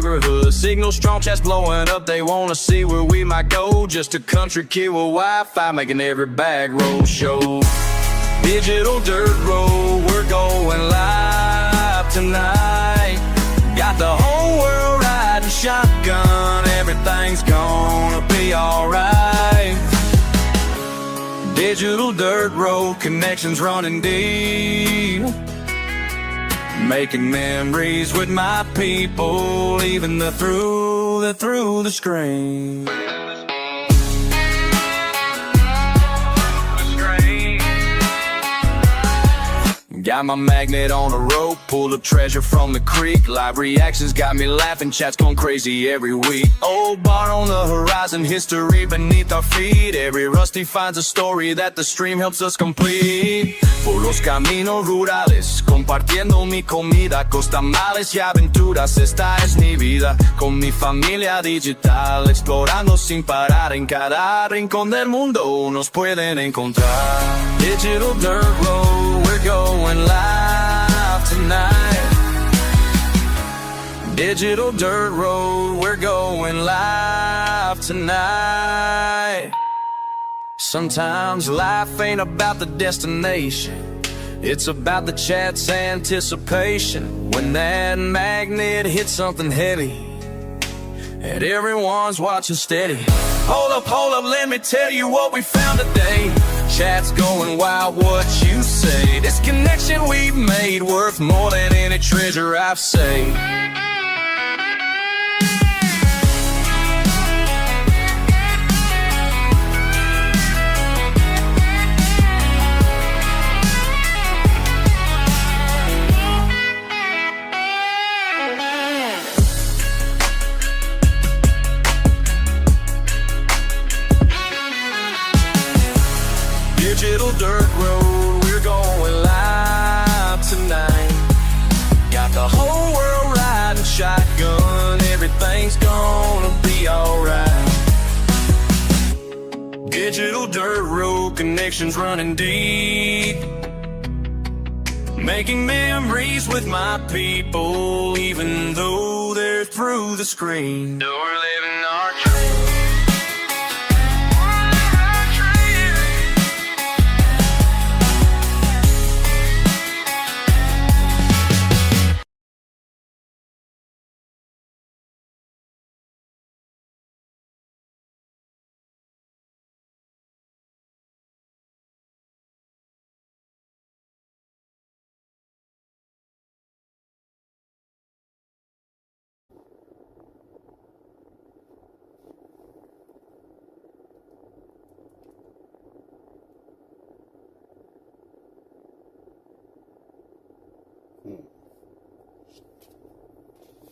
neighborhood. Signal strong, chats blowing up, they wanna see where we might go. Just a country kid with Wi-Fi, making every bag roll show. Digital dirt road, we're going live tonight. Got the whole world riding shotgun, everything's gonna be alright. Digital dirt road, connections running deep. Making memories with my people, even through the screen. Got my magnet on a rope, pulled up treasure from the creek. Live reactions got me laughing, chats going crazy every week. Old bar on the horizon, history beneath our feet. Every rusty finds a story that the stream helps us complete. Por los caminos rurales, compartiendo mi comida, costamales y aventuras, esta es mi vida. Con mi familia digital, explorando sin parar. En cada rincón del mundo nos pueden encontrar. Digital dirt road, we're going live tonight. Digital dirt road, we're going live tonight. Sometimes life ain't about the destination, it's about the chat's anticipation. When that magnet hits something heavy and everyone's watching steady. Hold up, let me tell you what we found today. Chat's going wild, what you say? This connection we've made worth more than any treasure I've saved. Digital dirt road, we're going live tonight. Got the whole world riding shotgun, everything's gonna be alright. Digital dirt road, connections running deep. Making memories with my people, even though they're through the screen. We're living our dream.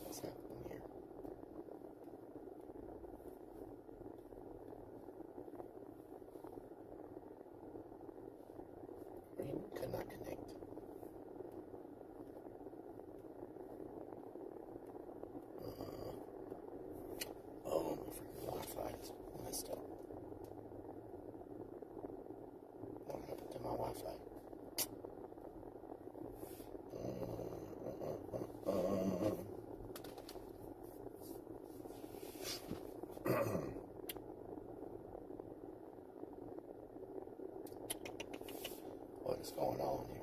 What's happening here? Green could not connect. Oh, my freaking Wi-Fi is messed up. What happened to my Wi-Fi? What is going on here?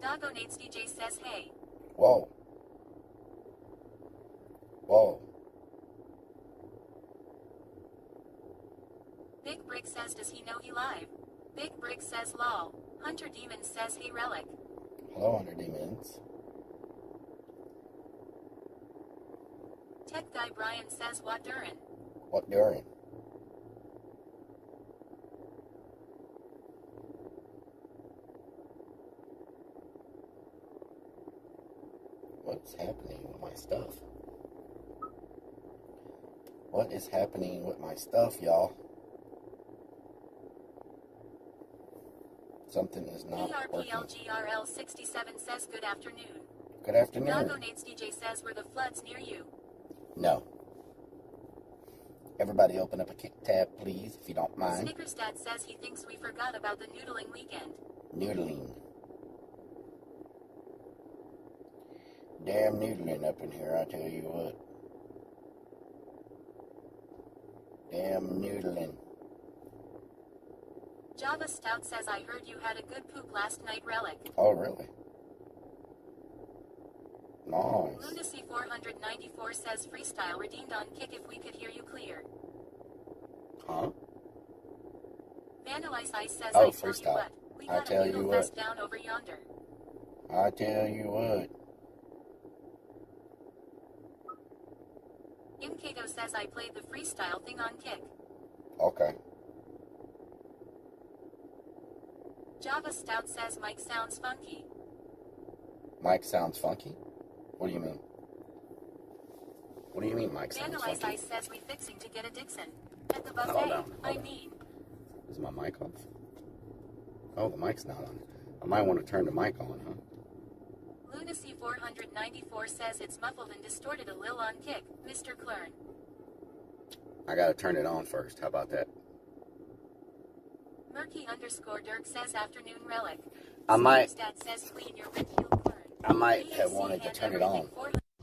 Dogonates DJ says hey. Whoa. Whoa. Big Brick says does he know he live? Big Brick says lol. Hunter Demon says hey Rellik. Hello, Hunter Demons. Tech Guy Brian says what durin'? What during? What's happening with my stuff? What is happening with my stuff, y'all? Something is not working. PRPLGRL67 says good afternoon. Good afternoon. Dogonates DJ says were the floods near you? No. Everybody open up a kick tab, please, if you don't mind. Snickers Dad says he thinks we forgot about the noodling weekend. Noodling. Damn noodling up in here, I tell you what. Damn noodling. Java Stout says I heard you had a good poop last night, Rellik. Oh, really? Nice. Lunacy 494 says freestyle redeemed on kick if we could hear you clear. Huh? Vanilla Ice says Oh, I tell freestyle. you what, we I got tell a you noodle what. fest down over yonder. I tell you what. Imkato says I played the freestyle thing on kick. Okay. Java Stout says Mike sounds funky. Mike sounds funky? What do you mean? What do you mean Mike sounds Vanilla funky? Ice says we fixing to get a Dixon. At the buffet, Hold on. I mean. Is my mic off? Oh, the mic's not on. I might want to turn the mic on, huh? Lunacy 494 says it's muffled and distorted a lil on kick, Mr. Klern. I gotta turn it on first. How about that? Murky _ Dirk says afternoon Rellik. I might- Dad says clean your Ridfield Klern. I might have wanted to turn it on.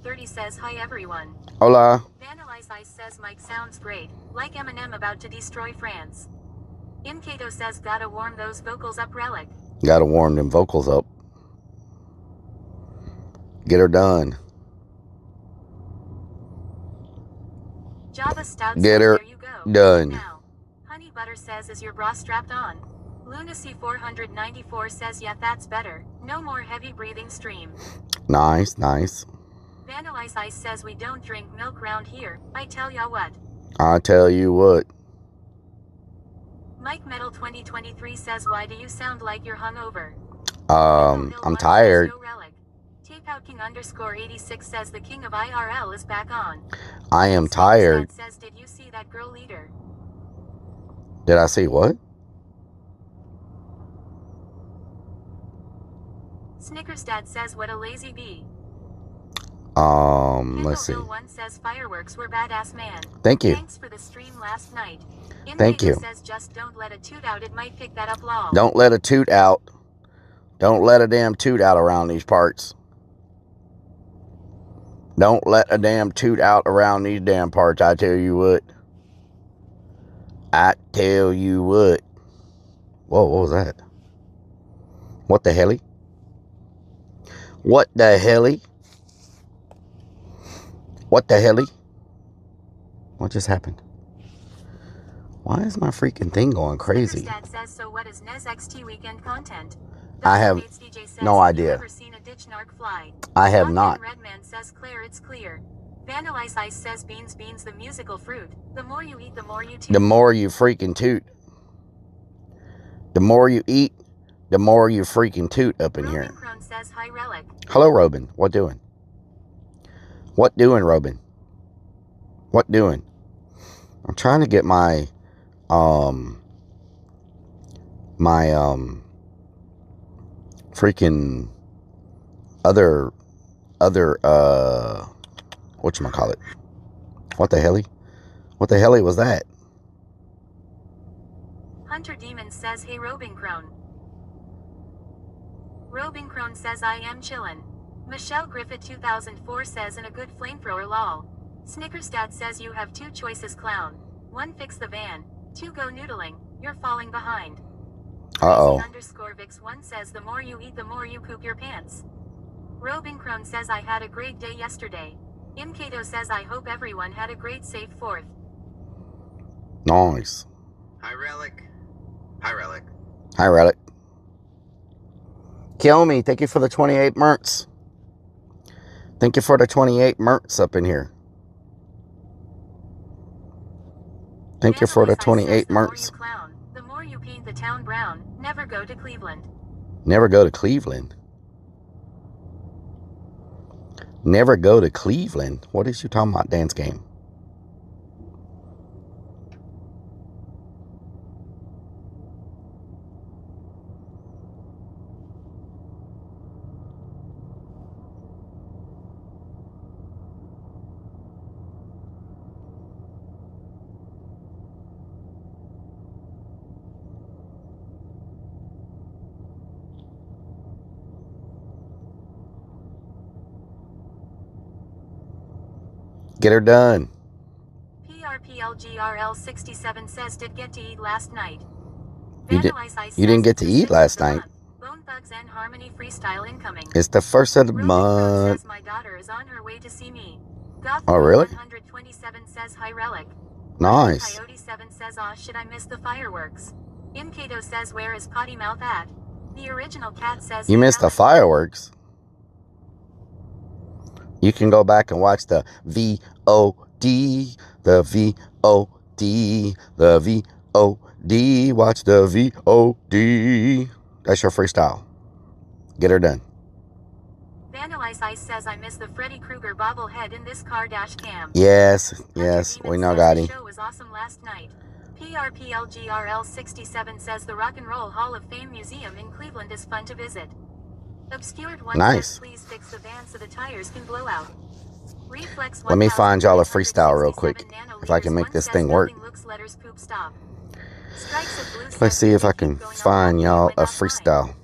30 says hi everyone. Hola. Vanilla Ice says Mike sounds great, like Eminem about to destroy France. Imkato says gotta warm those vocals up Rellik. Gotta warm them vocals up. Get her done. Java Stout Get says her there you go. done. Now. Honey Butter says is your bra strapped on? Lunacy 494 says yeah that's better. No more heavy breathing stream. Nice, nice. Vanilla Ice says we don't drink milk round here. I tell ya what. I tell you what. Mike Metal 2023 says why do you sound like you're hungover? I'm tired. Tape out King _86 says the king of IRL is back on. I am tired. Says did you see that girl leader? Did I see what? Snickers Dad says what a lazy bee. Let's see. Kendall One says fireworks were badass man. Thank you. Thanks for the stream last night. Thank you. Says just don't let a toot out, it might pick that up lol. Don't let a toot out. Don't let a damn toot out around these parts. Don't let a damn toot out around these damn parts, I tell you what. I tell you what. Whoa, what was that? What the helly? What the helly? What the helly? What just happened? Why is my freaking thing going crazy? Dad says, so what is NES XT weekend content? I have no idea. Ever seen a ditch narc fly? I have not. Redman says Claire it's clear. Vanilla Ice says beans the musical fruit. The more you eat, the more you toot. The more you freaking toot. The more you eat, the more you freaking toot up in here. Robin Crone says hi Rellik. Hello, Robin. What doing? What doing, Robin? What doing? I'm trying to get my freaking other whatchamacallit. What the helly? What the helly was that? Hunter Demon says hey Robin Crone. Robin Crone says I am chillin'. Michelle Griffith 2004 says and a good flamethrower lol. Snickers Dad says you have two choices clown. 1 fix the van. 2 go noodling. You're falling behind. Uh-oh. Crazy_Vix1 says the more you eat, the more you poop your pants. Robin Crone says I had a great day yesterday. Imkato says I hope everyone had a great safe 4th. Nice. Hi, Rellik. Hi, Rellik. Hi, Rellik. Kill me. Thank you for the 28 merts. Thank you for the 28 merts up in here. Thank you for the 28 merts. The more you paint the town brown, never go to Cleveland. Never go to Cleveland. Never go to Cleveland. What is you talking about, dance game? Get her done. PRPLGRL67 says did get to eat last night. You didn't get to eat last night. Bone Bugs and Harmony freestyle incoming. It's the first of the Robin month. says my daughter is on her way to see me. Oh, really? 127 says hi Rellik. Nice. Coyote 7 says aw should I miss the fireworks. Imkato says where is Potty Mouth at? The original cat says You missed the fireworks. You can go back and watch the VOD, the VOD, the VOD. Watch the VOD. That's your freestyle. Get her done. Vandalize Ice says I miss the Freddy Krueger bobblehead in this car dash cam. Yes, Hunter we Demon know, says Gotti. The show was awesome last night. PRPLGRL67 says the Rock and Roll Hall of Fame Museum in Cleveland is fun to visit. Obscured one Nice. says please fix the van so the tires can blow out. Reflex Let me find y'all a freestyle real quick, if I can make this thing work. Let's see if I can find y'all a freestyle.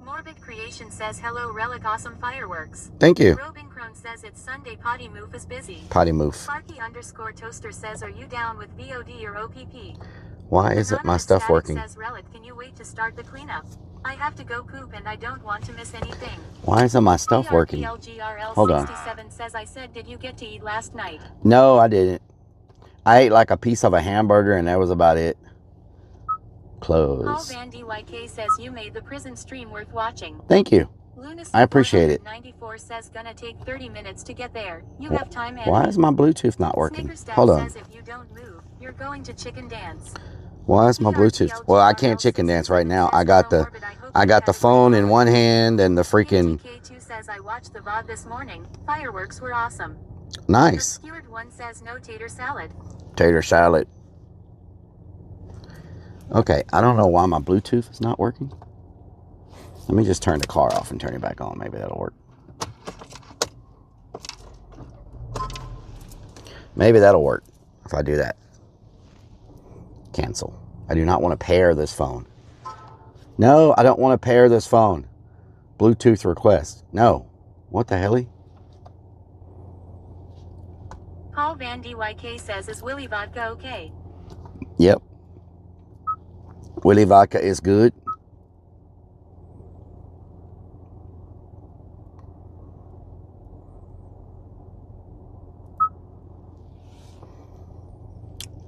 Morbid Creation says hello Rellik awesome fireworks. Thank you. Robin Crone says it's Sunday potty move is busy. Potty move. Sparky_Toaster says are you down with VOD or OPP? Why isn't my stuff working? Says Rellik can you wait to start the cleanup? I have to go poop and I don't want to miss anything. Why isn't my stuff working? Hold on. Says I said did you get to eat last night? No, I didn't. I ate like a piece of a hamburger and that was about it. Close. Paul Van DYK says you made the prison stream worth watching. Thank you. I appreciate it. 94 says gonna take 30 minutes to get there. You have time. Why is my Bluetooth not working? Hold on. Says if you don't move, you're going to chicken dance. Why is my Bluetooth? Well, I can't chicken dance right now. I got the phone in one hand and the freaking. K2 says I watched the VOD this morning. Fireworks were awesome. Nice. Obscured one says no tater salad. Tater salad. Okay, I don't know why my Bluetooth is not working. Let me just turn the car off and turn it back on. Maybe that'll work. Maybe that'll work if I do that. Cancel. I do not want to pair this phone. No, I don't want to pair this phone. Bluetooth request. No. What the hell? Paul Van DYK says is Willy Vodka okay? Yep. Willy Vodka is good.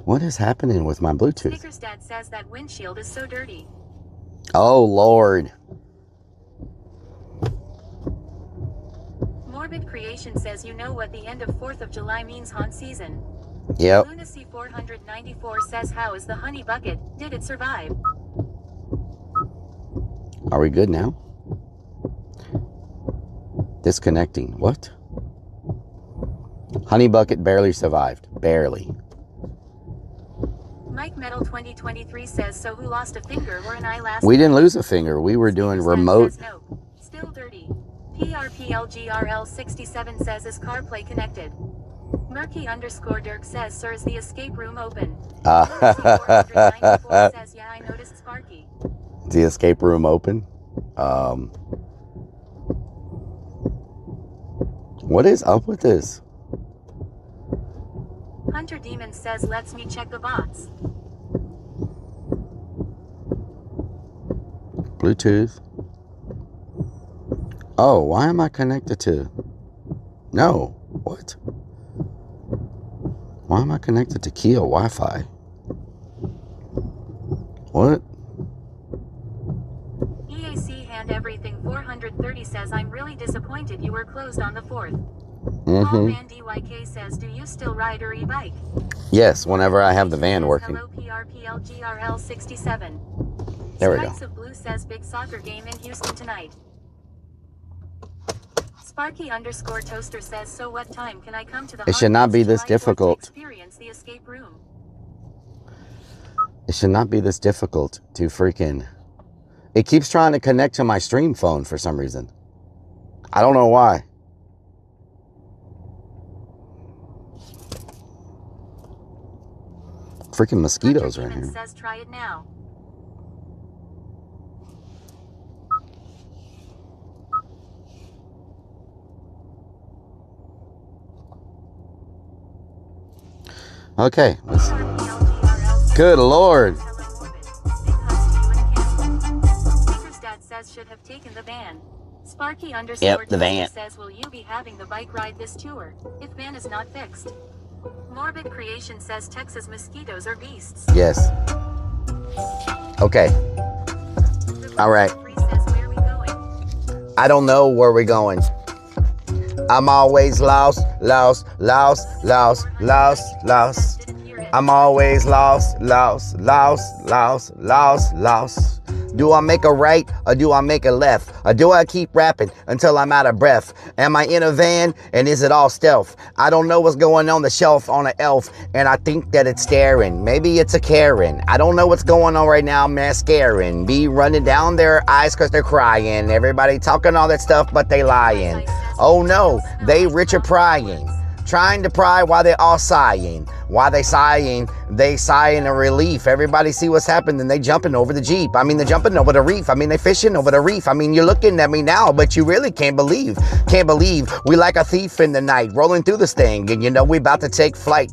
What is happening with my Bluetooth? Snicker's dad says that windshield is so dirty. Oh, Lord. Morbid Creation says you know what the end of 4th of July means haunt season. Yep. Lunacy 494 says how is the honey bucket? Did it survive? Are we good now? Disconnecting. What? Honey bucket barely survived. Barely. Mike Metal 2023 says so who lost a finger or an eye last We didn't lose a finger. We were doing remote. No. Still dirty. PRPLGRL67 says is CarPlay connected? Murky_Dirk says sir is the escape room open? Lunacy494 says yeah I noticed Sparky. Is the escape room open? What is up with this? Hunter Demon says lets me check the bots. Bluetooth. Oh, why am I connected to? No. What? Why am I connected to Kia Wi-Fi? What? EAC Hand Everything 430 says, I'm really disappointed you were closed on the 4th. Paul Van DYK says, do you still ride or e-bike? Yes, whenever I have the van working. Hello PRPLGRL 67. There we go. Strikes of Blue says, big soccer game in Houston tonight. Sparky_toaster says, so what time can I come to the It should not be this July 4th to difficult. experience the escape room? It should not be this difficult to freaking... It keeps trying to connect to my stream phone for some reason. I don't know why. Freaking mosquitoes right here. Says, try it now. Okay. Good Lord. Dad says should have taken the van. Sparky Yep, the van. Says, will you be having the bike ride this tour if van is not fixed? Morbid Creation says Texas mosquitoes are beasts. Yes. Okay. All right. Says, where are we going? I don't know where we're going. I'm always lost, lost, lost, lost, lost, lost. I'm always lost, lost, lost, lost, lost, lost. Do I make a right or do I make a left? Or do I keep rapping until I'm out of breath? Am I in a van and is it all stealth? I don't know what's going on the shelf on an elf and I think that it's staring. Maybe it's a Karen. I don't know what's going on right now, mascaring. Be running down their eyes cause they're crying. Everybody talking all that stuff but they lying. Oh no, they rich are prying. Trying to pry while they're all sighing. While they sighing in relief. Everybody see what's happening. They jumping over the Jeep. I mean, they're jumping over the reef. I mean, they fishing over the reef. I mean, you're looking at me now, but you really can't believe we like a thief in the night, rolling through this thing. And you know, we about to take flight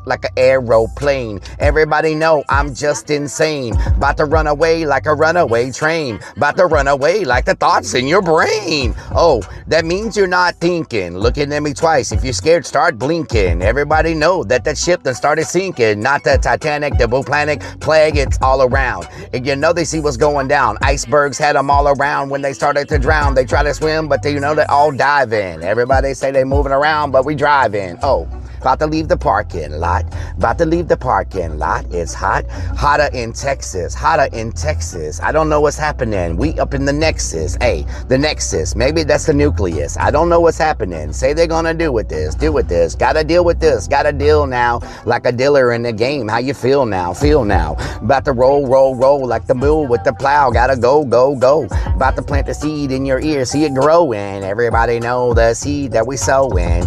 like an aeroplane. Everybody know I'm just insane. About to run away like a runaway train. About to run away like the thoughts in your brain. Oh, that means you're not thinking. Looking at me twice. If you're scared, start blinking. Everybody know that ship done started sinking. Not the Titanic, the volcanic plague, it's all around. And you know they see what's going down. Icebergs had them all around when they started to drown. They try to swim, but they all dive in. Everybody say they moving around, but we driving. Oh, about to leave the parking lot. About to leave the parking lot. It's hot. Hotter in Texas. Hotter in Texas. I don't know what's happening. We up in the nexus. Hey, the nexus. Maybe that's the nucleus. I don't know what's happening. Say they're gonna do with this. Do with this. Gotta deal with this. Gotta deal now. Like a dealer in the game. How you feel now? Feel now. About to roll like the mule with the plow. Gotta go. About to plant the seed in your ear. See it growing. Everybody know the seed that we sowing.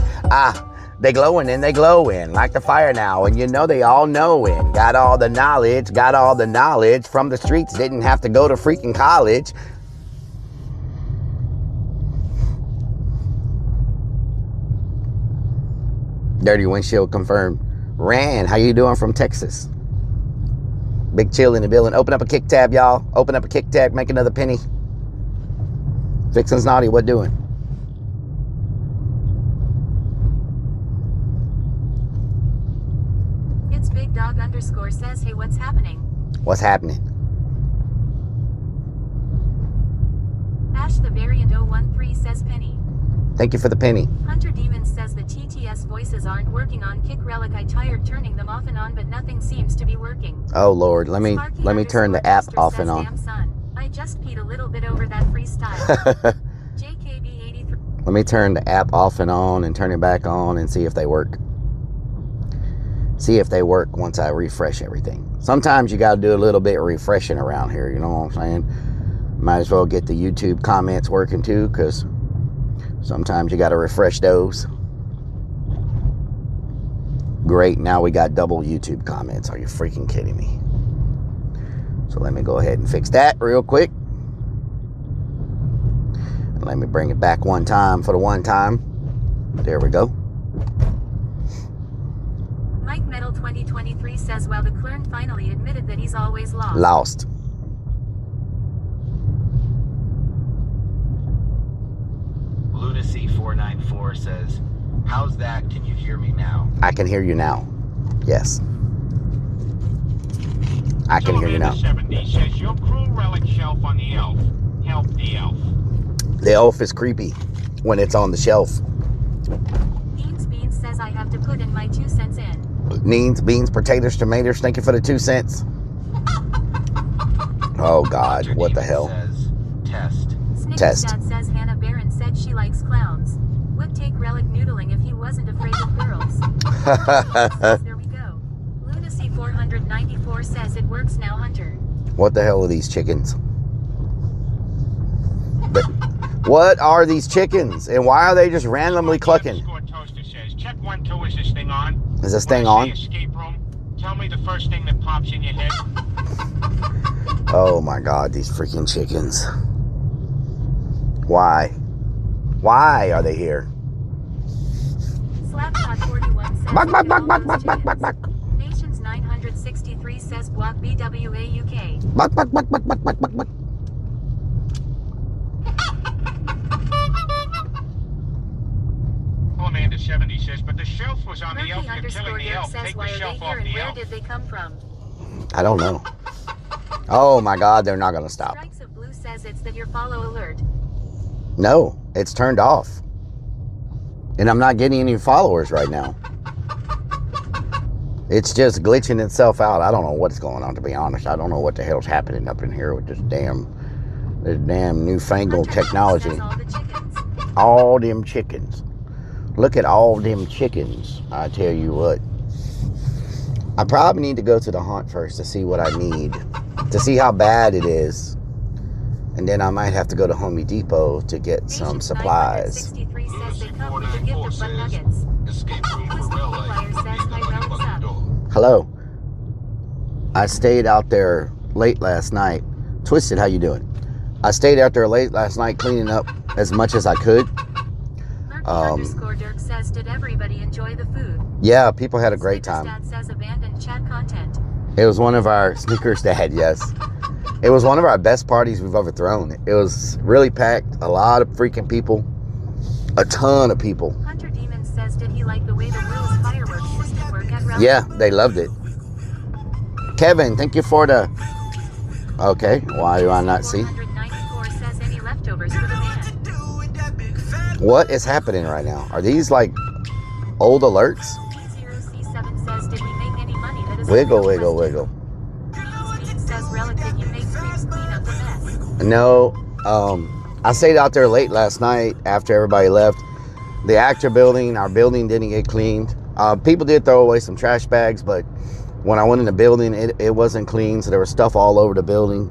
They glowing and they glowing like the fire now. And you know they all knowing. Got all the knowledge from the streets. Didn't have to go to freaking college. Dirty windshield confirmed. Ran, how you doing from Texas? Big chill in the building. Open up a kick tab, y'all. Open up a kick tab, make another penny. Vixen's naughty, what doing? It's Big Dog _ says, hey, what's happening? What's happening? Ash the Variant 013 says penny. Thank you for the penny. Hunter Demons says the TTS voices aren't working on Kick Relic. I tired turning them off and on, but nothing seems to be working. Oh Lord, let me turn the app off and on. Damn son, I just peed a little bit over that freestyle. JKB83. Let me turn the app off and on and turn it back on and see if they work. See if they work once I refresh everything. Sometimes you got to do a little bit of refreshing around here, you know what I'm saying? Might as well get the YouTube comments working too, because sometimes you got to refresh those. Great, now we got double YouTube comments. Are you freaking kidding me? So let me go ahead and fix that real quick. And let me bring it back one time for the one time. There we go. Mike Metal 2023 says, well, the Clern finally admitted that he's always lost. Lost. 74 says, how's that? Can you hear me now? I can hear you now. Yes. I can hear you now. 70 says your crew relic shelf on the elf. Help the elf. The elf is creepy when it's on the shelf. Beans says I have to put in my 2 cents in. Beans, potatoes, tomatoes. Thank you for the 2 cents. Oh God, what the hell? Says, test. Test. Snickersdad says Hannah Barron said she likes clowns. Would take Rellik noodling if he wasn't afraid of girls. There we go. Lunacy 494 says it works now, Hunter. What the hell are these chickens? What are these chickens? And why are they just randomly clucking? Toaster says, check 1, 2, is this thing on? Is this thing When I on? say escape room, tell me the first thing that pops in your head. Oh my God, these freaking chickens. Why? Why are they here? Slapshot 41 says Buck, buck, look buck, at buck, all buck, those buck, buck, chickens. buck. Nations 963 says block BWA UK. Buck, buck, buck, buck, buck, buck, buck, buck. Amanda 70 says, but the shelf was on the elf. Murphy You're killing underscore the Dirk elf. says Take why the are they shelf here off and the where elf. did they come from? I don't know. Oh my God, they're not gonna stop. Strikes of Blue says it's that your follow alert. No, it's turned off. And I'm not getting any followers right now. It's just glitching itself out. I don't know what's going on, to be honest. I don't know what the hell's happening up in here with this damn newfangled Hunter technology. says all the chickens. All them chickens. Look at all them chickens. I tell you what. I probably need to go to the haunt first to see what I need. To see how bad it is. And then I might have to go to Home Depot to get some Nations supplies. 963 says they come with a gift of butt nuggets. Escape room for Twisted Rellik. Flyer says hi, Rellik, what's up? Hello. I stayed out there late last night. Twisted, how you doing? I stayed out there late last night cleaning up as much as I could. Murphy underscore Dirk says, did everybody enjoy the food? Yeah, people had a great time. Snickersdad says abandoned chat content. It was one of our Snickers Dad, yes. It was one of our best parties we've ever thrown. It was really packed. A lot of freaking people. A ton of people. Hunter Demon says, did he like the way the Will's fireworks system work at Rellik? Yeah, they loved it. Kevin, thank you for the... Okay, why do I not see? 494 says any leftovers for the man. What is happening right now? Are these like old alerts? T0C7 says, did we make any money? That is a Wiggle, real wiggle, question. wiggle. Beans says, Rellik, did you make creeps clean up the mess? No, I stayed out there late last night after everybody left. The actor building, our building didn't get cleaned. People did throw away some trash bags, but when I went in the building, it wasn't clean, so there was stuff all over the building.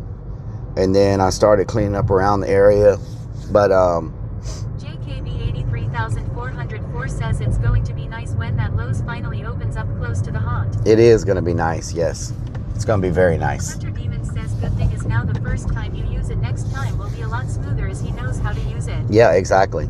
And then I started cleaning up around the area. But JKB 83404 says it's going to be nice when that Lowe's finally opens up close to the haunt. it is going to be nice, yes. It's going to be very nice. Hunter Demon says good thing is now the first time you use it. Next time will be a lot smoother as he knows how to use it. Yeah, exactly.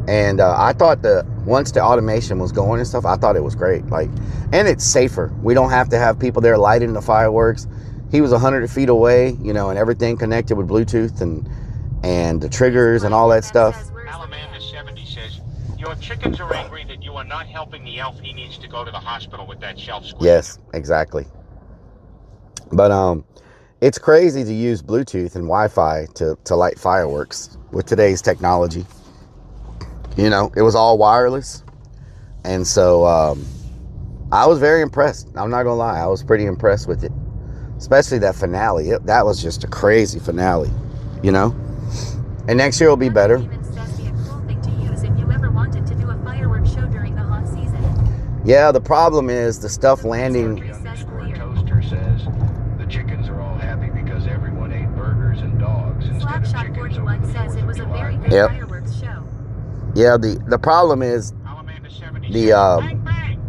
And I thought once the automation was going and stuff, I thought it was great. And it's safer. We don't have to have people there lighting the fireworks. He was 100 feet away, and everything connected with Bluetooth and the triggers and all that stuff. Alamanda 70 says, your chickens are angry that you are not helping the elf. He needs to go to the hospital with that shelf squeak. Yes, exactly. But it's crazy to use Bluetooth and Wi-Fi to light fireworks with today's technology. It was all wireless. And so I was very impressed. I'm not going to lie. I was pretty impressed with it. Especially that finale. That was just a crazy finale, And next year will be better. Demon says be a cool thing to use if you ever wanted to do a fireworks show during the haunt season. Yeah, the problem is the stuff landing. Toaster says the chickens are all happy because everyone ate burgers and dogs instead of Slapshot chickens. 41 says it was a very good Yep. fireworks show. Yeah, the problem is Alamanda 70 the says, bang, bang.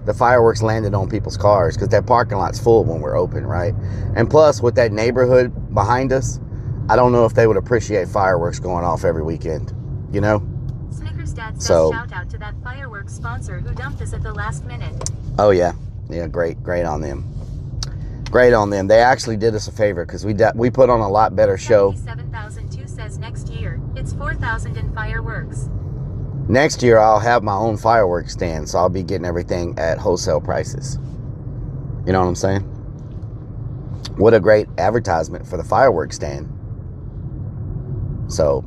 the fireworks landed on people's cars because that parking lot's full when we're open, right? And plus, with that neighborhood behind us, I don't know if they would appreciate fireworks going off every weekend, Snickersdad says So- shout out to that fireworks sponsor who dumped us at the last minute. Oh yeah, great on them. Great on them. They actually did us a favor because we put on a lot better show. 77,270 says next year, it's 4,000 in fireworks. Next year, I'll have my own fireworks stand, so I'll be getting everything at wholesale prices. You know what I'm saying? What a great advertisement for the fireworks stand. So,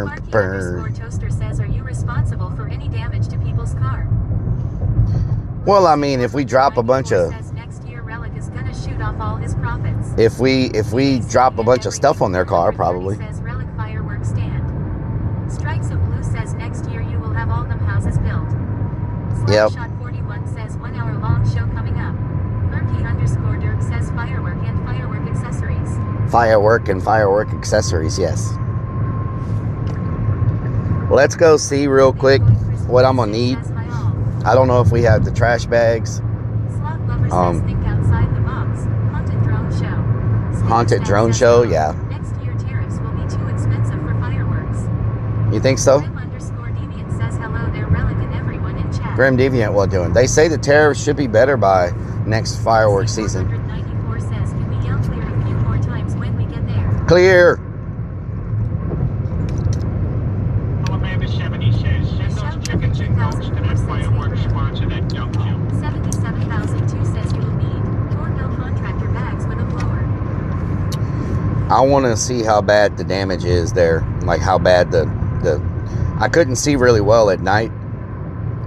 Sparky_Toaster says, are you responsible for any damage to people's car? Well, I mean, if we drop a bunch of, Says next year Rellik is gonna shoot off all his profits. if we drop a bunch of stuff on their car, probably. Says Rellik fireworks stand. Strikes of Blue says next year you will have all them houses built. Yep. Slapshot 41 says 1 hour long show coming up. Murky_Dirk says firework and firework accessories. Firework and firework accessories, yes. Let's go see real quick what I'm gonna need. I don't know if we have the trash bags. Slot Lover says think outside the box. Haunted drone show. Haunted drone show, yeah. Next year tariffs will be too expensive for fireworks. You think so? Grim_Deviant says hello there, Rellik and everyone in chat. Grim Deviant, what doing? They say the tariffs should be better by next fireworks season. 494 says, can we yell clear a few more times when we get there? Clear. Amanda 70 says, send those chickens and goats to that fireworks sponsor that dumped you. 77,002 says you will need 4 mil contractor bags with a blower. I want to see how bad the damage is there. Like how bad the I couldn't see really well at night.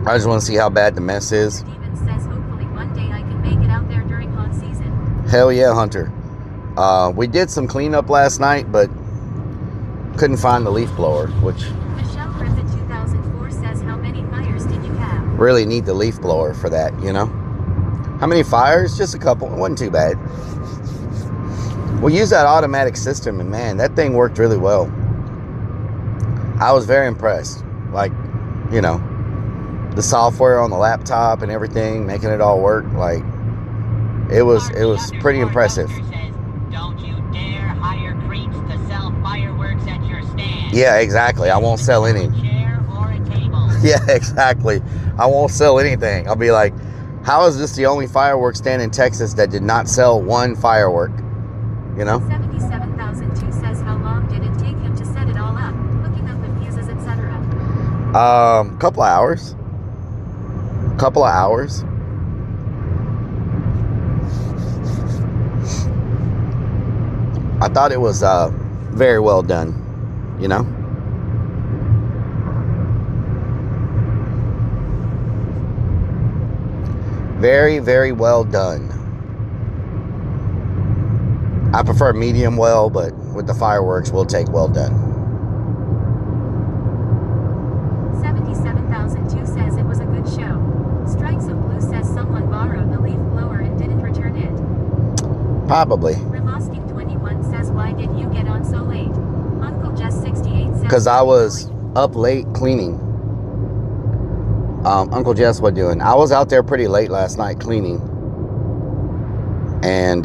I just want to see how bad the mess is. Steven says hopefully one day I can make it out there during haunt season. Hell yeah, Hunter. We did some cleanup last night, but couldn't find the leaf blower, which Michelle Griffin 2004 says how many fires did you have? really need the leaf blower for that, you know? How many fires? Just a couple. It wasn't too bad. We used that automatic system, and man, that thing worked really well. I was very impressed. Like, you know, the software on the laptop and everything, making it all work. Like, it was pretty impressive. Don't you dare hire creeps to sell fireworks at your stand. Yeah, exactly. I won't sell any. Chair or a table. Yeah, exactly. I won't sell anything. I'll be like, how is this the only fireworks stand in Texas that did not sell one firework? You know? 77,002 says how long did it take him to set it all up, hooking up the fuses, etc. Couple of hours. Couple of hours. I thought it was very well done, you know? Very, very well done. I prefer medium well, but with the fireworks, we'll take well done. 77,002 says it was a good show. Strikes of Blue says someone borrowed the leaf blower and didn't return it. Probably. Remosking 21 says why did you get on so late? Uncle Jess 68 says Because I was up late cleaning. Uncle Jess, what doing? I was out there pretty late last night cleaning. And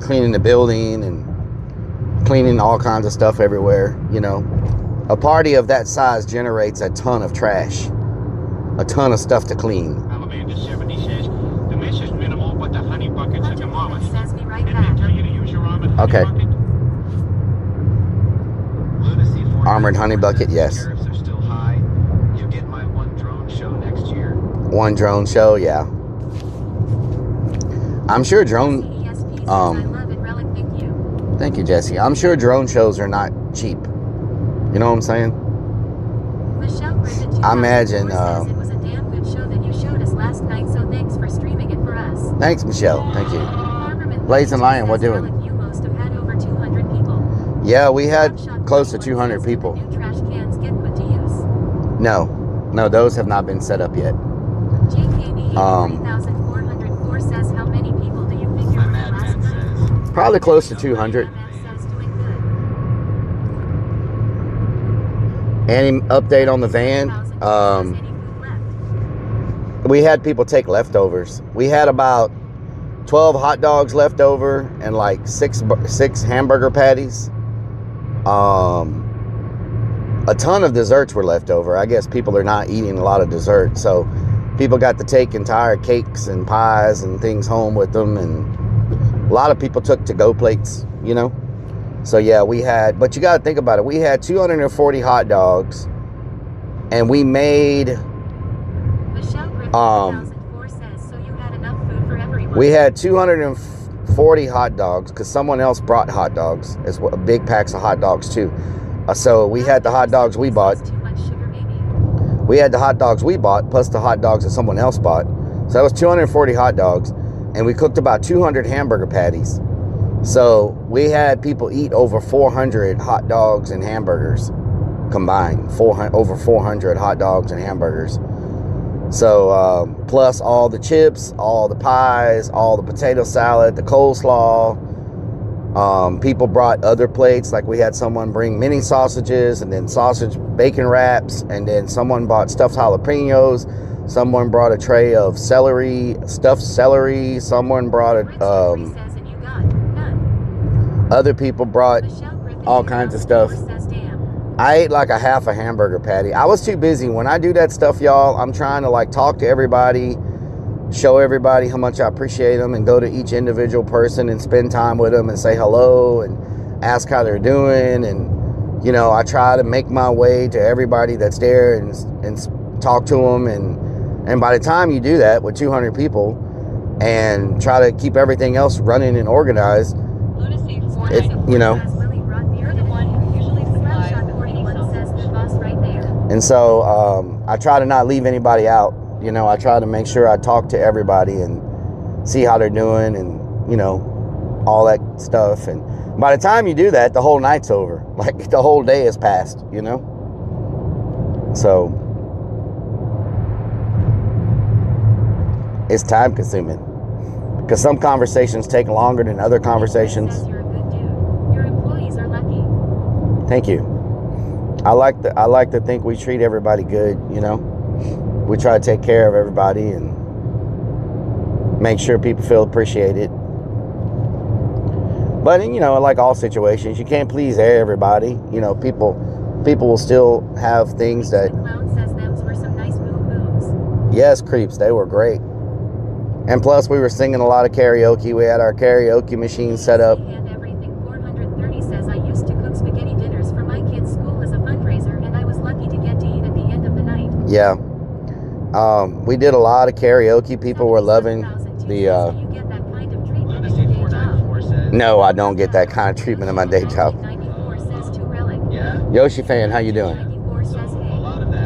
cleaning the building and cleaning all kinds of stuff everywhere. You know, a party of that size generates a ton of trash. A ton of stuff to clean. Alabama 70 says, the mess is minimal, but the honey buckets are demolished. says be right Didn't back. they tell you to use your armored honey Okay. bucket? Lunacy 494 Armored honey bucket, says yes. Tariffs are still high. You get my one drone show next year. One drone show, yeah. I'm sure drone... CESP says I love it, Rellik, thank you. Thank you, Jesse. I'm sure drone shows are not cheap. You know what I'm saying? Michelle Griffin I imagine, 2004 says it was a damn good show that you showed us last night, so thanks for streaming it for us. Thanks, Michelle. Thank you. Farmerman Blazing Lion, what says, doing? Rellik, you must have had over 200 people. Yeah, we had Slapshot close to 21 200 says, people. did the new trash cans get put to use? No, those have not been set up yet. JKB Um, 3404 says how many people do you figure My were there last madman night? says. Probably close to 200. Madman says doing good. Any update on the van? 2,000 any food left? We had people take leftovers. We had about 12 hot dogs left over and like six hamburger patties. a ton of desserts were left over. I guess people are not eating a lot of dessert, so people got to take entire cakes and pies and things home with them, and a lot of people took to-go plates, you know. So yeah, we had, but you got to think about it. We had 240 hot dogs, and we made Michelle Griffin 2004 says, so you had enough food for everyone. we had 240 hot dogs because someone else brought hot dogs, as well, big packs of hot dogs too. So we had the hot dogs we bought. Too much sugar, baby. We had the hot dogs we bought plus the hot dogs that someone else bought. So that was 240 hot dogs, and we cooked about 200 hamburger patties. So we had people eat over 400 hot dogs and hamburgers combined. Over 400 hot dogs and hamburgers. So plus all the chips, all the pies, all the potato salad, the coleslaw. People brought other plates, like we had someone bring mini sausages and then sausage bacon wraps, and then someone bought stuffed jalapenos. Someone brought a tray of celery, stuffed celery. Someone brought other people brought all kinds of stuff. I ate like a half a hamburger patty. I was too busy. When I do that stuff, y'all, I'm trying to like talk to everybody, show everybody how much I appreciate them, and go to each individual person and spend time with them and say hello and ask how they're doing. And, you know, I try to make my way to everybody that's there and talk to them. And by the time you do that with 200 people and try to keep everything else running and organized, you know. And so I try to not leave anybody out. You know, I try to make sure I talk to everybody and see how they're doing and, you know, all that stuff. And by the time you do that, the whole night's over. Like the whole day has passed, you know. So it's time consuming because some conversations take longer than other conversations. You're a good dude. Your employees are lucky. Thank you. I like to think we treat everybody good, you know. We try to take care of everybody and make sure people feel appreciated. But, you know, like all situations, you can't please everybody. You know, people will still have things that... The clown says them's were some nice boom booms. Yes, creeps, they were great. And plus, we were singing a lot of karaoke. We had our karaoke machine set up. And everything 430 says I used to cook spaghetti dinners for my kids' school as a fundraiser, and I was lucky to get to eat at the end of the night. Yeah. We did a lot of karaoke. People were loving the... You get that kind of treatment in your day job. No, I don't get that kind of treatment in my day job. 94 says to Rellik. Yoshi fan, how you doing? 94 says hey.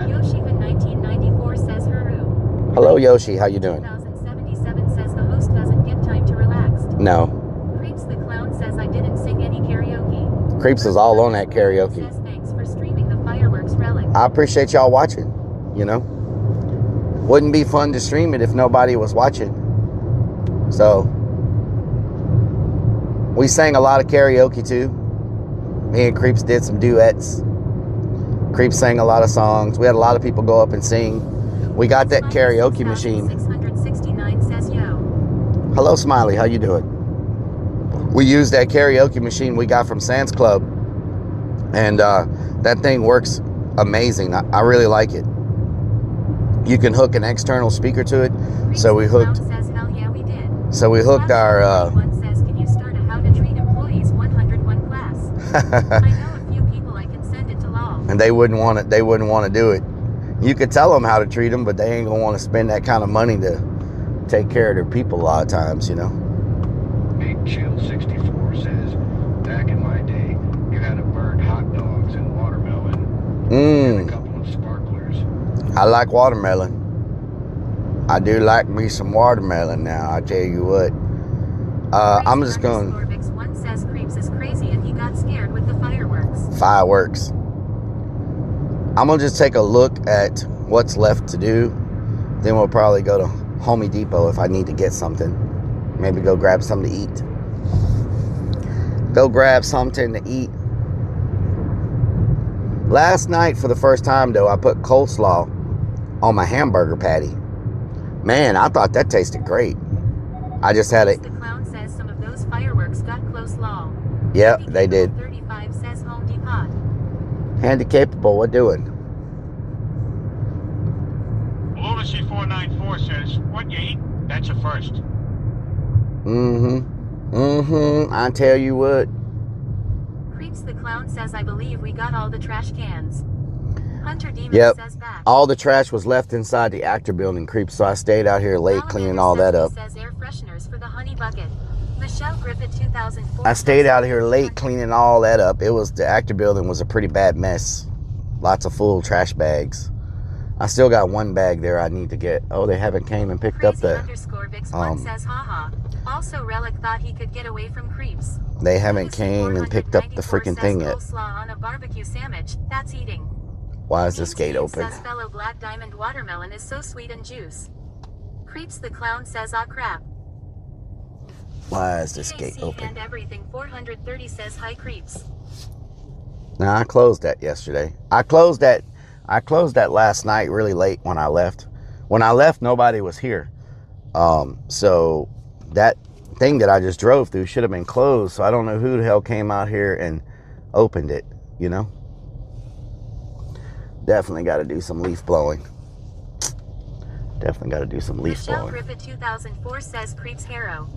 Yoshi fan 1994 says Huru. Hello, Yoshi. How you doing? 2077 says the host doesn't get time to relax. No. Creeps the clown says I didn't sing any karaoke. Creeps is all on that karaoke. Says thanks for streaming the fireworks Rellik. I appreciate y'all watching, you know. Wouldn't be fun to stream it if nobody was watching. So, we sang a lot of karaoke too. Me and Creeps did some duets. Creeps sang a lot of songs. We had a lot of people go up and sing. We got that karaoke machine. 669 says yo. Hello, Smiley. How you doing? We used that karaoke machine we got from Sam's Club. And that thing works amazing. I really like it. You can hook an external speaker to it. So we hooked... Says, hell yeah, we did. So we hooked our... One says, can you start a how to treat employees 101 class? I know a few people I can send it to law. And they wouldn't want it. They wouldn't want to do it. You could tell them how to treat them, but they ain't gonna want to spend that kind of money to take care of their people a lot of times, you know. Big Chill 64 says, back in my day, you had to burn hot dogs and watermelon and a couple of sparklers. I like watermelon. I do like me some watermelon now, I tell you what. I'm just going... One says Creeps is crazy and he got scared with the fireworks. Fireworks. I'm going to just take a look at what's left to do. Then we'll probably go to Home Depot if I need to get something. Maybe go grab something to eat. Go grab something to eat. Last night, for the first time, though, I put coleslaw on my hamburger patty. Man, I thought that tasted great. I just had it. The clown says some of those fireworks got close law. Yep, they did. 35 says Home Depot. Handy capable, what doing? Lunacy 494 says, what you eat, that's a first. I tell you what. Creeps the Clown says, I believe we got all the trash cans. Hunter Demon Yep. says back. All the trash was left inside the actor building, Creeps, so I stayed out here late cleaning all that up. Says air fresheners for the honey bucket. Michelle Griffith 2004. I stayed out here late cleaning all that up. It was, the actor building was a pretty bad mess. Lots of full trash bags. I still got one bag there I need to get. Oh, they haven't came and picked up the... Says, haha. Also, Rellik thought he could get away from creeps. They haven't came and picked up the freaking thing yet. On a barbecue sandwich, that's eating. Why is this gate open? Says fellow Black Diamond watermelon is so sweet and juice. Creeps the Clown says, ah crap. Why is this gate open? And everything 430 says hi Creeps. Now I closed that yesterday. I closed that last night really late when I left. When I left, nobody was here. So that thing that I just drove through should have been closed. So I don't know who the hell came out here and opened it, you know? Definitely got to do some leaf blowing. Definitely got to do some leaf blowing. Michelle Griffith 2004 says Creeps Harrow.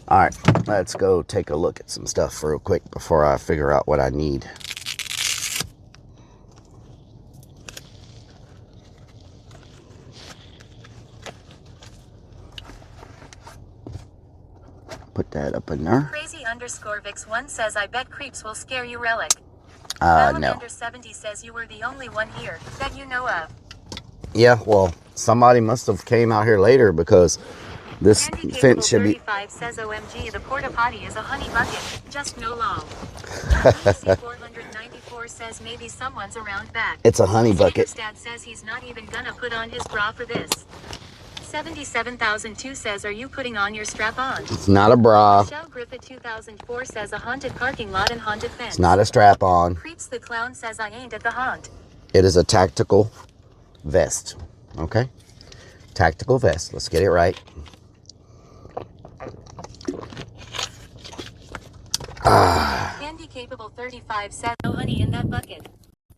All right, let's go take a look at some stuff real quick before I figure out what I need. Put that up in there. Crazy_Vix1 says, I bet Creeps will scare you, Rellik. No. 70 says you were the only one here that you know of. Yeah, well, somebody must have came out here later because this fence should be... 35 says, OMG, the porta potty is a honey bucket, just no law. 494 says maybe someone's around back. It's a honey bucket. Dad says he's not even gonna put on his bra for this. 77,002 says, are you putting on your strap on? It's not a bra. Michelle Griffith 2004 says, a haunted parking lot and haunted fence. It's not a strap on. Creeps the Clown says, I ain't at the haunt. It is a tactical vest. Okay? Tactical vest. Let's get it right. Candy Capable 35 says, no honey in that bucket.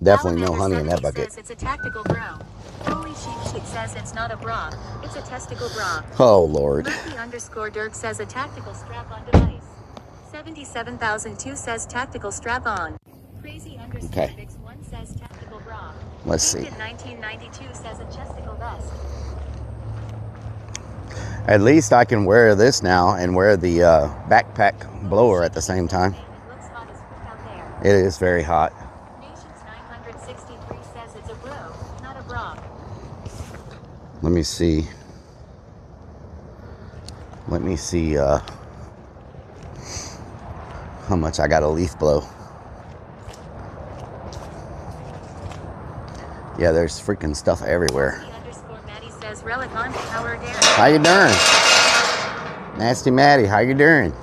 Definitely no honey in that bucket. Says it's a tactical bra. Holy Sheep says it's not a bra. It's a testicle bra. Oh, Lord. Murphy_Dirk says a tactical strap-on device. 77,002 says tactical strap-on. Crazy_Vix1 says tactical bra. Let's see. 1992 says a chesticle vest. At least I can wear this now and wear the backpack blower at the same time. It looks hot as frick out there. It is very hot. Nations 963 says it's a bro, not a bra. Let me see. Let me see how much I got to leaf blow. Yeah, there's freaking stuff everywhere. Maddie says, Rellik on Howard Air. How you doing? Nasty Maddie, how you doing?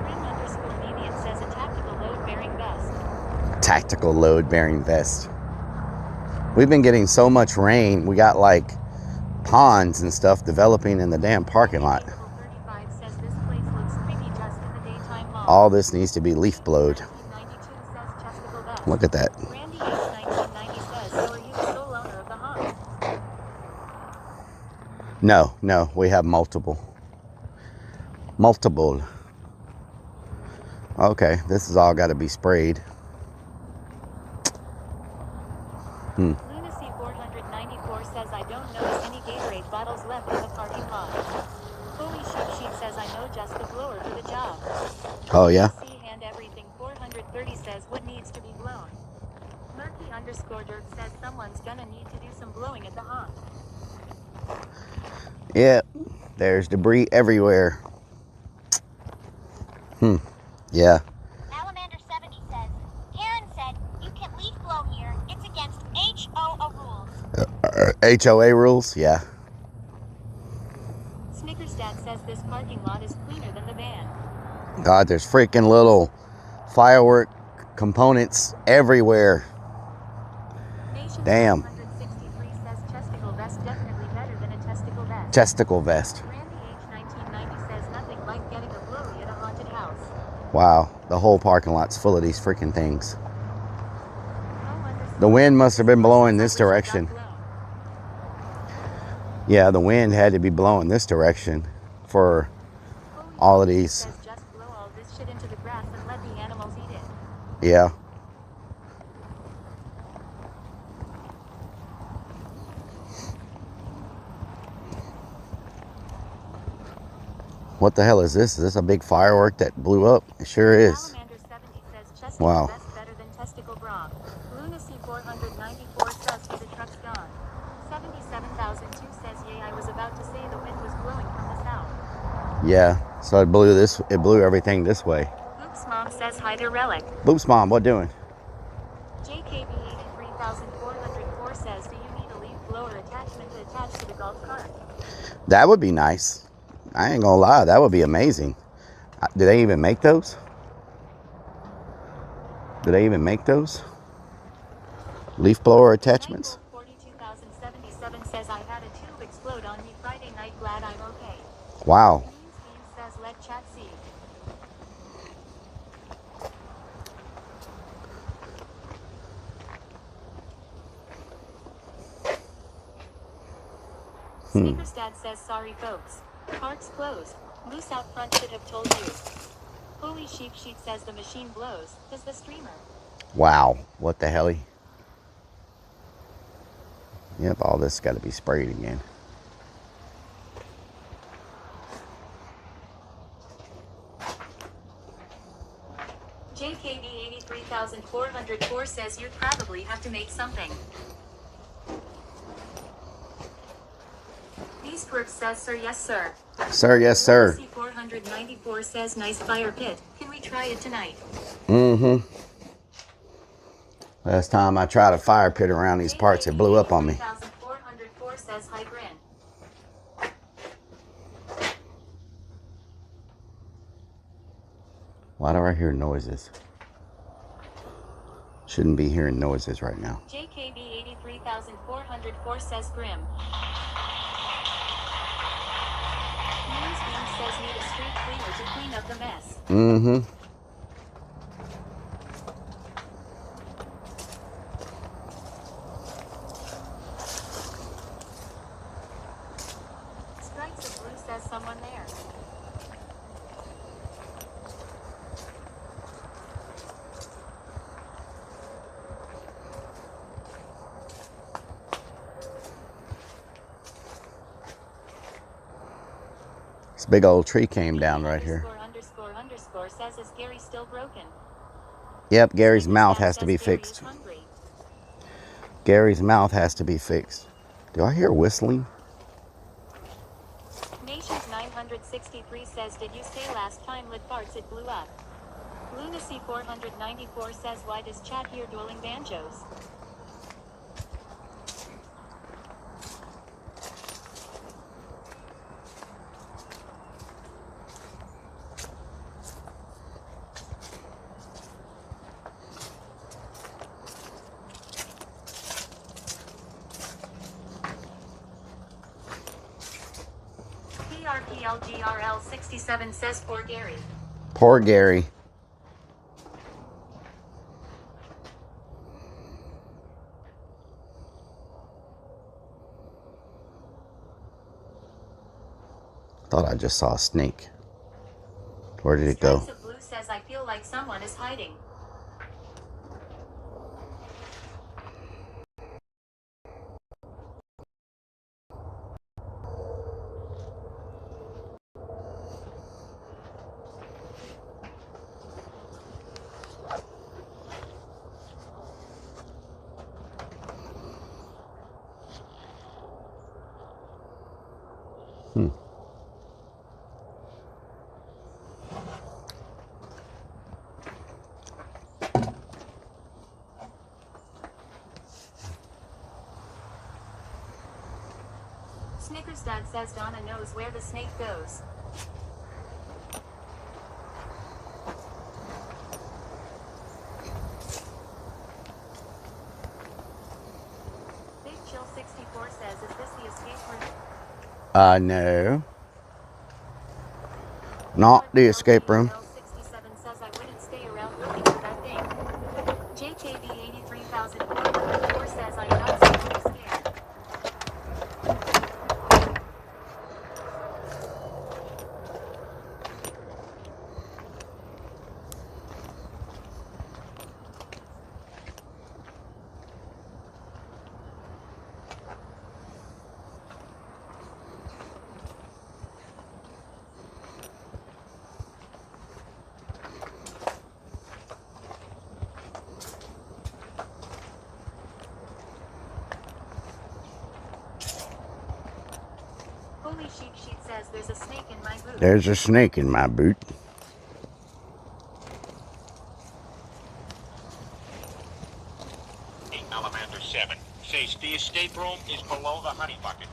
Rim_Median says a tactical load-bearing vest. Tactical load-bearing vest. We've been getting so much rain. We got like ponds and stuff developing in the damn parking lot. 35 says this place looks creepy just in the daytime mall. All this needs to be leaf blowed. 1992 says chesticle vest. Look at that. Randy H 1990 says, so are you the sole owner of the haunt? No, we have multiple. Multiple. Okay, this has all got to be sprayed. Lunacy 494 says, I don't notice any Gatorade bottles left in the parking lot. Holy Sheep says, I know just the blower for the job. Oh, yeah? And everything 430 says, what needs to be blown? Murphy_Dirk says, someone's gonna need to do some blowing at the haunt. Yeah, there's debris everywhere. Yeah. Salamander70 says, Karen said, you can leaf blow here. It's against HOA rules. HOA rules? Yeah. Snickersdad says this parking lot is cleaner than the van. God, there's freaking little firework components everywhere. Nation Damn. 163 says chesticle Testicle vest. Randy H 1990 says nothing like getting a blowy at a haunted house. Wow, the whole parking lot's full of these freaking things. Oh, The wind must have been blowing this I wish I got direction. blown. Yeah, the wind had to be blowing this direction for Holy all of shit, these. says just blow all this shit into the grass and let the animals eat it. Yeah. What the hell is this? Is this a big firework that blew up? It sure is. Salamander 70 says chest Wow. vest better than testicle bra. Lunacy 494 says to the truck's gone. 77,002 says yay, I was about to say the wind was blowing from the south. Yeah. So it blew everything this way. Luke's mom says hi to Relic. Boop's mom, what doing? JKB 83404 says do you need a leaf blower attachment to attach to the golf cart? That would be nice. I ain't gonna lie, that would be amazing. Do they even make those? Do they even make those? Leaf blower attachments? 42,077 says I had a tube explode on me Friday night, glad I'm okay. Wow. Beans says let chat see. Sneakers Dad says sorry folks. Park's closed. Moose out front should have told you. Holy Sheep Sheet says the machine blows. Does the streamer? Wow. What the hell? Yep, all this got to be sprayed again. JKB 83404 says you'd probably have to make something. Beastworks says sir yes sir. Sir, yes, sir. 494 says nice fire pit. Can we try it tonight? Mm-hmm. Last time I tried a fire pit around these parts, it blew up on me. 404 says hi grin. Why do I hear noises? Shouldn't be hearing noises right now. JKB 83404 says grim. Newsbeam says need a street cleaner to clean up the mess. Mm-hmm. Strikes of blue says someone there. This big old tree came down right here. Underscore says is Gary still broken? Yep, Gary's mouth has to be fixed. Gary's mouth has to be fixed. Do I hear whistling? Nations 963 says did you say last time lit farts it blew up? Lunacy 494 says why does chat hear dueling banjos? PRPLGRL 67 says poor Gary. Poor Gary. Thought I just saw a snake. Where did it go? Stripes of Blue says I feel like someone is hiding. Snickers Dad says Donna knows where the snake goes. Big Chill 64 says is this the escape room? No. Not the escape room. IRL 67 says I wouldn't stay around looking for that thing. JKB 83,404 says I'm not seriously scared. Holy Sheep Sheet says there's a snake in my boot. There's a snake in my boot. Alamander 7 says the escape room is below the honey bucket.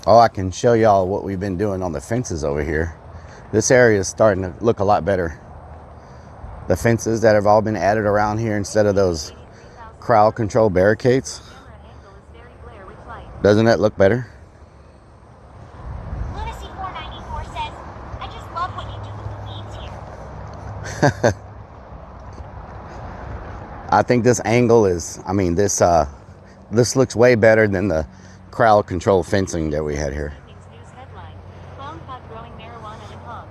Oh, I can show y'all what we've been doing on the fences over here. This area is starting to look a lot better. The fences that have all been added around here instead of those crowd control barricades. Camera angle is very glare with light. Doesn't that look better? Lunacy 494 says, I just love what you do with the weeds here. I think this angle is, I mean, this looks way better than the crowd control fencing that we had here. Evening's news headline. Clown caught growing marijuana in home.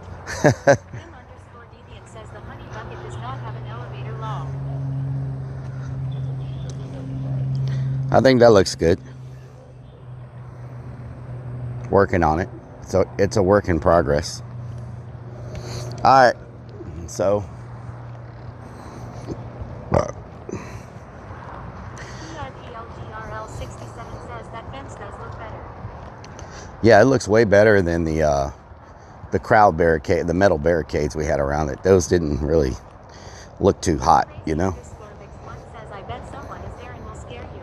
Grim_deviant says the honey bucket does not have an elevator law. I think that looks good. Working on it. So it's a work in progress. All right. So PRPLGRL 67 says that fence does look better. yeah, it looks way better than the crowd barricade, the metal barricades we had around it. Those didn't really look too hot, you know. Crazy_Mix1 says I bet someone is there and will scare you.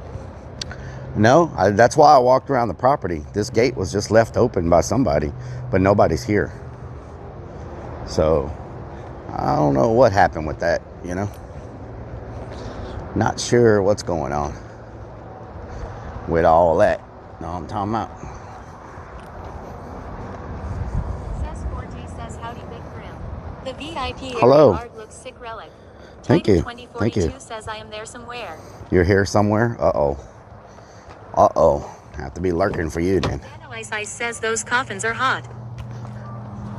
No, that's why I walked around the property. This gate was just left open by somebody, but nobody's here. So I don't know what happened with that, you know. Not sure what's going on with all that. Know what I'm talking about? Says Forte says howdy Big Grim. The VIP Hello. area art looks sick relic. Thank you. Titan Thank you. 2042 says I am there somewhere. You're here somewhere? Uh-oh. Uh-oh. Have to be lurking for you then. Nano Ice Ice says those coffins are hot.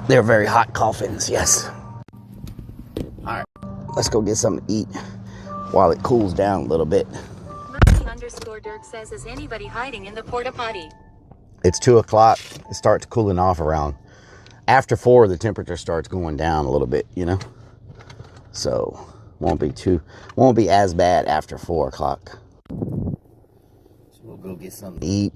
They're very hot coffins, yes. All right, let's go get something to eat while it cools down a little bit. Murphy_Dirk says is anybody hiding in the porta potty? It's 2 o'clock. It starts cooling off around. After 4, the temperature starts going down a little bit, you know. So won't be as bad after 4 o'clock. So we'll go get something to eat.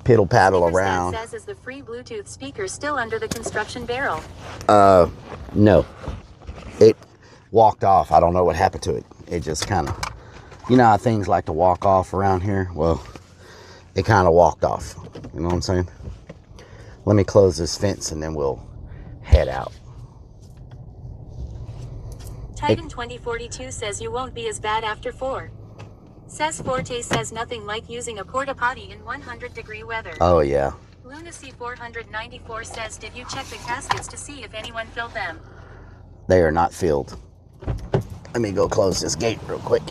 Piddle paddle Speaker around. Says is the free Bluetooth speaker still under the construction barrel? No. It walked off. I don't know what happened to it. It just kind of, you know how things like to walk off around here? Well, it kind of walked off. You know what I'm saying? Let me close this fence and then we'll head out. Titan 2042 says you won't be as bad after 4. Says Forte says nothing like using a porta potty in 100-degree weather. Oh, yeah. Lunacy 494 says did you check the caskets to see if anyone filled them? They are not filled. Let me go close this gate real quick.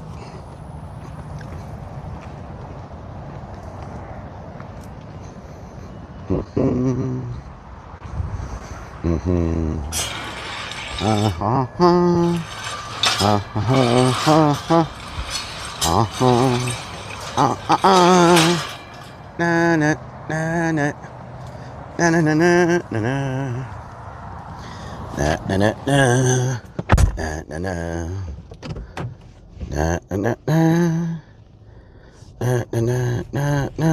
Na na na na na na na na na na. Na na na na na na na na na na na na na na.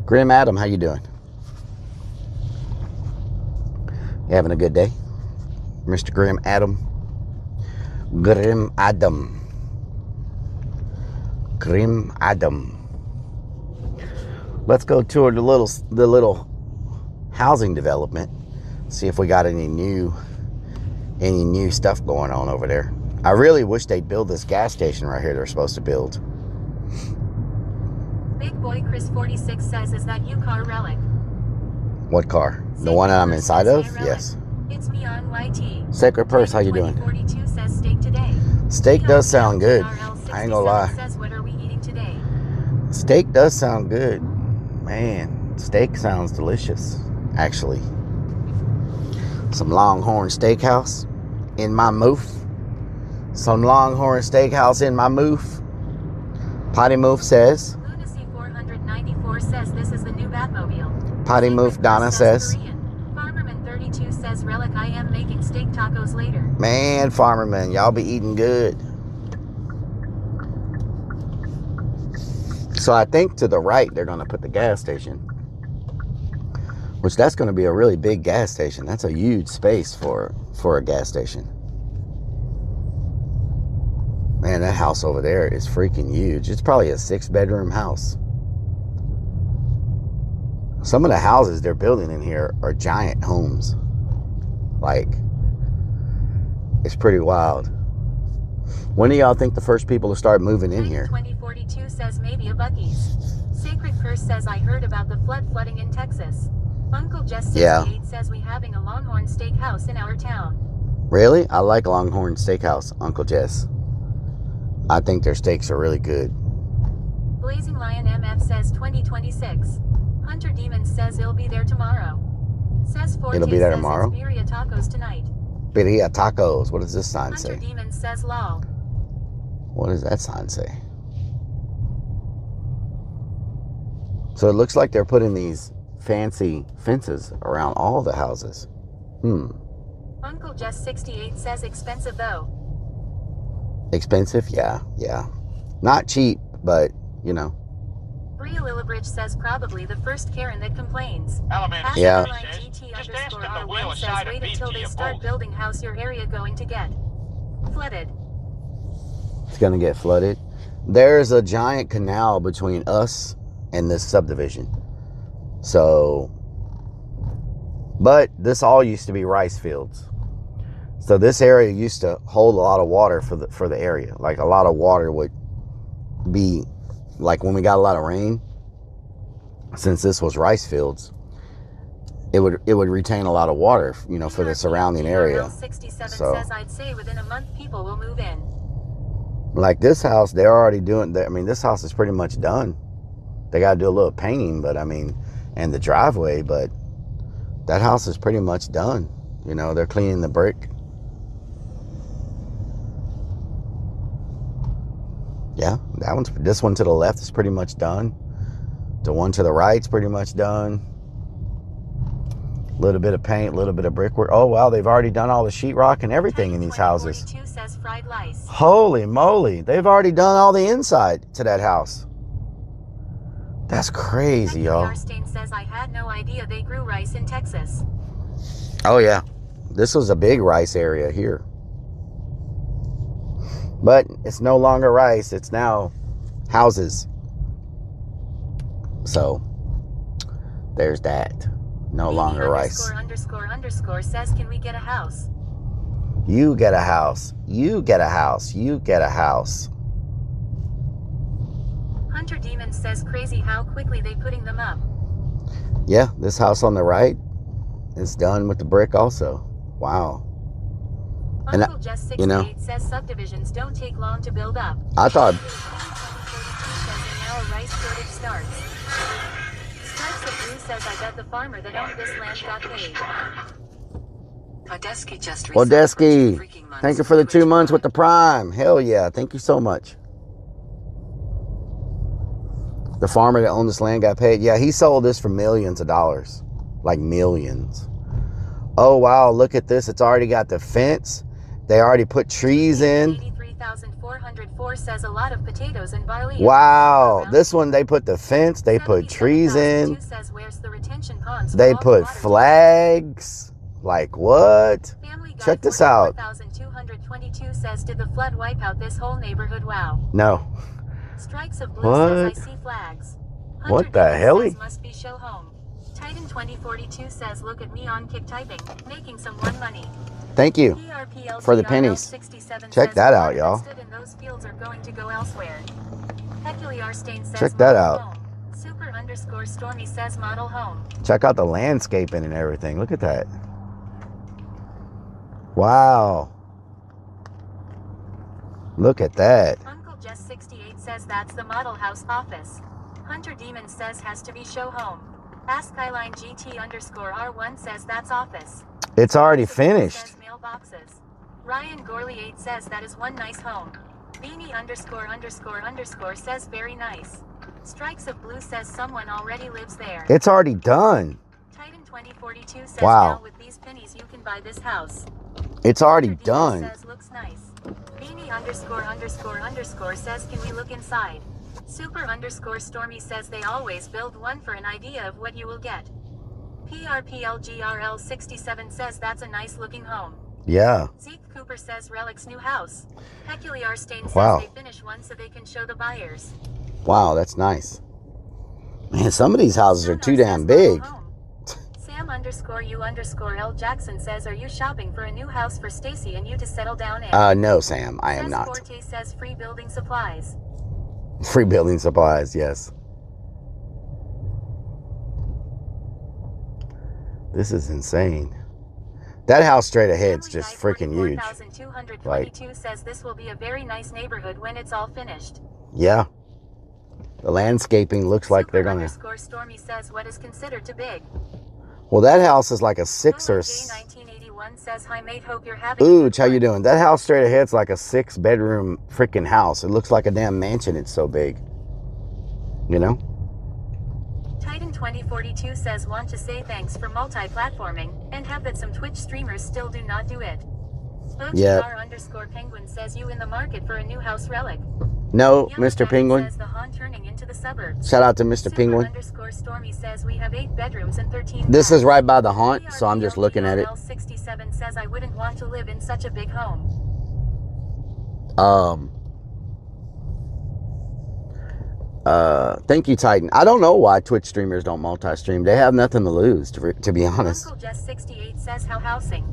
Grim Adam, how you doing? You having a good day? Mr. Grim Adam. Grim Adam. Grim Adam. Let's go tour the little housing development. See if we got any new stuff going on over there. I really wish they'd build this gas station right here they're supposed to build. Big Boy Chris 46 says, is that you, car Relic? What car? The one that I'm inside of? Yes. It's me on YT. Sacred Purse, how you doing? 42 says steak today. Steak does sound good. IRL I ain't gonna lie. Says, what are we eating today? Steak does sound good. Man, steak sounds delicious, actually. Some Longhorn Steakhouse in my mouth. Some Longhorn Steakhouse in my mouth. Potty Move says. Lunacy 494 says this is the new Batmobile. Potty Move Donna says. Farmerman 32 says, Relic, I am making steak tacos later. Man, Farmerman, y'all be eating good. So I think to the right, they're going to put the gas station. Which that's going to be a really big gas station. That's a huge space for a gas station. Man, that house over there is freaking huge. It's probably a 6-bedroom house. Some of the houses they're building in here are giant homes. Like, it's pretty wild. When do y'all think the first people to start moving in here? 2042 says maybe a Buc-ee's. Sacred Purse says, I heard about the flooding in Texas. Uncle Jess 68 says we having a Longhorn Steakhouse in our town. Really? I like Longhorn Steakhouse, Uncle Jess. I think their steaks are really good. Blazing Lion MF says 2026. Hunter Demon says it'll be there tomorrow. Says Forte It'll be there tomorrow? It's birria tacos tonight. Birria tacos. What does this sign Hunter say? Demon says lol. What does that sign say? So it looks like they're putting these fancy fences around all the houses. Uncle Jess 68 says expensive though. Expensive? Yeah. Not cheap, but, you know. Bria Lillibridge says probably the first Karen that complains. Element Yeah. just ask them to wheel R1 a says side of wait beef until to they you start both. building house your area going to get flooded. It's going to get flooded. There's a giant canal between us and this subdivision. So, but this all used to be rice fields. So this area used to hold a lot of water for the area. Like a lot of water would be, like when we got a lot of rain, since this was rice fields, it would retain a lot of water, you know, for the surrounding area. 67 So, says I'd say within a month people will move in. like this house, they're already doing, I mean, this house is pretty much done. They got to do a little painting, but I mean, and the driveway, but that house is pretty much done. You know, they're cleaning the brick. Yeah, this one to the left is pretty much done. The one to the right's pretty much done. A little bit of paint, a little bit of brickwork. Oh wow, they've already done all the sheetrock and everything in these houses. 42 says fried lice. Holy moly, they've already done all the inside to that house. That's crazy, y'all. Arstein says I had no idea they grew rice in Texas. Oh yeah, this was a big rice area here. But it's no longer rice, it's now houses. So, there's that. No longer rice. ___ says, can we get a house? You get a house. You get a house. You get a house. Hunter Demon says crazy how quickly they putting them up. Yeah, this house on the right is done with the brick also. Wow. Uncle Jess 68 says subdivisions don't take long to build up. I thought... Now a rice shortage starts. Stripes of Blue says I bet the farmer that owned this land got paid. Odeski, thank you for the 2 months with the Prime. Hell yeah, thank you so much. The farmer that owned this land got paid. Yeah, he sold this for millions of dollars. Like millions. Oh wow, look at this. It's already got the fence. They already put trees in. 83,404 says a lot of potatoes and barley. Wow, this one they put the fence. They put trees in. Says, where's the retention ponds? They put flags. Like what? Family Check this out. 4222 says, did the flood wipe out this whole neighborhood? Wow. No. Strikes of blue What? says, I see flags. What the Demon hell? says, must be show home. Titan 2042 says, look at me on Kick typing, making some one money. Thank you for the pennies. 67 Check says, that out, "Water y'all. that stood in those fields are going to go elsewhere." Stain says, Check that model out. home. Super_Stormy says, model home. Check out the landscaping and everything. Look at that. Wow. Look at that. Uncle Jess 68 says, that's the model house office. Hunter Demon says, has to be show home. Ask Skyline GT_R1 says, that's office. It's already finished. Says, mailboxes. Ryan Gorley 8 says, that is one nice home. Beanie___ says, very nice. Strikes of Blue says, someone already lives there. It's already done. Titan 2042 says, wow. now with these pennies you can buy this house. It's already Hunter done. Demon says, looks nice. Beanie___ says, can we look inside? Super_Stormy says, they always build one for an idea of what you will get. PRPLGRL 67 says, that's a nice looking home. Yeah. Zeke Cooper says, Relic's new house. Peculiar Stain says, wow. they finish one so they can show the buyers. Wow, that's nice. Man, some of these houses are too damn big. Sam_U_L Jackson says, are you shopping for a new house for Stacy and you to settle down in? No, Sam, I am not. Forte says, free building supplies. Free building supplies, yes. This is insane. That house straight ahead's just freaking huge. 4222 says, this will be a very nice neighborhood when it's all finished. Yeah. The landscaping looks like they're gonna. Stormy says, what is considered too big? Well, that house is like a 6 or. 1981 says, hi mate, hope you're having. Ooh, how you doing? That house straight ahead's like a 6-bedroom freaking house. It looks like a damn mansion. It's so big. You know. Titan 2042 says, want to say thanks for multi-platforming and have that some Twitch streamers still do not do it. OTR_Penguin says, you in the market for a new house Relic. No, Yellow Mr. Penguin. says, the haunt turning into the suburbs. Shout out to Mr. Penguin. Stormy says, we have 8 bedrooms and 13 This baths. is right by the haunt, so I'm just looking at it. 67 says, I wouldn't want to live in such a big home. Thank you, Titan. I don't know why Twitch streamers don't multi-stream. They have nothing to lose, to be honest. Uncle Jess 68 says, how housing?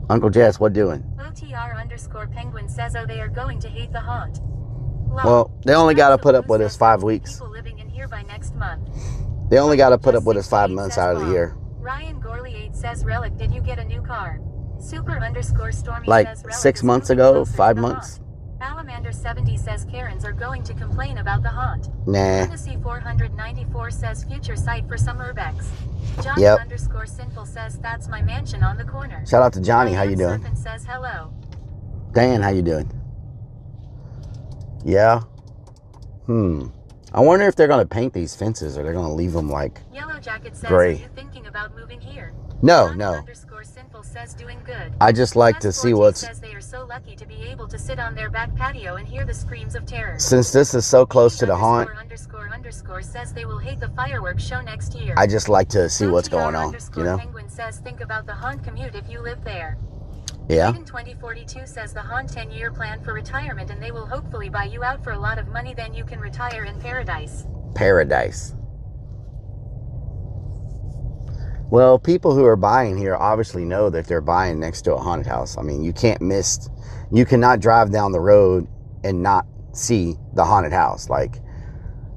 Uncle Jess, what doing? OTR_Penguin says, oh, they are going to hate the haunt. Well, they only got to put up with us 5 weeks. People living in here by next month. They only got to put up with us 5 months out of the year. Ryan Gorley 8 says, Relic, did you get a new car? Super_Stormy like says, Relic 6 is months moving ago, closer to 5 the months. haunt. Alamander 70 says, Karens are going to complain about the haunt. Nah. Fantasy 494 says, future site for some urbex. Johnny _Sinful says, that's my mansion on the corner. Shout out to Johnny. How you doing? Serpent says, hello. Dan, how you doing? Yeah. I wonder if they're going to paint these fences or they're going to leave them like Yellow Jacket says, gray. Are you thinking about moving here? No, Johnny no. _Sinful says, doing good. I just like to see what's... says they are so lucky to be able to sit on their back patio and hear the screams of terror. Since this is so close to the haunt, ___ says they will hate the fireworks show next year. I just like to see what's going on, you know? Penguin says, think about the haunt commute if you live there. Yeah. Titan 2042 says the haunt 10-year plan for retirement and they will hopefully buy you out for a lot of money, then you can retire in paradise. Paradise. Well, people who are buying here obviously know that they're buying next to a haunted house. I mean, you cannot drive down the road and not see the haunted house. Like,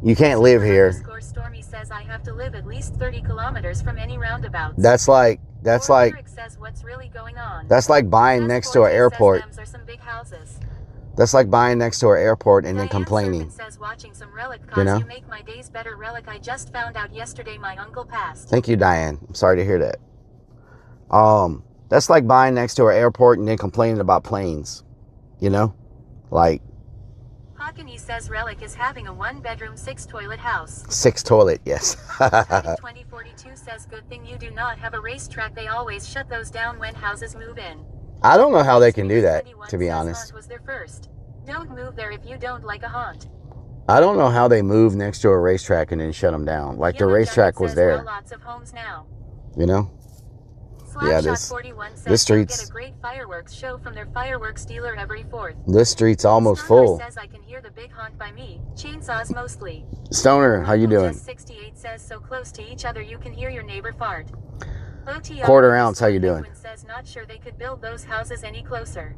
you can't live here. Stormy says, I have to live at least 30 kilometers from any roundabouts. That's like says, what's really going on? That's like buying next to an airport. Are some big houses. That's like buying next to an airport and then complaining. Says, watching some Relic you know? You make my days better. Relic, I just found out yesterday my uncle passed. Thank you, Diane. I'm sorry to hear that. That's like buying next to an airport and then complaining about planes. You know? Like, Hawkins says Relic is having a 1-bedroom, 6-toilet house. 6 toilet, yes. 2042 says, good thing you do not have a racetrack. They always shut those down when houses move in. I don't know how they can do that, to be honest. Was their first. Don't move there if you don't like a haunt. I don't know how they move next to a racetrack and then shut them down. Like, the racetrack was there. Lots of homes now. You know? Yeah, Slapshot41 says this they'll street's get a great fireworks show from their fireworks dealer every 4th. this street's almost Stoner full. says I can hear the big honk by me. Chainsaws mostly. Stoner, how you doing? 68 says so close to each other you can hear your neighbor fart. OTR Quarter ounce, how you doing? says not sure they could build those houses any closer.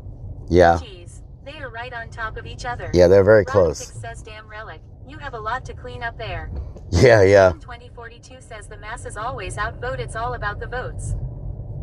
Yeah. Jeez, they are right on top of each other. Yeah, they're very Robotic close. says damn Rellik, you have a lot to clean up there. Yeah. 2042 says the masses always outvote, it's all about the votes.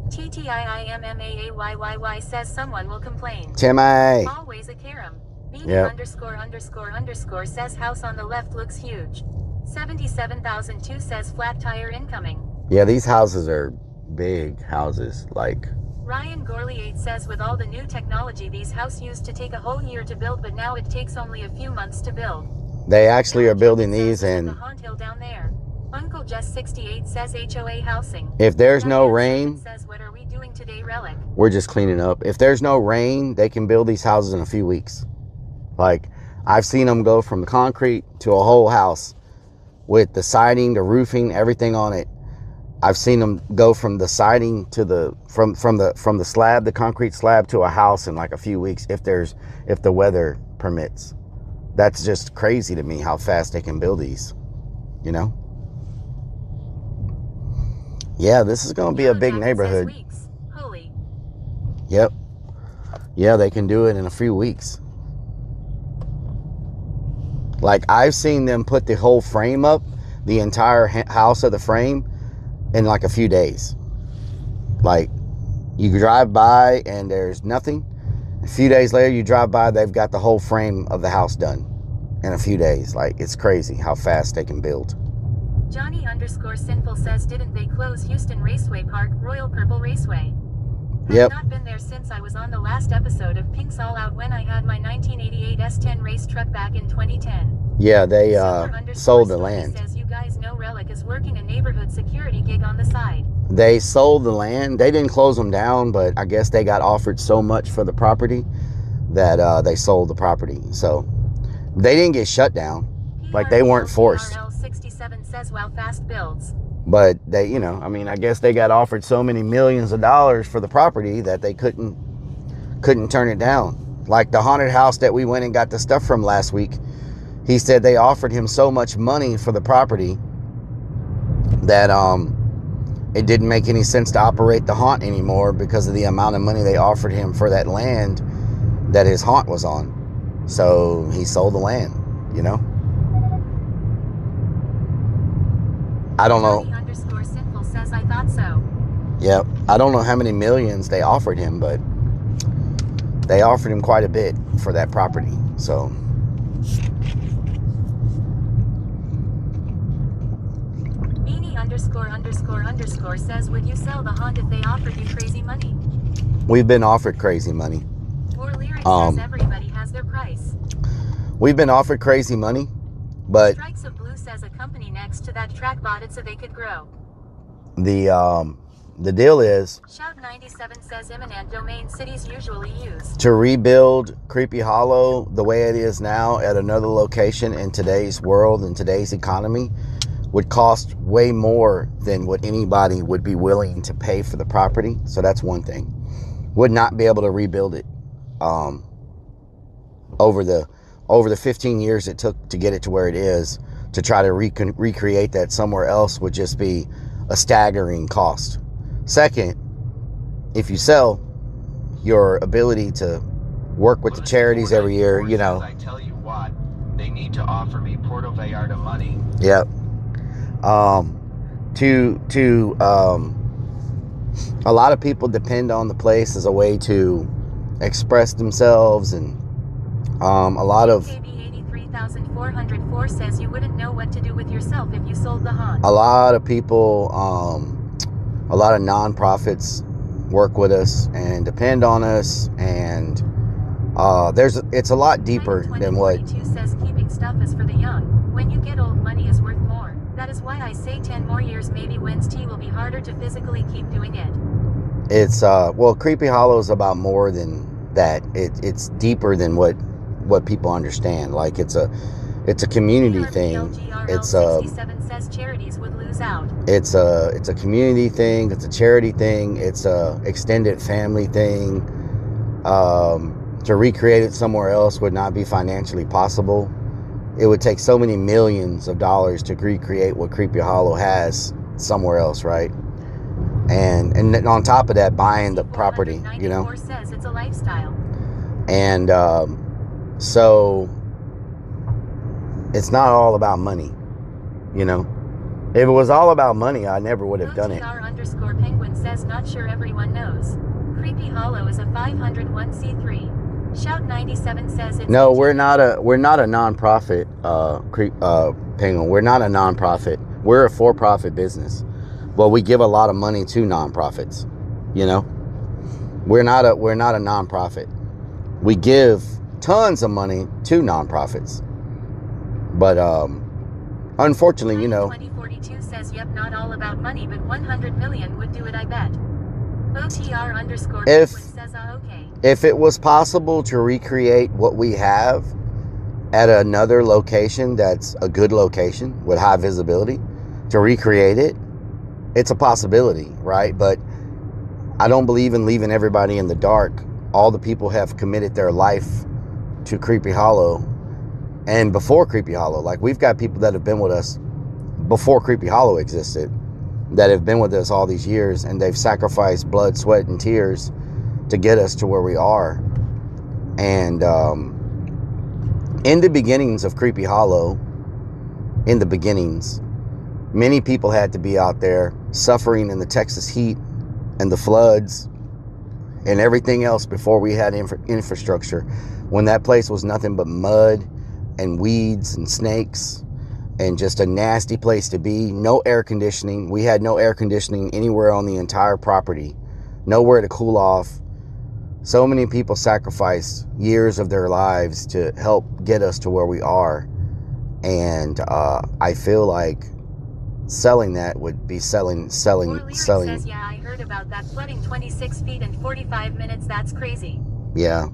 TTIIMMAAYYY says someone will complain. Timmy. Always a carom. Beanie Yep. ___ says house on the left looks huge. 77,002 says flat tire incoming. Yeah, these houses are big houses. Like, Ryan Gorley 8 says with all the new technology these house used to take a whole year to build, but now it takes only a few months to build. they actually are building these, The and Haunt Hill down there. Uncle Jess 68 says HOA housing. if there's no Diane rain, says what are we doing today, Rellik? we're just cleaning up. If there's no rain, they can build these houses in a few weeks. Like, I've seen them go from concrete to a whole house with the siding, the roofing, everything on it. I've seen them go from the siding to the from the slab, the concrete slab, to a house in like a few weeks if the weather permits. That's just crazy to me how fast they can build these, you know? Yeah, this is going to be a big neighborhood. Weeks. Holy. Yep. Yeah, they can do it in a few weeks. Like, I've seen them put the whole frame up, the entire house of the frame, in like a few days. Like, you drive by and there's nothing. A few days later, you drive by, they've got the whole frame of the house done in a few days. Like, it's crazy how fast they can build. Johnny _Sinful says didn't they close Houston Raceway Park, Royal Purple Raceway? Yep. I've not been there since I was on the last episode of Pink's All Out when I had my 1988 S10 race truck back in 2010. Yeah, they sold the Silver_Story land. says you guys know Rellik is working a neighborhood security gig on the side. They sold the land. They didn't close them down, but I guess they got offered so much for the property that they sold the property. So they didn't get shut down. Like, they weren't forced. IRL 67 says wow fast builds. But they, you know, I mean, I guess they got offered so many millions of dollars for the property that they couldn't turn it down. Like the haunted house that we went and got the stuff from last week. He said they offered him so much money for the property that it didn't make any sense to operate the haunt anymore because of the amount of money they offered him for that land that his haunt was on. So he sold the land, you know? I don't know. Johnny _Sinful says I thought so. Yep. I don't know how many millions they offered him, but they offered him quite a bit for that property. So Beanie ___ says would you sell the haunt if they offered you crazy money? we've been offered crazy money. War Lyric says everybody has their price. We've been offered crazy money, but Strikes of Blue says a company next to that track bought it so they could grow. the deal is Shout 97 says eminent domain cities usually use. to rebuild Creepy Hollow the way it is now at another location in today's world, in today's economy, would cost way more than what anybody would be willing to pay for the property. So that's one thing. Would not be able to rebuild it over the 15 years it took to get it to where it is. To try to recreate that somewhere else would just be a staggering cost. Second, if you sell, your ability to work with the charities every year, you know. I tell you what, they need to offer me Puerto Vallarta money. Yep. A lot of people depend on the place as a way to express themselves, and a lot of KB 83,404 says you wouldn't know what to do with yourself if you sold the haunt. a lot of people, a lot of nonprofits work with us and depend on us, and it's a lot deeper than what. 2042 says keeping stuff is for the young. When you get old, money is worth more. That is why I say 10 more years, maybe Wednesday will be harder to physically keep doing it. It's well, Creepy Hollow is about more than that. It's deeper than what people understand. Like it's It's a community thing. It's 67 says charities would lose out. it's a community thing. It's a charity thing. It's a extended family thing. To recreate it somewhere else would not be financially possible. It would take so many millions of dollars to recreate what Creepy Hollow has somewhere else, right? And on top of that, buying the property, you know. Says it's a lifestyle. And so it's not all about money, you know. If it was all about money, I never would have done it. OTR_penguin says not sure everyone knows. Creepy Hollow is a 501c3. Shout 97 says it's No, we're not a nonprofit, Penguin. We're not a nonprofit. We're a for-profit business. Well, we give a lot of money to nonprofits, you know. We're not a nonprofit. We give tons of money to nonprofits. But unfortunately, you know. 2042 says yep, not all about money, but 100 million would do it, I bet. OTR_penguin says okay. If it was possible to recreate what we have at another location that's a good location with high visibility, to recreate it, it's a possibility, right? But I don't believe in leaving everybody in the dark. All the people have committed their life to Creepy Hollow and before Creepy Hollow. Like, we've got people that have been with us before Creepy Hollow existed, that have been with us all these years, and they've sacrificed blood, sweat, and tears to get us to where we are. And in the beginnings of Creepy Hollow, in the beginnings, many people had to be out there suffering in the Texas heat and the floods and everything else before we had infrastructure, when that place was nothing but mud and weeds and snakes and just a nasty place to be. No air conditioning. We had no air conditioning anywhere on the entire property. Nowhere to cool off. So many people sacrificed years of their lives to help get us to where we are. And I feel like selling that would be selling. Says, yeah, I heard about that flooding 26 feet in 45 minutes. That's crazy. Yeah.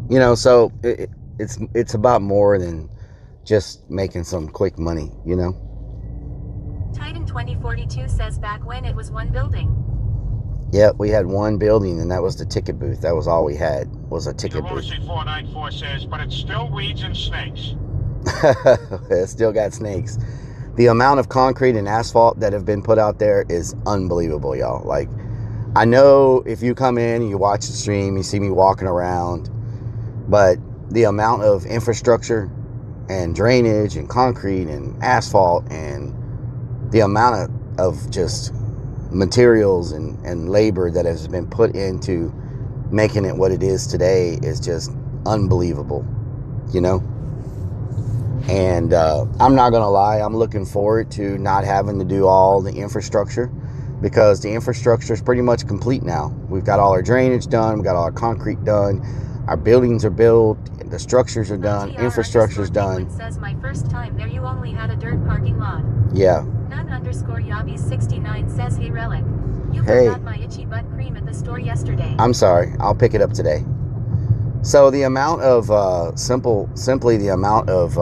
You know, so it's about more than just making some quick money, you know. Titan 2042 says back when it was one building. Yep, we had one building, and that was the ticket booth. That was all we had, was a ticket booth. Lucy 494 says, but it's still weeds and snakes. It still got snakes. The amount of concrete and asphalt that have been put out there is unbelievable, y'all. Like, I know if you come in and you watch the stream, you see me walking around, but the amount of infrastructure and drainage and concrete and asphalt and the amount of just materials and labor that has been put into making it what it is today is just unbelievable, you know. And I'm not gonna lie, I'm looking forward to not having to do all the infrastructure, because the infrastructure is pretty much complete now. We've got all our drainage done, we've got all our concrete done, our buildings are built, the structures are done, infrastructure's done. Says my first time there, you only had a dirt parking lot. Yeah. None_Yabi69 says, hey Rellik, you Hey. forgot my itchy butt cream at the store yesterday. I'm sorry, I'll pick it up today. So the amount of simply the amount of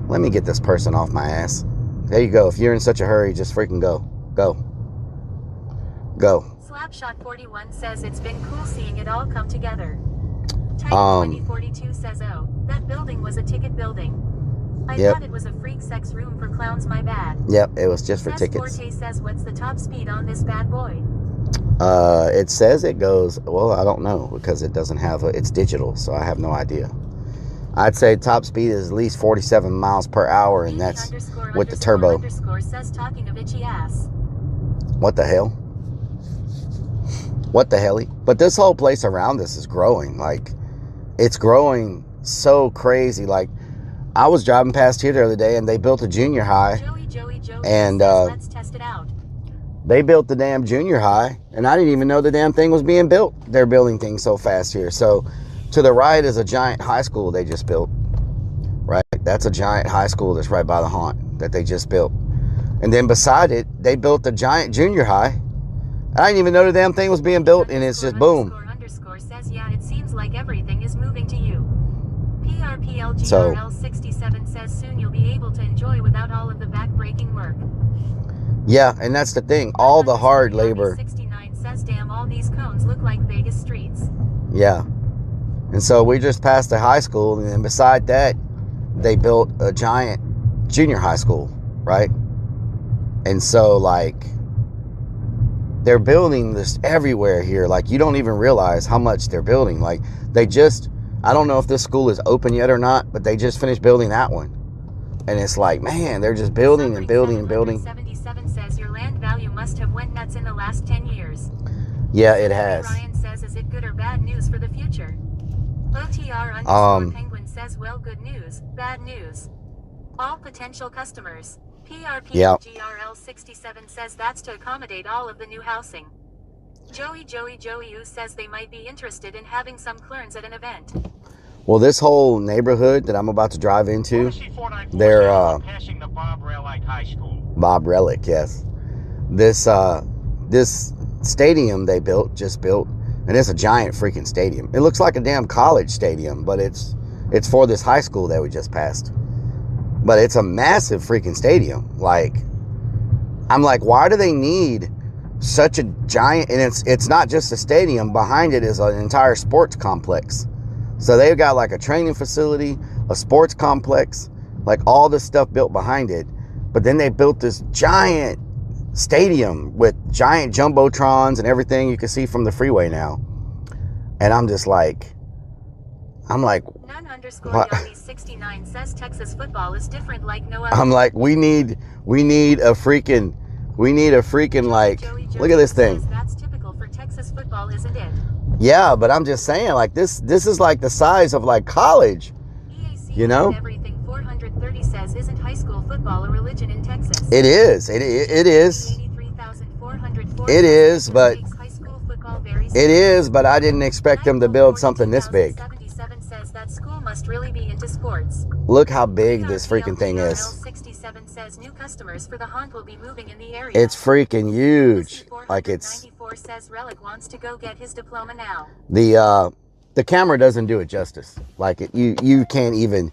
let me get this person off my ass. There you go. If you're in such a hurry, just freaking go. Slapshot41 says it's been cool seeing it all come together. Titan 2042 says, oh, that building was a ticket building. I thought it was a freak sex room for clowns, my bad. Yep, it was just for tickets. Forte says, what's the top speed on this bad boy? It says it goes, well, I don't know, because it doesn't have it's digital, so I have no idea. I'd say top speed is at least 47 miles per hour, and that's with the turbo. Says, talking of itchy ass. What the hell? What the hell? But this whole place around us is growing. Like, it's growing so crazy. Like, I was driving past here the other day, and they built a junior high. Joey and says, let's test it out. They built the damn junior high, and I didn't even know the damn thing was being built. They're building things so fast here. So to the right is a giant high school they just built. Right? That's a giant high school that's right by the haunt that they just built. And then beside it, they built a giant junior high. I didn't even know the damn thing was being built, and it's just boom. Says, yeah, it seems like everything is moving to you. So PRPLGRL67 says soon you'll be able to enjoy without all of the back-breaking work. yeah, and that's the thing. All the hard labor. 69 says damn, all these cones look like Vegas streets. Yeah. And so we just passed the high school, and then beside that, they built a giant junior high school, right? And so, like, they're building this everywhere here. Like, you don't even realize how much they're building. Like, they just, I don't know if this school is open yet or not, but they just finished building that one. And it's like, man, they're just building and building and building. 77 says your land value must have went nuts in the last 10 years. Yeah, it has. Ryan says, is it good or bad news for the future? OTR Penguin says, well, good news, bad news. All potential customers. PRPGRL 67 says that's to accommodate all of the new housing. Joey U says they might be interested in having some clearance at an event. Well, this whole neighborhood that I'm about to drive into, they're passing the Bob Rellik High School. Bob Rellik, yes. This stadium they just built, and it's a giant freaking stadium. It looks like a damn college stadium, but it's for this high school that we just passed. But it's a massive freaking stadium. Like, I'm like, why do they need such a giant? And it's not just a stadium. Behind it is an entire sports complex. So they've got like a training facility, a sports complex, like all this stuff built behind it. But then they built this giant stadium with giant jumbotrons and everything you can see from the freeway now. And I'm just like, None_Yami69 says Texas football is different like no other. I'm like, we need a freaking like, look at this thing. That's typical for Texas football, isn't it? Yeah, but I'm just saying, like, this is like the size of like college, you know? Everything 430 says, isn't high school football a religion in Texas? It is. It is. It is, but I didn't expect them to build something this big. 77 says that school must really be into sports. Look how big this freaking thing is. 67 says new customers for the haunt will be moving in the area. It's freaking huge. Like, it's. 94 says Rellik wants to go get his diploma now. The camera doesn't do it justice. Like, you can't even,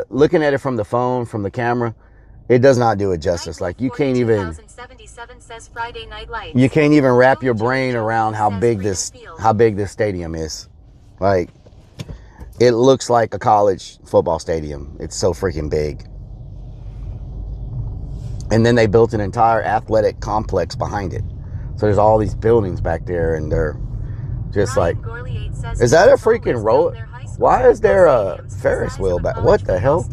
looking at it from the phone, from the camera, it does not do it justice. Like, you can't even, says Friday Night Lights. you can't even wrap your brain around how big this stadium is. Like, it looks like a college football stadium. It's so freaking big. And then they built an entire athletic complex behind it. So there's all these buildings back there, and they're just like, is that a freaking roll? Why is there a Ferris wheel back? What the hell?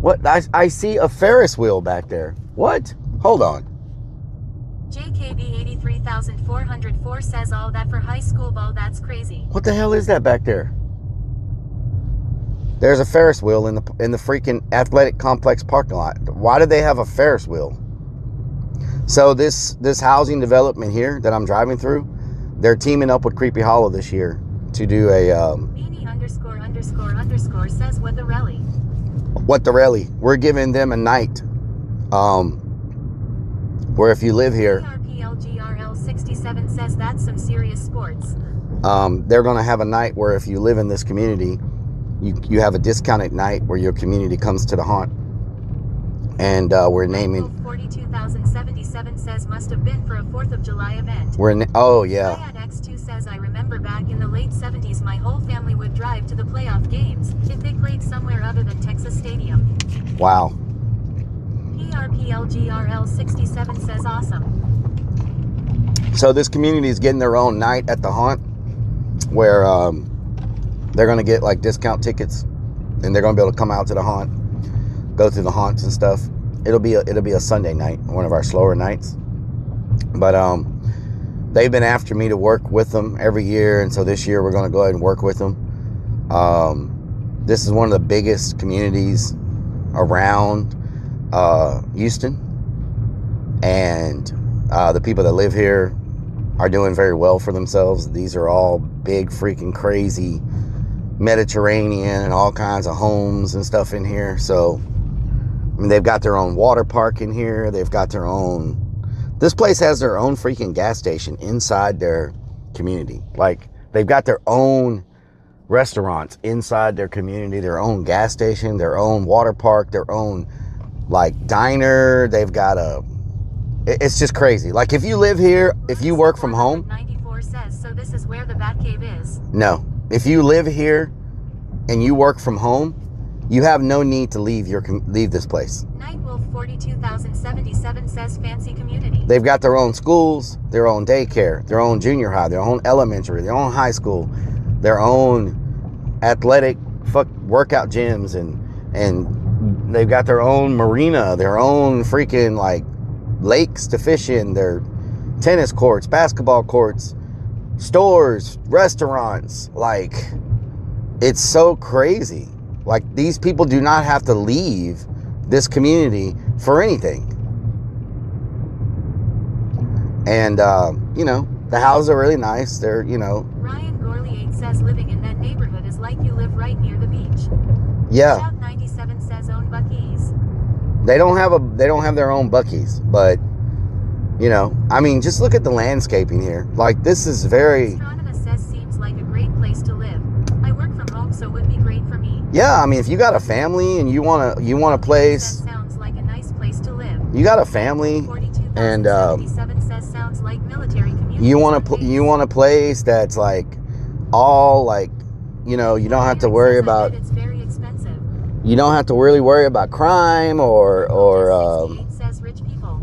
What? I see a Ferris wheel back there. What? Hold on. JKB 83404 says all that for high school ball. That's crazy. What the hell is that back there? There's a Ferris wheel in the freaking athletic complex parking lot. Why do they have a Ferris wheel? So this housing development here that I'm driving through, they're teaming up with Creepy Hollow this year to do a Meanie ___ says what the Relly. What the Relly? We're giving them a night. Where if you live here, PRPLGRL 67 says that's some serious sports. They're gonna have a night where if you live in this community, you have a discounted night where your community comes to the haunt. And we're naming 42,077 says must have been for a 4th of July event. Oh yeah. X2 says I remember back in the late 70s my whole family would drive to the playoff games if they played somewhere other than Texas Stadium. Wow. PRPLGRL 67 says awesome. So this community is getting their own night at the haunt where they're going to get like discount tickets, and they're going to be able to come out to the haunt, go through the haunts and stuff. It'll be a Sunday night, one of our slower nights. But they've been after me to work with them every year, and so this year we're going to go ahead and work with them. This is one of the biggest communities around Houston, and the people that live here are doing very well for themselves. These are all big freaking crazy Mediterranean and all kinds of homes and stuff in here. So I mean, they've got their own water park in here. They've got their own, this place has their own freaking gas station inside their community. Like, they've got their own restaurants inside their community, their own gas station, their own water park, their own like diner. They've got it's just crazy. Like if you live here, if you work from home. 94 says, so this is where the Batcave is. No, if you live here and you work from home, you have no need to leave this place. Nightwolf 42,077 says fancy community. They've got their own schools, their own daycare, their own junior high, their own elementary, their own high school, their own athletic workout gyms, and they've got their own marina, their own freaking like lakes to fish in, their tennis courts, basketball courts, stores, restaurants. Like, it's so crazy. Like, these people do not have to leave this community for anything. And you know, the houses are really nice. They're, you know, Ryan Gorley 8 says living in that neighborhood is like you live right near the beach. yeah. Shout 97 says own Buc-ee's. They don't have their own Buc-ee's, but you know, I mean, just look at the landscaping here. Like, this is very. Astronomer says seems like a great place to live. I work from home, so it would be great for me. Yeah, I mean, if you got a family and you want a place. That sounds like a nice place to live. You got a family and 42,077 says sounds like military community. you want a place that's like all like, you know, you don't have to worry about. It's very expensive. You don't have to really worry about crime or 68 says rich people.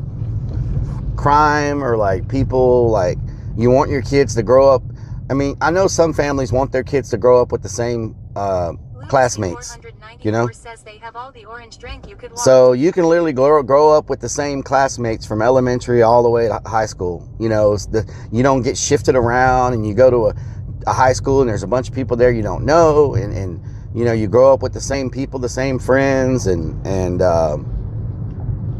crime or like people like you want your kids to grow up. I mean, I know some families want their kids to grow up with the same classmates, you know. Says they have all the orange drink you could want. So you can literally grow up with the same classmates from elementary all the way to high school. You know, you don't get shifted around, and you go to a high school and there's a bunch of people there you don't know, and you know, you grow up with the same people, the same friends, and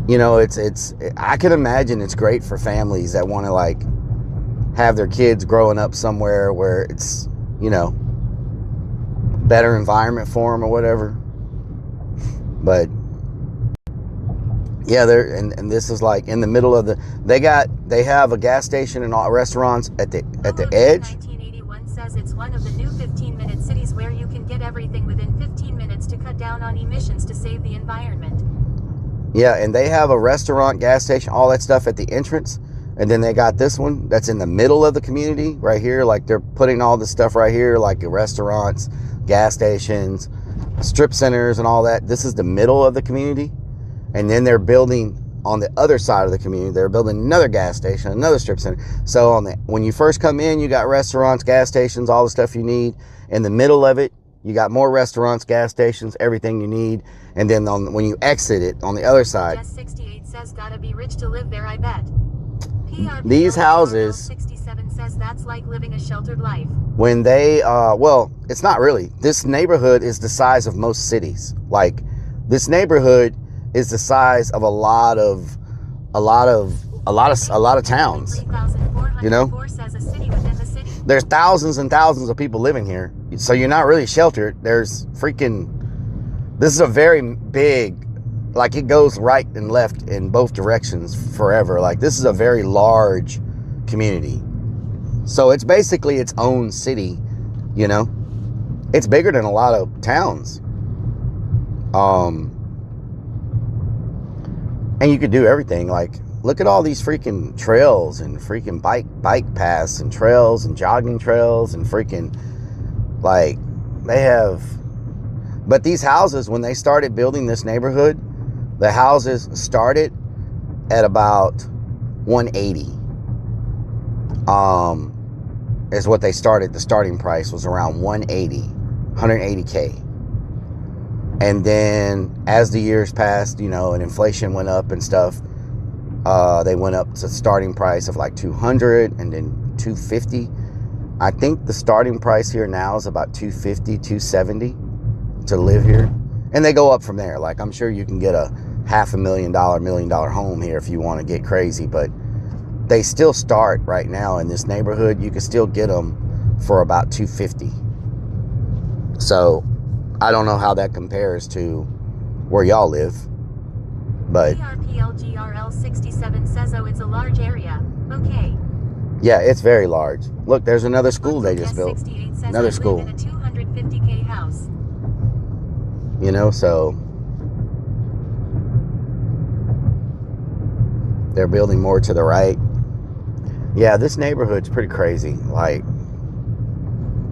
you know, it's I can imagine it's great for families that want to like have their kids growing up somewhere where it's, you know, better environment for them or whatever. But yeah, and this is like in the middle of they have a gas station and all restaurants at the edge. 1981 says it's one of the new 15-minute cities where you can get everything within 15 minutes to cut down on emissions to save the environment. Yeah, and they have a restaurant, gas station, all that stuff at the entrance. And then they got this one that's in the middle of the community right here. Like, they're putting all this stuff right here, like restaurants, gas stations, strip centers and all that. This is the middle of the community. And then they're building on the other side of the community. They're building another gas station, another strip center. So when you first come in, you got restaurants, gas stations, all the stuff you need. In the middle of it, you got more restaurants, gas stations, everything you need. And then when you exit it on the other side. Jess 68 says gotta be rich to live there, I bet. These houses, 67 says that's like living a sheltered life. When they well, it's not really. This neighborhood is the size of most cities. Like, this neighborhood is the size of a lot of towns. You know, there's thousands and thousands of people living here, so you're not really sheltered. This is a very big, like, it goes right and left in both directions forever. Like, this is a very large community. So it's basically its own city, you know. It's bigger than a lot of towns. And you could do everything. Like, look at all these freaking trails and freaking bike paths and trails and jogging trails and freaking, like, they have. But these houses, when they started building this neighborhood, the houses started at about 180. Is what they started. The starting price was around 180K. And then as the years passed, you know, and inflation went up and stuff, they went up to starting price of like 200 and then 250. I think the starting price here now is about 250, 270 to live here. And they go up from there. Like, I'm sure you can get a $500,000, $1 million home here if you want to get crazy, but they still start right now in this neighborhood. You can still get them for about 250. So I don't know how that compares to where y'all live, but PRPLGRL 67 says, oh, it's a large area. Okay. Yeah, it's very large. Look, there's another school they just built. Another school. 150K house. You know, so they're building more to the right. Yeah, this neighborhood's pretty crazy. Like,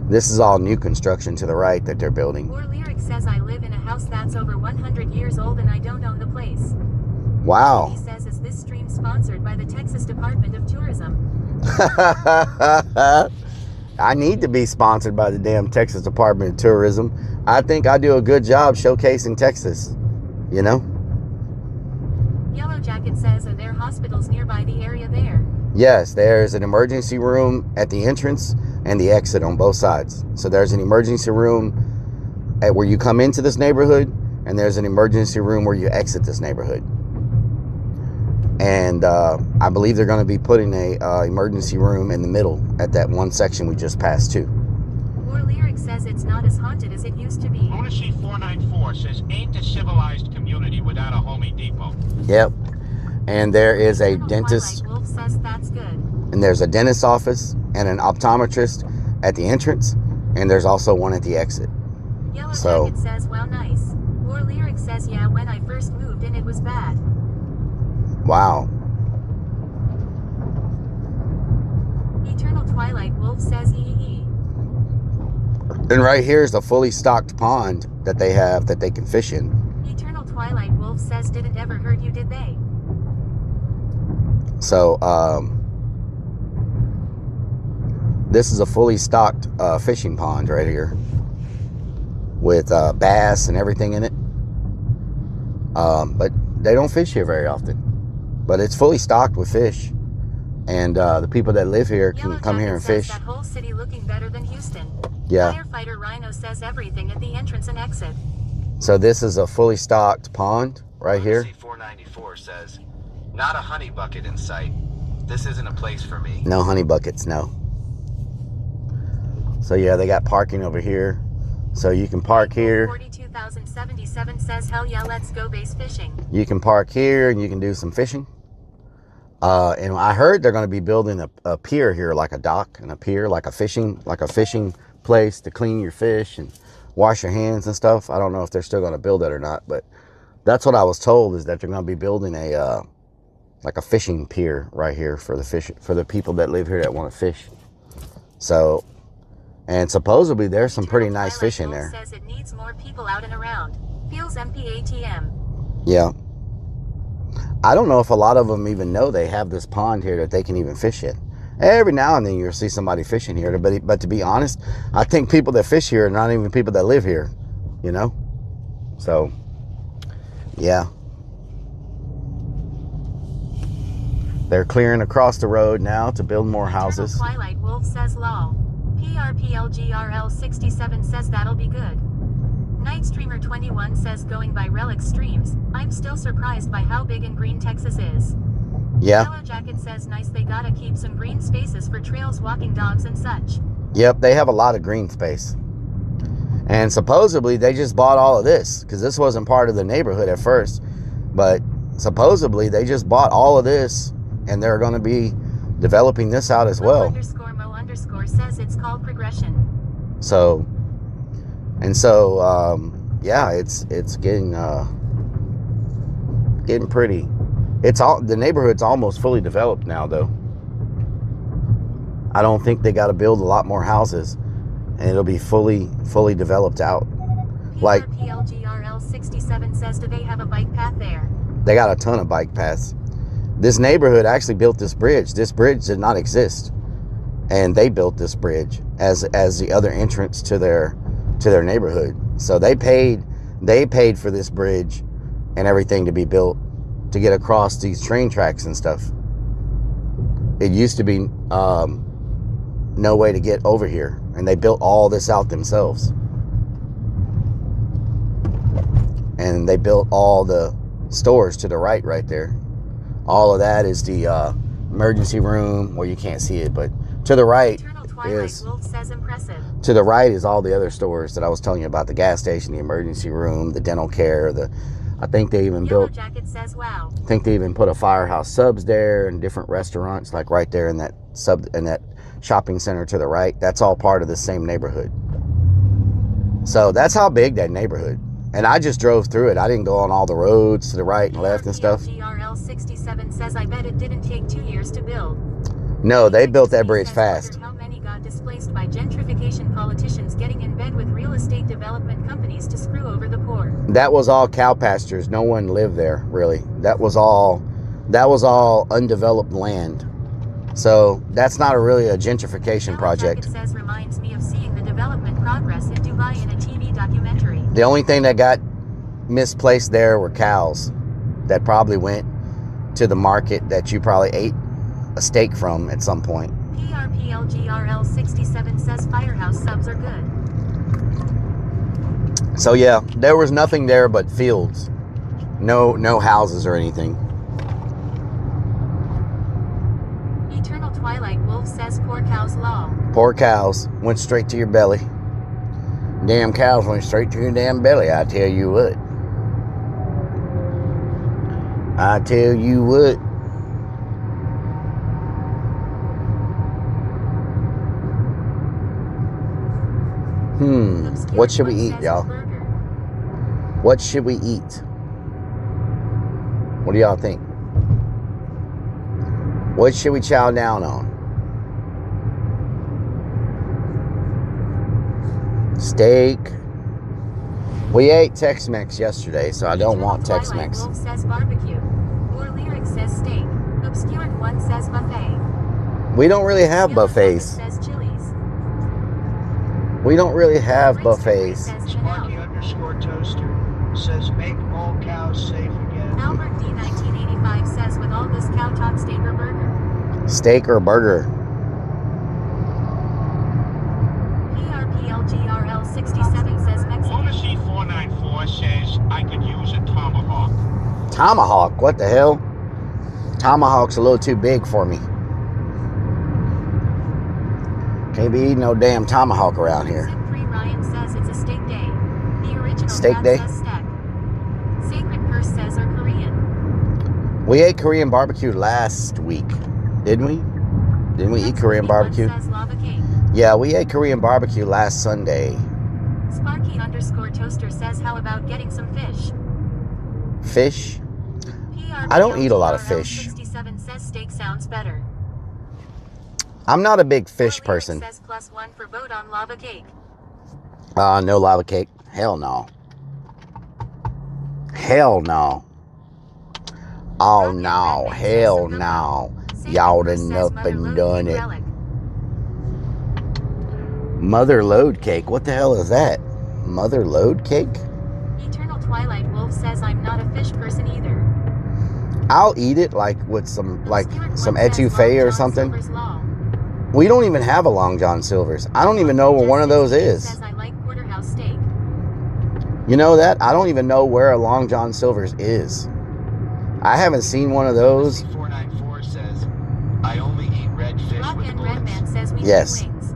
this is all new construction to the right that they're building. More Lyric says I live in a house that's over 100 years old and I don't own the place. Wow. He says, is this stream sponsored by the Texas Department of Tourism? I need to be sponsored by the damn Texas Department of Tourism. I think I do a good job showcasing Texas, you know? Yellow Jacket says, are there hospitals nearby the area there? Yes, there's an emergency room at the entrance and the exit on both sides. So there's an emergency room at where you come into this neighborhood, and there's an emergency room where you exit this neighborhood. And I believe they're going to be putting a emergency room in the middle at that one section we just passed to. More Lyric says it's not as haunted as it used to be. Lunacy 494 says, ain't a civilized community without a Home Depot. Yep. And there is a Eternal dentist, Twilight Wolf says that's good. and there's a dentist's office and an optometrist at the entrance, and there's also one at the exit. Yellow So- Jacket says, wow, nice. More Lyric says, yeah, when I first moved in, it was bad. Wow. Eternal Twilight Wolf says, hee. And right here is a fully stocked pond that they have that they can fish in. Eternal Twilight Wolf says, didn't ever hurt you, did they? So, this is a fully stocked fishing pond right here with bass and everything in it. But they don't fish here very often. But it's fully stocked with fish. And the people that live here can Yellow come Jacket here and says fish. that whole city looking better than Houston. Yeah. Firefighter Rhino says everything at the entrance and exit. So this is a fully stocked pond right here. Lunacy 494 says, not a honey bucket in sight. This isn't a place for me. No honey buckets, no. So yeah, they got parking over here. So you can park here. 42,077 says, hell yeah, let's go base fishing. You can park here and you can do some fishing. And I heard they're going to be building a pier here, like a dock and a pier, like a fishing place to clean your fish and wash your hands and stuff. I don't know if they're still going to build it or not, but that's what I was told, is that they're going to be building a like a fishing pier right here for the people that live here that want to fish. So, and supposedly there's some pretty nice fish in there. Says it needs more people out and around. Feels MPATM. Yeah. I don't know if a lot of them even know they have this pond here that they can even fish in. Every now and then you'll see somebody fishing here, but to be honest, I think people that fish here are not even people that live here, you know? So, yeah. They're clearing across the road now to build more houses. Eternal Twilight Wolf says lol. PRPLGRL67 says that'll be good. Nightstreamer21 says, going by Rellik streams, I'm still surprised by how big and green Texas is. Yeah. Yellow Jacket says, nice, they gotta keep some green spaces for trails, walking dogs and such. Yep, they have a lot of green space. And supposedly they just bought all of this, because this wasn't part of the neighborhood at first. But supposedly they just bought all of this, and they're going to be developing this out as well. Mo_Mo_ says it's called progression. So, yeah, it's getting pretty. The neighborhood's almost fully developed now, though. I don't think they got to build a lot more houses, and it'll be fully developed out. Like, PLGRL67 says, do they have a bike path there? they got a ton of bike paths. This neighborhood actually built this bridge. This bridge did not exist, and they built this bridge as the other entrance to their neighborhood. So they paid for this bridge and everything to be built to get across these train tracks and stuff. It used to be no way to get over here, and they built all this out themselves. And they built all the stores to the right there. All of that is the emergency room, well, you can't see it, but to the right is Wolf says impressive. to the right is all the other stores that I was telling you about: the gas station, the emergency room, the dental care. I think they even Yellow built. Jacket says, wow. I think they even put a Firehouse Subs there and different restaurants, like right there in that shopping center to the right. That's all part of the same neighborhood. So that's how big that neighborhood. And I just drove through it. I didn't go on all the roads to the right and left and stuff. IRL 67 says, I bet it didn't take 2 years to build. No, they built that bridge fast. How many got displaced by gentrification, politicians getting in bed with real estate development companies to screw over the poor. That was all cow pastures. No one lived there, really. That was all undeveloped land. So that's not really a gentrification project. It says, reminds me of seeing the development progress in Dubai in a TV documentary. The only thing that got misplaced there were cows that probably went to the market that you probably ate a steak from at some point. PRPLGRL 67 says Firehouse subs are good. So yeah, there was nothing there but fields. No houses or anything. Eternal Twilight Wolf says poor cows law. Poor cows went straight to your belly. Damn cows went straight to your damn belly, I tell you what. I tell you what. What should we eat, y'all? What should we eat? What do y'all think? What should we chow down on? Steak. We ate Tex-Mex yesterday, so I don't want Tex-Mex. Wolf says barbecue. Or Lyric says steak. Obscured One says buffet. We don't really have buffets. Says chilies. We don't really have buffets. Sparky_toaster says make all cows safe again. Albert D 1985 says with all this cow talk, steak or burger. Steak or burger. PRPLGRL 67 says Mexican. Pharmacy 494 says I could use a tomahawk. Tomahawk? What the hell? Tomahawk's a little too big for me. Can't be eating no damn tomahawk around here. Free Ryan says it's a steak day. The original steak day? Says stack. Sacred Curse says are Korean. We ate Korean barbecue last week, didn't we? Didn't we eat Korean barbecue? Says lava cake. Yeah, we ate Korean barbecue last Sunday. Sparky_toaster says how about getting some fish? Fish? I don't eat a lot of fish. 67 says steak sounds better. I'm not a big fish person. Says +1 for vote on lava cake. No lava cake. Hell no. Hell no. Oh no. Hell no. Y'all done up and done it. Mother load cake. What the hell is that? Mother load cake? Eternal Twilight Wolf says I'm not a fish person either. I'll eat it like with some etouffee or something. We don't even have a Long John Silver's. I don't even know where one of those is. Says I like porterhouse steak. You know that? I don't even know where a Long John Silver's is. I haven't seen one of those. 494 says I only eat red fish Rock with and bullets. Redman says we Yes. eat wings.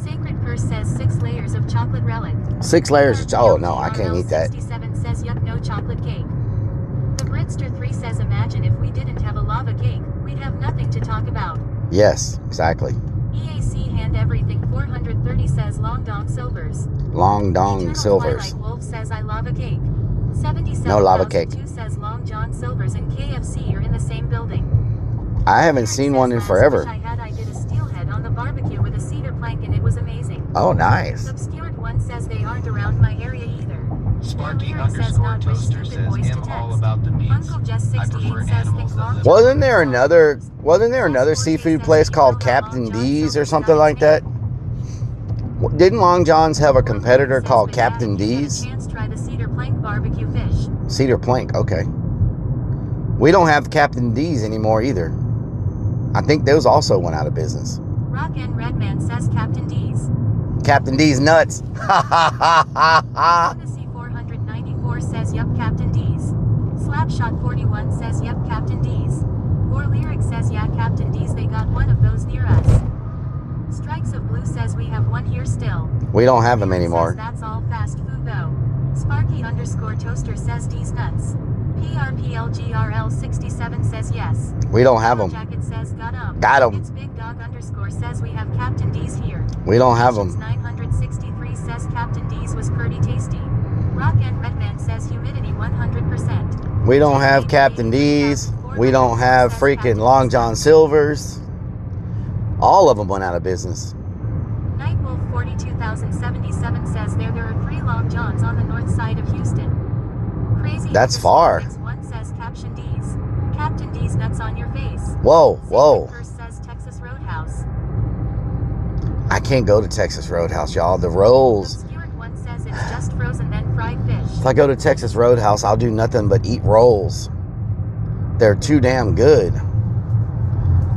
Sacred Curse says 6 layers of chocolate relic. 6 layers of oh no, I can't eat that. 67 says yuck, no chocolate cake. The Britster 3 says imagine if we didn't have a lava cake, we'd have nothing to talk about. Yes, exactly. EAC hand everything 430 says long dong silvers. Long dong Eternal silvers. Twilight Wolf says I lava cake. 77 No lava cake. 2 says Long John Silver's and KFC are in the same building. I haven't seen one in forever. I did a steelhead on the barbecue with a cedar plank and it was amazing. Oh, nice. Obscured One says they aren't around my area either. Sparky_toaster says I'm all about the meats. Uncle Jess I 68 prefer says animals think that long live. Wasn't there another seafood place called Captain D's or something like that? Didn't Long John's have a competitor called Captain D's? Try the cedar plank barbecue fish. Cedar Plank, okay. We don't have Captain D's anymore either. I think those also went out of business. Rock and Redman says Captain D's. Captain D's nuts. Ha ha ha ha ha. Fantasy 494 says yup, Captain D's. Slapshot 41 says yup, Captain D's. Or Lyric says yeah, Captain D's, they got one of those near us. Strikes of Blue says we have one here still. We don't have them Says anymore. that's all fast food though. Sparky_toaster says D's nuts. PRPLGRL 67 says yes. We don't have them. Jacket says got 'em. Got 'em. It's Big Dog_ says we have Captain D's here. We don't have them. 963 says Captain D's D's was pretty tasty. Rock and Redman says humidity 100%. We don't have Captain D's. We don't have freaking Long John Silver's. All of them went out of business. Nightwolf 42077 says there are 3 Long Johns on the north side of Houston. Crazy. That's far. One says Captain D's. Captain D's nuts on your face. Whoa, whoa. Curse says Texas Roadhouse. I can't go to Texas Roadhouse, y'all. The rolls. Obscured one says it's just frozen then fried fish. If I go to Texas Roadhouse, I'll do nothing but eat rolls. They're too damn good.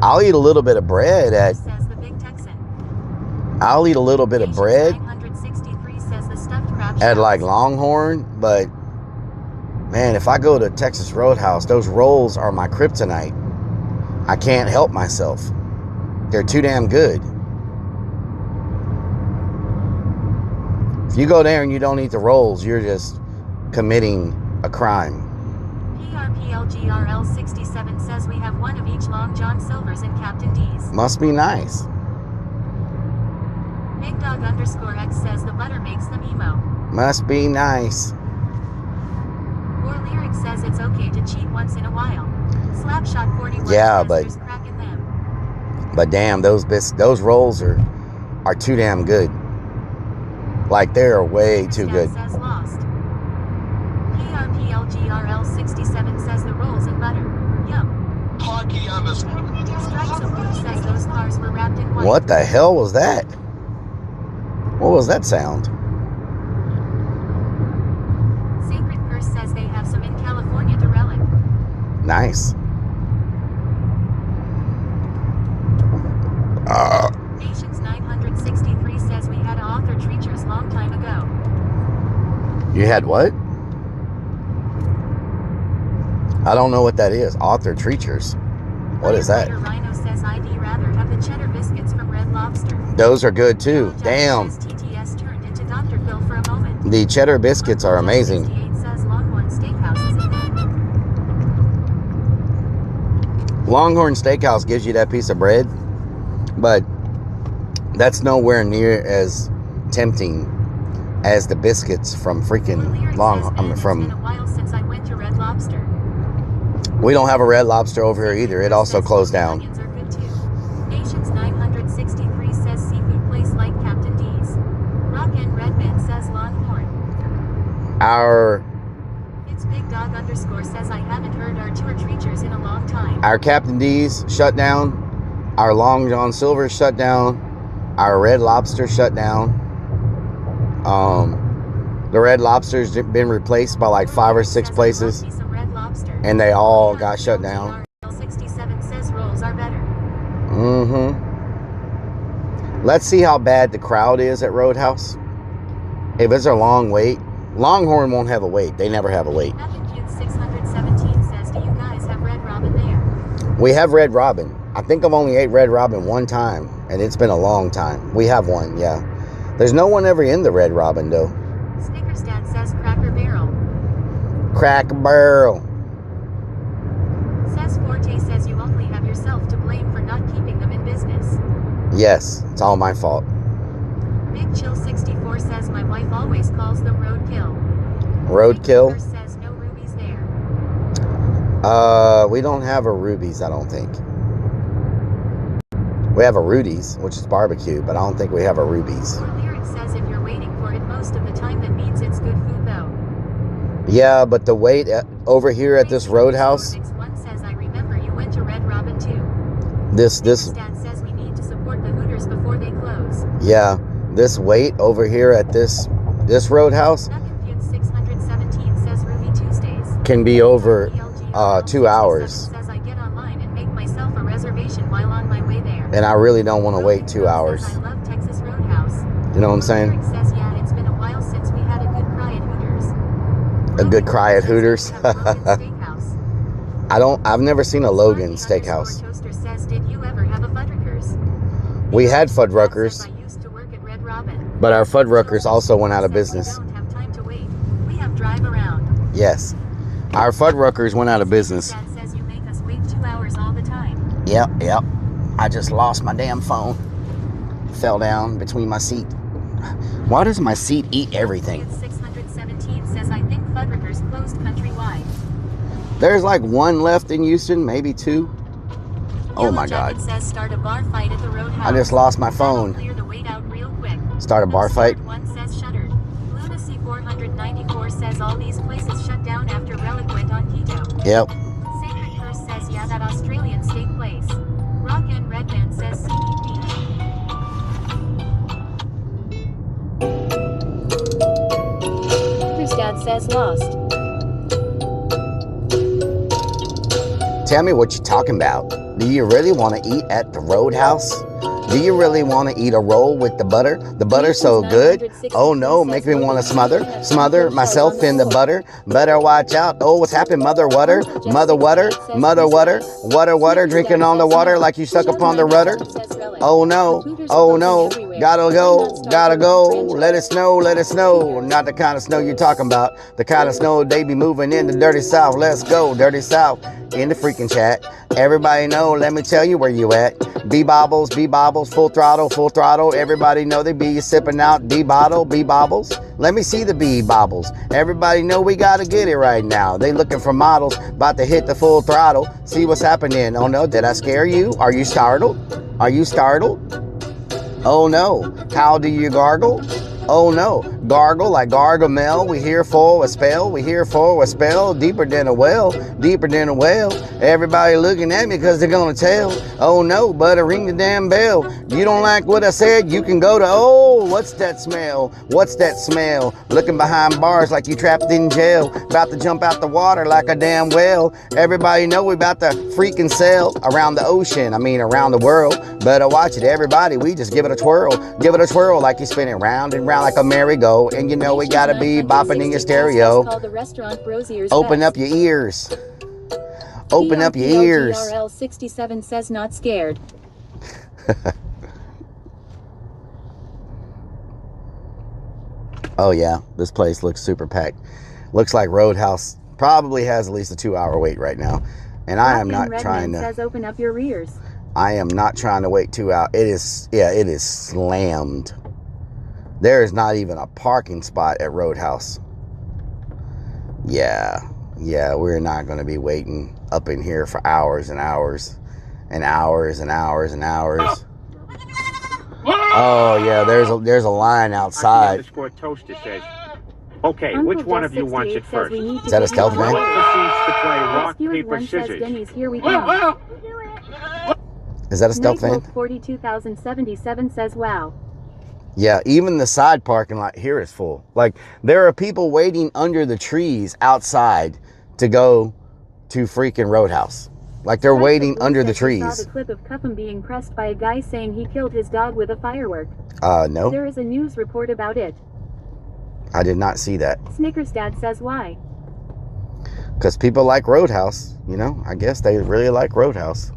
I'll eat a little bit of bread at... Says the Big Texan. I'll eat a little bit of bread 963 says the stuffed crab at like shells. Longhorn, but man, if I go to Texas Roadhouse, those rolls are my kryptonite. I can't help myself. They're too damn good. If you go there and you don't eat the rolls, you're just committing a crime. PRPLGRL67 says we have one of each Long John Silver's and Captain D's. Must be nice. Big Dog _X says the butter makes them emo. Must be nice. War Lyric says it's okay to cheat once in a while. Slapshot 41 Yeah, says but- there's crack in them. But damn, those rolls are too damn good. Like they're way too good. Says lost. PRPLGRL67 says the rolls and butter. Yum. Strikes of Blue says those cars were wrapped in white. What the hell was that? What was that sound? Sacred Curse says they have some in California to Rellik. Nice. Nations 963 says we had author treachers long time ago. You had what? I don't know what that is. Author treachers. What is that? Firefighter Rhino says I'd rather have the cheddar biscuits from Red Lobster. Those are good too. Jack Damn. says TTS turned into Dr. Phil for a moment. The cheddar biscuits are amazing. 68 says Longhorn Steakhouse is in there. Longhorn Steakhouse gives you that piece of bread, but that's nowhere near as tempting as the biscuits from freaking It's been a while since I went to Red Lobster. We don't have a Red Lobster over here either. It also closed down. Onions are good too. Nations 963 says seafood place like Captain D's. Rock and Redman says Longhorn. It's Big Dog _ says I haven't heard our tour treachers in a long time. Our Captain D's shut down. Our Long John Silver shut down. Our Red Lobster shut down. The Red Lobster's been replaced by like 5 or 6 places, and they all got shut down. 67 says rolls are better. Let's see how bad the crowd is at Roadhouse. If it's a long wait, Longhorn won't have a wait. They never have a wait. Nothing Cute 617 says, do you guys have Red Robin there? We have Red Robin. I think I've only ate Red Robin one time, and it's been a long time. We have one, yeah. There's no one ever in the Red Robin, though. Snickerstad says Cracker Barrel. Cracker Barrel. Says Forte says you only have yourself to blame for not keeping them in business. Yes, it's all my fault. Big Chill 64 says my wife always calls them roadkill. Roadkill? Big says no rubies there. We don't have a Ruby's, I don't think. We have a Rudy's, which is barbecue, but I don't think we have a Ruby's. Or Lyric says if you're waiting for it most of the time, that means it's good food though. Yeah, but the wait over here at this Roadhouse, 461 says I remember you went to Red Robin too. this Dad says we need to support the Hooters before they close. yeah, this wait over here at this Roadhouse Nothing Cute 617 says Ruby Tuesdays. can be over 2 hours, Says I get online and make myself a reservation while on my way there. and I really don't want to wait 2 hours. Says, I love Texas Roadhouse. You know what I'm saying? Eric says yeah, it's been a while since we had a good cry at Hooters. A good cry at Hooters. Steakhouse. I've never seen a Logan Steakhouse. Toaster says, did you ever have a Fuddruckers? We had Fuddruckers, I used to work at Red Robin. but our Fuddruckers also went out of business. We don't have time to wait. We have drive around. Yes, our Fuddruckers went out of business. Dad says you make us wait 2 hours all the time. Yep. I just lost my damn phone. Fell down between my seat. Why does my seat eat everything? 617 says, I think Fuddruckers closed countrywide. There's like one left in Houston, maybe two. Oh my God. Says, start a bar fight at the Roadhouse. I just lost my phone. Clear the wait out real quick. Start a bar fight? One says shuttered. Lunacy 494 says all these places shut down after Rellik went on keto. Yep. Sacred Curse says, yeah, that Australian state place. Rock and Red Man says CDP. Whose dad says lost. Tell me what you're talking about. Do you really want to eat at the Roadhouse? Do you really want to eat a roll with the butter? The butter's so good. Oh no, make me want to smother myself in the butter. Better watch out. Oh, what's happened, mother water, water, drinking on the water like you stuck upon the rudder. Oh no, gotta go. Let it snow. Not the kind of snow you're talking about. The kind of snow they be moving in the dirty South. Let's go, dirty South. In the freaking chat. Everybody know, let me tell you where you at. B-bobbles, full throttle. Everybody know they be sipping out B-bobbles. Let me see the B-bobbles. Everybody know we gotta get it right now. They looking for models, about to hit the full throttle. See what's happening. Oh no, did I scare you? Are you startled? Oh no, how do you gargle? Oh no, gargle like Gargamel. We here for a spell. Deeper than a well. Everybody looking at me because they're gonna tell. Oh no, but ring the damn bell. You don't like what I said? You can go to, oh, what's that smell? Looking behind bars like you trapped in jail. About to jump out the water like a damn whale. Everybody know we about to freaking sail around the ocean. Around the world. Better watch it, everybody. We just give it a twirl like you're spinning round and round like a merry-go. And you know we gotta be bopping in your stereo. Open up your ears. IRL 67 says not scared. Oh yeah, this place looks super packed. Looks like Roadhouse probably has at least a 2-hour wait right now. And I am not trying to. Says open up your rears. I am not trying to wait 2 hours. It is slammed. There is not even a parking spot at Roadhouse. Yeah, we're not going to be waiting up in here for hours and hours. Oh yeah, there's a line outside. Okay, which one of you wants it first? Is that a stealth man? Rock, paper, scissors. Here we go. Is that a stealth van? 42,077 says wow. Yeah, even the side parking lot here is full. Like, there are people waiting under the trees outside to go to freaking Roadhouse. Like, they're waiting under the trees. I saw the clip of Cupham being pressed by a guy saying he killed his dog with a firework. No. There is a news report about it. I did not see that. Snickers Dad says why? Because people like Roadhouse. You know, I guess they really like Roadhouse.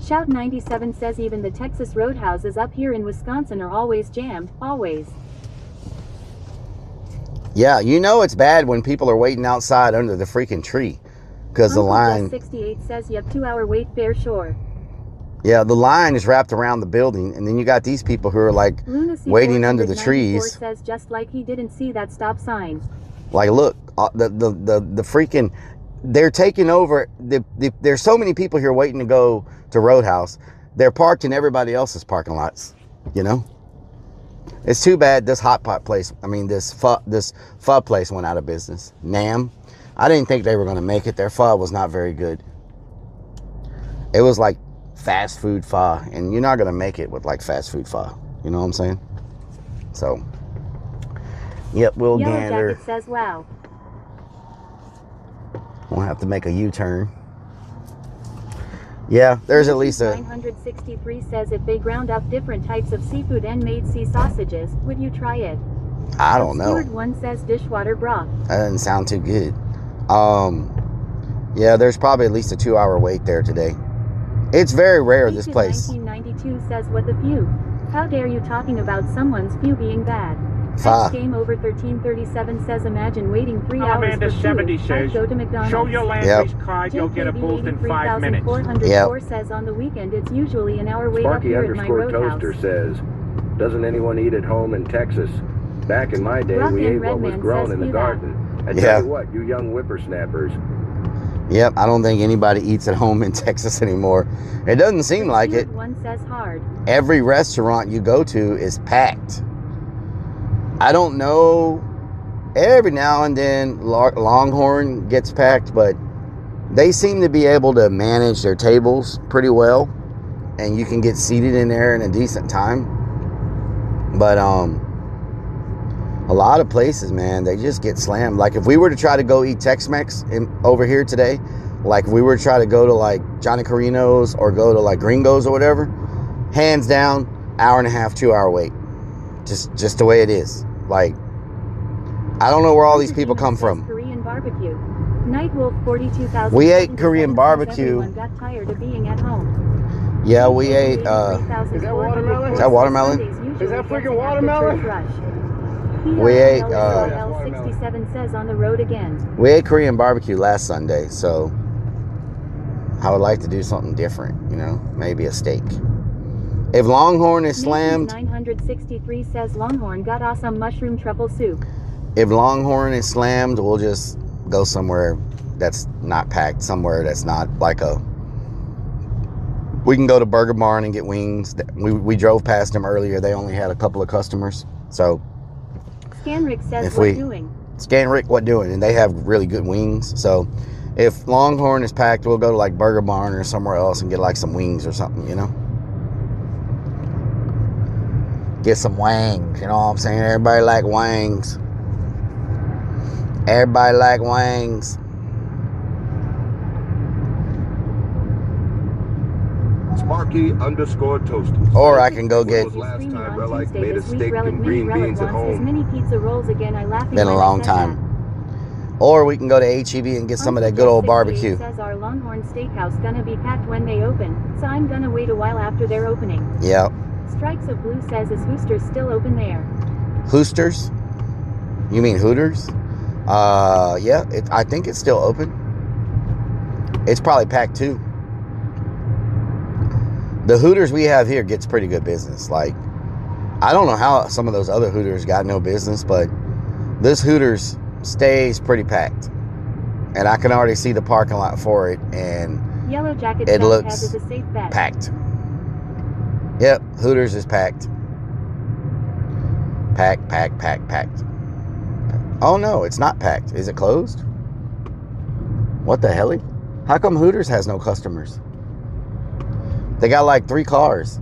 Shout 97 says even the Texas Roadhouses up here in Wisconsin are always jammed. Always. Yeah, you know it's bad when people are waiting outside under the freaking tree. Because the line... 68 says yep, 2-hour wait fair sure. Yeah, the line is wrapped around the building. And then you got these people who are like waiting under the trees. Says just like he didn't see that stop sign. Like, look, the freaking... They're taking over. There's so many people here waiting to go to Roadhouse. They're parked in everybody else's parking lots. You know, it's too bad this hot pot place. This pho place went out of business. Nam, I didn't think they were going to make it. Their pho was not very good. It was like fast food pho, and you're not going to make it with like fast food pho. You know what I'm saying? So, yep, we'll Yellow gander. Jacket says wow. We'll have to make a U-turn. Yeah, there's at least a... 963 says if they ground up different types of seafood and made sea sausages, would you try it? I don't know. Steward 1 says dishwater broth. That doesn't sound too good. Yeah, there's probably at least a 2-hour wait there today. It's very rare, this place. 1992 says what the few? How dare you talking about someone's few being bad? Five. Game over 1337 says imagine waiting 3 hours Amanda for 70 food. says, Go to McDonald's. show your Landry's card, you'll get a booth in 5 minutes. 404 says on the weekend it's usually an hour wait up Sparky here at my underscore roadhouse. toaster says, Doesn't anyone eat at home in Texas? Back in my day, we ate what was grown in the garden. And tell you what, you young whippersnappers. Yep, I don't think anybody eats at home in Texas anymore. It doesn't seem like it. One says hard. Every restaurant you go to is packed. I don't know. Every now and then Longhorn gets packed, but they seem to be able to manage their tables pretty well, and you can get seated in there in a decent time. But a lot of places, man, they just get slammed. Like if we were to try to go eat Tex-Mex over here today, like if we were to try to go to like Johnny Carino's or go to like Gringo's or whatever, hands down, 1.5 to 2 hour wait. Just the way it is. Like, I don't know where all these people come from. Korean barbecue. Nightwolf 42,000. We ate Korean barbecue. Everyone got tired of being at home. Yeah, we ate. Is that watermelon? Is that watermelon? Is that freaking watermelon? We ate. L67 says on the road again. We ate Korean barbecue last Sunday, so I would like to do something different. You know, maybe a steak. If Longhorn is slammed, 963 says Longhorn got awesome mushroom truffle soup. If Longhorn is slammed, we'll just go somewhere that's not packed, somewhere that's not like a. We can go to Burger Barn and get wings. We drove past them earlier. They only had a couple of customers, so. Scanrick says what doing? Scanrick, what doing? And they have really good wings. So, if Longhorn is packed, we'll go to like Burger Barn or somewhere else and get like some wings or something, you know. Get some wings, you know what I'm saying? Everybody like wings. Everybody like wings. Sparky_toasty. Or I can go get. Last time Rellik made a This week, steak Rellik and green Rellik beans at wants his home. mini pizza rolls again. I laughed. Been a long time. Or we can go to HEB and get some of that good old barbecue. Says our Longhorn Steakhouse gonna be packed when they open, so I'm gonna wait a while after their opening. Yep. Strikes of Blue says, is Hoosters still open there? Hoosters? You mean Hooters? Yeah, I think it's still open. It's probably packed too. The Hooters we have here gets pretty good business. Like, I don't know how some of those other Hooters got no business, but this Hooters stays pretty packed. And I can already see the parking lot for it, and Yellow Jacket it looks is a safe bet. packed. Yep, Hooters is packed. Packed. Oh no, it's not packed. Is it closed? What the hell? How come Hooters has no customers? They got like 3 cars.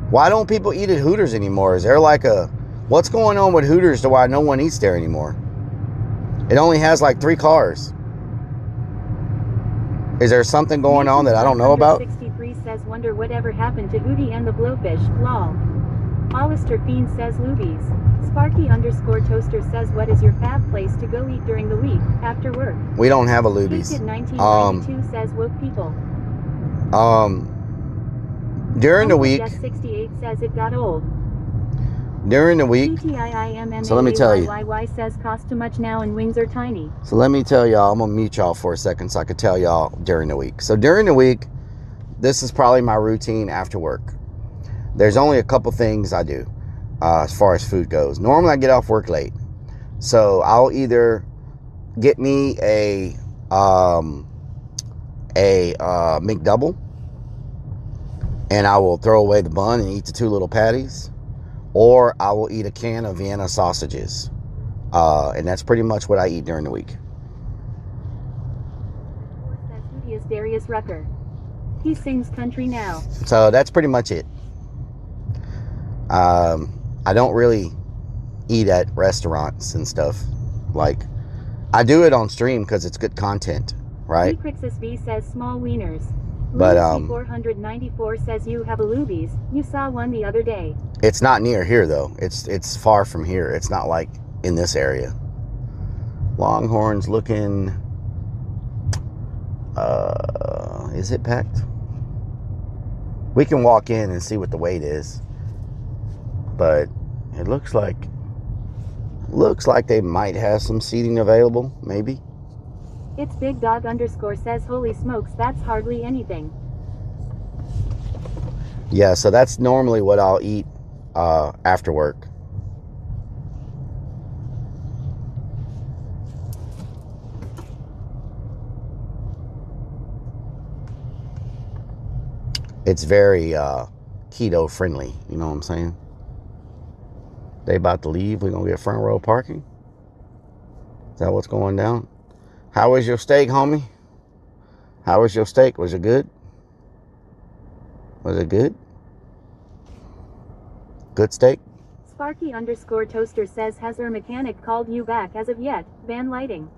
Why don't people eat at Hooters anymore? Is there like a... What's going on with Hooters to why no one eats there anymore? It only has like 3 cars. Is there something going on that I don't know about? 63 says, wonder whatever happened to Hootie and the Blowfish. Lol. Hollister Fiend says Lubies. Sparky_toaster says, what is your fab place to go eat during the week after work? We don't have a Lubies. 1992 says woke people. During the week. 68 says it got old. During the week. So let me tell you. Says cost too much now and wings are tiny. So let me tell y'all, I'm going to mute y'all for a second so I can tell y'all during the week. So during the week, this is probably my routine after work. There's only a couple things I do as far as food goes. Normally I get off work late. So I'll either get me a McDouble, and I will throw away the bun and eat the 2 little patties. Or I will eat a can of Vienna sausages. And that's pretty much what I eat during the week. Hootie is Darius Rucker. He sings country now. So that's pretty much it. I don't really eat at restaurants and stuff. Like, I do it on stream because it's good content, right? Crixus V says small wieners. But 494 says you have a Lubies. You saw one the other day. It's not near here though. It's far from here. It's not like in this area. Longhorn's looking. Is it packed? We can walk in and see what the wait is. But it looks like they might have some seating available, maybe. It's Big Dog _ says, holy smokes, that's hardly anything. Yeah, so that's normally what I'll eat after work. It's very keto friendly. You know what I'm saying? They about to leave. We're going to get front row parking. Is that what's going down? How was your steak, homie? How was your steak? Was it good? Was it good? Good steak? Sparky_toaster says, has our mechanic called you back as of yet? Van lighting.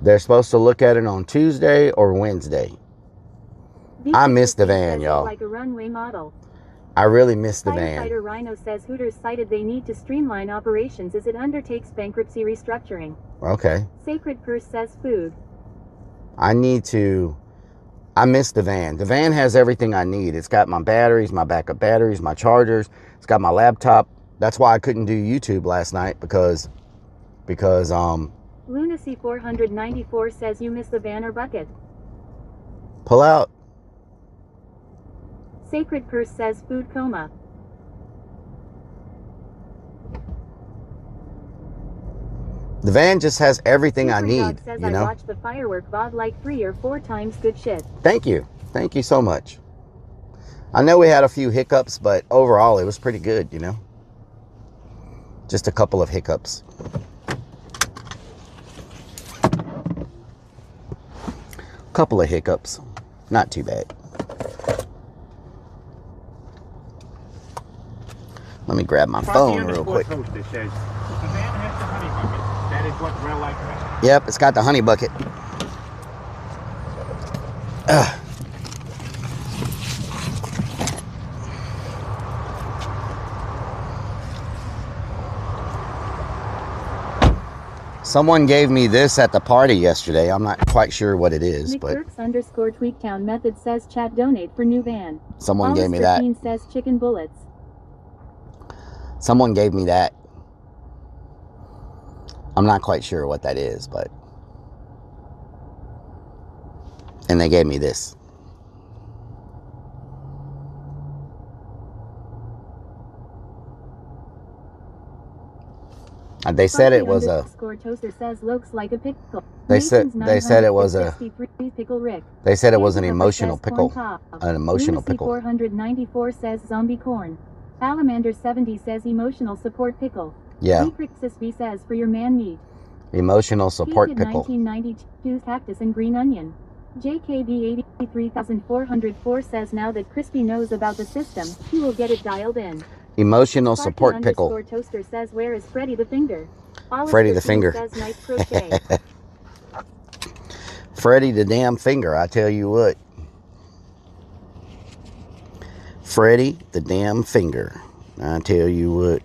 They're supposed to look at it on Tuesday or Wednesday. I missed the van, y'all. Like a runway model. I really missed the van. Firefighter Rhino says Hooters cited they need to streamline operations as it undertakes bankruptcy restructuring. Okay. Sacred Purse says food. I missed the van. The van has everything I need. It's got my batteries, my backup batteries, my chargers. It's got my laptop. That's why I couldn't do YouTube last night because Lunacy 494 says you missed the van or bucket. pull out. Sacred Purse says food coma. The van just has everything I need, says you know? I watched the firework VOD like 3 or 4 times. Good shit. Thank you. Thank you so much. I know we had a few hiccups, but overall it was pretty good, you know? Just a couple of hiccups. Couple of hiccups. Not too bad. Let me grab my phone real quick. Says, the van has the honey bucket. That is what Rellik has. Yep, it's got the honey bucket. Someone gave me this at the party yesterday. I'm not quite sure what it is, but McDurks_Tweaktown Method says chat donate for new van. someone gave me that. Says chicken bullets. Someone gave me that. I'm not quite sure what that is, but... And they gave me this. They said it was a... Toaster says looks like a pickle. They said it was a... Pickle Rick. They said it was an emotional pickle. An emotional Lunacy pickle. 494 says zombie corn. Salamander 70 says emotional support pickle. Yeah. Crixus B says for your man meat. Emotional support Peaked pickle. 1992 cactus and green onion. JKB 83404 says now that Crispy knows about the system, he will get it dialed in. Emotional support pickle. Toaster says where is Freddy the Finger? Freddy the Finger. Says nice crochet. Freddy the damn finger, I tell you what. Freddy the damn finger, I tell you what.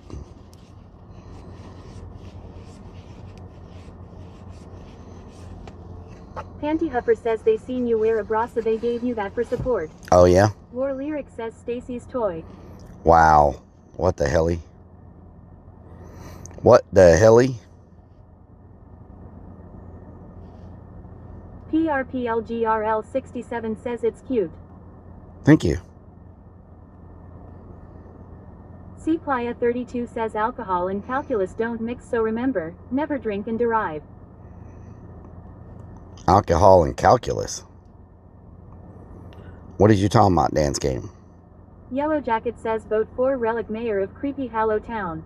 Panty Huffer says they seen you wear a bra so they gave you that for support. Oh yeah? War Lyric says Stacy's toy. Wow. What the helly? What the helly? PRPLGRL67 says it's cute. Thank you. Cplaya 32 says alcohol and calculus don't mix, so remember, never drink and derive. Alcohol and calculus. What are you talking about, dance game? Yellow Jacket says vote for Rellik Mayor of Creepy Hollow Town.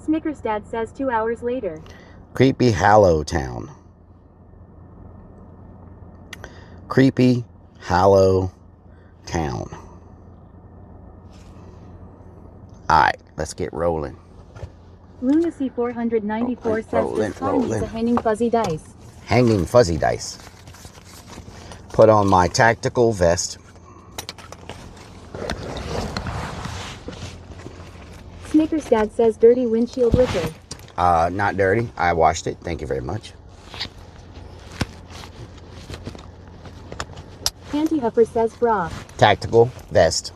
Snickers Dad says 2 hours later. Creepy Hollow Town. Creepy Hollow Town. Alright, let's get rolling. Lunacy 494 says this car needs a hanging fuzzy dice. Hanging fuzzy dice. Put on my tactical vest. Snickers Dad says dirty windshield wiper. Not dirty. I washed it. Thank you very much. Panty Huffer says bra. Tactical vest.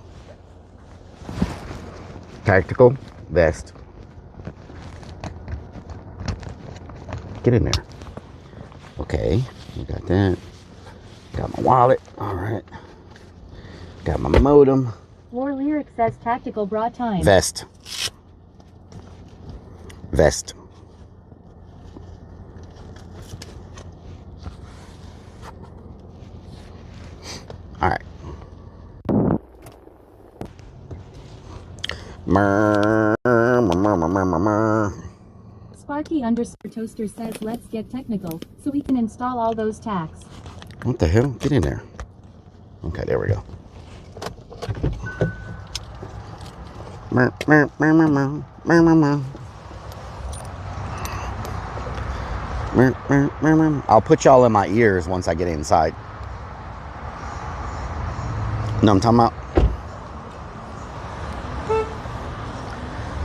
Tactical vest. Get in there. Okay, we got that. Got my wallet. All right. Got my modem. War Lyric says tactical bra time. Vest. Vest. All right. Sparky _ Toaster says let's get technical so we can install all those tacks. What the hell? Get in there. Okay, there we go. I'll put y'all in my ears once I get inside. Know what I'm talking about?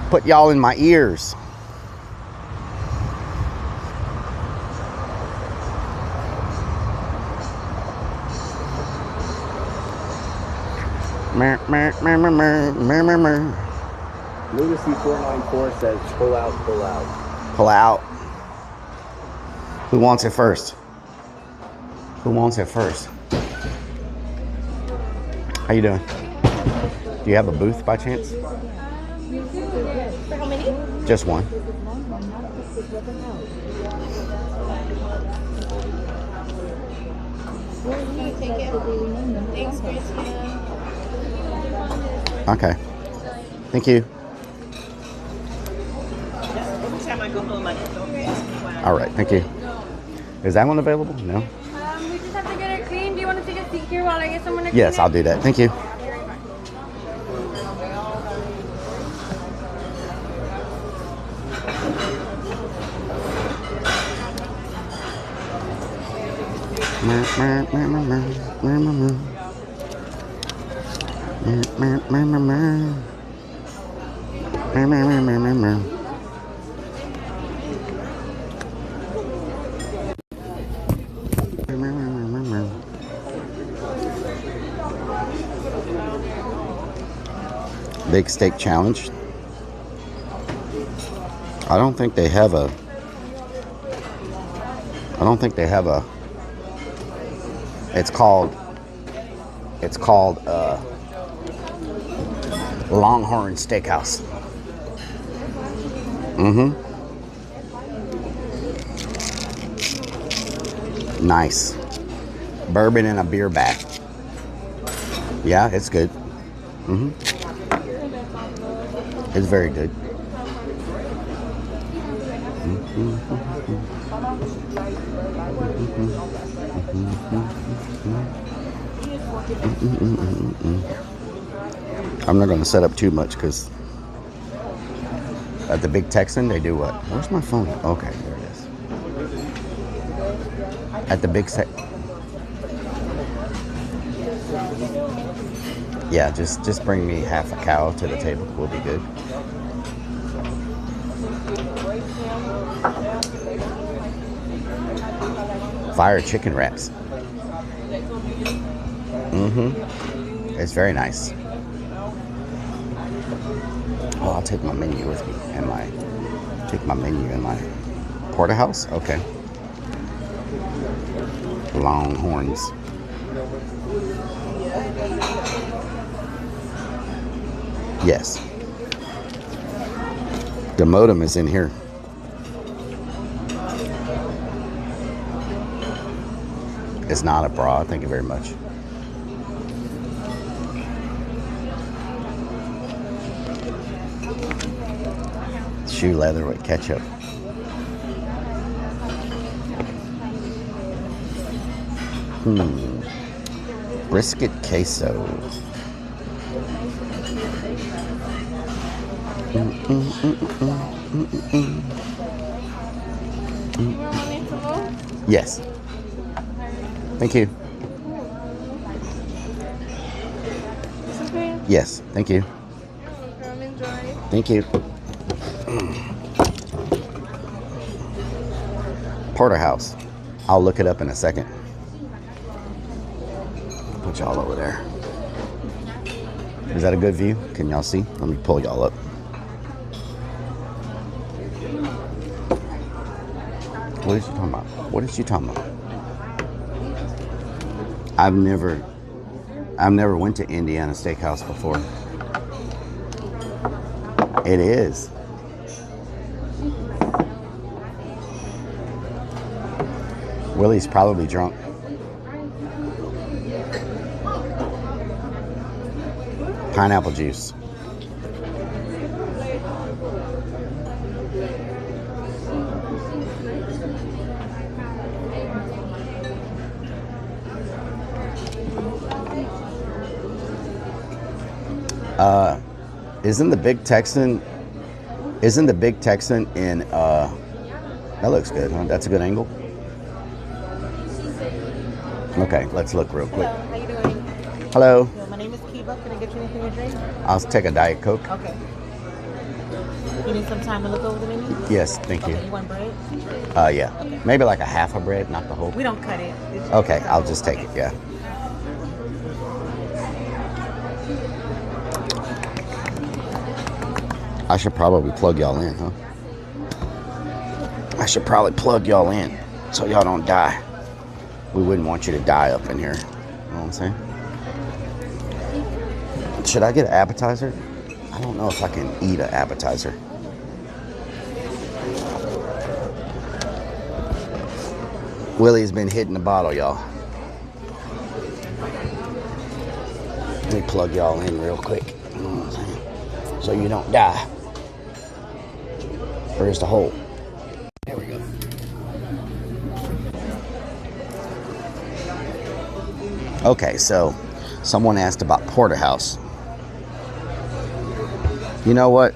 Put y'all in my ears. Lunacy 494 says pull out, pull out. Pull out. Who wants it first? Who wants it first? How you doing? Do you have a booth by chance? For how many? Just one. Take it. Thanks, Christina. Okay. Thank you. Every time I go home, I go, All right. Thank you. Is that one available? No? we just have to get it cleaned. Do you want to take a seat here while I get someone to clean Yes, it? I'll do that. Thank you. Big steak challenge. I don't think they have a it's called Longhorn Steakhouse. Nice. Bourbon in a beer bath. Yeah, it's good. It's very good. I'm not going to set up too much because at the Big Texan they do what? Where's my phone? Okay, there it is. At the Big yeah, just bring me half a cow to the table. We'll be good. Fire chicken wraps. It's very nice. Oh, I'll take my menu with me and my porterhouse. Okay. Longhorns. Yes. The modem is in here. It's not a bra. Thank you very much. Shoe leather with ketchup. Brisket queso. Yes. Thank you. Okay. Yes, thank you. Enjoy. Thank you. Porterhouse. I'll look it up in a second. Put y'all over there. Is that a good view? Can y'all see? Let me pull y'all up. What is she talking about? What is she talking about? I've never I've never went to Indiana Steakhouse before. It is. Willie's probably drunk. Pineapple juice. Isn't the Big Texan in that looks good, huh? That's a good angle. Okay, let's look real quick. Hello, how you doing? Hello. My name is Kiva. Can I get you anything to drink? I'll take a Diet Coke. Okay. You need some time to look over the menu? Yes, thank you. Okay, you want bread? Yeah. Okay. Maybe like a half a bread, not the whole. We don't cut it. Okay, I'll just take it, yeah. I should probably plug y'all in, huh? I should probably plug y'all in so y'all don't die. We wouldn't want you to die up in here. You know what I'm saying? Should I get an appetizer? I don't know if I can eat an appetizer. Willie's been hitting the bottle, y'all. Let me plug y'all in real quick. You know what I'm saying? So you don't die. Where's the hole? There we go. Okay, so someone asked about porterhouse. You know what?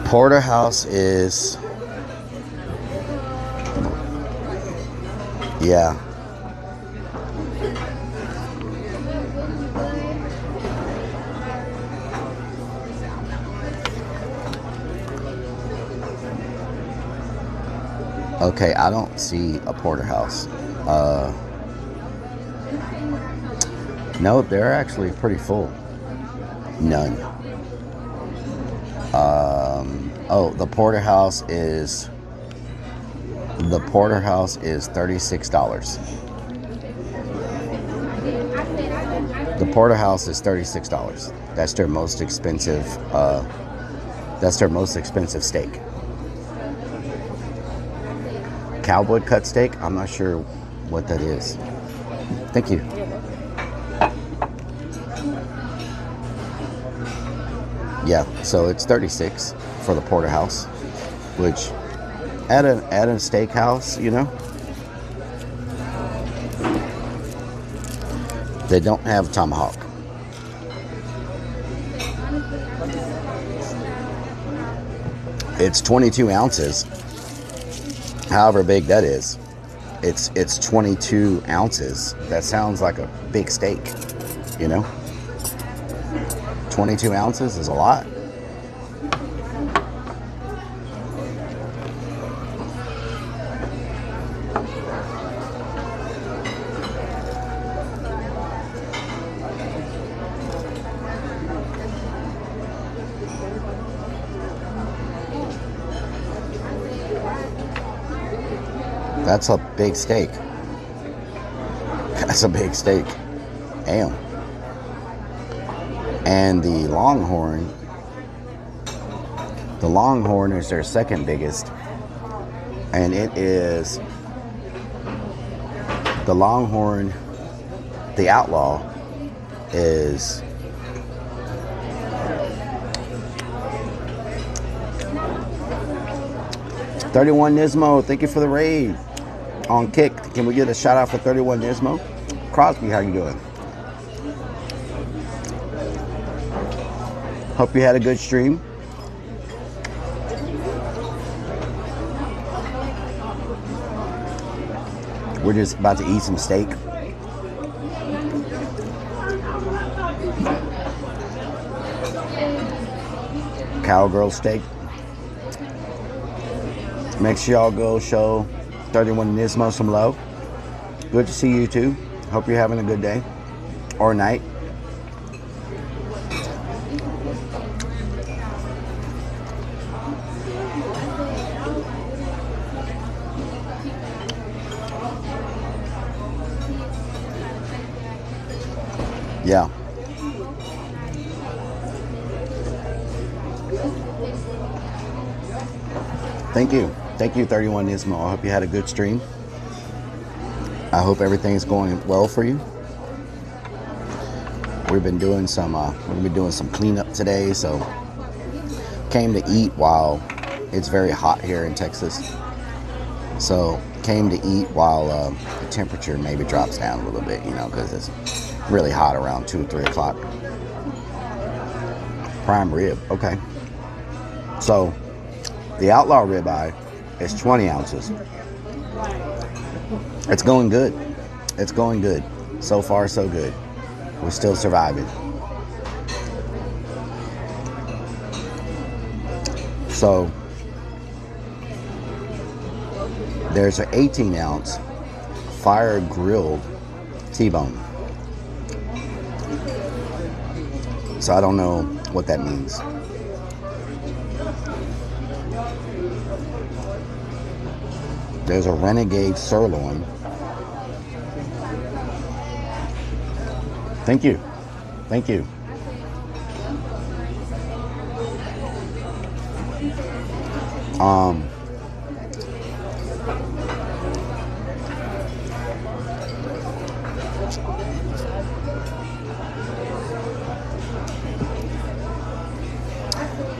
Porterhouse is, yeah. Okay, I don't see a porterhouse. No, they're actually pretty full. None. Oh, the porterhouse is $36. The porterhouse is $36. That's their most expensive. That's their most expensive steak. Cowboy cut steak. I'm not sure what that is. Thank you. Yeah, so it's 36 for the porterhouse, which at a steakhouse, you know, they don't have tomahawk. It's 22 ounces. However big that is, it's 22 ounces. That sounds like a big steak, you know. 22 ounces is a lot. That's a big steak. That's a big steak. Damn. And the Longhorn is their second biggest. And it is the Longhorn, the Outlaw is $31 Nismo. Thank you for the raid on Kick. Can we get a shout out for 31 Nismo? Crosby, how you doing? Hope you had a good stream. We're just about to eat some steak. Cowgirl steak. Make sure y'all go show 31 Nismo some love. Good to see you too. Hope you're having a good day or night. Yeah. Thank you. Thank you, 31 Nismo. I hope you had a good stream. I hope everything's going well for you. We've been doing some cleanup today, so came to eat while it's very hot here in Texas. So came to eat while the temperature maybe drops down a little bit, you know, because it's really hot around 2 or 3 o'clock. Prime rib, okay. So the outlaw ribeye is 20 ounces. It's going good. It's going good. So far, so good. We're still surviving. So there's an 18 ounce fire grilled T-bone. So I don't know what that means. There's a renegade sirloin. Thank you. Thank you.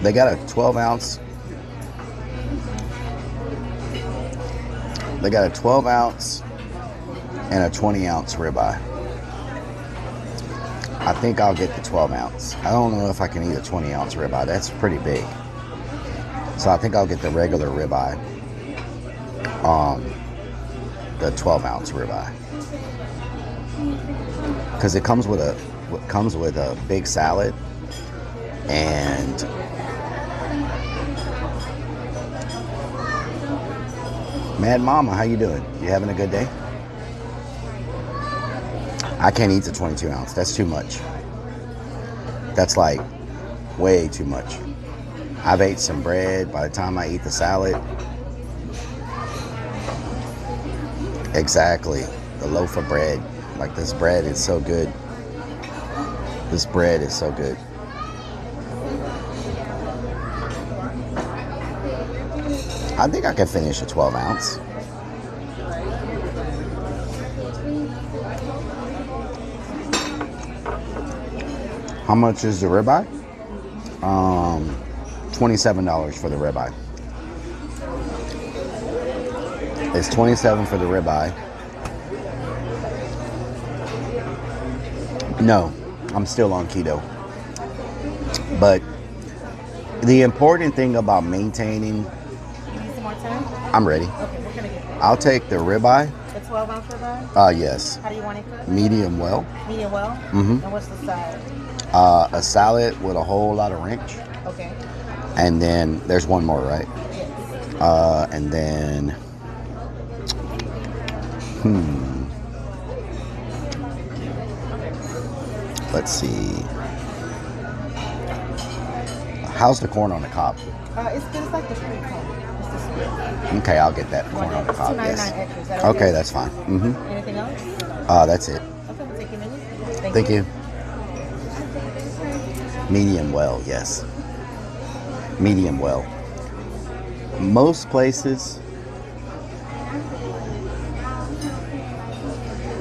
They got a 12 ounce. They got a 12 ounce and a 20 ounce ribeye. I think I'll get the 12 ounce. I don't know if I can eat a 20 ounce ribeye. That's pretty big. So I think I'll get the regular ribeye. The 12 ounce ribeye. Because it comes with a big salad and Mad Mama, how you doing? You having a good day? I can't eat the 22 ounce. That's too much. That's like way too much. I've ate some bread. By the time I eat the salad, exactly, the loaf of bread. Like this bread is so good. This bread is so good. I think I can finish a 12 ounce. How much is the ribeye? $27 for the ribeye. It's $27 for the ribeye. No, I'm still on keto. But the important thing about maintaining... I'm ready. Okay, what can I get? I'll take the ribeye. The 12 ounce ribeye? Yes. How do you want it cooked? Medium well. Medium well? Mm-hmm. And what's the side? A salad with a whole lot of ranch. Okay. And then there's one more, right? Yes. And then... Let's see. How's the corn on the cob? It's good. It's like the street corn. It's the street. Okay, I'll get that corn on the cob. $2.99 Yes. extra. Is that Okay, that's fine. Mm-hmm. Anything else? That's it. Okay, we'll take your menu. Thank you. Medium well, yes. Medium well. Most places,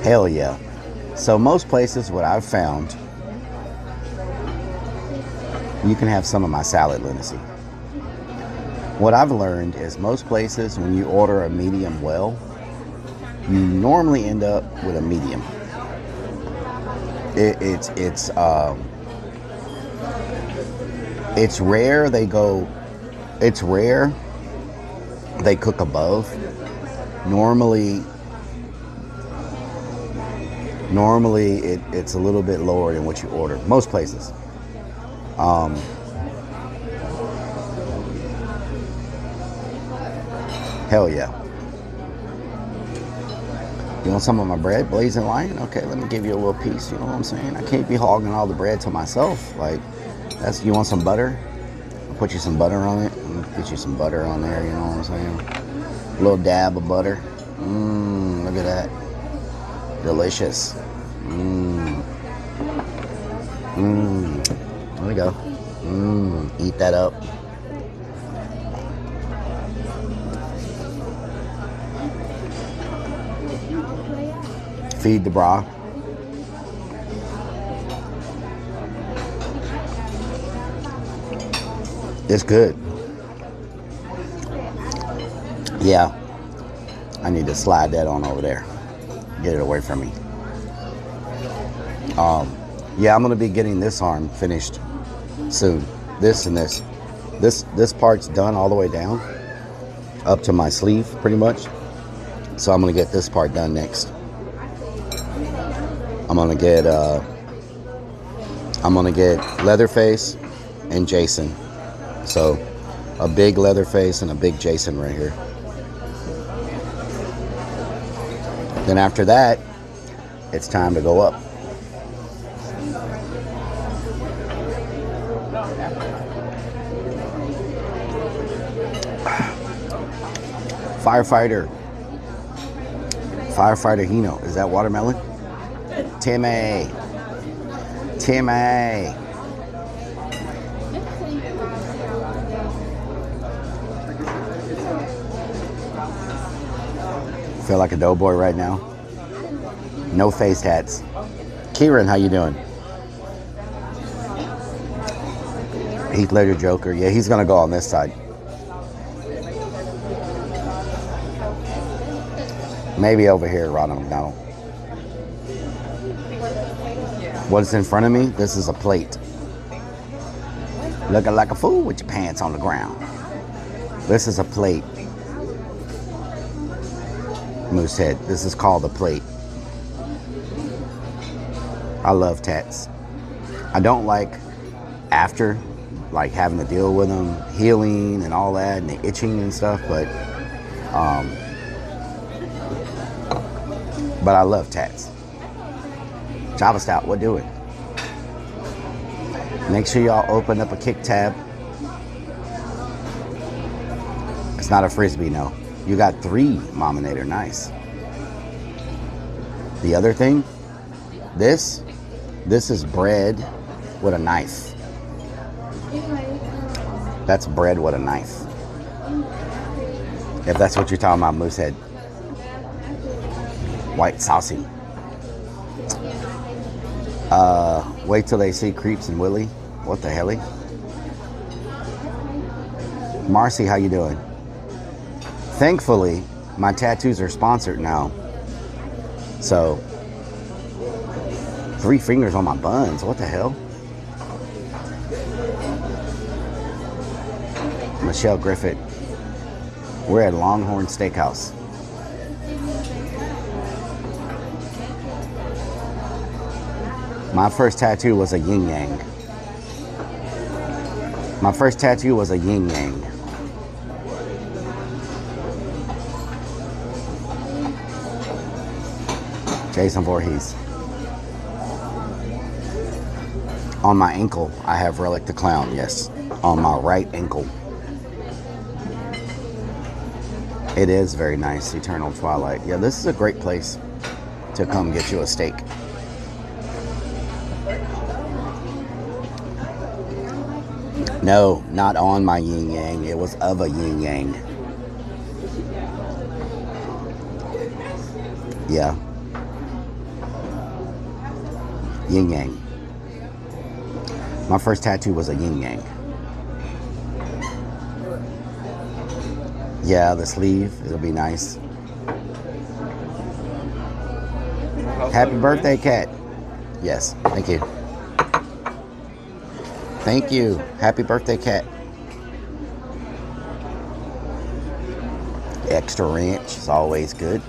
hell yeah. So most places, what I've found, you can have some of my salad leniency. What I've learned is most places, when you order a medium well, you normally end up with a medium. It's rare they cook above. Normally it's a little bit lower than what you order. Most places. Hell yeah. You want some of my bread, Blazing Lion? Okay, let me give you a little piece. You know what I'm saying? I can't be hogging all the bread to myself. Like, you want some butter? I'll put you some butter on it. Get you some butter on there, you know what I'm saying? A little dab of butter. Look at that. Delicious. There we go. Eat that up. Feed the bra. It's good. Yeah. I need to slide that on over there. Get it away from me. Yeah, I'm gonna be getting this arm finished soon. This and this. This part's done all the way down up to my sleeve pretty much. So I'm gonna get this part done next. I'm gonna get Leatherface and Jason. So a big Leatherface and a big Jason right here. Then after that, it's time to go up. Firefighter Hino. Is that watermelon? Timmy. Feel like a doughboy right now. No face tats. Kieran, how you doing? Heath Ledger Joker. Yeah, he's gonna go on this side. Maybe over here, Ronald McDonald. What's in front of me? This is a plate. Looking like a fool with your pants on the ground. This is a plate. Moosehead. This is called a plate. I love tats. I don't like after, like having to deal with them, healing and all that, and the itching and stuff, but I love tats. Java Stout, what doing? Make sure y'all open up a kick tab. It's not a frisbee, no. You got 3 Mominator, nice. The other thing, this is bread with a knife. That's bread with a knife. If that's what you're talking about, Moosehead. White saucy. Wait till they see Creeps and Willie. What the helly? Marcy, how you doing? Thankfully, my tattoos are sponsored now. So, 3 fingers on my buns. What the hell? Michelle Griffith. We're at Longhorn Steakhouse. My first tattoo was a yin yang. My first tattoo was a yin yang. Jason Voorhees. On my ankle, I have Rellik the Clown, yes. On my right ankle. It is very nice, Eternal Twilight. Yeah, this is a great place to come get you a steak. No, not on my yin yang. It was of a yin yang. Yeah. Yin yang. My first tattoo was a yin yang. Yeah, the sleeve, it'll be nice. Happy birthday, Cat. Yes, thank you. Thank you. Happy birthday, Cat. Extra ranch is always good.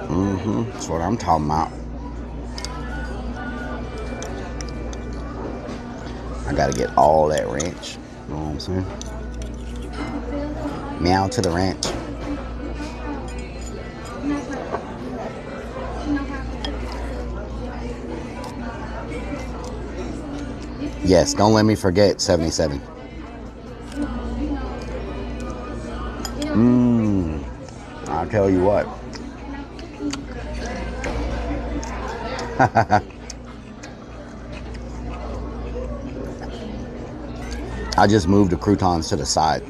That's what I'm talking about. I gotta get all that ranch. You know what I'm saying? Meow to the ranch. Yes, don't let me forget 77. I'll tell you what. I just moved the croutons to the side.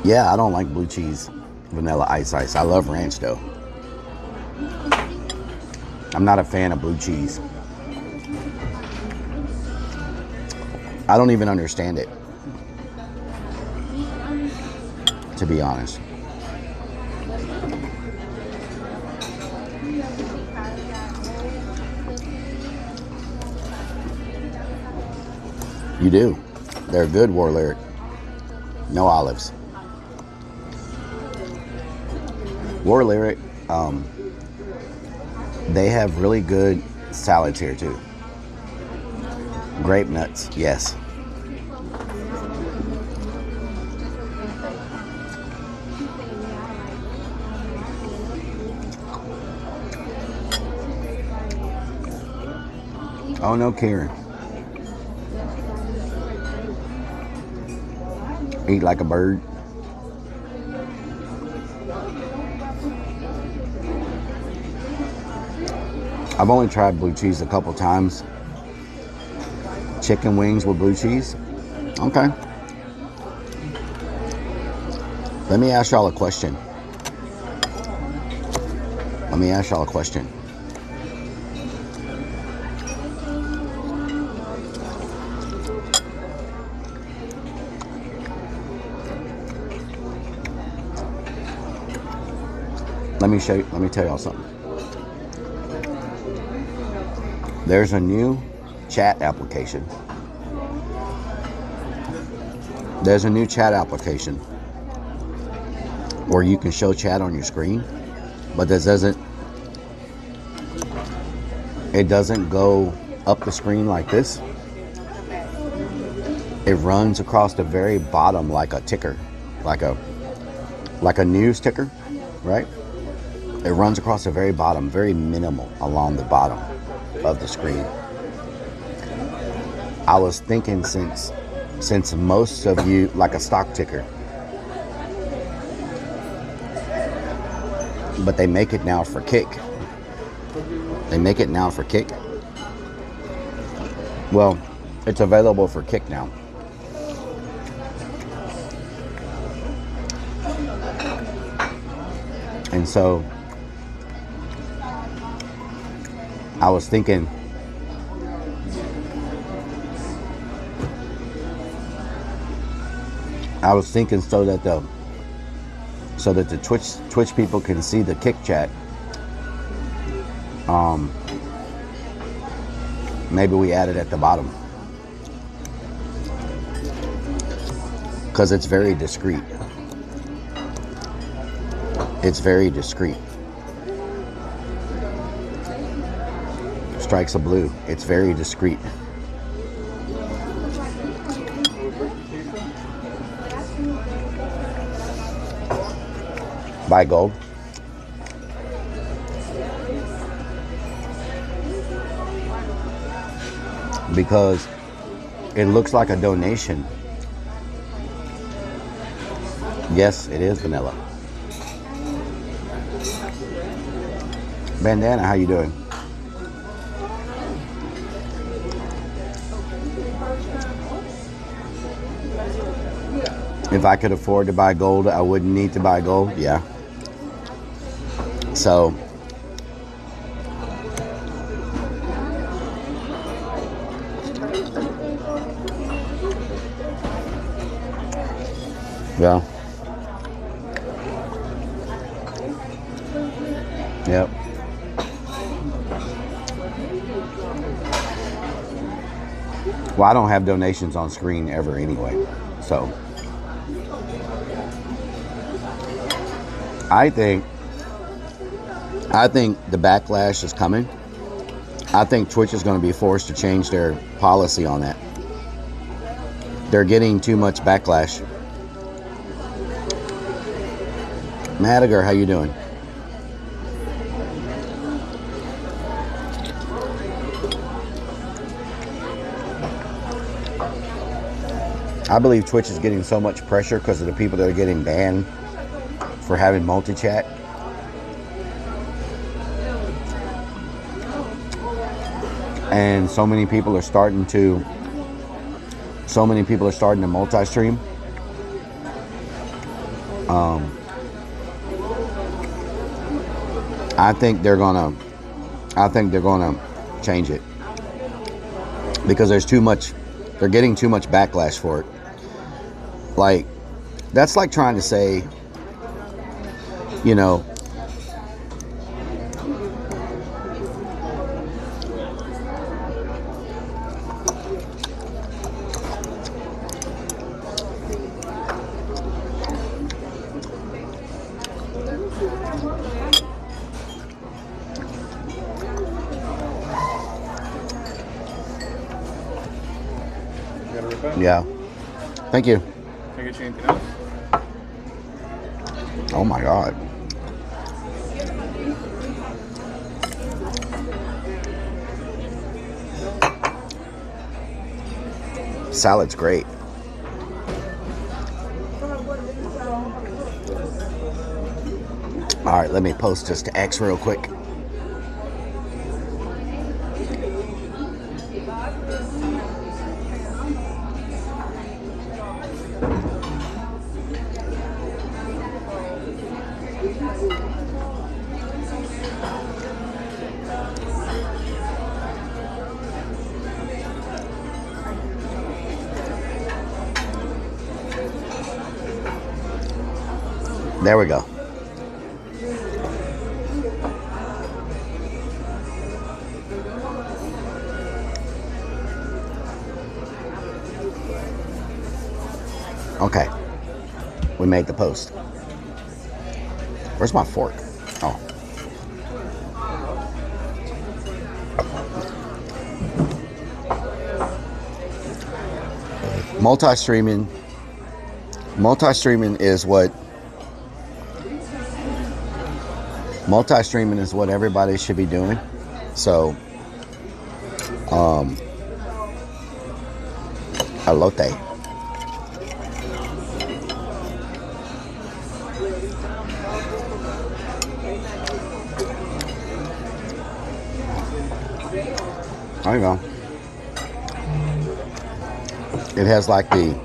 Yeah, I don't like blue cheese vanilla ice. I love ranch though. I'm not a fan of blue cheese. I don't even understand it, to be honest. You do. They're good, War Lyric. No olives. War Lyric, they have really good salads here too. Grape nuts, yes. Oh no, Karen. Eat like a bird. I've only tried blue cheese a couple times. Chicken wings with blue cheese. Okay. Let me ask y'all a question. Let me tell y'all something. There's a new chat application. Where you can show chat on your screen, but it doesn't go up the screen like this. It runs across the very bottom like a ticker, like a news ticker, right? It runs across the very bottom, very minimal along the bottom of the screen. I was thinking since most of you, like a stock ticker, but they make it now for Kick. Well, it's available for Kick now. And so I was thinking so that the Twitch people can see the Kick chat. Maybe we add it at the bottom, because it's very discreet. Strikes a blue. It's very discreet. Buy gold. Because it looks like a donation. Yes, it is vanilla. Bandana, how you doing? If I could afford to buy gold, I wouldn't need to buy gold. Yeah. So yeah. Yep. Well, I don't have donations on screen ever anyway. So I think the backlash is coming. I think Twitch is going to be forced to change their policy on that. They're getting too much backlash. Madiger, how you doing? I believe Twitch is getting so much pressure because of the people that are getting banned for having multi-chat. and so many people are starting to multi-stream. I think they're gonna change it because there's too much. They're getting too much backlash for it. Like, that's like trying to say, you know, yeah. Thank you. Can I get you anything else? Oh my God. Salad's great. All right, let me post this to X real quick. There we go. Okay. We made the post. Where's my fork? Oh. Multi-streaming is what everybody should be doing. So, elote. There you go. It has like the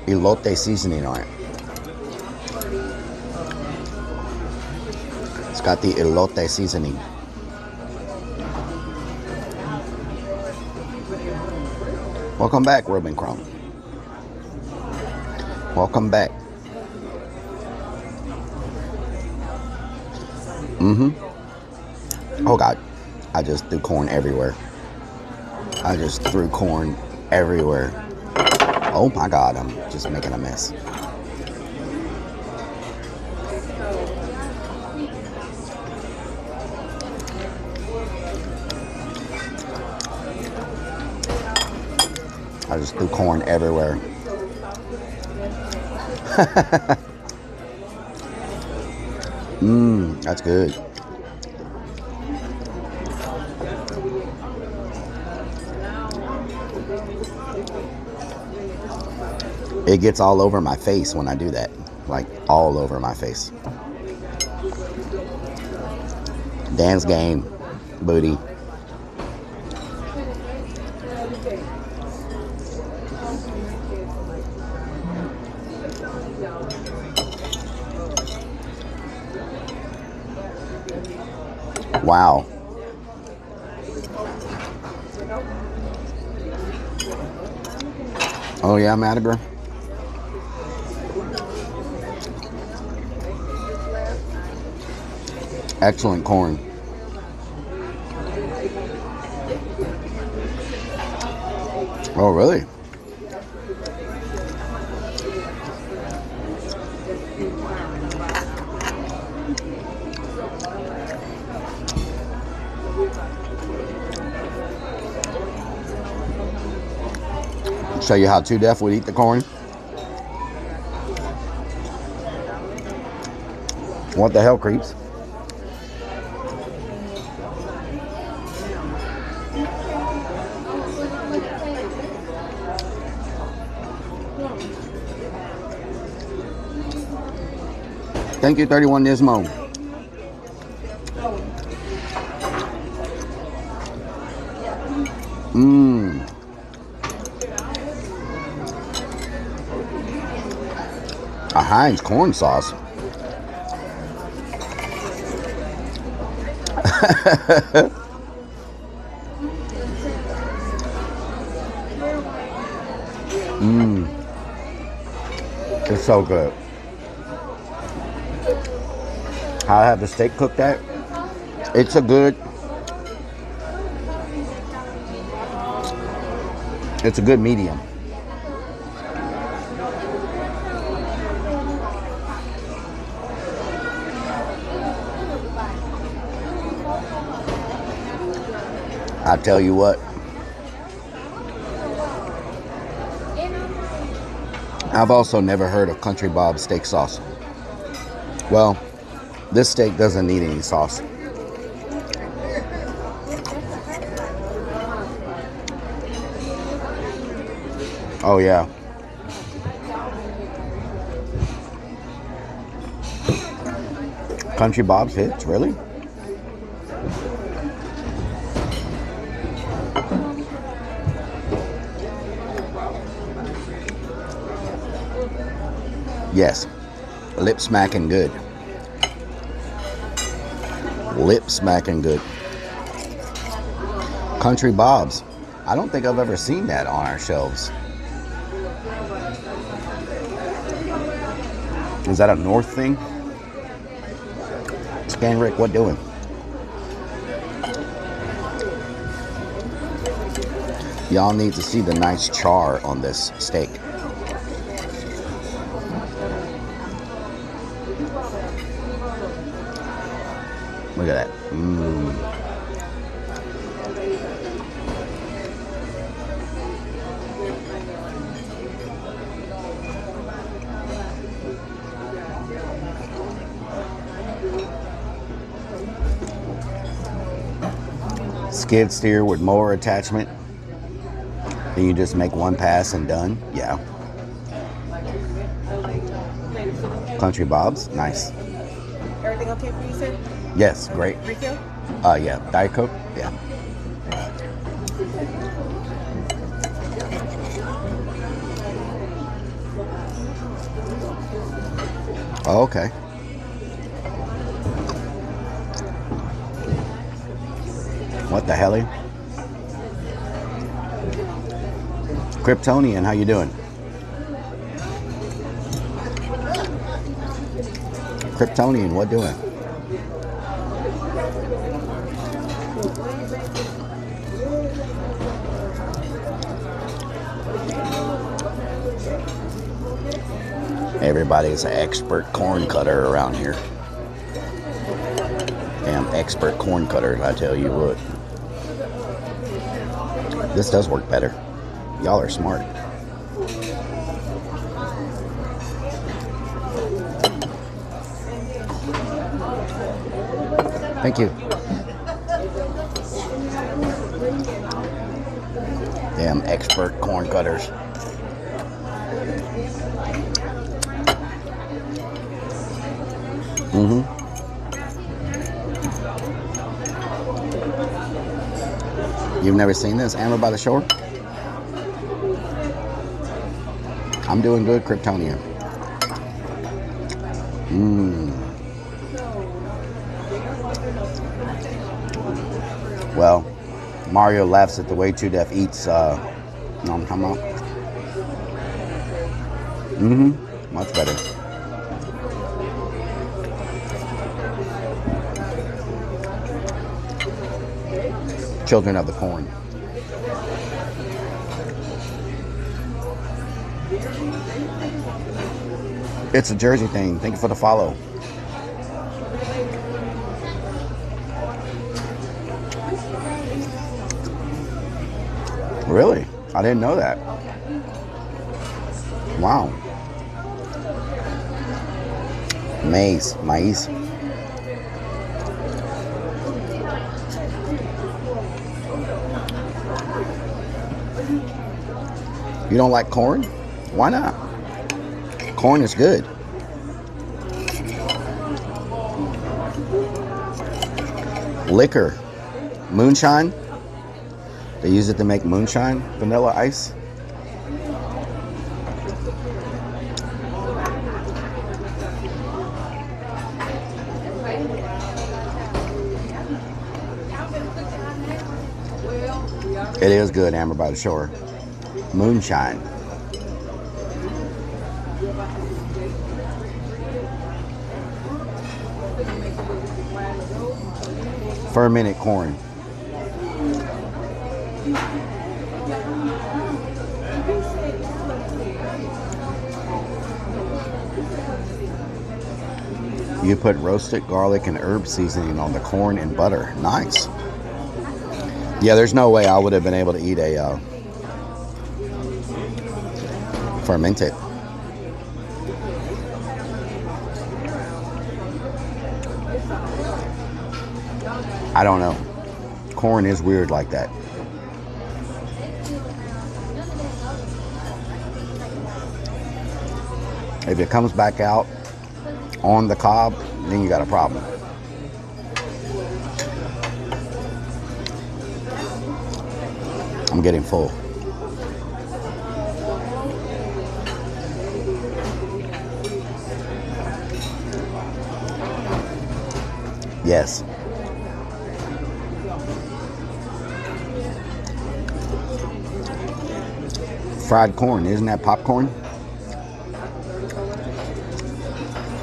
elote seasoning on it. It's got the elote seasoning. Welcome back, Ruben Chrome. Welcome back. Oh God, I just threw corn everywhere. I just threw corn everywhere. Oh my God, I'm just making a mess. I just threw corn everywhere. That's good. It gets all over my face when I do that. Like, all over my face. Dance game, booty. Wow. Oh yeah, Madiger. Excellent corn. Oh really? Show you how 2 Def would eat the corn. What the hell, creeps? Thank you, 31 Nismo. Mmm. A Heinz corn sauce. Mmm. It's so good. How I have the steak cooked at? It's a good medium. I tell you what, I've also never heard of Country Bob's steak sauce. Well, this steak doesn't need any sauce. Oh yeah. Country Bob's hits, really? Yes. Lip smacking good. Lip smacking good. Country Bob's. I don't think I've ever seen that on our shelves. Is that a North thing? Scan Rick, what doing? Y'all need to see the nice char on this steak. Look at that. Mmm. Skid steer with mower attachment. Then you just make one pass and done. Yeah. Country Bob's, nice. Everything okay for you, sir? Yes, great. Refill? Yeah. Diet Coke? Yeah. Oh, okay. What the hell? Kryptonian, how you doing? Kryptonian, what doing? Everybody's an expert corn cutter around here. Damn expert corn cutters, I tell you what. This does work better. Y'all are smart. Thank you. Damn expert corn cutters. Mm-hmm. You've never seen this? Amber by the Shore? I'm doing good, Kryptonia. Mmm. Well, Mario laughs at the way Too Deaf eats. Mm-hmm. Much better. Children of the Corn. It's a Jersey thing. Thank you for the follow. Really? I didn't know that. Wow. Maize. You don't like corn? Why not? Corn is good. Liquor. Moonshine? They use it to make moonshine, vanilla ice. It is good, Amber by the Shore. Moonshine. Fermented corn. You put roasted garlic and herb seasoning on the corn and butter. Nice. Yeah, there's no way I would have been able to eat a fermented. I don't know. Corn is weird like that. If it comes back out on the cob, then you got a problem. I'm getting full. Yes. Fried corn, isn't that popcorn?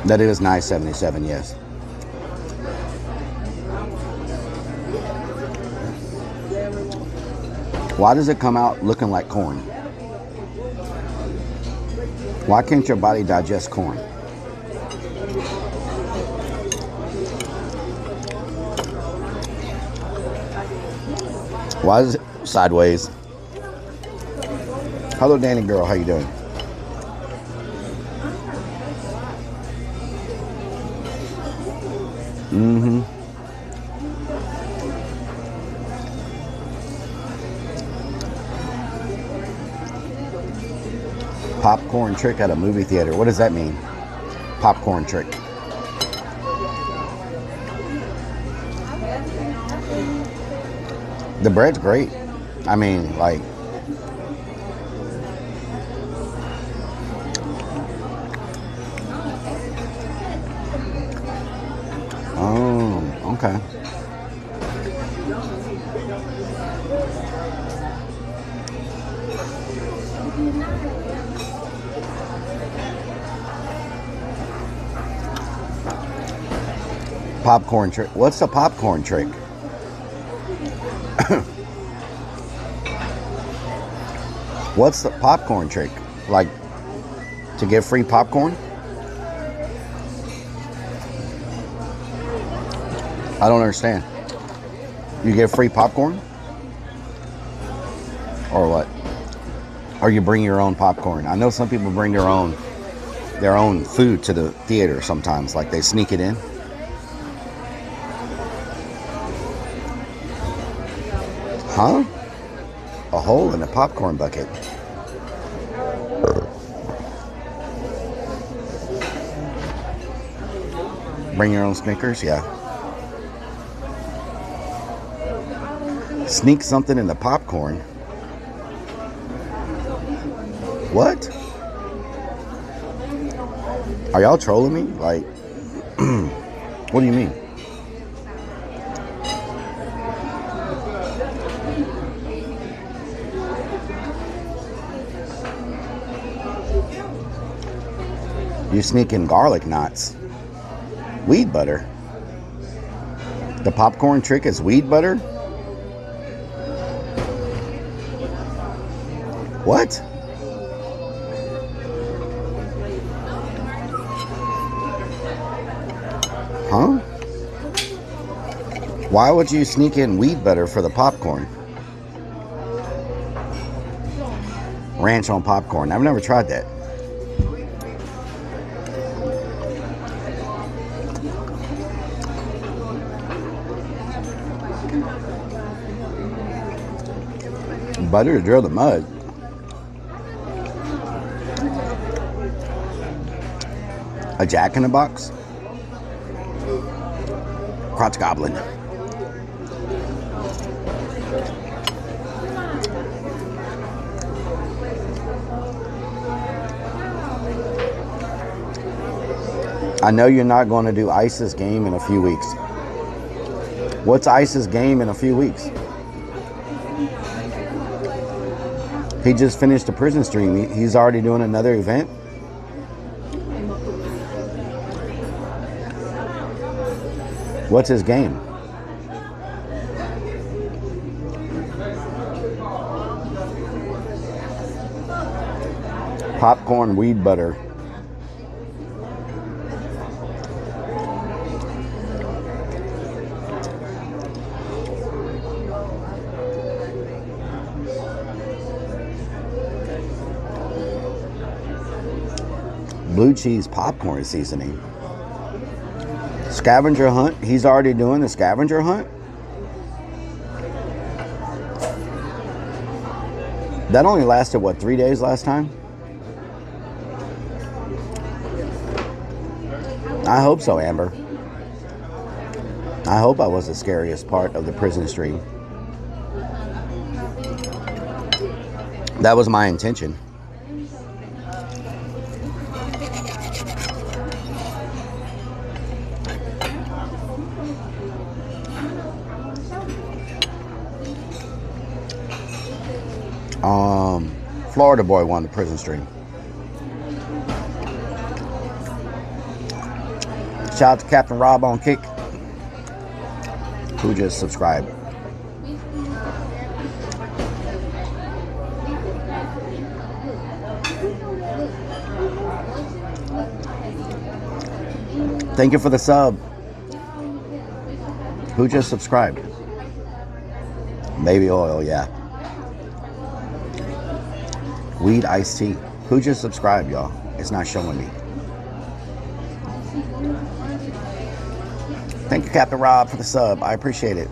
That is nice, 77, yes. Why does it come out looking like corn? Why can't your body digest corn? Why is it sideways? Hello, Danny girl, how you doing? Mm-hmm. Popcorn trick at a movie theater. What does that mean? Popcorn trick. The bread's great. I mean, like, oh, okay. Popcorn trick. What's a popcorn trick? What's the popcorn trick? Like, to get free popcorn? I don't understand. You get free popcorn? Or what? Or you bring your own popcorn? I know some people bring their own food to the theater sometimes. Like, they sneak it in. Huh? A hole in a popcorn bucket. Bring your own Snickers? Yeah. Sneak something in the popcorn? What? Are y'all trolling me? Like, what do you mean? You sneak in garlic knots. Weed butter. The popcorn trick is weed butter? What? Huh? Why would you sneak in weed butter for the popcorn? Ranch on popcorn. I've never tried that. Butter to drill the mud. A Jack-in-the-Box? Crotch Goblin. I know you're not going to do Ice's game in a few weeks. What's Ice's game in a few weeks? He just finished a prison stream. He's already doing another event. What's his game? Popcorn weed butter. Blue cheese popcorn seasoning. Scavenger hunt. He's already doing the scavenger hunt. That only lasted, what, 3 days last time? I hope so, Amber. I hope I was the scariest part of the prison stream. That was my intention. Florida boy won the prison stream. Shout out to Captain Rob on Kick, who just subscribed. Thank you for the sub. Who just subscribed? Baby oil, yeah. Weed iced tea. Who just subscribed, y'all? It's not showing me. Thank you, Captain Rob, for the sub. I appreciate it.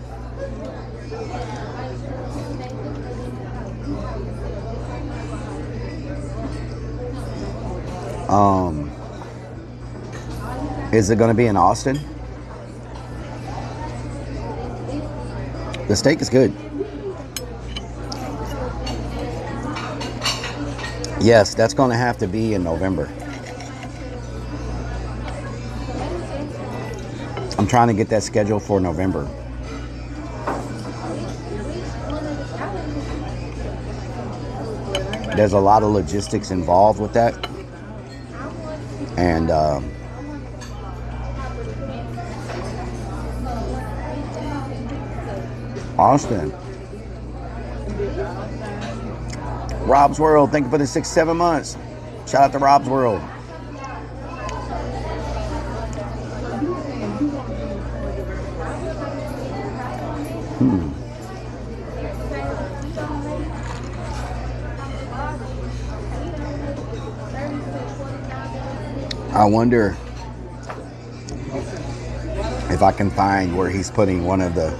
Is it going to be in Austin? The steak is good. Yes, that's going to have to be in November. I'm trying to get that scheduled for November. There's a lot of logistics involved with that. And Austin. Rob's World, thank you for the 6-7 months. Shout out to Rob's World. I wonder if I can find where he's putting one of the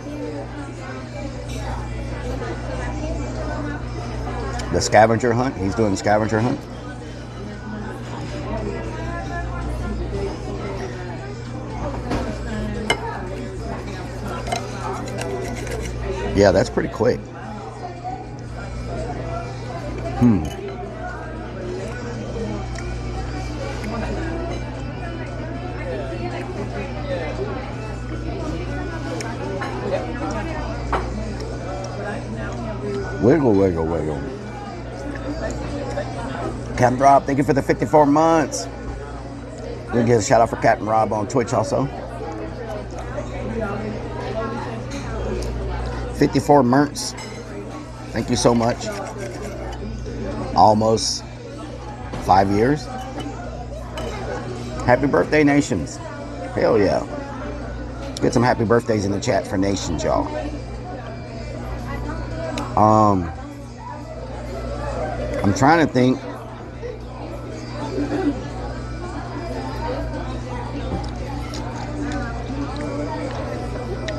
scavenger hunt. He's doing the scavenger hunt. Yeah, that's pretty quick. Wiggle, wiggle, wiggle. Captain Rob, thank you for the 54 months. We'll give a shout out for Captain Rob on Twitch also. 54 months. Thank you so much. Almost 5 years. Happy birthday, nations. Hell yeah. Get some happy birthdays in the chat for nations, y'all. I'm trying to think.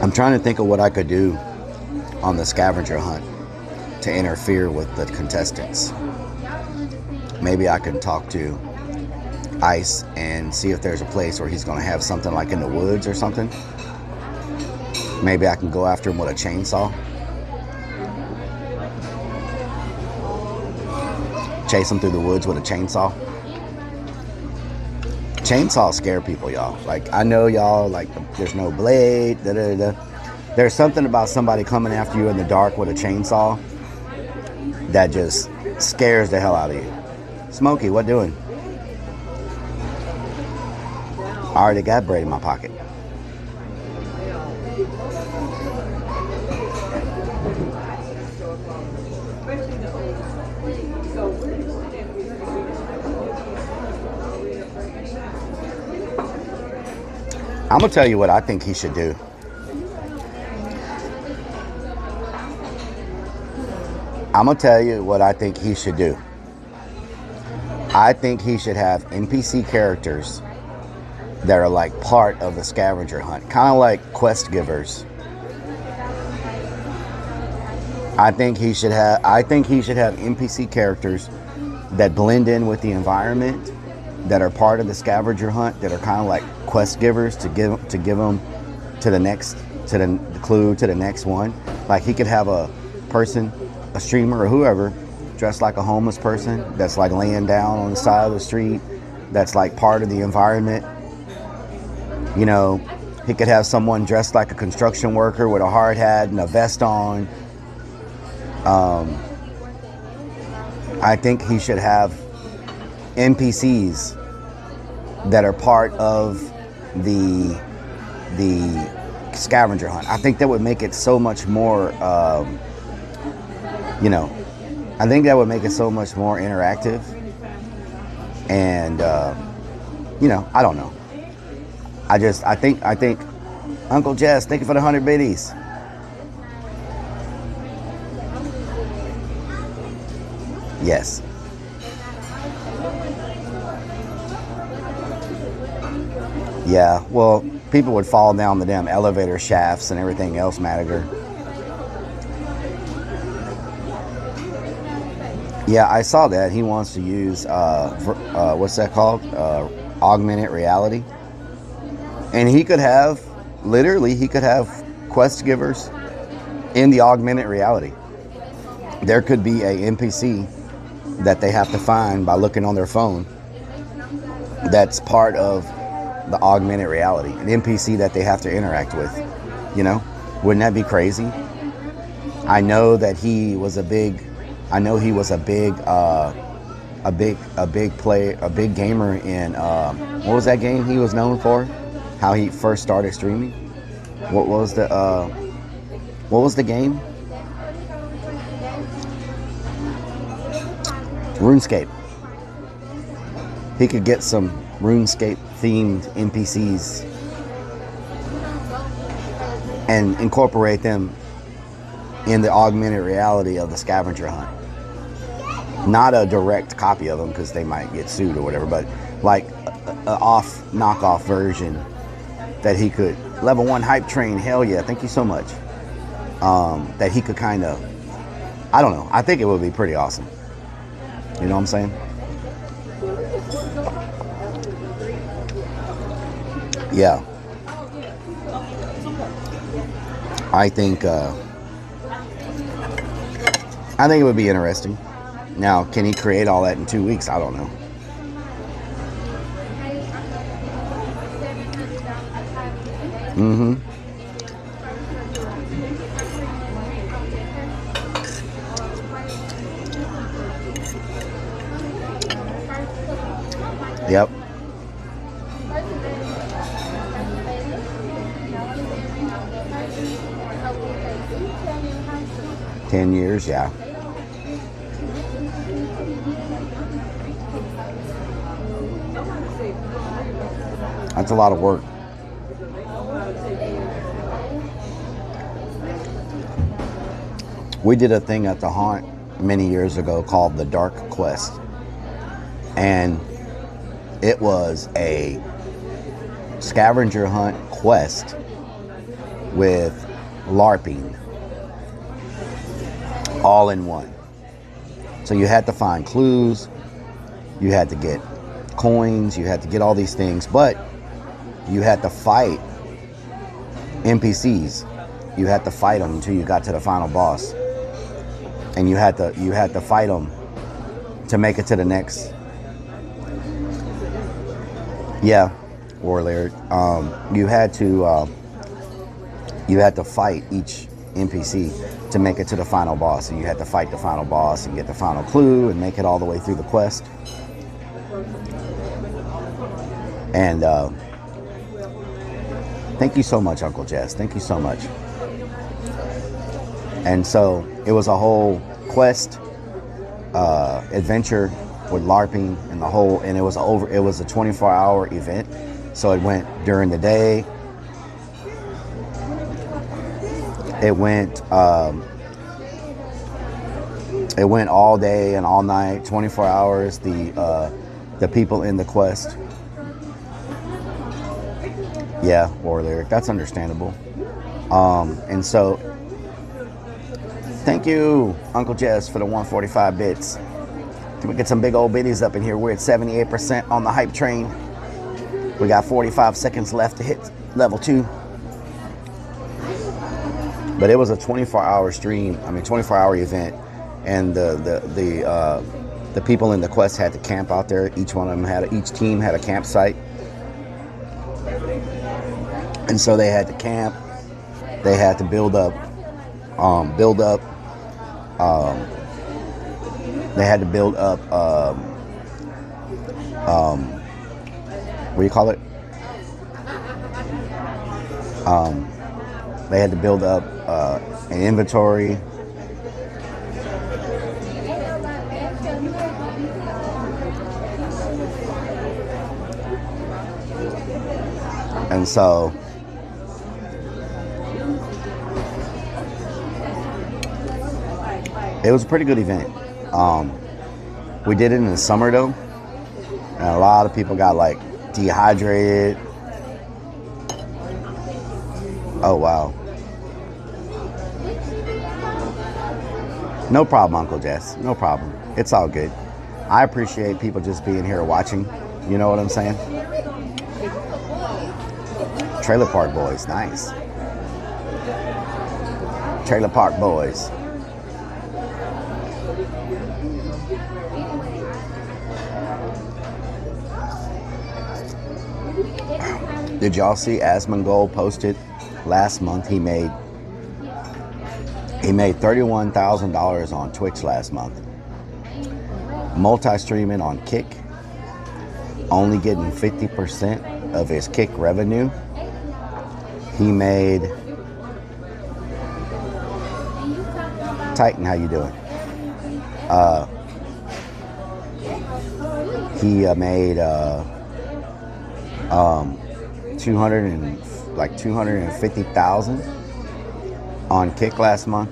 I'm trying to think of what I could do on the scavenger hunt to interfere with the contestants. Maybe I can talk to Ice and see if there's a place where he's going to have something like in the woods or something. Maybe I can go after him with a chainsaw. Chase him through the woods with a chainsaw. chainsaws scare people, y'all. Like, I know y'all, like, there's no blade, There's something about somebody coming after you in the dark with a chainsaw that just scares the hell out of you. Smokey, what doing? I already got bread in my pocket. I'm gonna tell you what I think he should do. I'm gonna tell you what I think he should do. I think he should have NPC characters that are like part of the scavenger hunt, kind of like quest givers. I think he should have NPC characters that blend in with the environment, that are part of the scavenger hunt, that are kind of like quest givers to give them to the next, to the clue to the next one. Like, he could have a person, a streamer or whoever, dressed like a homeless person that's like laying down on the side of the street, that's like part of the environment. You know, he could have someone dressed like a construction worker with a hard hat and a vest on. I think he should have NPCs that are part of the scavenger hunt. I think that would make it so much more, you know, I think that would make it so much more interactive. And, you know, I don't know. I think, Uncle Jess, thank you for the 100 biddies. Yes. Yeah, well, people would fall down the damn elevator shafts and everything else, Madiger. Yeah, I saw that. He wants to use, what's that called? Augmented reality. And he could have, literally, he could have quest givers in the augmented reality. There could be a NPC that they have to find by looking on their phone that's part of the augmented reality, an NPC that they have to interact with. You know, wouldn't that be crazy? I know that he was a big gamer in what was that game he was known for? How he first started streaming? What was the game? RuneScape. He could get some RuneScape themed NPCs and incorporate them in the augmented reality of the scavenger hunt. Not a direct copy of them, because they might get sued or whatever, but like a knockoff version that he could. Level 1 hype train, hell yeah, thank you so much. That he could kind of, I don't know, I think it would be pretty awesome. You know what I'm saying? Yeah. I think it would be interesting. Now, can he create all that in 2 weeks? I don't know. Yep. $10 years, yeah. That's a lot of work. We did a thing at the haunt many years ago called the Dark Quest. And it was a scavenger hunt quest with LARPing all in one. So you had to find clues, you had to get coins, you had to get all these things, but you had to fight NPCs. You had to fight them until you got to the final boss. And you had to fight them to make it to the next Yeah, Warlord. You had to fight each NPC to make it to the final boss. And you had to fight the final boss and get the final clue and make it all the way through the quest. And thank you so much, Uncle Jess. Thank you so much. And so it was a whole quest, adventure with LARPing and it was a 24-hour event. So it went during the day. It went all day and all night, 24 hours. The people in the quest. Yeah, War Lyric. That's understandable. And so, thank you, Uncle Jess, for the 145 bits. Can we get some big old biddies up in here? We're at 78% on the hype train. We got 45 seconds left to hit level 2. But it was a 24-hour stream. 24-hour event, and the people in the quest had to camp out there. Each team had a campsite, and so they had to camp. They had to build up. They had to build up. What do you call it? They had to build up an inventory. And so it was a pretty good event. We did it in the summer though, and a lot of people got like dehydrated. Oh wow. No problem, Uncle Jess. No problem. It's all good. I appreciate people just being here watching. You know what I'm saying? Trailer Park Boys. Nice. Trailer Park Boys. Did y'all see Asmongold posted last month? He made $31,000 on Twitch last month. Multi-streaming on Kick, only getting 50% of his Kick revenue. He made Titan, how you doing? He made 250,000 on Kick last month.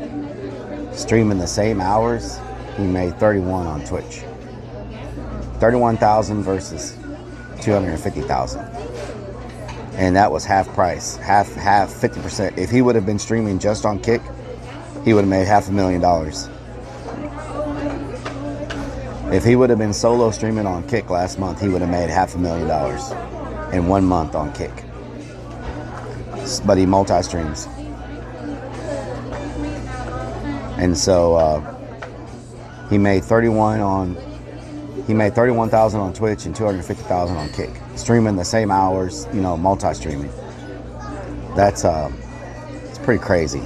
Streaming the same hours, he made 31 on Twitch. 31,000 versus 250,000, and that was half price, half 50%. If he would have been streaming just on Kick, he would have made $500,000. If he would have been solo streaming on Kick last month, he would have made $500,000 in 1 month on Kick. But he multi-streams. And so he made 31,000 on Twitch and 250,000 on Kick, streaming the same hours, multi-streaming. That's it's pretty crazy.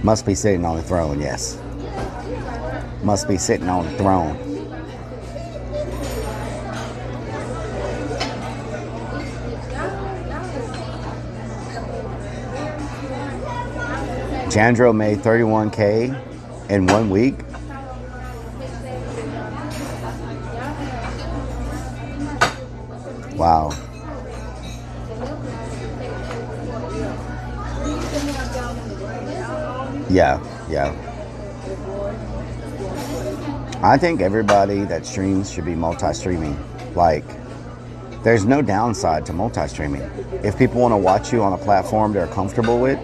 Must be sitting on the throne, yes. Must be sitting on the throne. Jandro made 31K in 1 week. Wow. Yeah. I think everybody that streams should be multi-streaming. Like, there's no downside to multi-streaming. If people want to watch you on a platform they're comfortable with,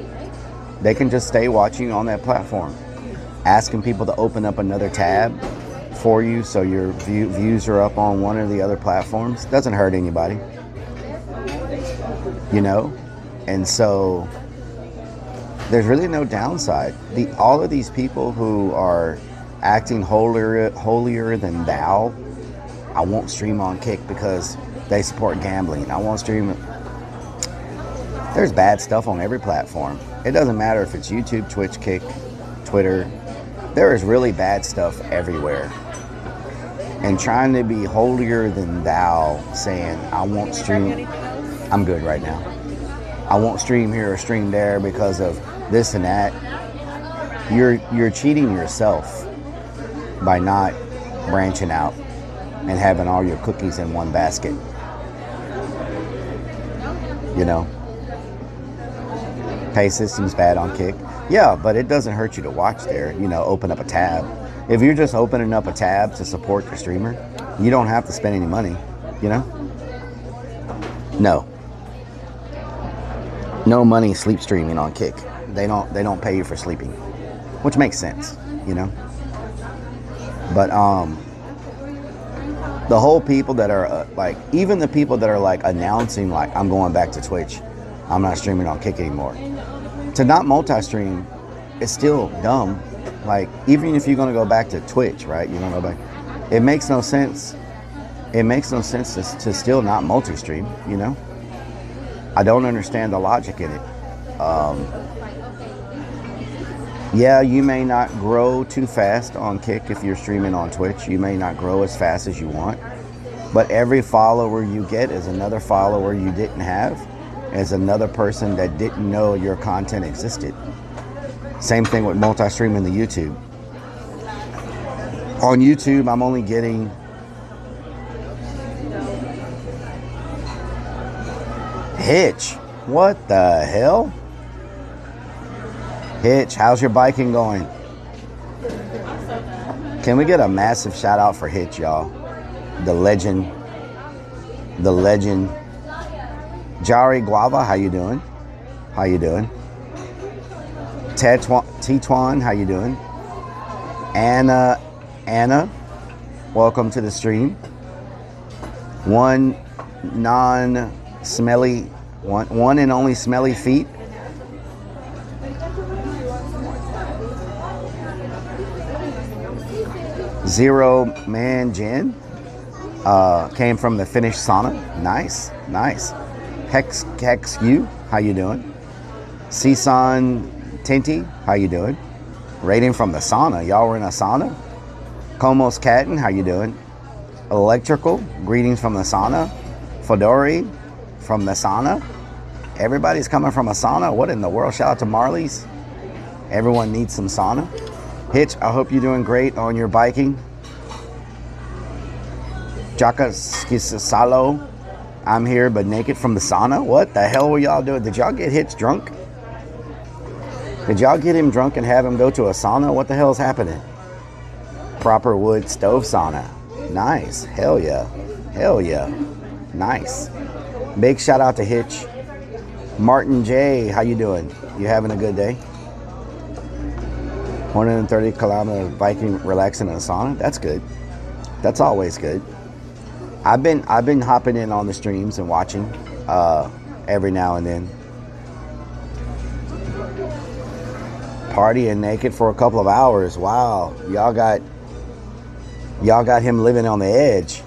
they can just stay watching on that platform. Asking people to open up another tab for you so your views are up on one or the other platforms doesn't hurt anybody. And so there's really no downside. All of these people who are acting holier than thou. I won't stream on Kick because they support gambling. I won't stream. There's bad stuff on every platform. It doesn't matter if it's YouTube, Twitch, Kick, Twitter. There is really bad stuff everywhere. And trying to be holier than thou, saying I won't stream. I'm good right now. I won't stream here or stream there because of this and that. You're cheating yourself by not branching out and having all your cookies in one basket. You know, pay system's bad on Kick. Yeah, but it doesn't hurt you to watch there. You know, open up a tab. If you're just opening up a tab to support your streamer, you don't have to spend any money. You know, no money sleep streaming on Kick. They don't pay you for sleeping, which makes sense. You know, but the whole people that are like, even the people that are like announcing like, I'm going back to Twitch, I'm not streaming on Kick anymore. To not multi-stream is still dumb. Like, even if you're going to go back to Twitch, right? You're going to go back. It makes no sense. It makes no sense to still not multi-stream, you know? I don't understand the logic in it. Yeah, you may not grow too fast on Kick if you're streaming on Twitch. You may not grow as fast as you want. But every follower you get is another follower you didn't have, is another person that didn't know your content existed. Same thing with multi-streaming the YouTube. On YouTube, I'm only getting Hitch. What the hell? Hitch, how's your biking going? Can we get a massive shout out for Hitch, y'all? The legend. Jari Guava, how you doing? How you doing? Titwan, how you doing? Anna, welcome to the stream. One and only smelly feet. Zero Man Jen came from the Finnish sauna. Nice. Hex you, how you doing? Sisan Tinty, how you doing? Rating from the sauna. Y'all were in a sauna? Komos Catton, how you doing? Electrical, greetings from the sauna. Fedori from the sauna. Everybody's coming from a sauna. What in the world? Shout out to Marley's. Everyone needs some sauna. Hitch, I hope you're doing great on your biking. Jaka Skisalo, I'm here but naked from the sauna. What the hell were y'all doing? Did y'all get Hitch drunk? Did y'all get him drunk and have him go to a sauna? What the hell is happening? Proper wood stove sauna. Nice. Hell yeah. Nice. Big shout out to Hitch. Martin J, how you doing? You having a good day? 130 kilometer biking, relaxing in a sauna. That's good. That's always good. I've been hopping in on the streams and watching every now and then. Partying naked for a couple of hours. Wow, y'all got him living on the edge.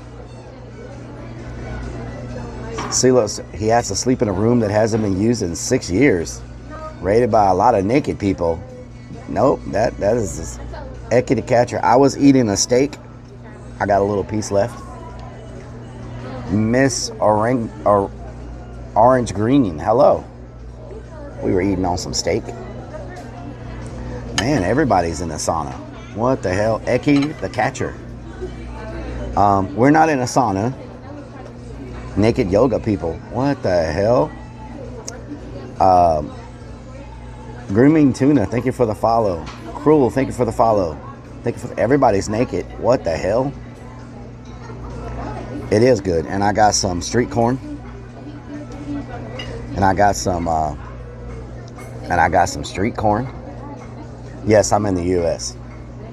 Silos, he has to sleep in a room that hasn't been used in 6 years. Rated by a lot of naked people. Nope, that is Eki the Catcher. I was eating a steak. I got a little piece left. Miss Orange Green, hello. We were eating on some steak. Man, everybody's in the sauna. What the hell? Eki the Catcher. We're not in a sauna. Naked yoga people. What the hell? Grooming Tuna, thank you for the follow. Cruel, thank you for the follow. Thank you for everybody's naked. What the hell? It is good. And I got some street corn. And I got some street corn. Yes, I'm in the US.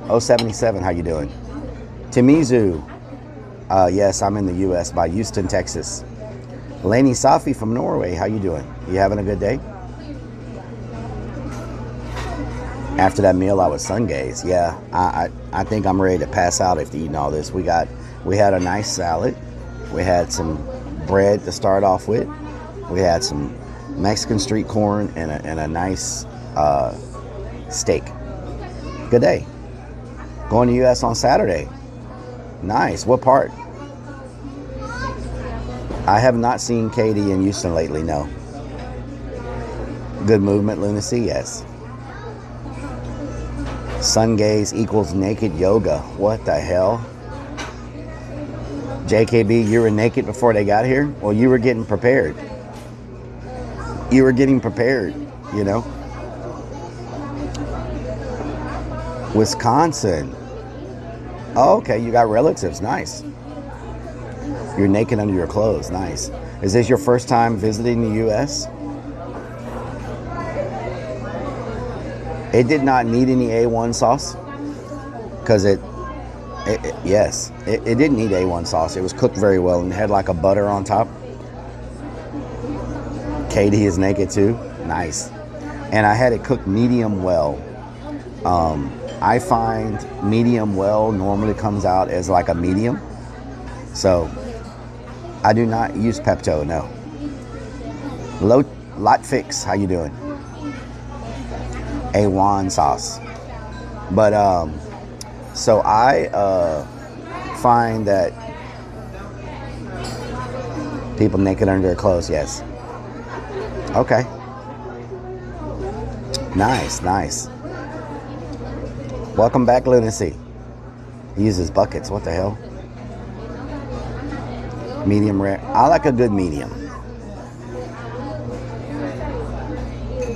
077, how you doing? Timizu. Yes, I'm in the US by Houston, Texas. Lainey Safi from Norway, how you doing? You having a good day? After that meal, I was sun gazed. Yeah, I think I'm ready to pass out after eating all this. We had a nice salad. We had some bread to start off with. We had some Mexican street corn and a nice steak. Good day. Going to U.S. on Saturday. Nice. What part? I have not seen Katie in Houston lately, no. Good movement, lunacy, yes. Sun gaze equals naked yoga. What the hell? JKB, you were naked before they got here? Well, you were getting prepared. You were getting prepared, you know. Wisconsin. Oh, okay, you got relatives. Nice. You're naked under your clothes. Nice. Is this your first time visiting the U.S.? It did not need any A1 sauce because it didn't need A1 sauce. It was cooked very well and had like a butter on top. Katie is naked too. Nice. And I had it cooked medium well. I find medium well normally comes out as like a medium. So I do not use Pepto, no. Lot Fix, how you doing? A1 sauce. But so I find that people naked under their clothes, yes. Okay. Nice, nice. Welcome back, lunacy. He uses buckets. What the hell? Medium rare. I like a good medium.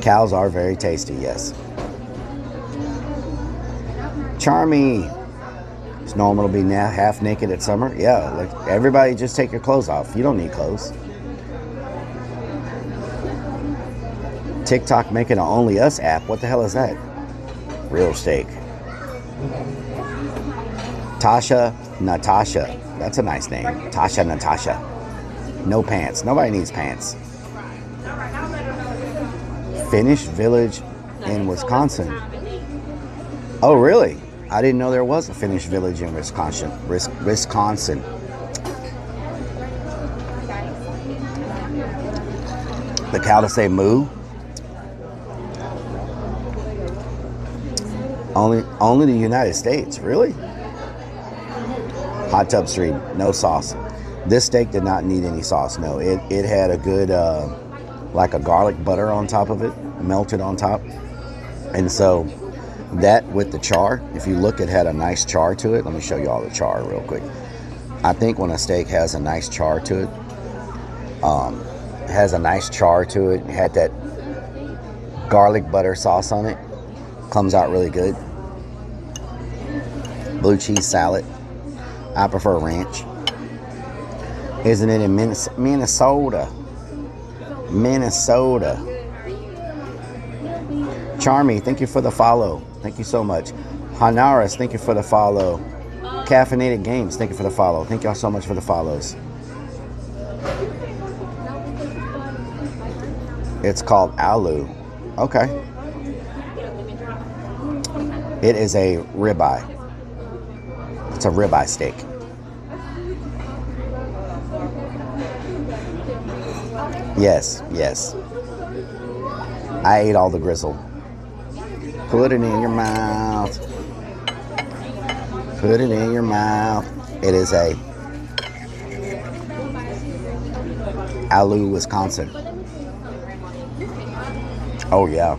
Cows are very tasty, yes. Charmy. It's normal to be half naked at summer. Yeah, like everybody just take your clothes off. You don't need clothes. TikTok making an Only Us app. What the hell is that? Real steak. Tasha Natasha. That's a nice name. Tasha Natasha. No pants. Nobody needs pants. Finnish village in Wisconsin. Oh, really? I didn't know there was a Finnish village in Wisconsin. Wisconsin. The cow to say moo. Only the United States, really? Hot Tub Street, no sauce. This steak did not need any sauce, no. It had a good, like a garlic butter on top of it, melted on top. And so that with the char, if you look, it had a nice char to it. Let me show you all the char real quick. I think when a steak has a nice char to it, had that garlic butter sauce on it, comes out really good. Blue cheese salad. I prefer ranch. Isn't it in Minnesota? Minnesota. Charmy, thank you for the follow. Thank you so much. Hanaris, thank you for the follow. Caffeinated Games, thank you for the follow. Thank y'all so much for the follows. It's called Alu. Okay. It is a ribeye. It's a ribeye steak. Yes, yes. I ate all the grizzle. Put it in your mouth. Put it in your mouth. It is a Alu, Wisconsin. Oh yeah.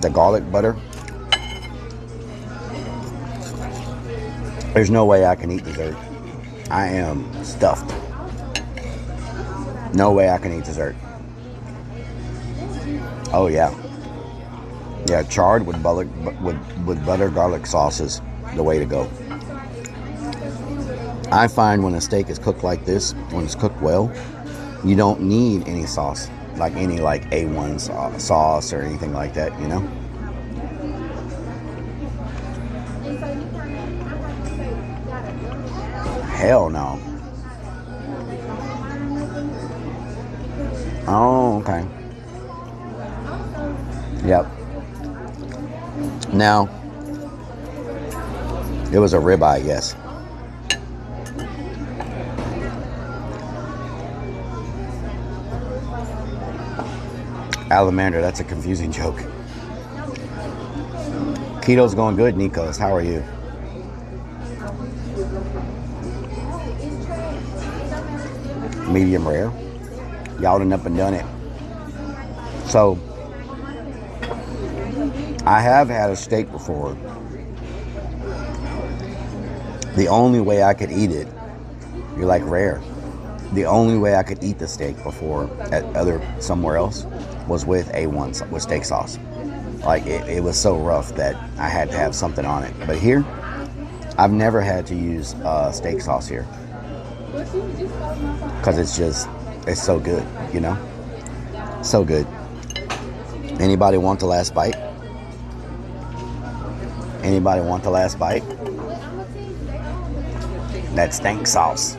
The garlic butter. There's no way I can eat dessert. I am stuffed. No way I can eat dessert. Oh yeah. Yeah, charred with butter garlic sauce is the way to go. I find when a steak is cooked like this, when it's cooked well, you don't need any sauce, like any A1 sauce or anything like that, you know? Hell no. Oh, okay. Yep. Now, it was a ribeye, yes. Alamander, that's a confusing joke. Keto's going good, Nikos. How are you? Medium rare. Y'all done up and done it. So, I have had a steak before. The only way I could eat it, you're like rare. The only way I could eat the steak before at somewhere else was with A1, with steak sauce. Like it was so rough that I had to have something on it. But here, I've never had to use steak sauce here. Because it's so good, you know? So good. Anybody want the last bite? Anybody want the last bite? That stank sauce.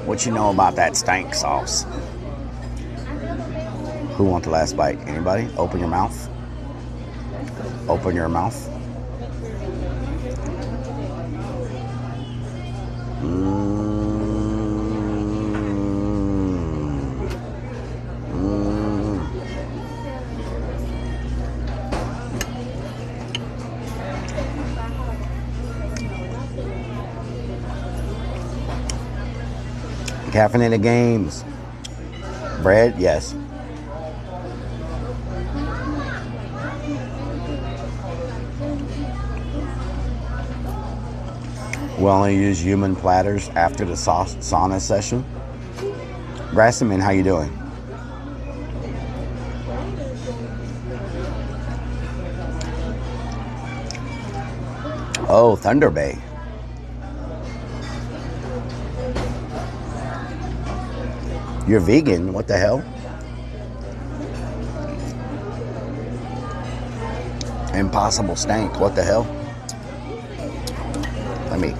What you know about that stank sauce? Who want the last bite? Anybody? Open your mouth. Open your mouth. Caffeinated games. Bread? Yes. We'll only use human platters after the sauna session. Grassaman, how you doing? Oh, Thunder Bay. You're vegan? What the hell? Impossible stank. What the hell? Let me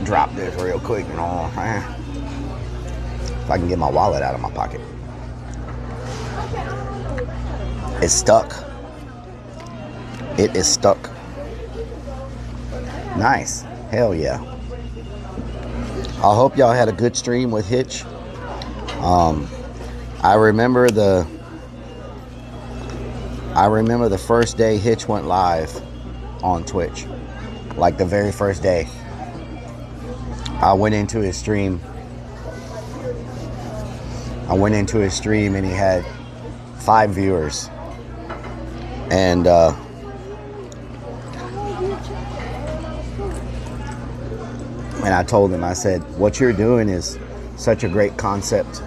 drop this real quick. You know, if I can get my wallet out of my pocket. It's stuck. It is stuck. Nice. Hell yeah. I hope y'all had a good stream with Hitch. I remember the first day Hitch went live on Twitch. Like the very first day. I went into his stream and he had 5 viewers. And I told him, I said, what you're doing is such a great concept.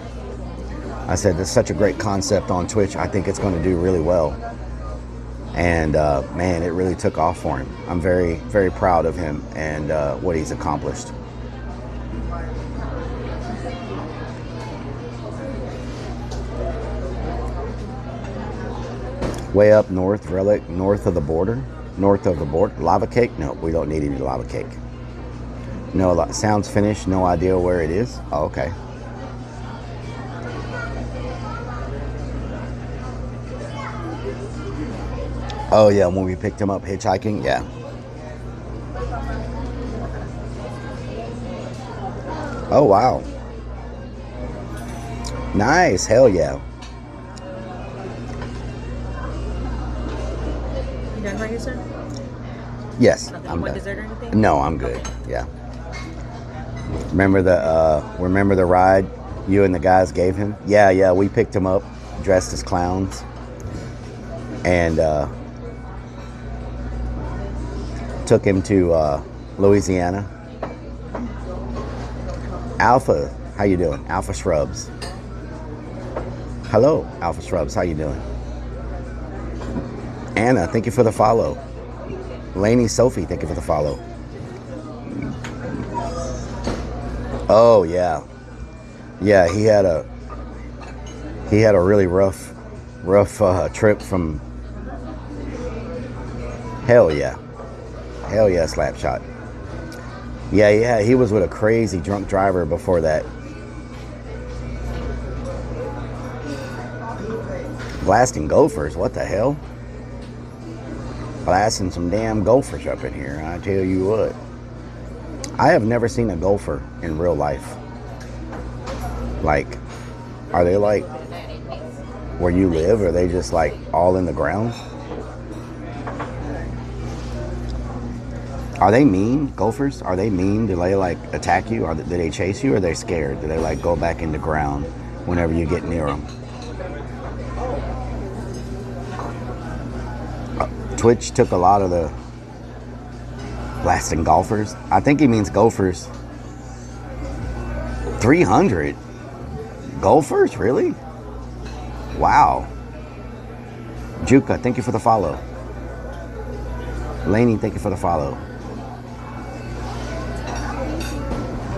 I said, there's such a great concept on Twitch. I think it's going to do really well. And man, it really took off for him. I'm very, very proud of him and what he's accomplished. Way up north, Rellik, north of the border. Lava cake? No, we don't need any lava cake. No, sounds finished. No idea where it is. Oh, okay. Oh yeah, when we picked him up hitchhiking, yeah. Oh wow. Nice, hell yeah. You done right here, sir? Yes, Nothing, I'm you want done. dessert or anything? No, I'm good. Yeah. Remember the ride you and the guys gave him? Yeah, we picked him up dressed as clowns. And took him to Louisiana. Alpha, how you doing? Alpha Shrubs. Hello, Alpha Shrubs, how you doing? Anna, thank you for the follow. Laney Sophie, thank you for the follow. Oh yeah. Yeah, he had a really rough trip from. Hell yeah, Slapshot. Yeah, he was with a crazy drunk driver before that. Blasting gophers, what the hell? Blasting some damn golfers up in here. I tell you what. I have never seen a golfer in real life. Like, are they like where you live? Or are they just like all in the ground? Are they mean, golfers? Are they mean? Do they like attack you? Or do they chase you? Or are they scared? Do they like go back in the ground whenever you get near them? Twitch took a lot of the blasting golfers. I think he means golfers. 300 golfers, really? Wow. Juka, thank you for the follow. Laney, thank you for the follow.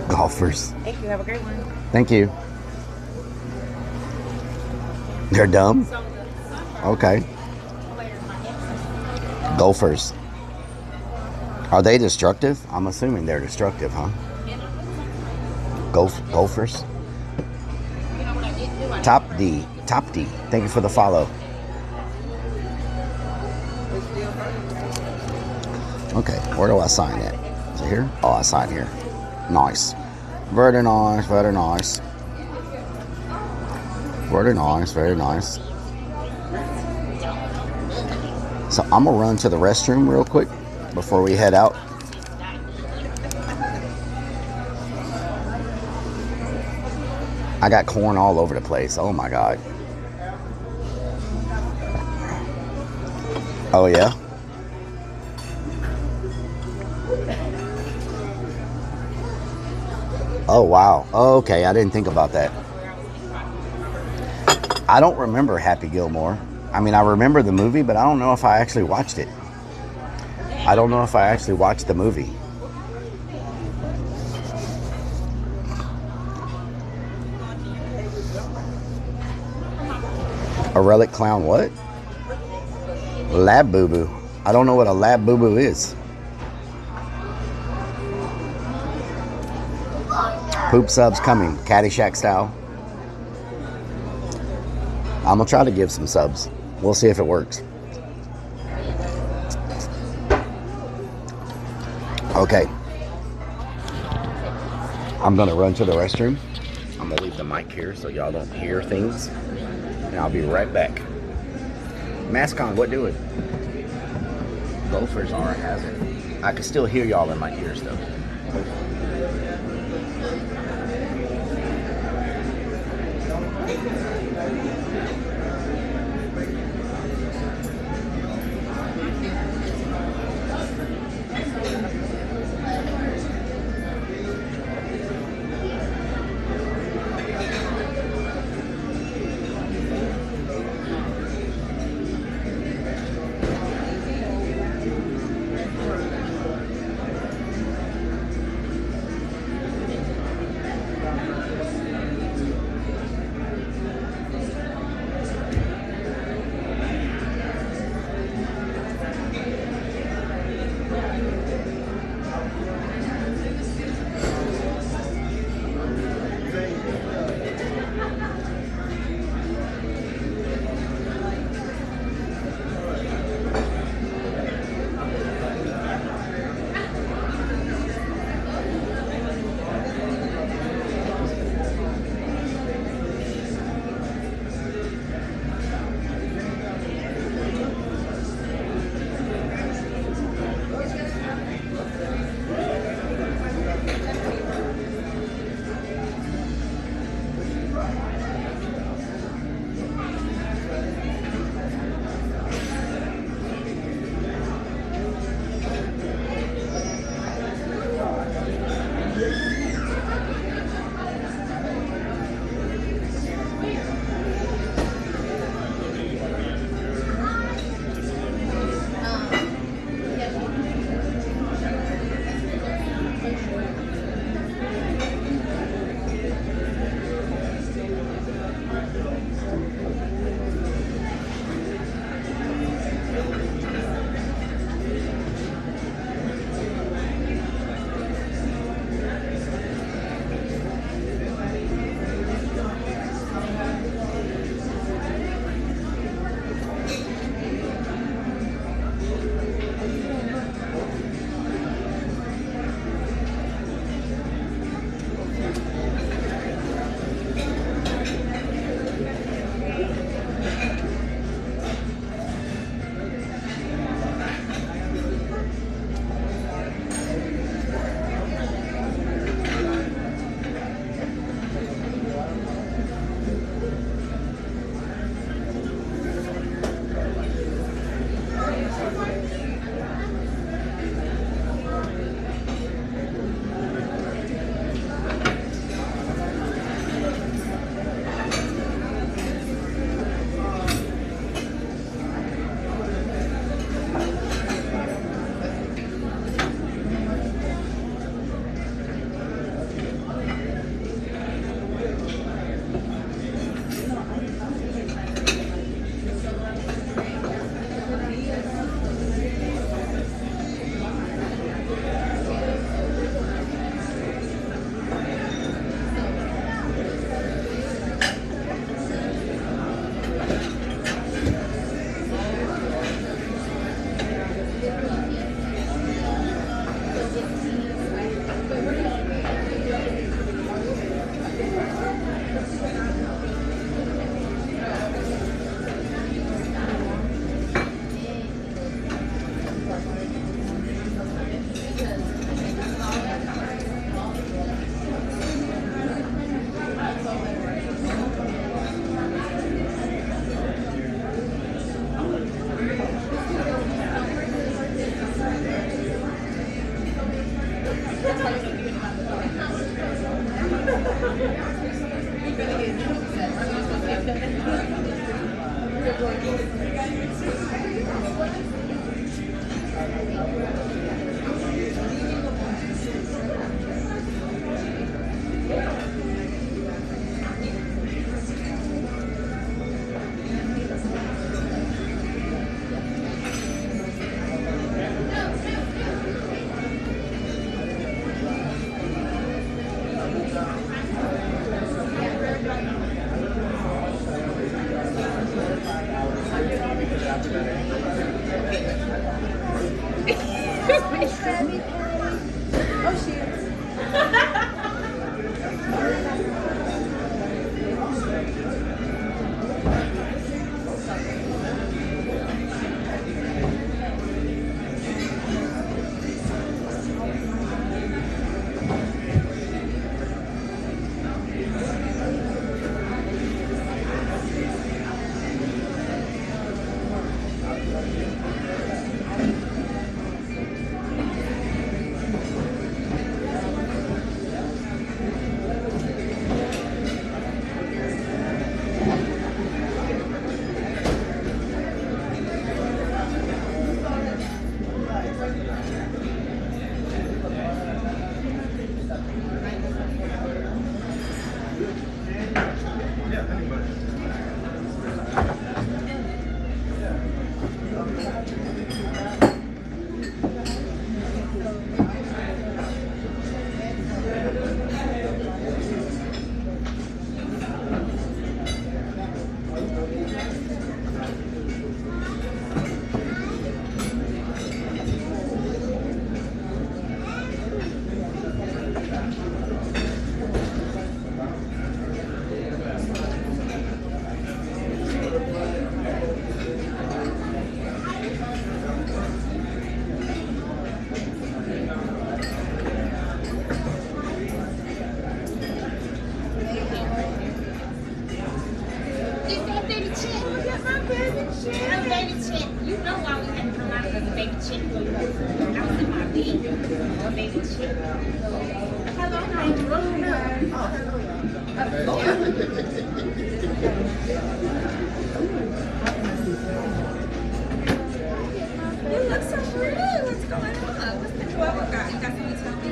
Golfers. Thank you. Have a great one. Thank you. They're dumb? Okay. Golfers. Are they destructive? I'm assuming they're destructive, huh? Golfers. Top D. Thank you for the follow. Okay, where do I sign it? Is it here? Oh, I sign here. Nice. Very nice, very nice. Very nice, very nice. So I'm gonna run to the restroom real quick before we head out. I got corn all over the place. Oh my God. Oh yeah? Oh wow. Oh, okay, I didn't think about that. I don't remember Happy Gilmore. I mean, I remember the movie, but I don't know if I actually watched it. I don't know if I actually watched the movie. A relic clown what? Lab boo-boo. I don't know what a lab boo-boo is. Poop subs coming, Caddyshack style. I'm gonna try to give some subs. We'll see if it works. Okay. I'm gonna run to the restroom. I'm gonna leave the mic here so y'all don't hear things. And I'll be right back. Mascon, what doing? Gophers are a hazard. I can still hear y'all in my ears though. baby chick. I was in my bed. Baby chick. Hello, you look so pretty. What's going on? What's the trouble? You got something to tell me?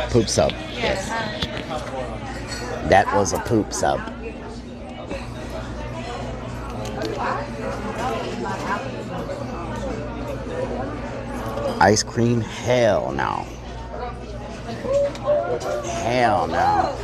Poop sub. Yes. That was a poop sub. Ice cream? Hell no. Hell no.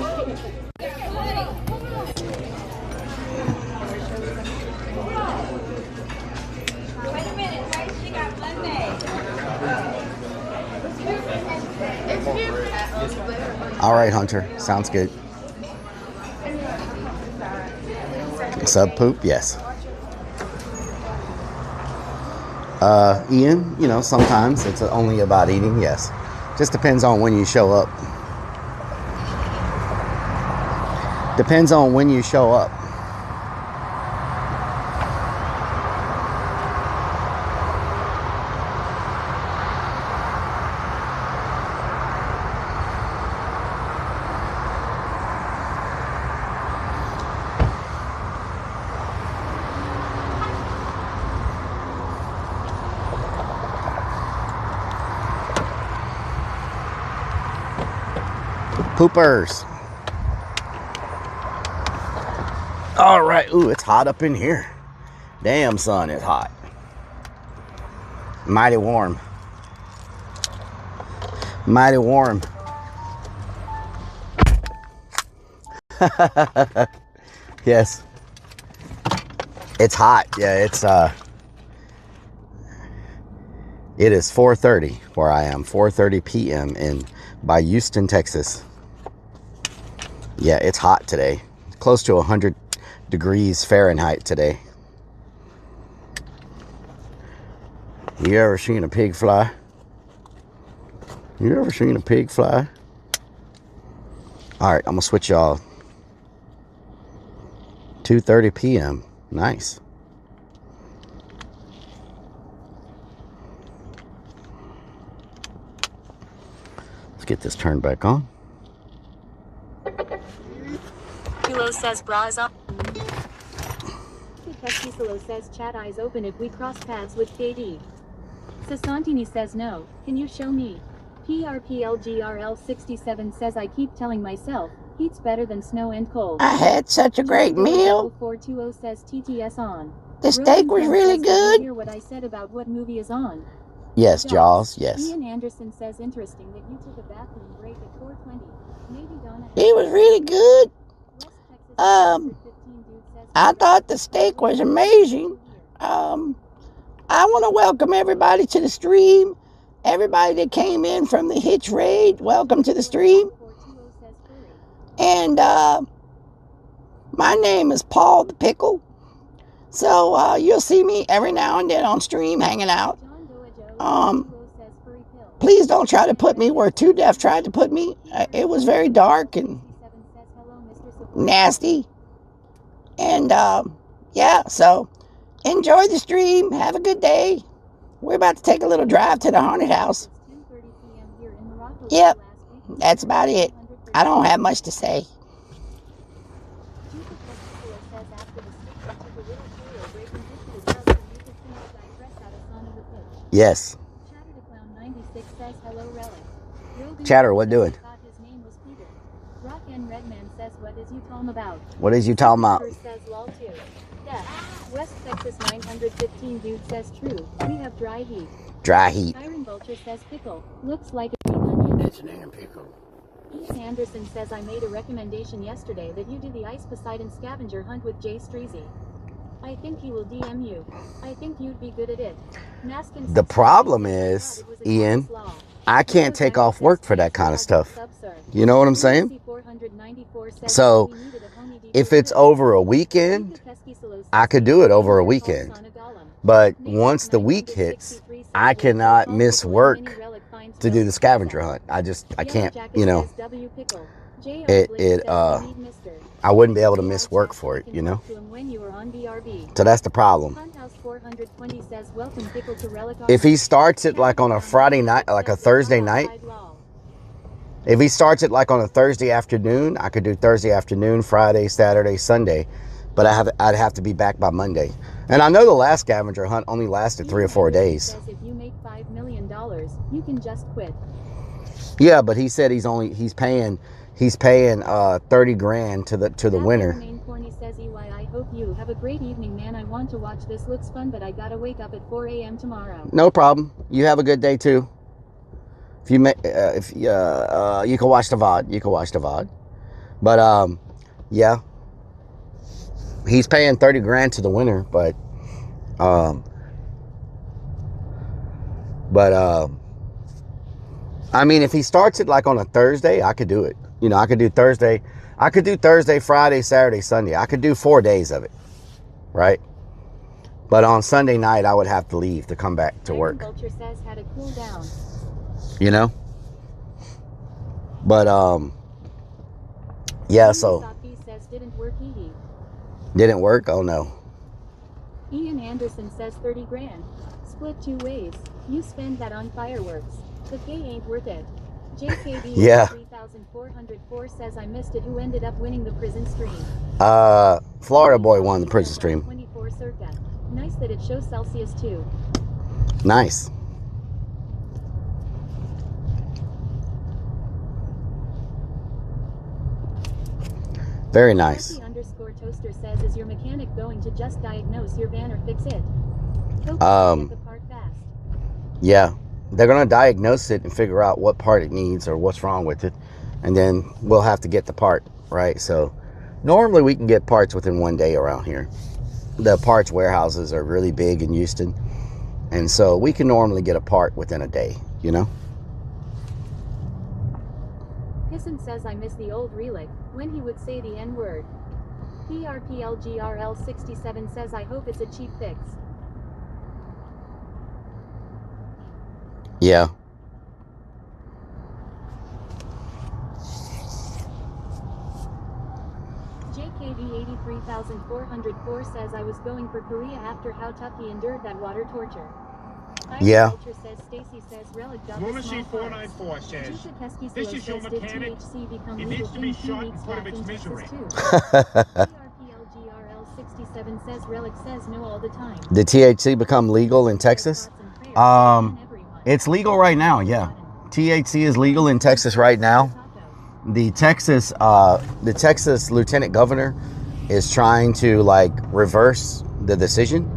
All right, Hunter. Sounds good. Sub poop? Yes. Ian, you know, sometimes it's only about eating. Yes. Just depends on when you show up. Depends on when you show up. Poopers. All right. Ooh, it's hot up in here. Damn, son, it's hot. Mighty warm. Mighty warm. Yes. It's hot. Yeah, it is 4:30 where I am. 4:30 p.m. by Houston, Texas. Yeah, it's hot today. Close to 100 degrees Fahrenheit today. You ever seen a pig fly? You ever seen a pig fly? All right, I'm gonna switch y'all. 2:30 p.m. Nice. Let's get this turned back on. Kilo says bras on. Kilo says chat eyes open if we cross paths with KD. Sasantini says no. Can you show me? PRPLGRL67 says I keep telling myself, heat's better than snow and cold. I had such a great meal. 420 says TTS on. The steak was really good. Hear what I said about what movie is on. Yes, Jaws, yes. Ian Anderson says interesting that you took a bathroom break at 4:20. Maybe Donna. It was really good. I thought the steak was amazing. I want to welcome everybody to the stream. Everybody that came in from the Hitch Raid, welcome to the stream. And my name is Paul the Pickle. So you'll see me every now and then on stream hanging out. Please don't try to put me where Two Deaf tried to put me. It was very dark and nasty. And yeah, so enjoy the stream. Have a good day. We're about to take a little drive to the haunted house. Yep, that's about it. I don't have much to say. says after the stick took a little tool break and into his house to make a single digress out of Son of a Pitch. Yes. Chatter to Clown 96 says hello Relic. Chatter, what doing? Thought his name was Peter. Rock and Redman says what is you talking about? What is you talking about? Says lol too. Yeah. West Texas 915 dude says true. We have dry heat. Dry heat. Iron Vulture says pickle. Looks like a green onion. It's an onion pickle. Ian Anderson says I made a recommendation yesterday that you do the Ice Poseidon scavenger hunt with Jay Streezy. I think he will DM you. I think you'd be good at it. The problem is, Ian, I can't take off work for that kind of stuff. You know what I'm saying? So, if it's over a weekend, I could do it over a weekend. But once the week hits, I cannot miss work to do the scavenger hunt. I can't, you know. I wouldn't be able to miss work for it, you know. So that's the problem. If he starts it like on a Friday night, like a Thursday night, if he starts it like on a Thursday afternoon, I could do Thursday afternoon, Friday, Saturday, Sunday, but I'd have to be back by Monday. And I know the last scavenger hunt only lasted 3 or 4 days. If you make $5 million, you can just quit. Yeah, but he said he's paying 30 grand to the winner. I hope you have a great evening, man. I want to watch this. Looks fun, but I gotta wake up at 4 a.m. tomorrow. No problem. You have a good day too. If you you can watch the VOD. You can watch the VOD. But yeah. He's paying 30 grand to the winner, but I mean, if he starts it like on a Thursday, I could do it. You know, I could do Thursday. I could do Thursday, Friday, Saturday, Sunday. I could do 4 days of it, right? But on Sunday night, I would have to leave to come back to work. Vulture says had to cool down. You know? But yeah, so says didn't work. Didn't work? Oh no. Ian Anderson says 30 grand. Split 2 ways. You spend that on fireworks. The pay ain't worth it. JKB yeah. 3404 says I missed it. Who ended up winning the prison stream? Florida boy won the prison stream. 24 circa. Nice that it shows Celsius too. Nice. Very nice. Toaster says, is your mechanic going to just diagnose your van or fix it? Yeah, they're gonna diagnose it and figure out what part it needs or what's wrong with it, and then we'll have to get the part, right? So normally we can get parts within 1 day around here. The parts warehouses are really big in Houston, and so we can normally get a part within a day, you know. Hisson says I miss the old Rellik when he would say the N-word. PRPLGRL 67 says I hope it's a cheap fix. Yeah. JKD 83404 says I was going for Korea after how tough he endured that water torture. Yeah. Says Stacy says Relic Lunacy 494 says, this is your mechanic. It needs to be shot and put of its misery. PRPLGRL 67 says Relic says no all the time. Did THC become legal in Texas? It's legal right now, yeah. THC is legal in Texas right now. The Texas lieutenant governor is trying to like reverse the decision.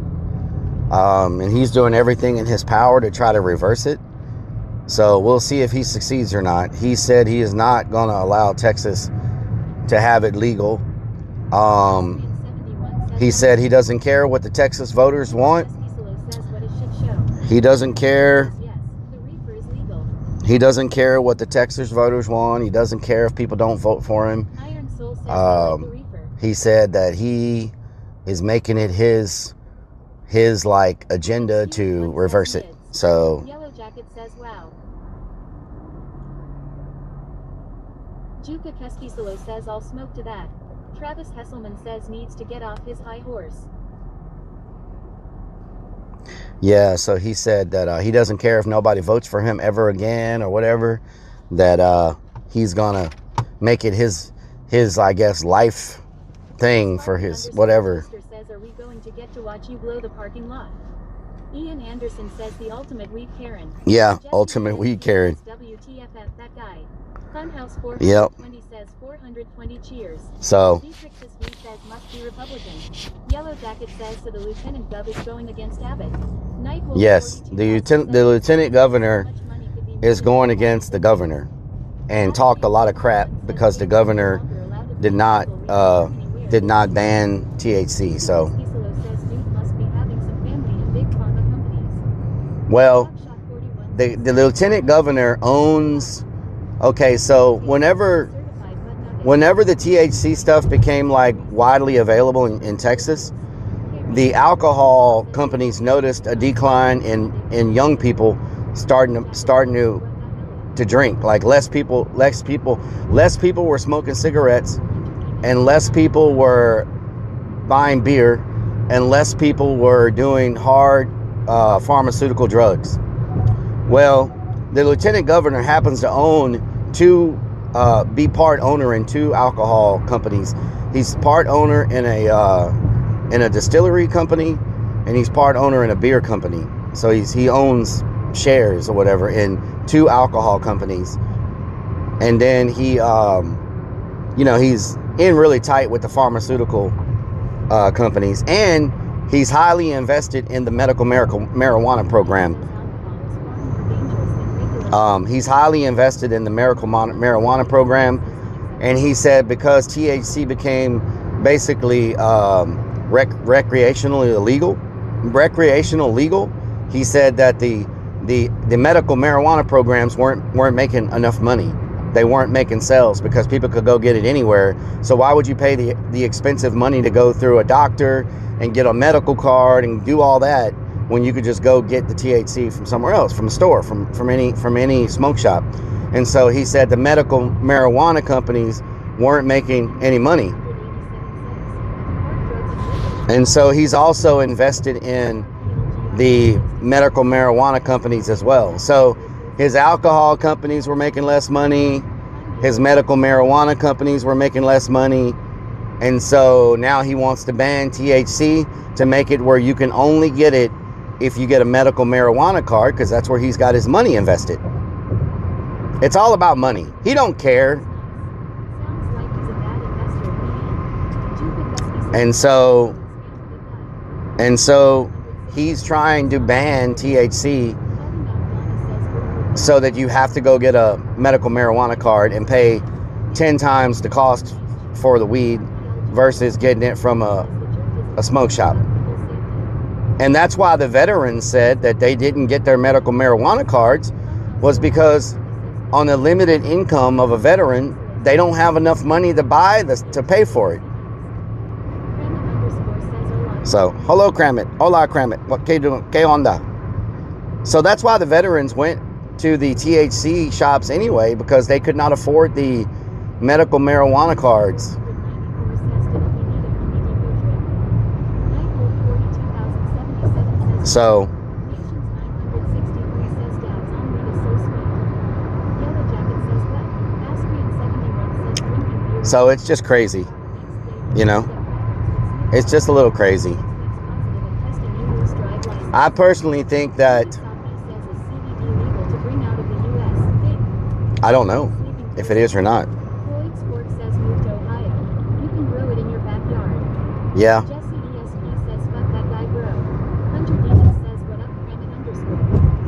And he's doing everything in his power to try to reverse it. So we'll see if he succeeds or not. He said he is not going to allow Texas to have it legal. He said he doesn't care what the Texas voters want. He doesn't care. He doesn't care what the Texas voters want. He doesn't care if people don't vote for him. He said that he is making it his like agenda to reverse it. So Yellow Jacket says wow. Juka Keskisalo says I'll smoke to that. Travis Hesselman says needs to get off his high horse. yeah, so he said that he doesn't care if nobody votes for him ever again or whatever, that he's gonna make it his I guess life thing for his whatever. Says, are we going to get to watch you blow the parking lot? Ian Anderson says the ultimate weed Karen. Yeah, ultimate weed Karen. WTFF that guy. Funhouse 420 Yep. says 420 cheers. So. D6 says must be Republican. Yellow Jacket says so the lieutenant gov is going against Abbott. Yes, the lieutenant governor is going against the governor, and talked a lot of crap because the governor did not ban THC. So, well, the lieutenant governor owns. Okay, so whenever the THC stuff became like widely available in Texas, the alcohol companies noticed a decline in young people starting to drink. Like less people were smoking cigarettes, and less people were buying beer, and less people were doing hard pharmaceutical drugs. Well, the lieutenant governor happens to be part owner in two alcohol companies. He's part owner in a distillery company, and he's part owner in a beer company. So he owns shares or whatever in two alcohol companies. And then he he's in really tight with the pharmaceutical companies, and he's highly invested in the medical marijuana program. He's highly invested in the medical marijuana program, and he said because THC became basically recreational legal, he said that the medical marijuana programs weren't making enough money. They weren't making sales because people could go get it anywhere. So why would you pay the expensive money to go through a doctor and get a medical card and do all that when you could just go get the THC from somewhere else, from a store, from any smoke shop? And so he said the medical marijuana companies weren't making any money. And so he's also invested in the medical marijuana companies as well. So his alcohol companies were making less money. His medical marijuana companies were making less money. And so now he wants to ban THC to make it where you can only get it if you get a medical marijuana card, because that's where he's got his money invested. It's all about money. He don't care. And so he's trying to ban THC so that you have to go get a medical marijuana card and pay 10 times the cost for the weed versus getting it from a smoke shop. And that's why the veterans said that they didn't get their medical marijuana cards, was because on the limited income of a veteran, they don't have enough money to to pay for it. So, hello, Kramit. Hola, Kramit. What que doing? Que onda? So that's why the veterans went to the THC shops anyway, because they could not afford the medical marijuana cards. So it's just crazy, it's just a little crazy. I personally think that, I don't know if it is or not. Yeah.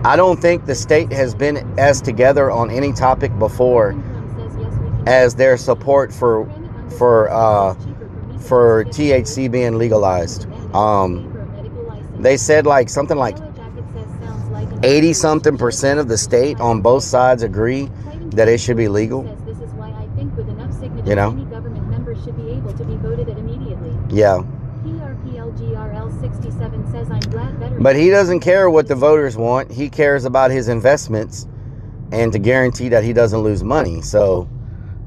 I don't think the state has been as together on any topic before as their support for THC being legalized. They said something like 80-something% of the state on both sides agree that it should be legal. Yeah. But he doesn't care what the voters want. He cares about his investments and to guarantee that he doesn't lose money. So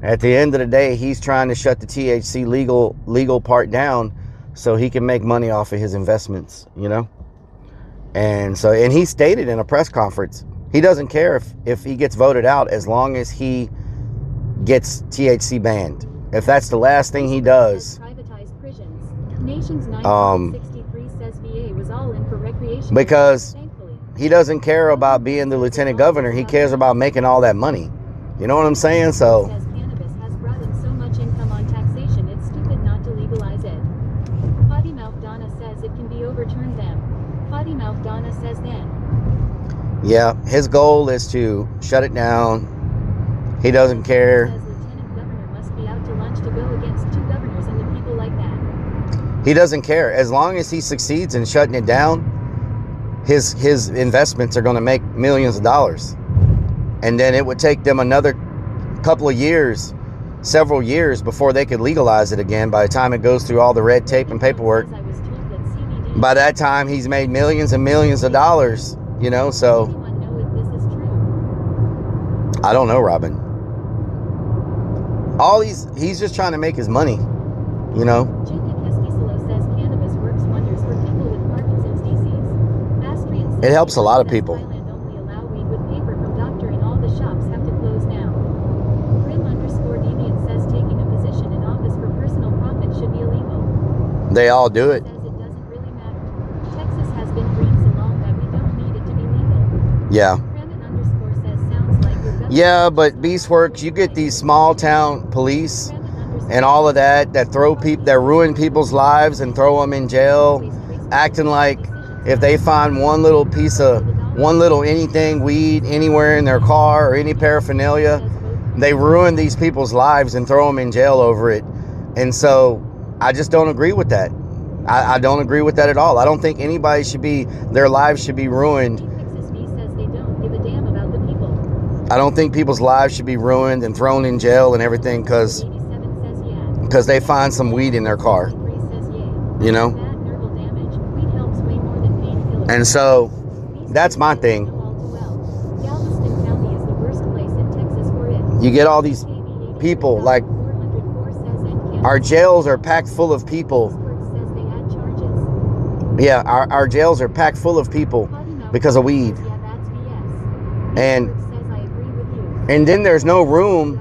at the end of the day, he's trying to shut the THC legal part down so he can make money off of his investments, And he stated in a press conference, he doesn't care if he gets voted out as long as he gets THC banned. If that's the last thing he does. Nation's 963 says VA was all in for recreation. Because Thankfully. he doesn't care about being the lieutenant governor. He cares about making all that money. You know what I'm saying? So Says cannabis has brought in so much income on taxation, it's stupid not to legalize it. Potty Mouth Donna says it can be overturned then. Potty Mouth Donna says then. yeah, his goal is to shut it down. He doesn't care. Says Lieutenant Governor must be out to lunch to go against two governors and the people like that. He doesn't care. As long as he succeeds in shutting it down, his investments are going to make millions of dollars. And then it would take them another couple of years, several years before they could legalize it again by the time it goes through all the red tape and paperwork. I was told that CBD By that time, he's made millions and millions of dollars, you know, so anyone know if this is true? I don't know, Robin. He's just trying to make his money, you know. Jacob Esquisilo says cannabis works wonders for people with Parkinson's disease. Astrian says It helps a lot of says people. Thailand only allow weed with paper from doctor and all the shops have to close now. Grim_deviant says taking a position in office for personal profit should be illegal. They all do it. Says it doesn't really matter. Texas has been green so long that we don't need it to be legal. Yeah. Kremen_ says sounds like your government Yeah, but Beastworks, you get these small town police and all of that that ruin people's lives and throw them in jail, acting like if they find one little anything, weed anywhere in their car or any paraphernalia, they ruin these people's lives and throw them in jail over it. And so I just don't agree with that. I don't agree with that at all. I don't think their lives should be ruined. says they don't give a damn about the people. I don't think people's lives should be ruined and thrown in jail and everything because they find some weed in their car, you know? And so that's my thing. You get all these people, like our jails are packed full of people. Yeah, our jails are packed full of people because of weed. And then there's no room,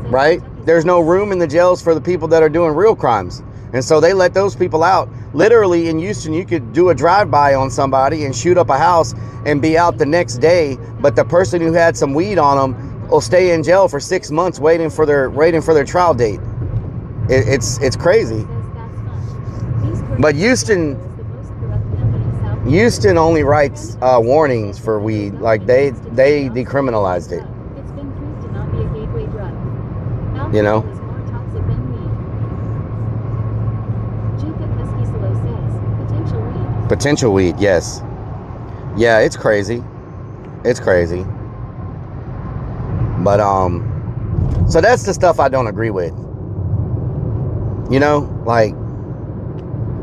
right? There's no room in the jails for the people that are doing real crimes. And so they let those people out. Literally in Houston, you could do a drive-by on somebody and shoot up a house and be out the next day. But the person who had some weed on them will stay in jail for 6 months waiting for their trial date. It's crazy. But Houston only writes warnings for weed. Like they decriminalized it. It's been proved to not be a gateway drug. You know? Alcohol is more toxic than weed. Jacob Esquisilo says, potential weed. Potential weed, yes. Yeah, it's crazy. It's crazy. But so that's the stuff I don't agree with. You know, like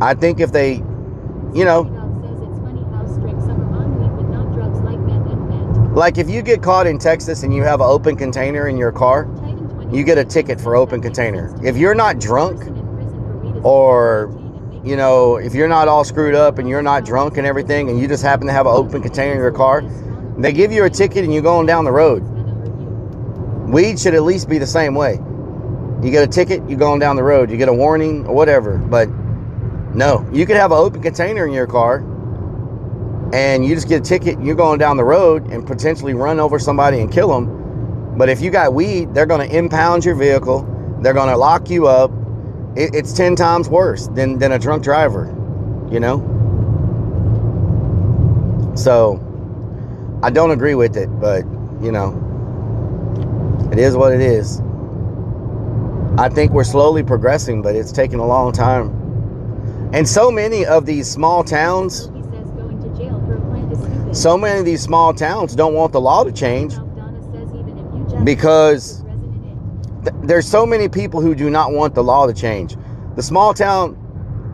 I think if they, you know, like if you get caught in Texas and you have an open container in your car, you get a ticket for open container. If you're not drunk, or you know, if you're not all screwed up and you're not drunk and everything, and you just happen to have an open container in your car, they give you a ticket and you're going down the road. Weed should at least be the same way. You get a ticket, you're going down the road. You get a warning or whatever. But no, you could have an open container in your car and you just get a ticket, you're going down the road and potentially run over somebody and kill them. But if you got weed, they're going to impound your vehicle. They're going to lock you up. It's 10 times worse than a drunk driver, you know? So I don't agree with it, but you know, it is what it is. I think we're slowly progressing, but it's taking a long time. And so many of these small towns, don't want the law to change because there's so many people who do not want the law to change. The small town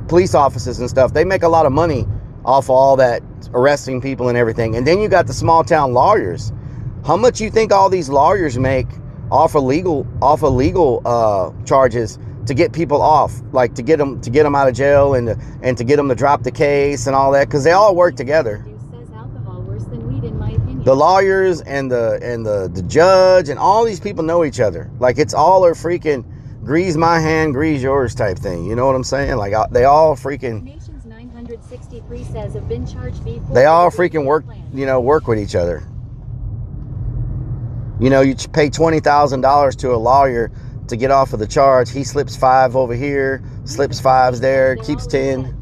police officers and stuff, they make a lot of money off of all that arresting people and everything. And then you got the small town lawyers. How much you think all these lawyers make off of legal charges to get people off, like to get them out of jail and to get them to drop the case and all that, because they all work together. The lawyers and the judge and all these people know each other. Like it's all are freaking grease my hand, grease yours type thing. You know what I'm saying? Like, they all freaking... Nations 963 says have been charged before. They all freaking work, you know, work with each other. You know, you pay $20,000 to a lawyer to get off of the charge. He slips 5 over here, slips 5s there, keeps 10.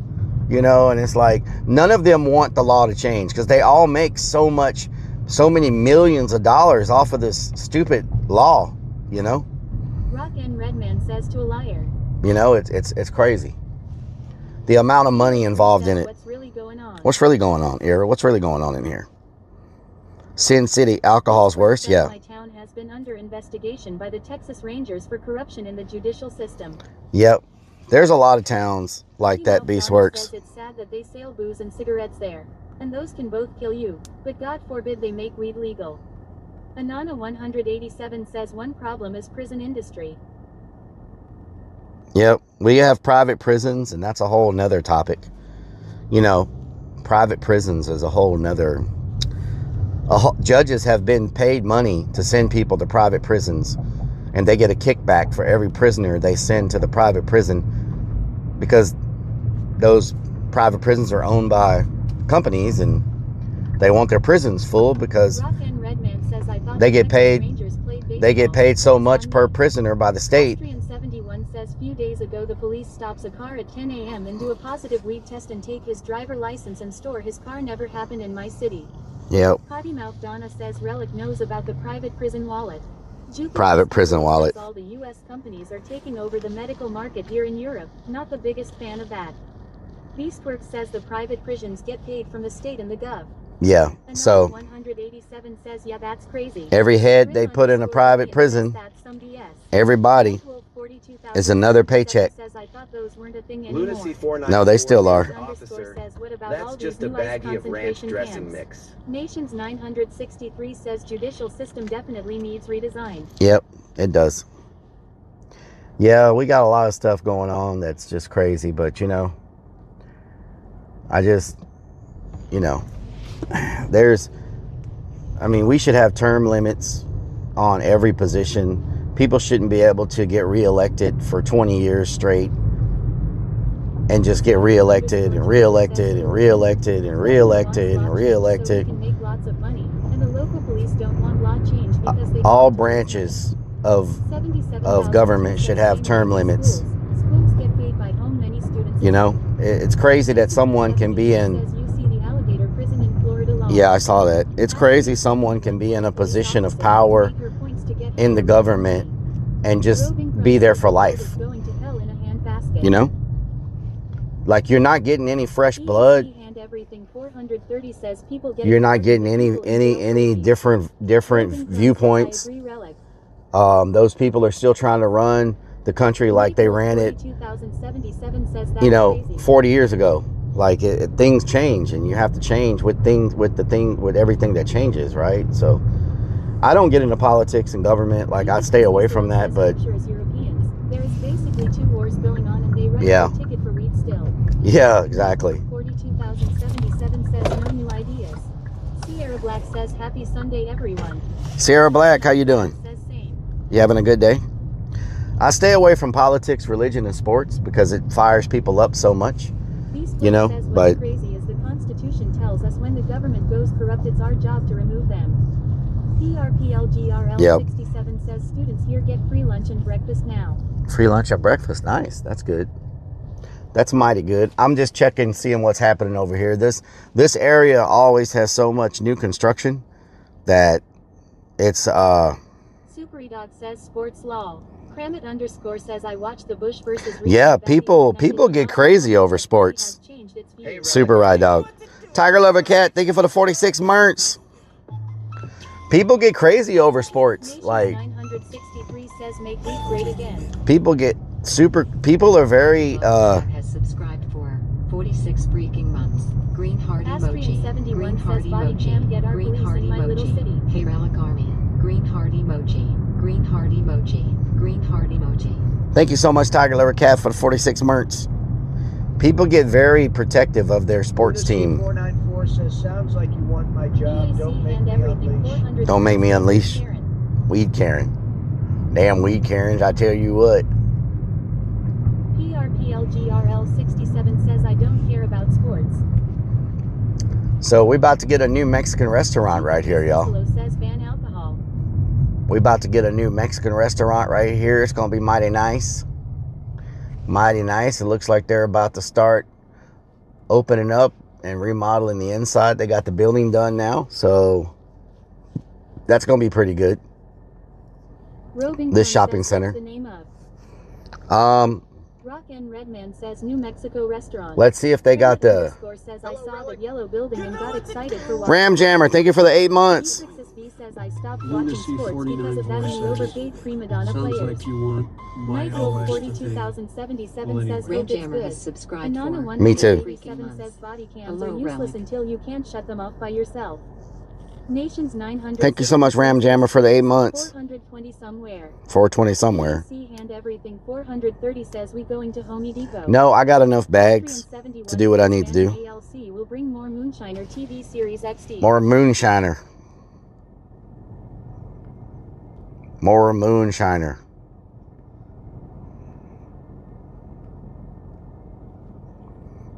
You know, and it's like, none of them want the law to change because they all make so many millions of dollars off of this stupid law, you know? Rock and Redman says to a liar. You know, it's crazy. The amount of money involved in it. What's really going on? What's really going on, Ira? What's really going on in here? Sin City, alcohol's worse? Yeah. My town has been under investigation by the Texas Rangers for corruption in the judicial system. Yep. There's a lot of towns like that, Beast Works. Says it's sad that they sell booze and cigarettes there, and those can both kill you, but God forbid they make weed legal. Anana 187 says one problem is prison industry. Yep. We have private prisons, and that's a whole nother topic. You know, private prisons is a whole nother... judges have been paid money to send people to private prisons, and they get a kickback for every prisoner they send to the private prison because those private prisons are owned by companies and they want their prisons full because they get paid so much per prisoner by the state. 71 says few days ago the police stops a car at 10 a.m. and do a positive weed test and take his driver license and store his car. Never happened in my city. Yep. Potty Mouth Donna says Rellik knows about the private prison wallet. Private prison wallet. All the U.S. companies are taking over the medical market here in Europe. Not the biggest fan of that. Beastworks says the private prisons get paid from the state and the gov. Yeah, so 187 says, yeah, that's crazy. Every head they put in a private prison, everybody is another paycheck. No, they still are. Officer, that's just a baggie of ranch dressing mix. Nations 963 says judicial system definitely needs redesign. Yep, it does. Yeah, we got a lot of stuff going on that's just crazy, but you know, we should have term limits on every position. People shouldn't be able to get reelected for 20 years straight and just get reelected and reelected and reelected and reelected and reelected. All branches of government should have term limits. You know, it's crazy that someone can be in... Yeah, I saw that. It's crazy someone can be in a position of power in the government and just be there for life. You know? Like, you're not getting any fresh blood. You're not getting any different viewpoints. Those people are still trying to run the country like they ran it, 40 years ago. Like, things change, and you have to change with everything that changes, right? So I don't get into politics and government. Like, I stay away from that, but yeah. Yeah, exactly. 42,077 says no new ideas. Sierra Black says happy Sunday, everyone. Sierra Black, how you doing? You having a good day? I stay away from politics, religion, and sports because it fires people up so much. You know, but crazy is the Constitution tells us when the government goes corrupt, it's our job to remove them. PRPLGRL 67 says students here get free lunch and breakfast now. Free lunch and breakfast, nice. That's good. That's mighty good. I'm just checking, seeing what's happening over here. This area always has so much new construction that it's Super Dog says sports law. Kramit _ says I watched the Bush versus yeah, people get crazy over sports. Super Ride Dog. Tiger Lover Cat, thank you for the 46 merch. People get crazy over sports. Like, 963 says make weed great again. People are very has subscribed for 46 freaking months. Green heart emoji. Green heart emoji. Green heart emoji. Hey Rellik Army. Green heart emoji. Green heart emoji. Green heart emoji. Thank you so much, Tiger Liver Cat, for the 46 merch. People get very protective of their sports team. 494 says, sounds like you want my job. Don't make me unleash. Don't make me unleash. Weed Karen. Damn weed Karens, I tell you what. PRPLGRL67 says I don't care about sports. So we about to get a new Mexican restaurant right here, y'all. Says ban alcohol. We about to get a new Mexican restaurant right here. It's going to be mighty nice. Mighty nice. It looks like they're about to start opening up and remodeling the inside. They got the building done now, so that's going to be pretty good. This shopping center. The name of. Rock and Redman says New Mexico restaurant. Let's see if they got the says I saw the yellow building and got excited for Ram Jammer. Thank you for the 8 months. Says I stopped watching sports because of that new overpaid prima donna players. Like you want Michael 42077 says Ram it's Jammer good. has subscribed for Me too. 37 says body cams Hello, are useless Rellik. until you can't shut them off by yourself. Nation's 900. Thank you so much, Ram Jammer, for the 8 months. 420 somewhere. 420 somewhere. See hand everything. 430 says we going to Home Depot. No, I got enough bags to do what I need to do. ALC will bring more Moonshiner TV series XD. More Moonshiner. More Moonshiner.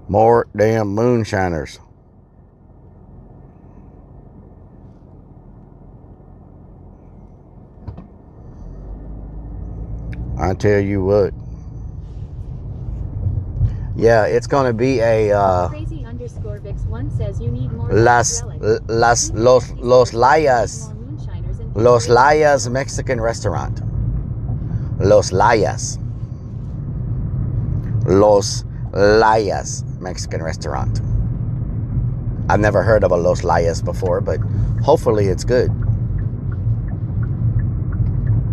More damn Moonshiners. I tell you what. Yeah, it's going to be a Crazy underscore Vix 1 says you need more Los Layas Mexican restaurant. Los Layas Mexican restaurant. I've never heard of a Los Layas before, but hopefully it's good.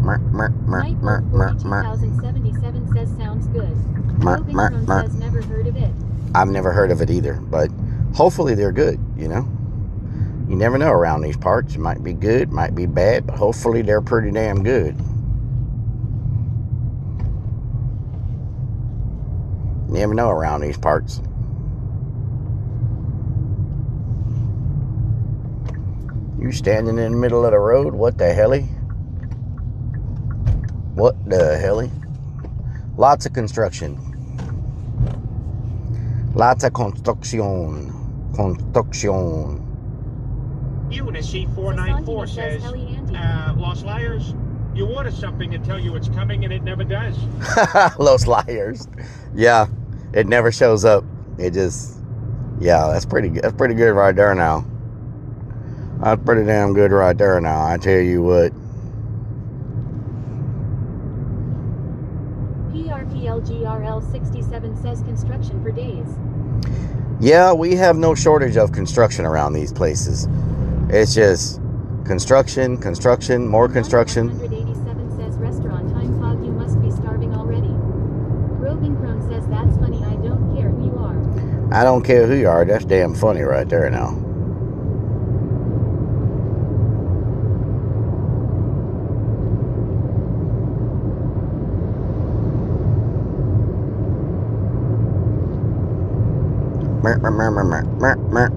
Nightwolf 2077 says sounds good. Roving Crone says never heard of it. I've never heard of it either, but hopefully they're good, you know. You never know around these parts. It might be good, might be bad, but hopefully they're pretty damn good. You never know around these parts. You standing in the middle of the road? What the helly? What the helly? Lots of construction. Lots of construction. Construction. Eunice 494 says, Los Liars, you order something and tell you it's coming and it never does. Los Liars. Yeah, it never shows up. It just, yeah, that's pretty good. That's pretty good right there now. That's pretty damn good right there now. I tell you what. PRPLGRL67 says construction for days. Yeah, we have no shortage of construction around these places. It's just construction, construction, more construction. 187 says restaurant time fog, you must be starving already. Roving Crone says that's funny, I don't care who you are. I don't care who you are, that's damn funny right there now.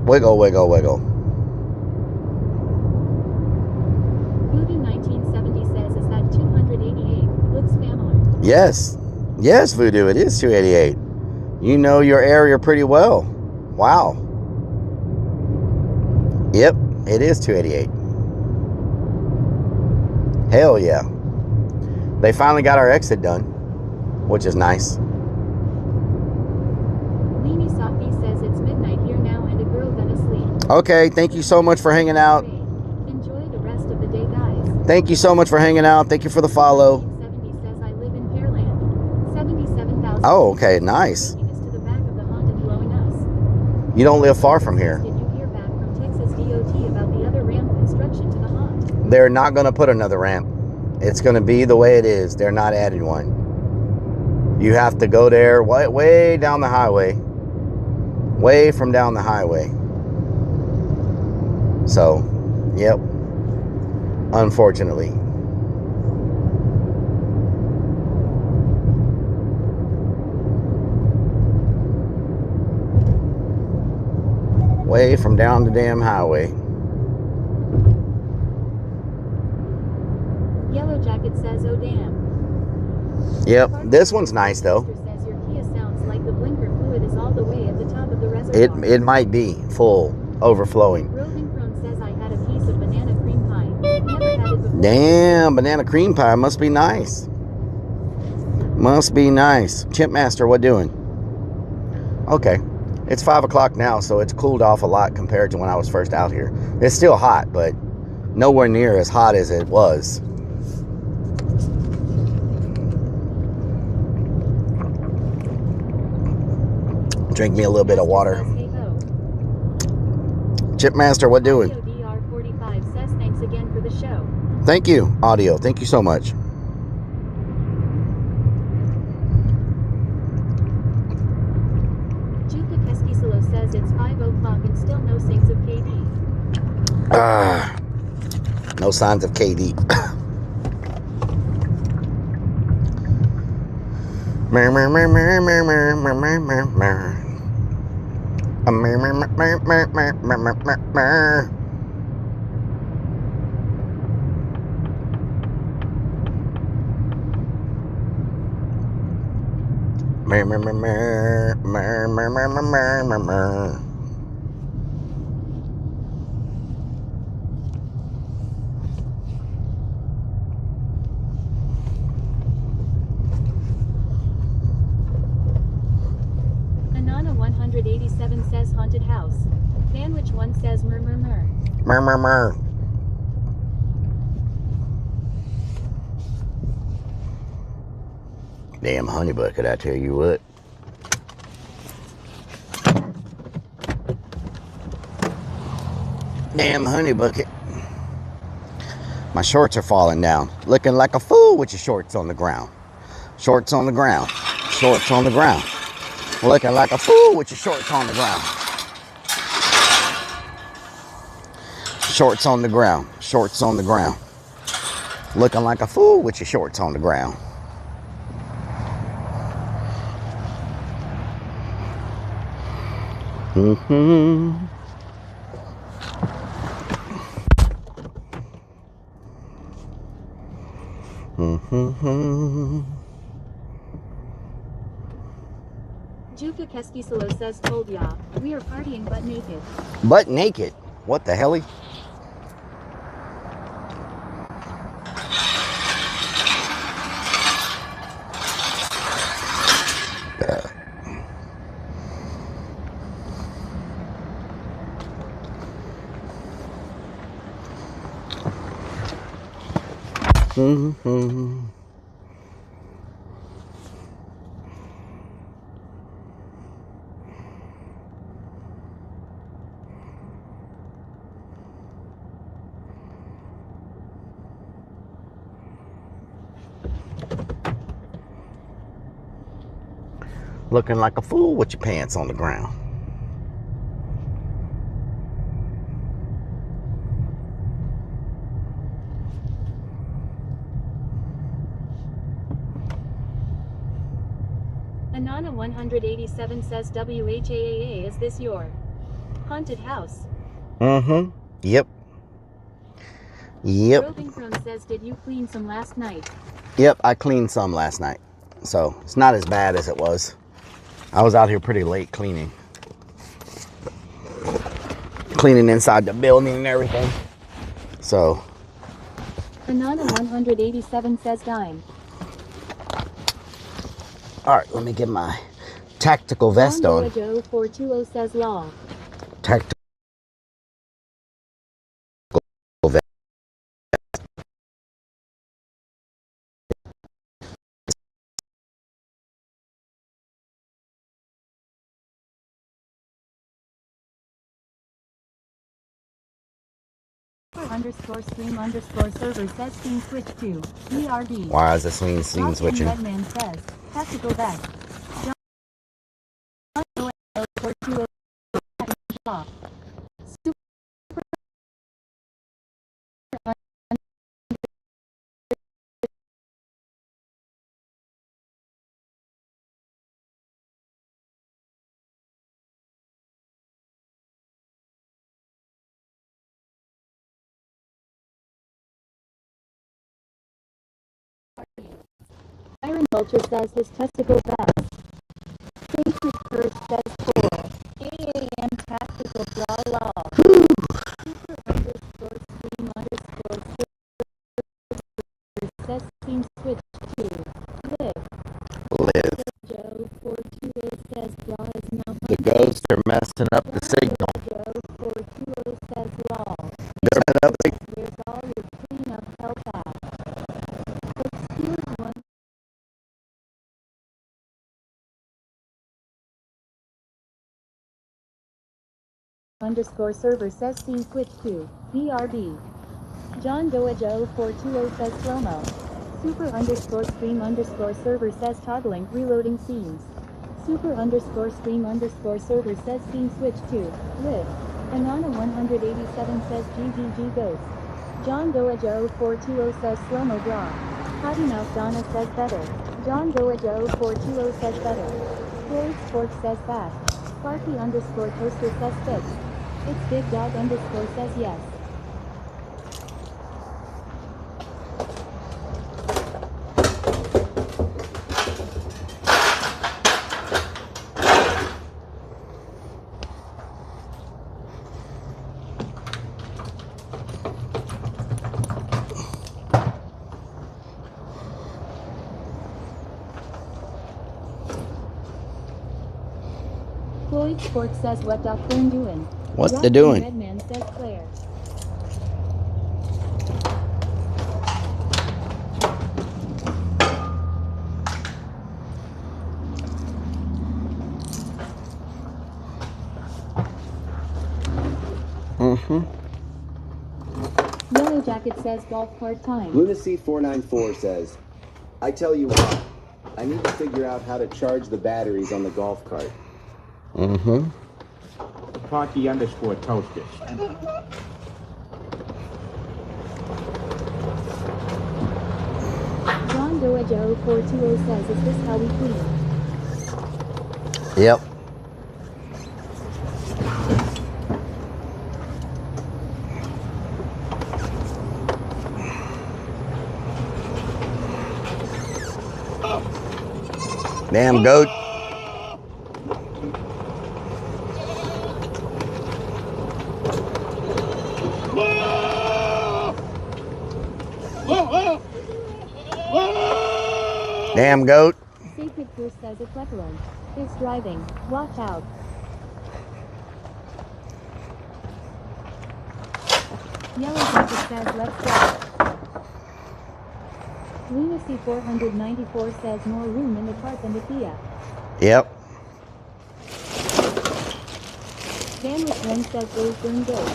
Wiggle, wiggle, wiggle. Voodoo 1970 says, is that 288? Looks familiar. Yes. Yes, Voodoo, it is 288. You know your area pretty well. Wow. Yep, it is 288. Hell yeah. They finally got our exit done, which is nice. Lini Safi says it's midnight here now and a girl gonna sleep. Okay, thank you so much for hanging out. Enjoy the rest of the day, guys. Thank you so much for hanging out. Thank you for the follow. 70 says I live in Pearland. 77,000. Oh, okay, nice. To the back of the Honda blowing us. You don't live far from here. Did you hear back from Texas DOT about the other ramp construction to the Honda? They're not going to put another ramp. It's going to be the way it is. They're not adding one. You have to go there way down the highway. Way from down the highway. So, yep. Unfortunately. Way from down the damn highway. Yellow Jacket says, oh damn. Yep, this one's nice though. Says your It might be full, overflowing. Roving Crone says I had a piece of banana cream pie. Never had it before. Damn, banana cream pie must be nice. Must be nice. Chimpmaster, what doing? Okay. It's 5 o'clock now, so it's cooled off a lot compared to when I was first out here. It's still hot, but nowhere near as hot as it was. Drink me a little bit of water. Chipmaster, what doing? DR45 says thanks again for the show. Thank you, Audio. Thank you so much. Juka Keskisalo says it's 5 o'clock and still no signs of KD. No signs of KD. Anana 187 says haunted house. Danwich 1 says murmur. Damn honey bucket, I tell you what. Damn honey bucket. My shorts are falling down. Looking like a fool with your shorts on the ground. Shorts on the ground. Shorts on the ground. Looking like a fool with your shorts on the ground. Shorts on the ground. Shorts on the ground. Looking like a fool with your shorts on the ground. Mm-hmm. Mm-hmm. Juka Keskisalo says told ya, we are partying butt naked. Butt naked? What the hell? Mm-hmm. Looking like a fool with your pants on the ground. Anana 187 says WHAAA, is this your haunted house? Mm-hmm. Yep. Yep. Roving Crone says, did you clean some last night? Yep, I cleaned some last night. So it's not as bad as it was. I was out here pretty late cleaning. Cleaning inside the building and everything. So. Anana 187 says dime. Alright, let me get my tactical vest on. Joe 420 says law. Tactical vest. _stream_server says scene switch to ERD. Why is the scene switching? Redman says tactical vest. Iron Vulture says his testicle vest. Sacred Curse says 4. says Law is now The ghosts are messing up the signal. Joe 420 says Law. They're messing up the Where's all your cleanup help at? Excuse one. Underscore server says scene switch to BRB. John Doa Joe 420 says slow-mo. Super underscore stream underscore server says toggling reloading scenes. Super underscore stream underscore server says scene switch to live. Anana 187 says GGG ghost. John Doa Joe 420 says slow-mo draw. Potty Mouth Donna says better. John Doa Joe 420 says better. Floyd Sports says fast. Sparky underscore toaster says fix. It's Big Dog underscore says yes. Floyd Sports says what Doc Flynn doing? What they doing? Redman says Claire. Yellow Jacket says golf cart time. Lunacy 494 says, I tell you what, I need to figure out how to charge the batteries on the golf cart. Parky underscore toasters. John Doa Joe 420 says, is this how we clean? Yep. Damn goat. Damn goat. Sacred Goose says it's Echelon. It's driving. Watch out. Yellow Jacket says let's go. Lunacy 494 says more room in the cart than the Kia. Yep. Sandwich One says those burn goat.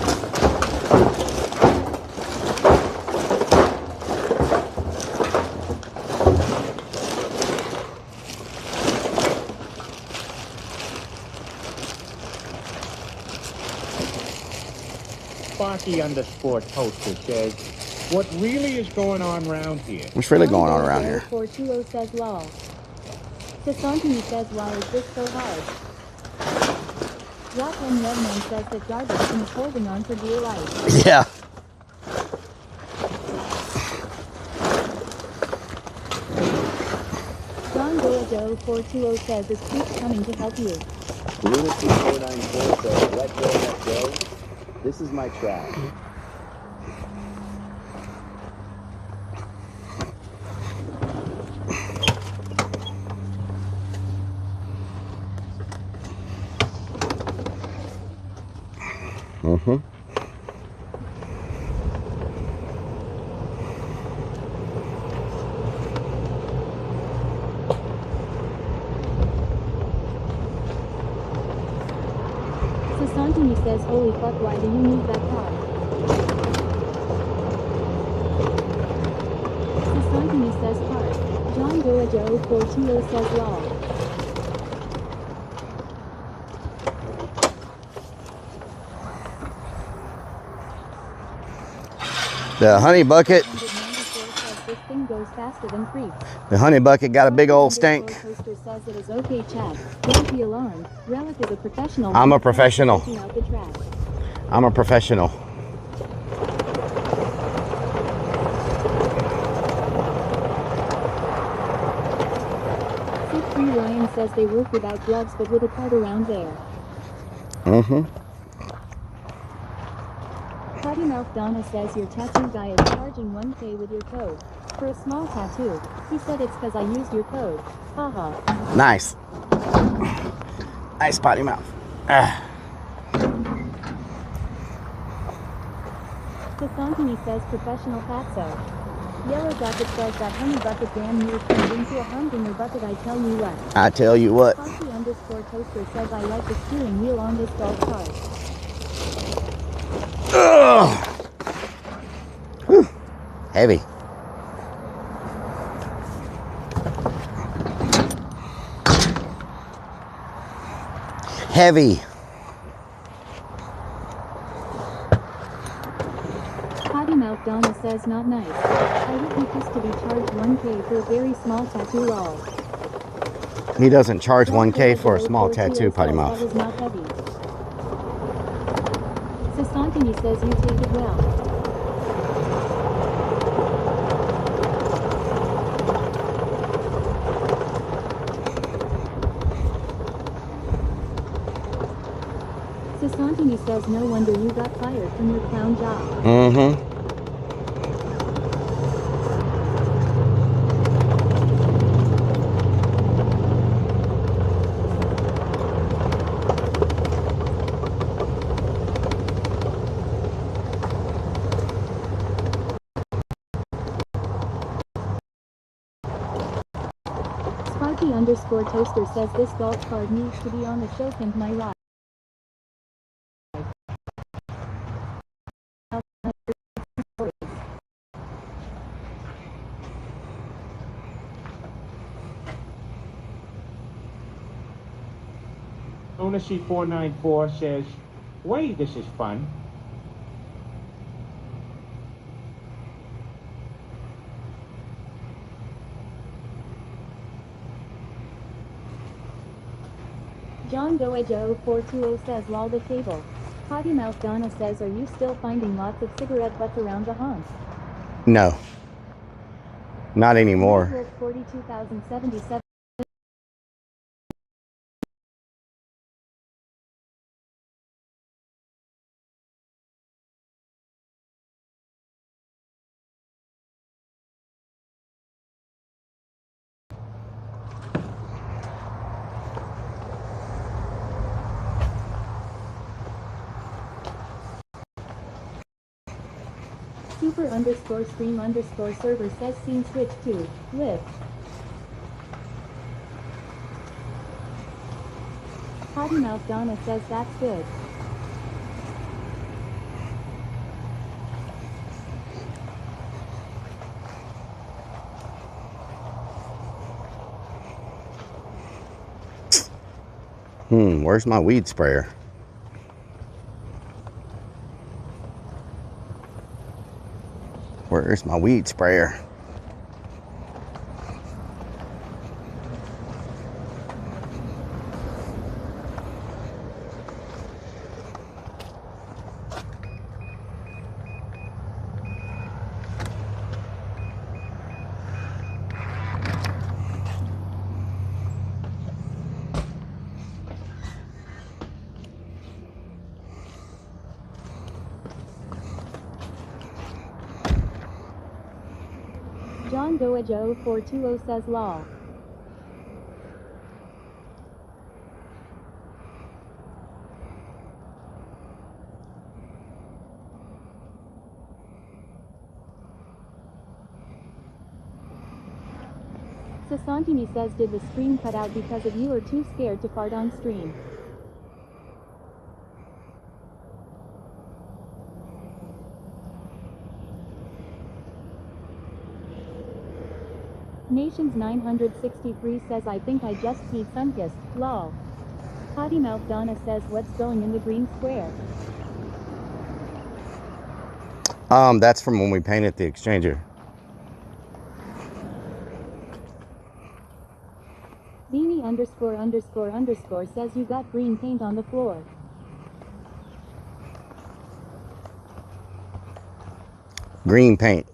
Sparky underscore toaster says, what really is going on around here? What's really going on around here? 420 says lol. Sasantini says why is this so hard? Rock and Redman says that garbage is holding on for dear life. Yeah. John Doajo 420 says is Creep coming to help you. Lunacy 494 says, let go. This is my track. Sasantini says holy fuck why do you need that car? Sasantini says car. John Doajo 420 says law. The honey bucket. This thing goes faster than creeps. The honey bucket got a big old stink. Toaster says it is okay, Chad. Don't be alarmed. Relic is a professional. I'm a professional. I'm a professional. Sick-free Ryan says they work without gloves but with a cart around there. Potty Mouth Donna says your tattoo guy is charging 1K with your code. For a small tattoo. He said it's because I used your code. Haha. Nice. Nice potty mouth. Ah. Cassantini says professional fatso. Yellow Bucket says that honey bucket damn near turned into a humdinger bucket, I tell you what. I tell you what. Coffee_toaster says I like the steering wheel on this golf cart. Ugh. Whew. Heavy. Heavy. Potty Mouth Donna says not nice. I would be pissed to be charged 1K for a very small tattoo lol. He doesn't charge 1K for a small tattoo, potty mouth. That was not heavy. Sasantini says you take it well. Sasantini says no wonder you got fired from your clown job. Mm-hmm. Sparky_toaster says this golf cart needs to be on the show Pimp My Ride. Ownership 494 says, wait, this is fun. John Goejo 420 says lol the cable. Potty Mouth Donna says are you still finding lots of cigarette butts around the haunts? No. Not anymore. 42,077. Super_stream_server says scene switch to lift. Potty Mouth Donna says that's good. Where's my weed sprayer? Where's my weed sprayer? John Goejo 420 says lol. Sasantini says did the stream cut out because of you or too scared to fart on stream? Nations 963 says I think I just peed Sunkissed, lol. Potty Mouth Donna says what's going in the green square? That's from when we painted the exchanger. Beanie____ says you got green paint on the floor. Green paint.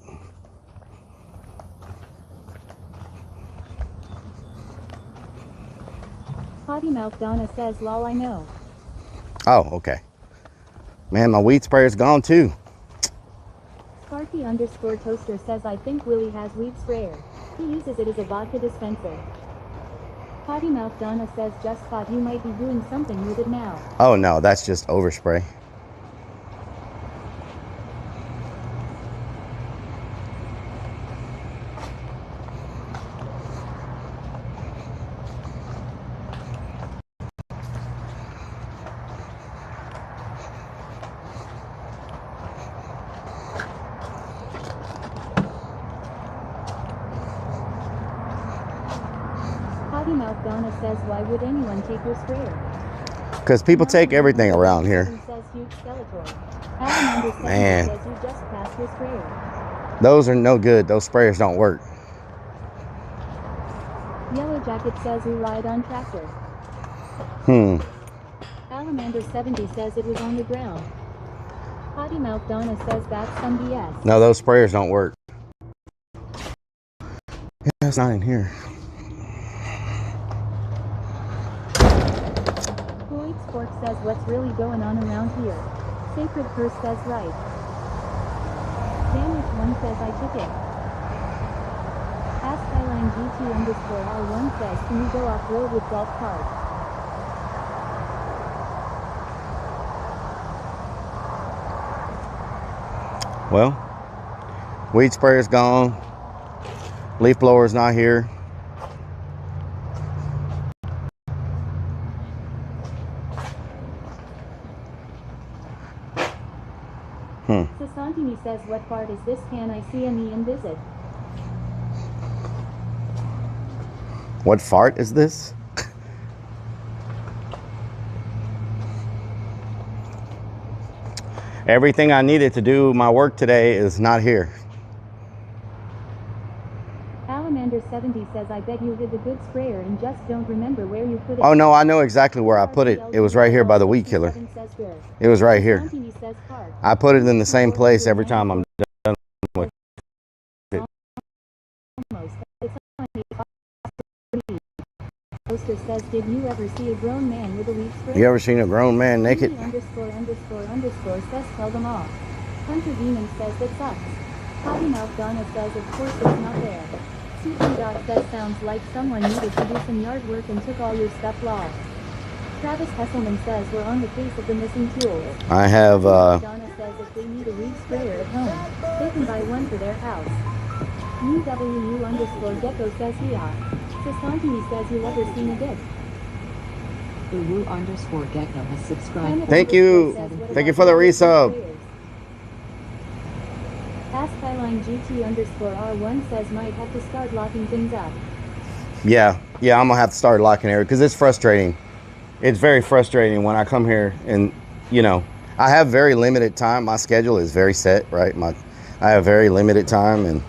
Potty Mouth Donna says lol I know. Oh, okay. Man, my weed sprayer's gone too. Sparky_toaster says I think Willie has weed sprayer. He uses it as a vodka dispenser. Potty Mouth Donna says just thought you might be doing something with it now. Oh no, that's just overspray. Potty Mouth Donna says why would anyone take your sprayer? Because people take everything around here. Says huge Skeletor. Alamander Man. says you just passed your sprayer. Those are no good. Those sprayers don't work. Yellow Jacket says you ride on tractor. Alamander 70 says it was on the ground. Potty Mouth Donna says that's some BS. No, those sprayers don't work. Yeah, it's not in here. Floyd Spork says what's really going on around here. Sacred Curse says right. Sandwich 1 says I took it. Ask Skyline GT underscore R1 says can you go off-road with golf cart? Well, weed sprayer's gone. Leaf blower's not here. Sasantini says what part is this? Can I see any and visit? What fart is this? Everything I needed to do my work today is not here. Alamander 70 says I bet you hid the good sprayer and just don't remember where you put it. Oh no, I know exactly where I put it. It was right here by the weed killer. It was right here. I put it in the same place every time I'm done with it. Poster says, did you ever see a grown man with a weed sprayer? You ever seen a grown man naked? Underscore says tell them off. Hunter Demon says that sucks. Potty Mouth Donna says of course it's not there. Susan Dot says sounds like someone needed to do some yard work and took all your stuff lol. Travis Hesselman says we're on the case of the missing tools. I have Donna says if they need a weed sprayer at home, they can buy one for their house. UWU underscore gecko says yeah. Sasantini says you ever seen a dick. Uwu underscore gecko has subscribed. Thank you. Thank you for the resub. Ask Skyline GT underscore R1 says might have to start locking things up. Yeah, I'm gonna have to start locking everything because it's frustrating. It's very frustrating when I come here and, you know, I have very limited time. My schedule is very set, right? I have very limited time and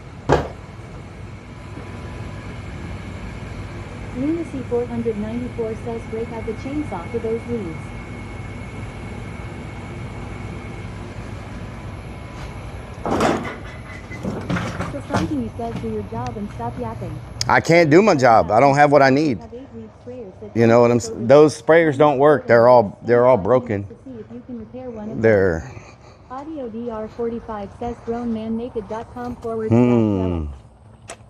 Lunacy 494 says break out the chainsaw for those weeds. Sasantini says do your job and stop yapping. I can't do my job. I don't have what I need. You know what I'm saying? Those sprayers don't work. They're all broken. They're Audio DR45 says grownmannaked.com /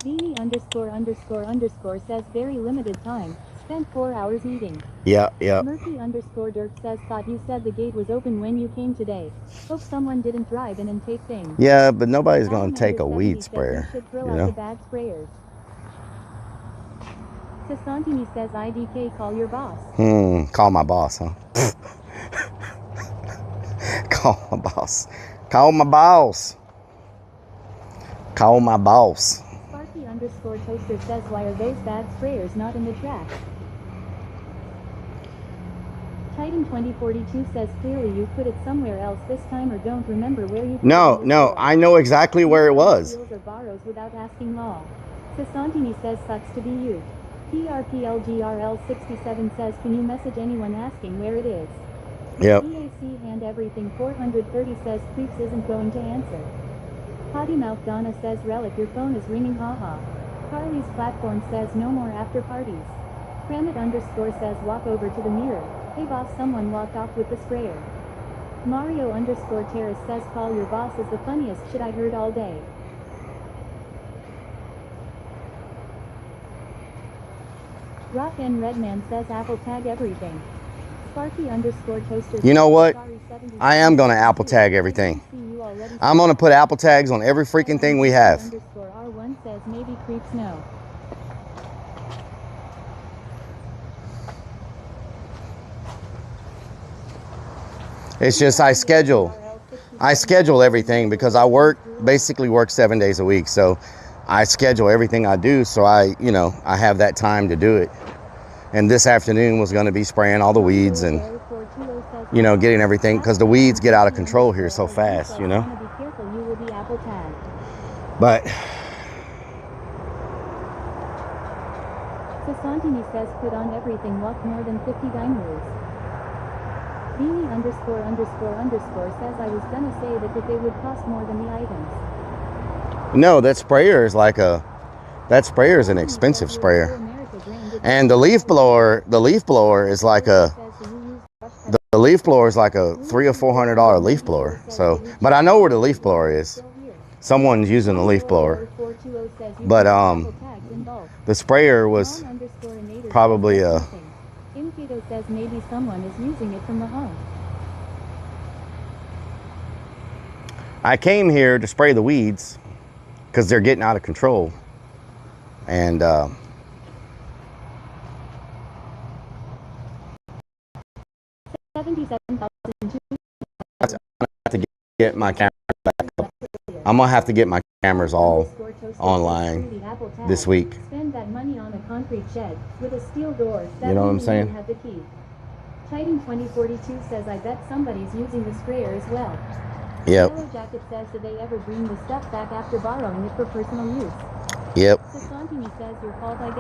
Beanie underscore says very limited time. Spent 4 hours eating. Yeah. Murphy underscore Dirk says thought you said the gate was open when you came today. Hope someone didn't drive in and take things. Yeah, but nobody's gonna take a weed sprayer. You Out know? the bad sprayers. Sasantini says IDK call your boss. Call my boss, huh? Call my boss. Call my boss. Call my boss. Sparky underscore toaster says why are those bad sprayers not in the trash? Titan 2042 says clearly you put it somewhere else this time or don't remember where you put it. No, I know exactly where it was. Or borrows without asking law. Sasantini says sucks to be you. PRPLGRL 67 says can you message anyone asking where it is? Yep. EAC hand everything 430 says Creeps isn't going to answer. Potty Mouth Donna says Relic your phone is ringing haha. Carly's platform says no more after parties. Kramit underscore says walk over to the mirror. Hey boss someone walked off with the sprayer. Mario underscore Terrace says call your boss is the funniest shit I heard all day. Rock and Redman says Apple tag everything. Sparky underscore toaster. You know what? I am going to Apple tag everything. I'm going to put Apple tags on every freaking thing we have. Underscore R1 says maybe creeps no. It's just I schedule everything because I basically work 7 days a week. So I schedule everything I do. So I have that time to do it. And this afternoon was going to be spraying all the weeds and, getting everything because the weeds get out of control here so fast, But Sasantini says put on everything walk more than 50 diners. Beanie underscore says I was gonna say that if they would cost more than the items. No, that sprayer is an expensive sprayer. And the leaf blower is like a $300 or $400 leaf blower. So, but I know where the leaf blower is. Someone's using the leaf blower. But the sprayer was probably Infito says maybe someone is using it from the home. I came here to spray the weeds because they're getting out of control. And 77,002. Get my camera back up. I'm gonna have to get my cameras all online this week. Spend that money on a concrete shed with a steel door. You know what I'm saying? Have the key. Titan 2042 says I bet somebody's using the sprayer as well. Yep. Yellow Jacket says do they ever bring the stuff back after borrowing it for personal use? Yep. Sasantini says your fault I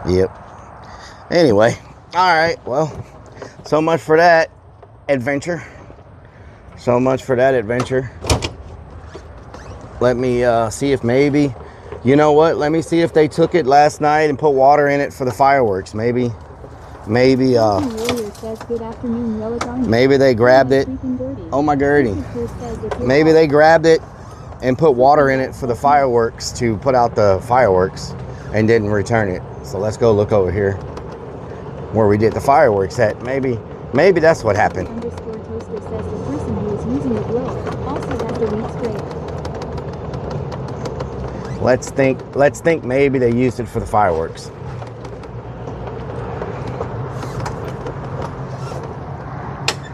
guess. Yep. Anyway, all right. Well, so much for that adventure. Let me see if maybe, you know what? Let me see if they took it last night and put water in it for the fireworks. Maybe they grabbed it. Oh my Gertie. Maybe they grabbed it and put water in it for the fireworks to put out the fireworks and didn't return it. So let's go look over here where we did the fireworks at. Maybe that's what happened. Let's think maybe they used it for the fireworks.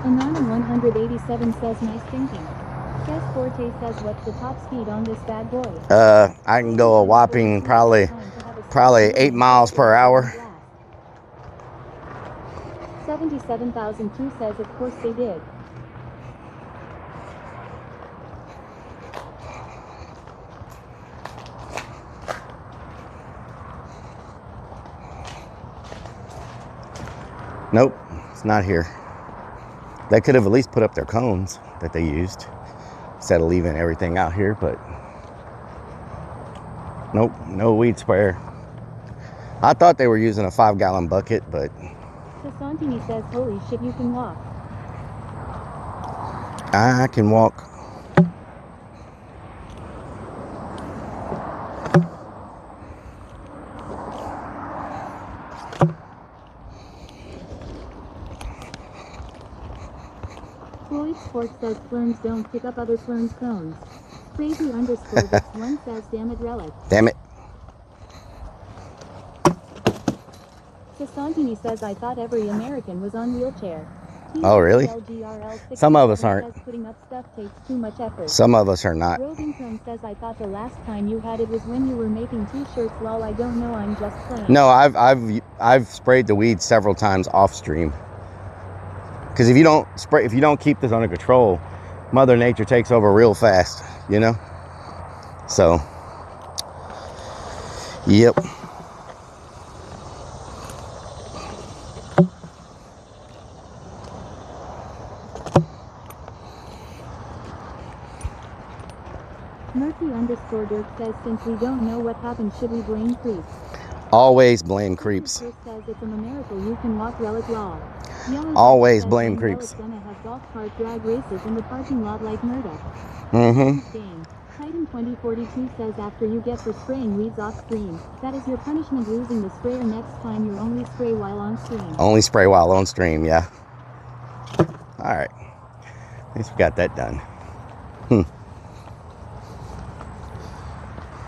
Anana 187 says nice thinking. Jess Forte says what's the top speed on this bad boy? I can go a whopping probably 8 miles per hour. 77,002 says of course they did. Nope, it's not here. They could have at least put up their cones that they used instead of leaving everything out here, but nope, no weed sprayer. I thought they were using a 5-gallon bucket, but Sasantini says holy shit you can walk. I can walk. Floyd Sports says Flurms don't pick up other Flurms cones. Crazy underscore one says damn it Rellik. Damn it. Sasantini says I thought every American was on wheelchair. Oh really? Some of us aren't. Putting up stuff takes too much effort. Some of us are not. Rovington says I thought the last time you had it was when you were making t-shirts. Lol, I don't know, I'm just playing. No, I've sprayed the weeds several times off stream. Because if you don't keep this under control, Mother Nature takes over real fast, you know? So, yep. Murphy underscore Dirk says since we don't know what happened, should we blame creeps? Always blame creeps. Says it's a miracle you can walk Rellik law. Always blame creeps. Gonna have golf cart drag races in the parking lot like Murdoch. Titan 2042 says after you get for spraying weeds off screen, that is your punishment, losing the sprayer next time you only spray while on stream. Only spray while on stream, yeah. Alright. At least we got that done.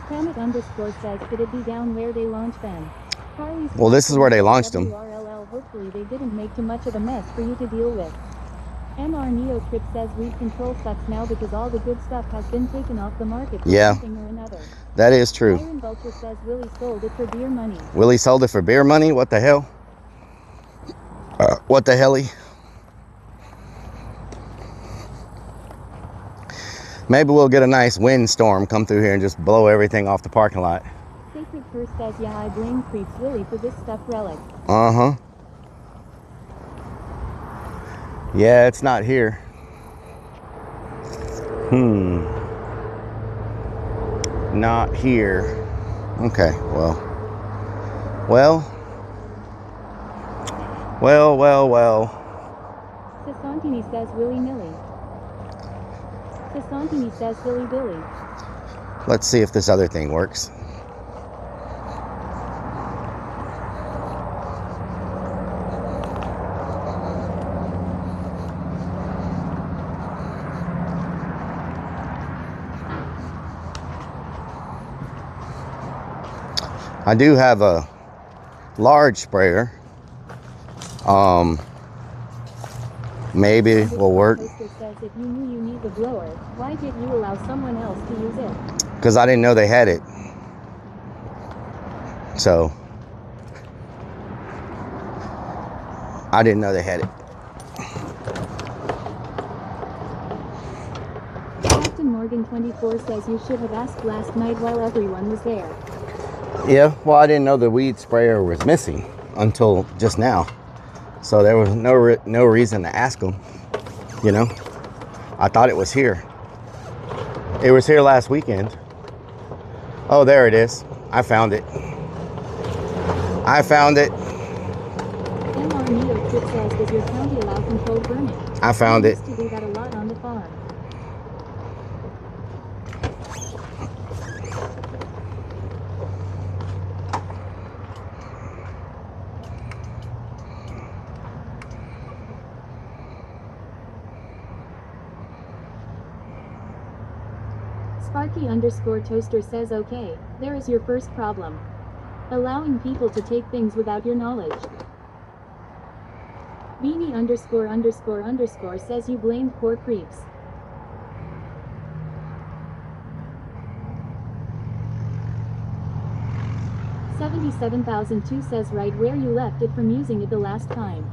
Kramet underscore says, could it be down where they launch them? Carly's Well, this is where they launched them. IRL, hopefully they didn't make too much of a mess for you to deal with. MR Neo Trip says weed control sucks now because all the good stuff has been taken off the market for something or another. That is true. Iron Vulture says Willie sold it for beer money. Willie sold it for beer money? What the hell? What the helly? Maybe we'll get a nice windstorm come through here and just blow everything off the parking lot. Sacred Curse says, yeah, I blame Creeps Willie for this stuff, Rellik. Uh-huh. Yeah, it's not here. Not here. Okay, well. Sasantini says willy-nilly. Sasantini says silly-billy. Let's see if this other thing works. I do have a large sprayer. Maybe it will work. Says if you knew you need the blower, why did you allow someone else to use it? Because I didn't know they had it. So I didn't know they had it. Captain Morgan 24 says you should have asked last night while everyone was there. Yeah, well, I didn't know the weed sprayer was missing until just now. So there was no reason to ask them, you know. I thought it was here. It was here last weekend. Oh, there it is. I found it. I found it. MR Neo Trip says, does your county allow controlled burning? I found it. Used to do that a lot on the farm. Sparky underscore toaster says okay, there is your first problem. Allowing people to take things without your knowledge. Beanie underscore underscore underscore says you blamed poor creeps. $77,002 says right where you left it from using it the last time.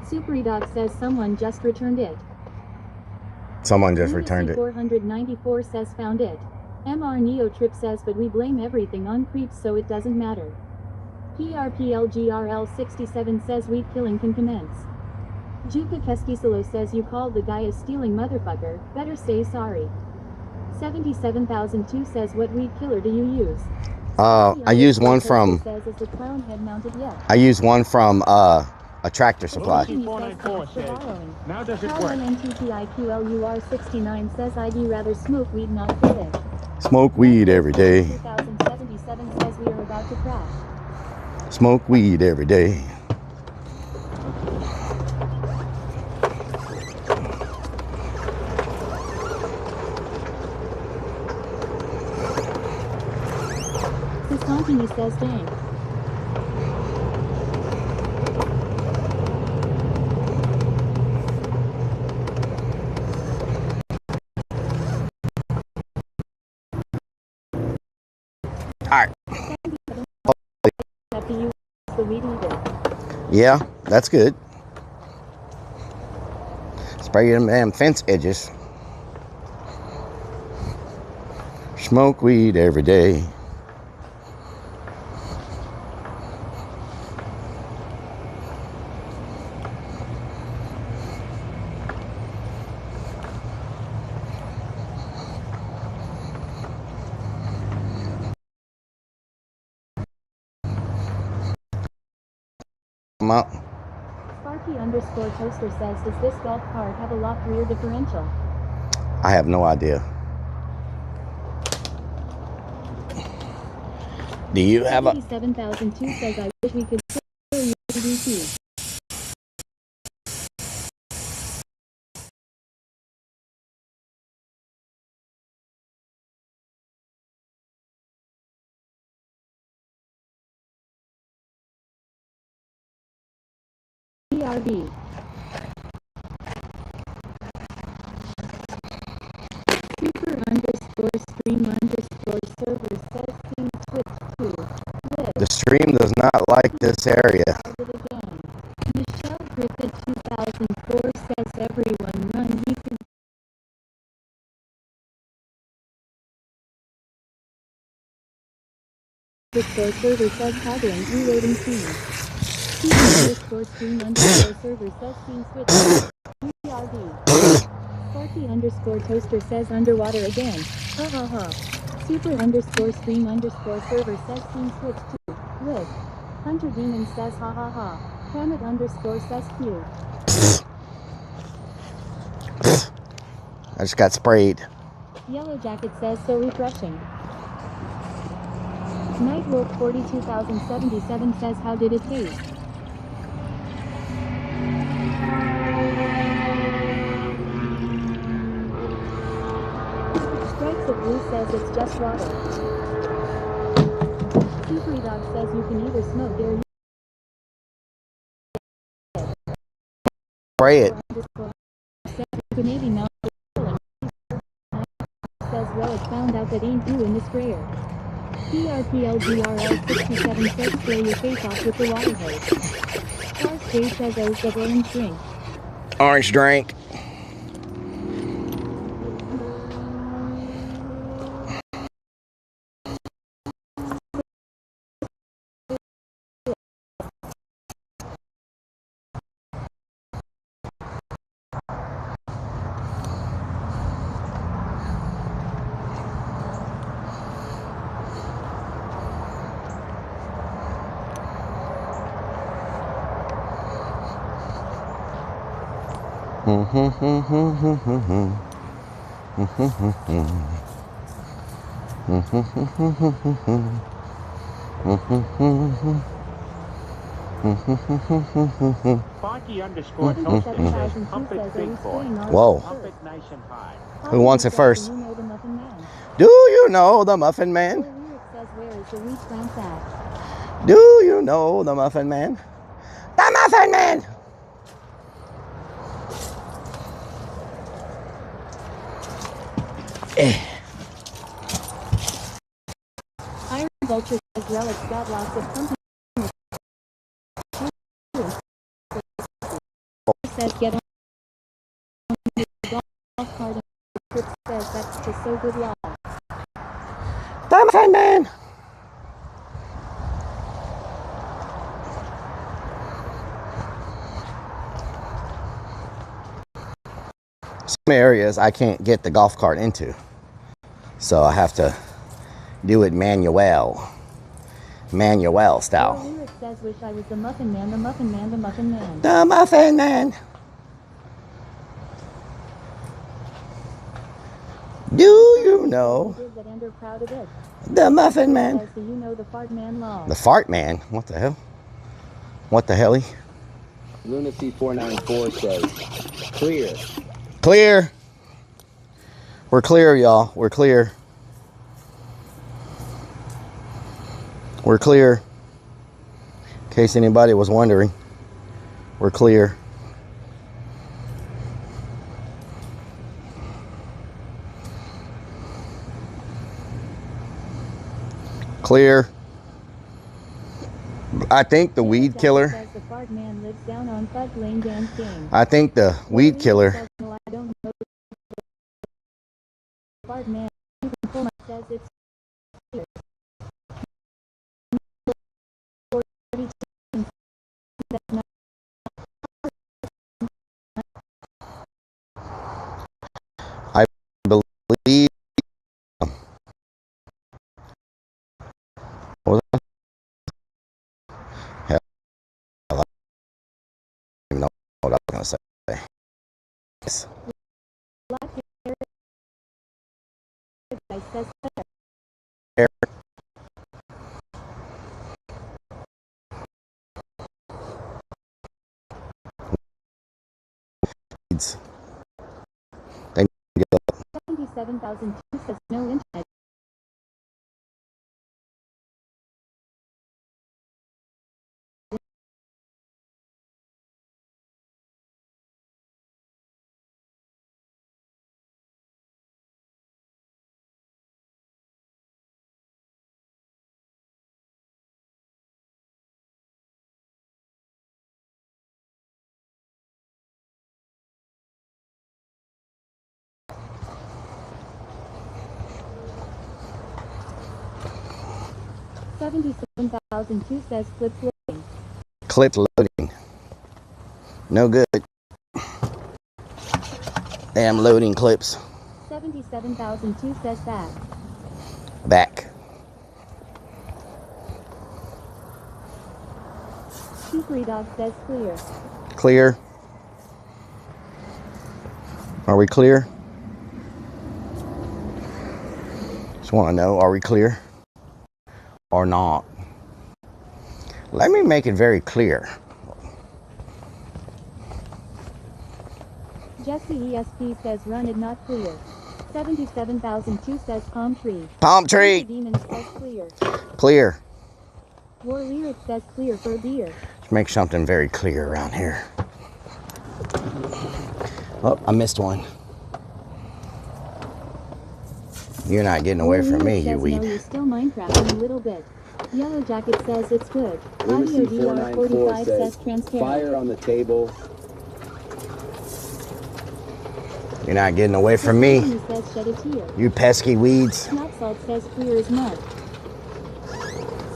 Superdog says someone just returned it. Someone just returned it. 494 says found it. MR Neo Trip says but we blame everything on creeps so it doesn't matter. PRPLGRL 67 says weed killing can commence. Juka Keskisalo says you called the guy a stealing motherfucker, better say sorry. 77,002 says what weed killer do you use? I use one from says is the clown head mounted yet? I use one from a Tractor Supply. Now does it work? NTTIQLUR 69 says I'd rather smoke weed not quit it. Smoke weed every day. 2077 says we are about to crash. Smoke weed every day. Sasantini says dang. Alright. After you the weed eater. Yeah, that's good. Spray them damn fence edges. Smoke weed every day. about? Sparky_Toaster says, does this golf cart have a locked rear differential? I have no idea. Do you have a... 7002 says, I wish we could still use DDT. PRB. Super_stream_server says scene switch to live. The stream does not like this area. Michelle Griffith 2004 says everyone run YouTube. Server says toggling reloading scene. Super_stream_server says scene switch to PRD. Sparky_Toaster says underwater again. Ha ha ha. Super_stream_server says scene switch to live. Hunter Demon says ha ha ha. Hammett_says Q. I just got sprayed. Yellow Jacket says so refreshing. Nightwolf 42077 says how did it taste? Strikes of Blue says it's just water. Super Dog says you can either smoke or Spray it. Canadian says Relic found out that ain't you in the sprayer. PRPLGRL 67 says spray your face off with the water hose. Charles J says O's the orange drink. Orange drink. Sparky_Toaster pump it big boy. Whoa. Pump it nice and high. Who wants it first? Do you know the Muffin Man? Do you know the Muffin Man? The Muffin Man! Iron Vulture says Relic's got lots of pumping. Says get on the golf cart and Chris says that's just so good law. The Muffin Man! Some areas I can't get the golf cart into, so I have to do it manual style. Lyric says wish I was the Muffin Man, the Muffin Man, the Muffin Man. The Muffin Man. Do you know the Muffin Man? Do you know the Fart Man law? The Fart Man? What the hell? What the helly? Lunacy 494 says clear. Clear. We're clear, y'all. We're clear. We're clear. In case anybody was wondering, we're clear. Clear. I think the weed killer. I think the weed killer. I believe. What was that? They 77,002 says no internet. $77,002 says clip loading. Clip loading. No good. Damn loading clips. 77,002 says back. Back. Super Dog says clear. Clear. Are we clear? Just want to know, are we clear or not? Let me make it very clear. Jesse ESP says run it not clear. 77,002 says palm tree. Palm tree. Demon says clear. Clear. War Lyric says clear for beer. Let's make something very clear around here. Oh, I missed one. You're not getting away from me, you weed. No, you're still Minecrafting a little bit. Yellow Jacket says it's good. Lunacy Audio DR45 says transparent. fire on the table. You're not getting away from me. Says shed a tear. You pesky weeds. Snot Salt says clear as mud.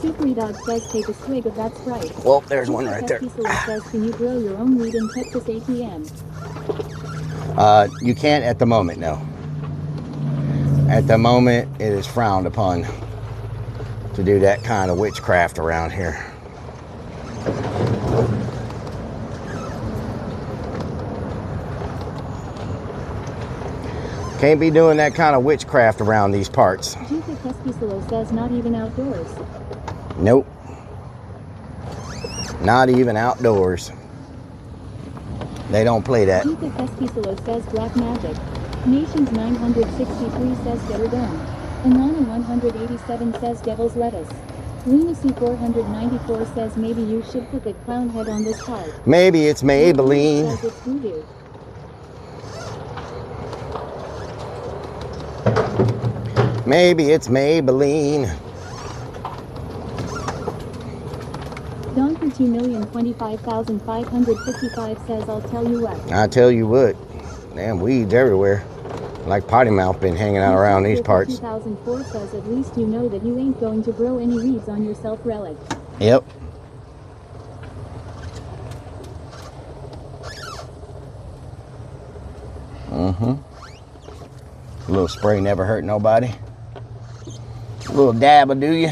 Super Dog says take a swig of that Sprite. Well, there's one right there. Says can you grow your own weed in Texas ATM? You can't at the moment, no. At the moment, it is frowned upon to do that kind of witchcraft around here. Can't be doing that kind of witchcraft around these parts. Juka Pesquisolo says not even outdoors. Nope. Not even outdoors. They don't play that. Juka Pesquisolo says black magic. Nations 963 says get her done. Anana 187 says devil's lettuce. Lunacy 494 says maybe you should put the clown head on this part. Maybe it's Maybelline. Says it's voodoo. Maybe it's Maybelline. Don for 2,025,555 says I'll tell you what. I tell you what. Damn weeds everywhere. Like potty mouth been hanging out around these parts. 2004 says at least you know that you ain't going to grow any weeds on yourself, Relic. Yep. A little spray never hurt nobody. A little dab will do you.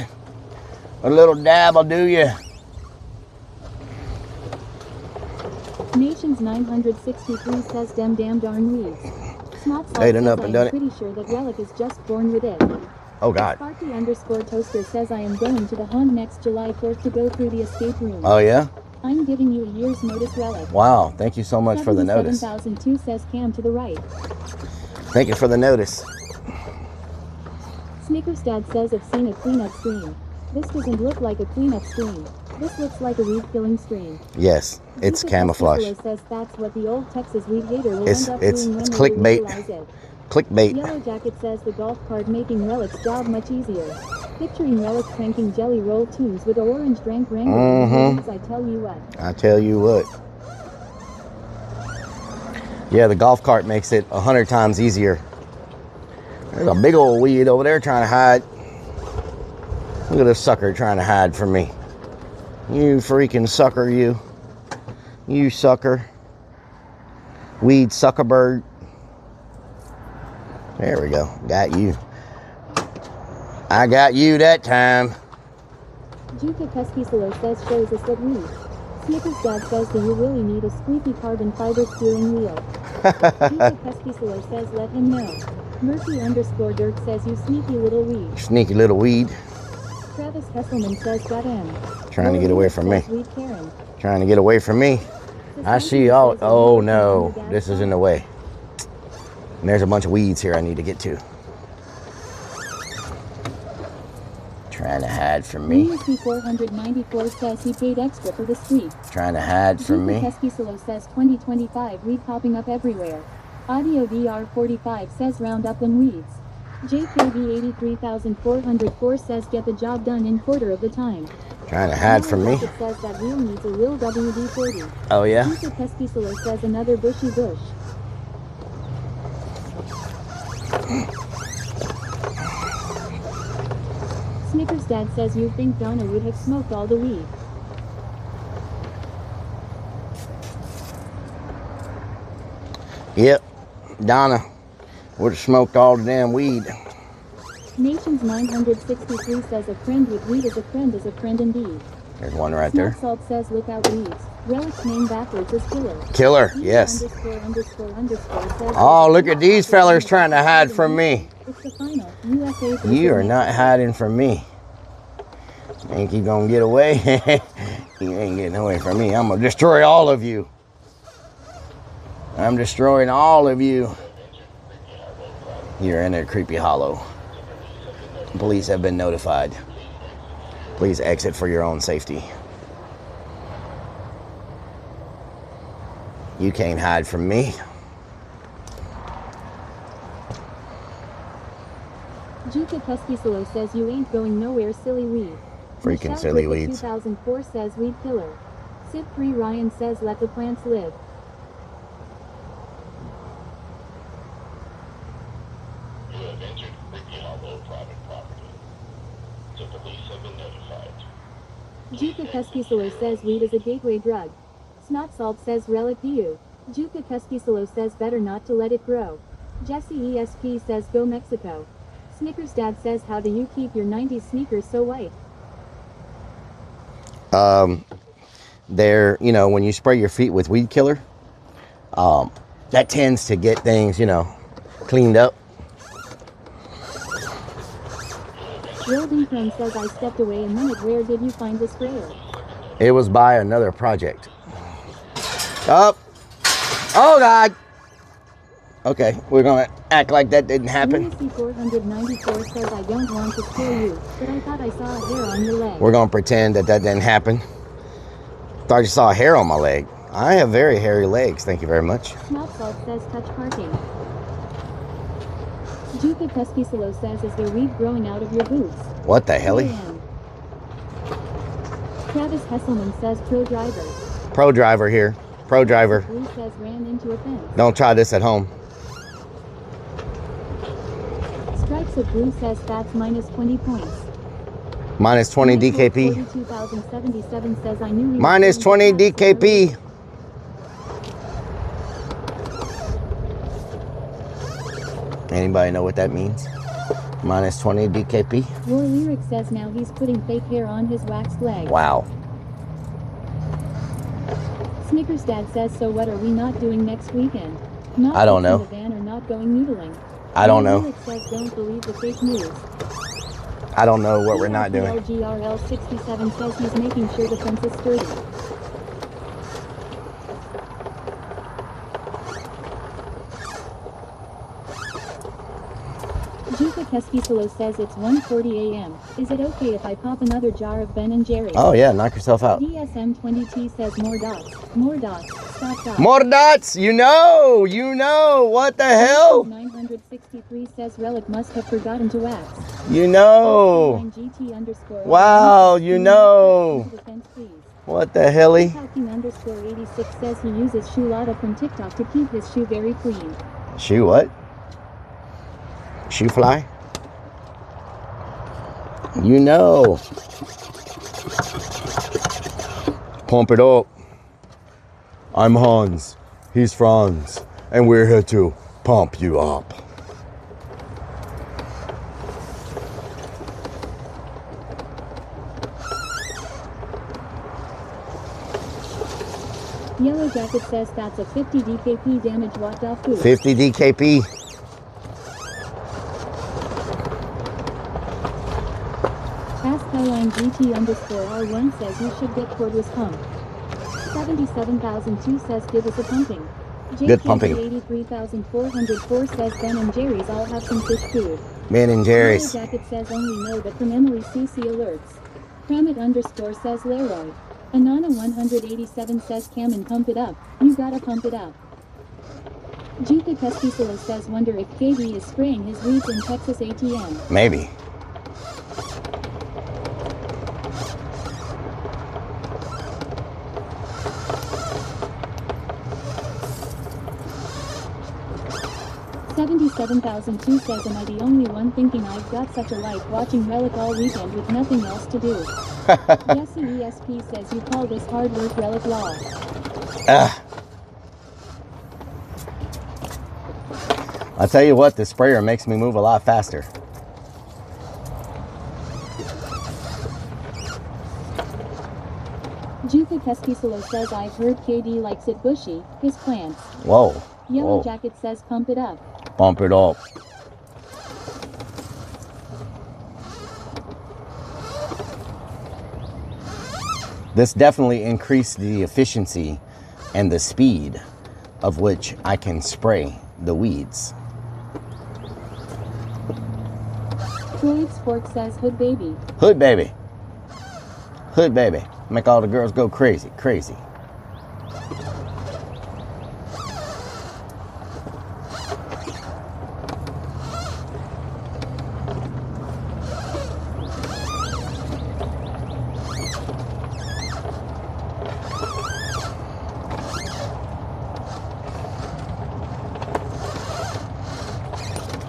A little dab will do you. Nations 963 says damn darn weeds. Snot Salt They done says up and done it. I'm pretty sure that Relic is just born with it. Oh God. Sparky _ Toaster says I am going to the Haunt next July 4th to go through the escape room. Oh yeah? I'm giving you a year's notice, Relic. Wow, thank you so much for the notice. 77,002 says Cam to the right. Thank you for the notice. Snickers Dad says I've seen a cleanup screen. This doesn't look like a cleanup screen. This looks like a weed killing screen. Yes, it's camouflage. Says that's what the old Texas weed hater will It's end up doing when clickbait. they legalize it. Clickbait. Yellow Jacket says the golf cart making Relic's job much easier. Picturing Relic cranking jelly roll tunes with orange drank wrangler. I tell you what. I tell you what. Yeah, the golf cart makes it 100 times easier. There's a big old weed over there trying to hide. Look at this sucker trying to hide from me. You freaking sucker, you. You sucker. Weed sucker bird. There we go. Got you. I got you that time. Juka Pesquisolo says shows us that weed. Snickers Dad says that you really need a squeaky carbon fiber steering wheel. Pizza Pesquisolo says let him know. Murphy_Dirk says you sneaky little weed. Sneaky little weed. Travis Hesselman says got him. Trying to get away from me. Weed Karen. Trying to get away from me. I see all. Oh no, this is in the way. And there's a bunch of weeds here I need to get to. Trying to hide from me. C494 says he paid extra for the street. Trying to hide from me. Pesquisolo says 2025 weed popping up everywhere. Audio VR45 says round up them weeds. JKB 83404 says get the job done in quarter of the time. Trying to hide from me. It says that wheel needs a real WD-40. Oh yeah? Pizza Pesquisolo says another bushy bush. Snickers Dad says you think Donna would have smoked all the weed. Yep, Donna would have smoked all the damn weed. Nations 963 says a friend with weed is a friend indeed. There's one right there. Salt says look out weeds. Relic's name backwards is Killer. Killer, yes. Oh, look at these fellers trying to hide from me. It's the final. USA You are not hiding from me. Think you gonna get away? You ain't getting away from me. I'm gonna destroy all of you. I'm destroying all of you. You're in a creepy hollow. Police have been notified. Please exit for your own safety. You can't hide from me. Juka Pesquisolo says you ain't going nowhere, silly weed. Freaking Michelle silly Cricket weeds. 2004 says weed killer. Sid 3 Ryan says let the plants live. You have entered Creepy Hollow private property. The police have been notified. Juka Pesquisolo says weed is a gateway drug. Snot Salt says Rellik I. Juka Pesquisolo says better not to let it grow. Jesse ESP says go Mexico. Snickers Dad says how do you keep your 90s sneakers so white? They're, you know, when you spray your feet with weed killer, that tends to get things, you know, cleaned up. Golden Chrome says I stepped away a minute. Where did you find the sprayer? It was by another project. Oh, oh God. Okay, we're gonna act like that didn't happen. C494 says I don't want to scare you, but I thought I saw a hair on your leg. We're gonna pretend that that didn't happen. Thought you saw a hair on my leg. I have very hairy legs, thank you very much. Snot Salt says touch parking. Juka Pesquisolo says is there weed growing out of your boots? What the hell? Travis Hesselman says pro driver. Pro driver here. Pro driver. Blue says ran into a fence. Don't try this at home. Stripes of Blue says that's minus 20 points. Minus 20 DKP. 42,077 says I knew he Minus 20 DKP. Anybody know what that means? Minus 20 DKP. War Lyric says now he's putting fake hair on his waxed leg. Wow. Snickers Dad says so what are we not doing next weekend? Not I don't know. The van or not going noodling. I don't know. Lyric says don't believe the fake news. I don't know what we're not doing. GRL 67 says he's making sure the fence is sturdy. Juka Pesquisolo says it's 1:40 a.m. Is it okay if I pop another jar of Ben & Jerry's? Oh yeah, knock yourself out. DSM20T says more dots. More dots. Stop dots. More dots! You know, what the hell? 963 says Rellik must have forgotten to wax. You know. Wow, you know. What the helly? _86 says he uses Shoe Lotta from TikTok to keep his shoe very clean. Shoe what? Shoe fly? You know. Pump it up. I'm Hans. He's Franz. And we're here to pump you up. Yellow Jacket says that's a 50 DKP damage. What the food? 50 DKP. Ask Highline GT_R1 says you should get cordless pump. 77,002 says give us a pumping. Good pumping. 83,404 says Ben and Jerry's all have some fish food. Ben and Jerry's. Yellow Jacket says only know that from Emily CC alerts. Kramit_ says Leroy. Anana 187 says Cam and pump it up. You gotta pump it up. Juka Pespisolo says wonder if KB is spraying his weeds in Texas ATM. Maybe. $77,002 says am I the only one thinking I've got such a life watching Rellik all weekend with nothing else to do? Jesse ESP says you call this hard work Rellik law. I'll tell you what, the sprayer makes me move a lot faster. Juka Pespisolo says I've heard KD likes it bushy, his plants. Whoa. Yellow Whoa. Jacket says pump it up. Bump it up. This definitely increased the efficiency and the speed of which I can spray the weeds. Floyd Sport says hood baby. Hood baby. Hood baby. Make all the girls go crazy, crazy.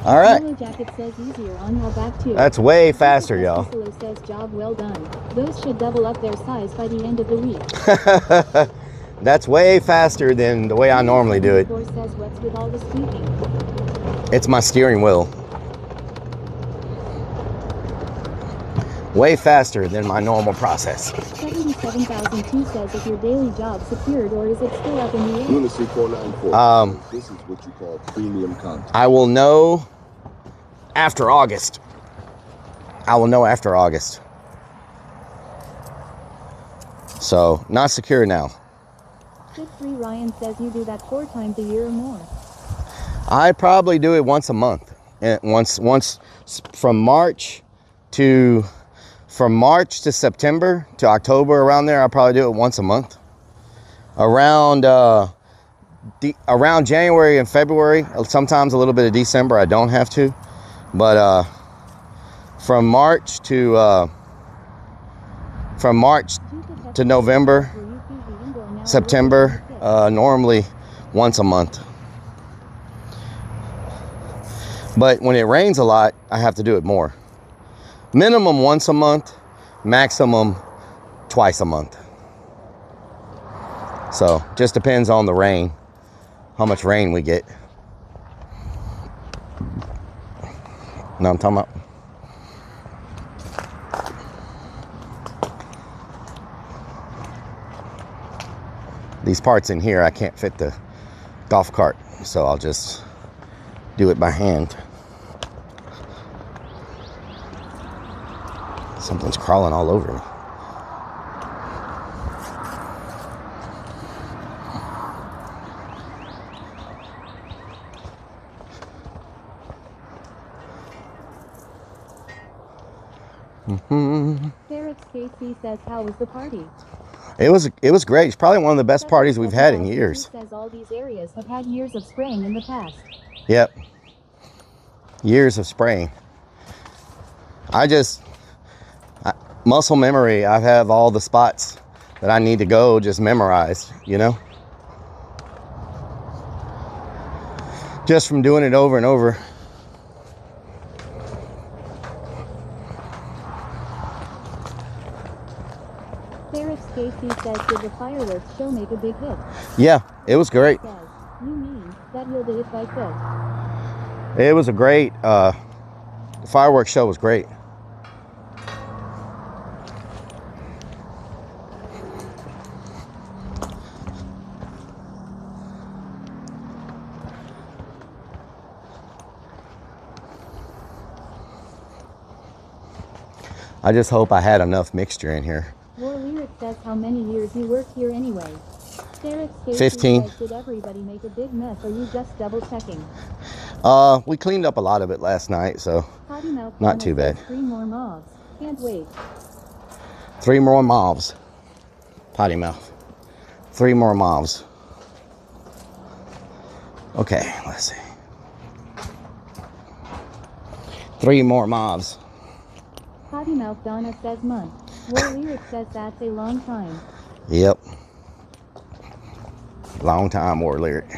All right. Yellow Jacket says easier on your back too. That's way faster, y'all. Says job well done. Those should double up their size by the end of the week. That's way faster than the way I normally do it. Says what's with all the squeaking? It's my steering wheel. Way faster than my normal process. 77,002 says if your daily job secured or is it still up in the air? Lunacy 494. This is what you call premium content. I will know after August. I will know after August. So, not secure now. 53 Ryan says you do that 4 times a year or more. I probably do it once a month. Once from March to September to October, around there, I'll probably do it once a month. Around January and February, sometimes a little bit of December, I don't have to. But from March to November, September, normally once a month. But when it rains a lot, I have to do it more. Minimum once a month, maximum twice a month. So just depends on the rain, how much rain we get. Know what I'm talking about? These parts in here, I can't fit the golf cart, so I'll just do it by hand. Something's crawling all over me. Ferret Casey says, how was the party? It was great. It's probably one of the best parties we've had in years. Says all these areas have had years of spraying in the past. Yep. Years of spraying. Muscle memory, I have all the spots that I need to go just memorized, you know? Just from doing it over and over. Ferret Casey says, did the fireworks show make a big hit? Yeah, it was great. Says, you mean that you'll do it like this? It was a great, the fireworks show was great. I just hope I had enough mixture in here. War Lyric says how many years you work here anyway. Derek 15. Says, did everybody make a big mess or you just double checking? We cleaned up a lot of it last night, so not too bad. 3 more mobs. Can't wait. 3 more mobs. Potty mouth. 3 more mobs. Okay, let's see. 3 more mobs. Potty mouth Donna says month. War Lyric says that's a long time. Yep. Long time, War Lyric.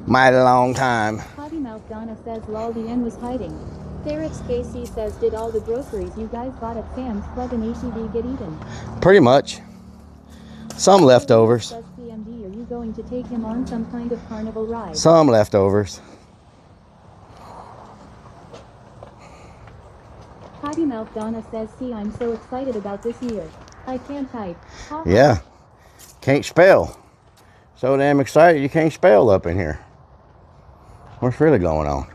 Mighty long time. Potty mouth Donna says lol the end was hiding. Derek's KC says did all the groceries you guys bought at Sam's Club and HEB get eaten? Pretty much. Some leftovers. Says CMD, are you going to take him on some kind of carnival ride? Some leftovers. Potty mouth Donna says see I'm so excited about this year. I can't type. Yeah. Can't spell. So damn excited you can't spell up in here. What's really going on?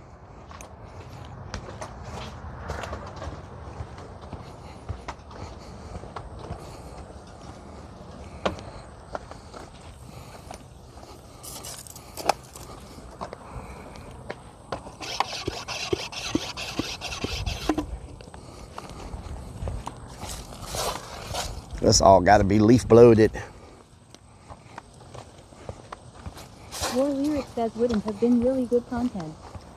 This all got to be leaf bloated. War Lyric says wouldn't have been really good content.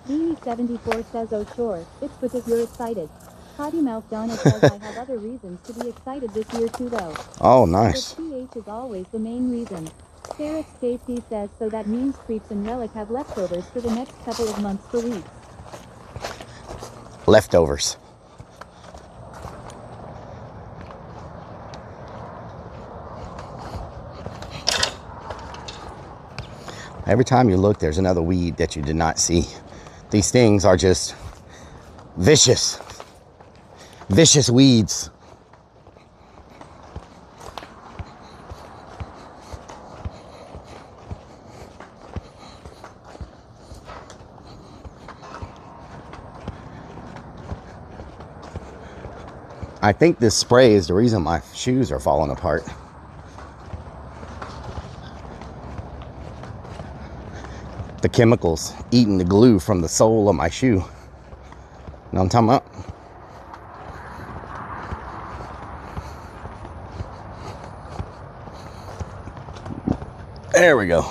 Beanie74 says oh sure, it's because you're excited. Potty mouth Donna says I have other reasons to be excited this year too though. Oh nice. But PH is always the main reason. Derek's KC says so that means Creeps and Relic have leftovers for the next couple of months for weeks. Leftovers. Every time you look, there's another weed that you did not see. These things are just vicious. Vicious weeds. I think this spray is the reason my shoes are falling apart. The chemicals eating the glue from the sole of my shoe. Know what I'm talking about? There we go.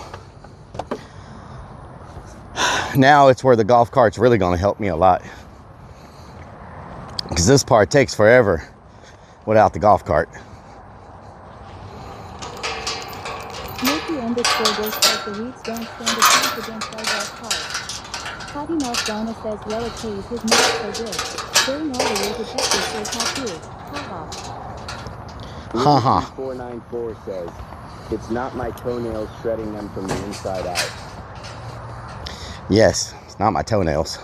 Now it's where the golf cart's really going to help me a lot. Because this part takes forever without the golf cart. The weeds don't stand a chance against our golf cart. Potty mouth Donna says Relic pays his milk so good. During all the way to Texas for tattoo. Ha ha. 494 says, it's not my toenails shredding them from the inside out. Yes, it's not my toenails.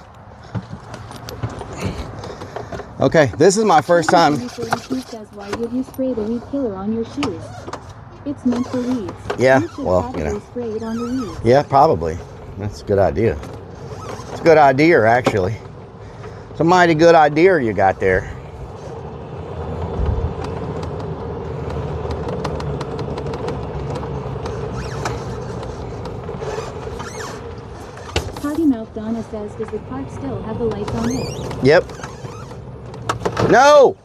Okay, this is my first time. 42 says why would you spray the weed killer on your shoes? It's meant for weeds. Yeah, well, you know. Spray it on the weeds. Yeah, probably. That's a good idea. It's a good idea, actually. It's a mighty good idea you got there. Potty mouth Donna says, does the cart still have the lights on it? Yep. No!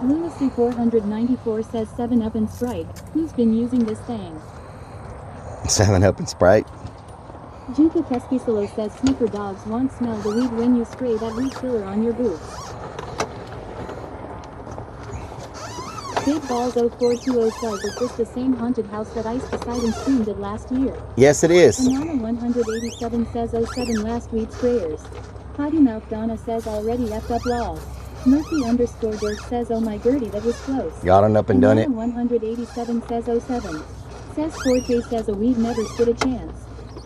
Lunacy 494 says 7-Up and Sprite. Who's been using this thing? 7-Up and Sprite. Juka Kespisolo says sniffer dogs won't smell the weed when you spray that weed killer on your boots. Big Balls 04205 is this the same haunted house that Ice Poseidon streamed at last year? Yes, it is. Anana 187 says 07 last weed sprayers. Potty mouth Donna says already effed up lol. Murphy_Dirk says oh my Gertie that was close. Got on up and done it. 187 says 07. Says 4K says a weed never stood a chance.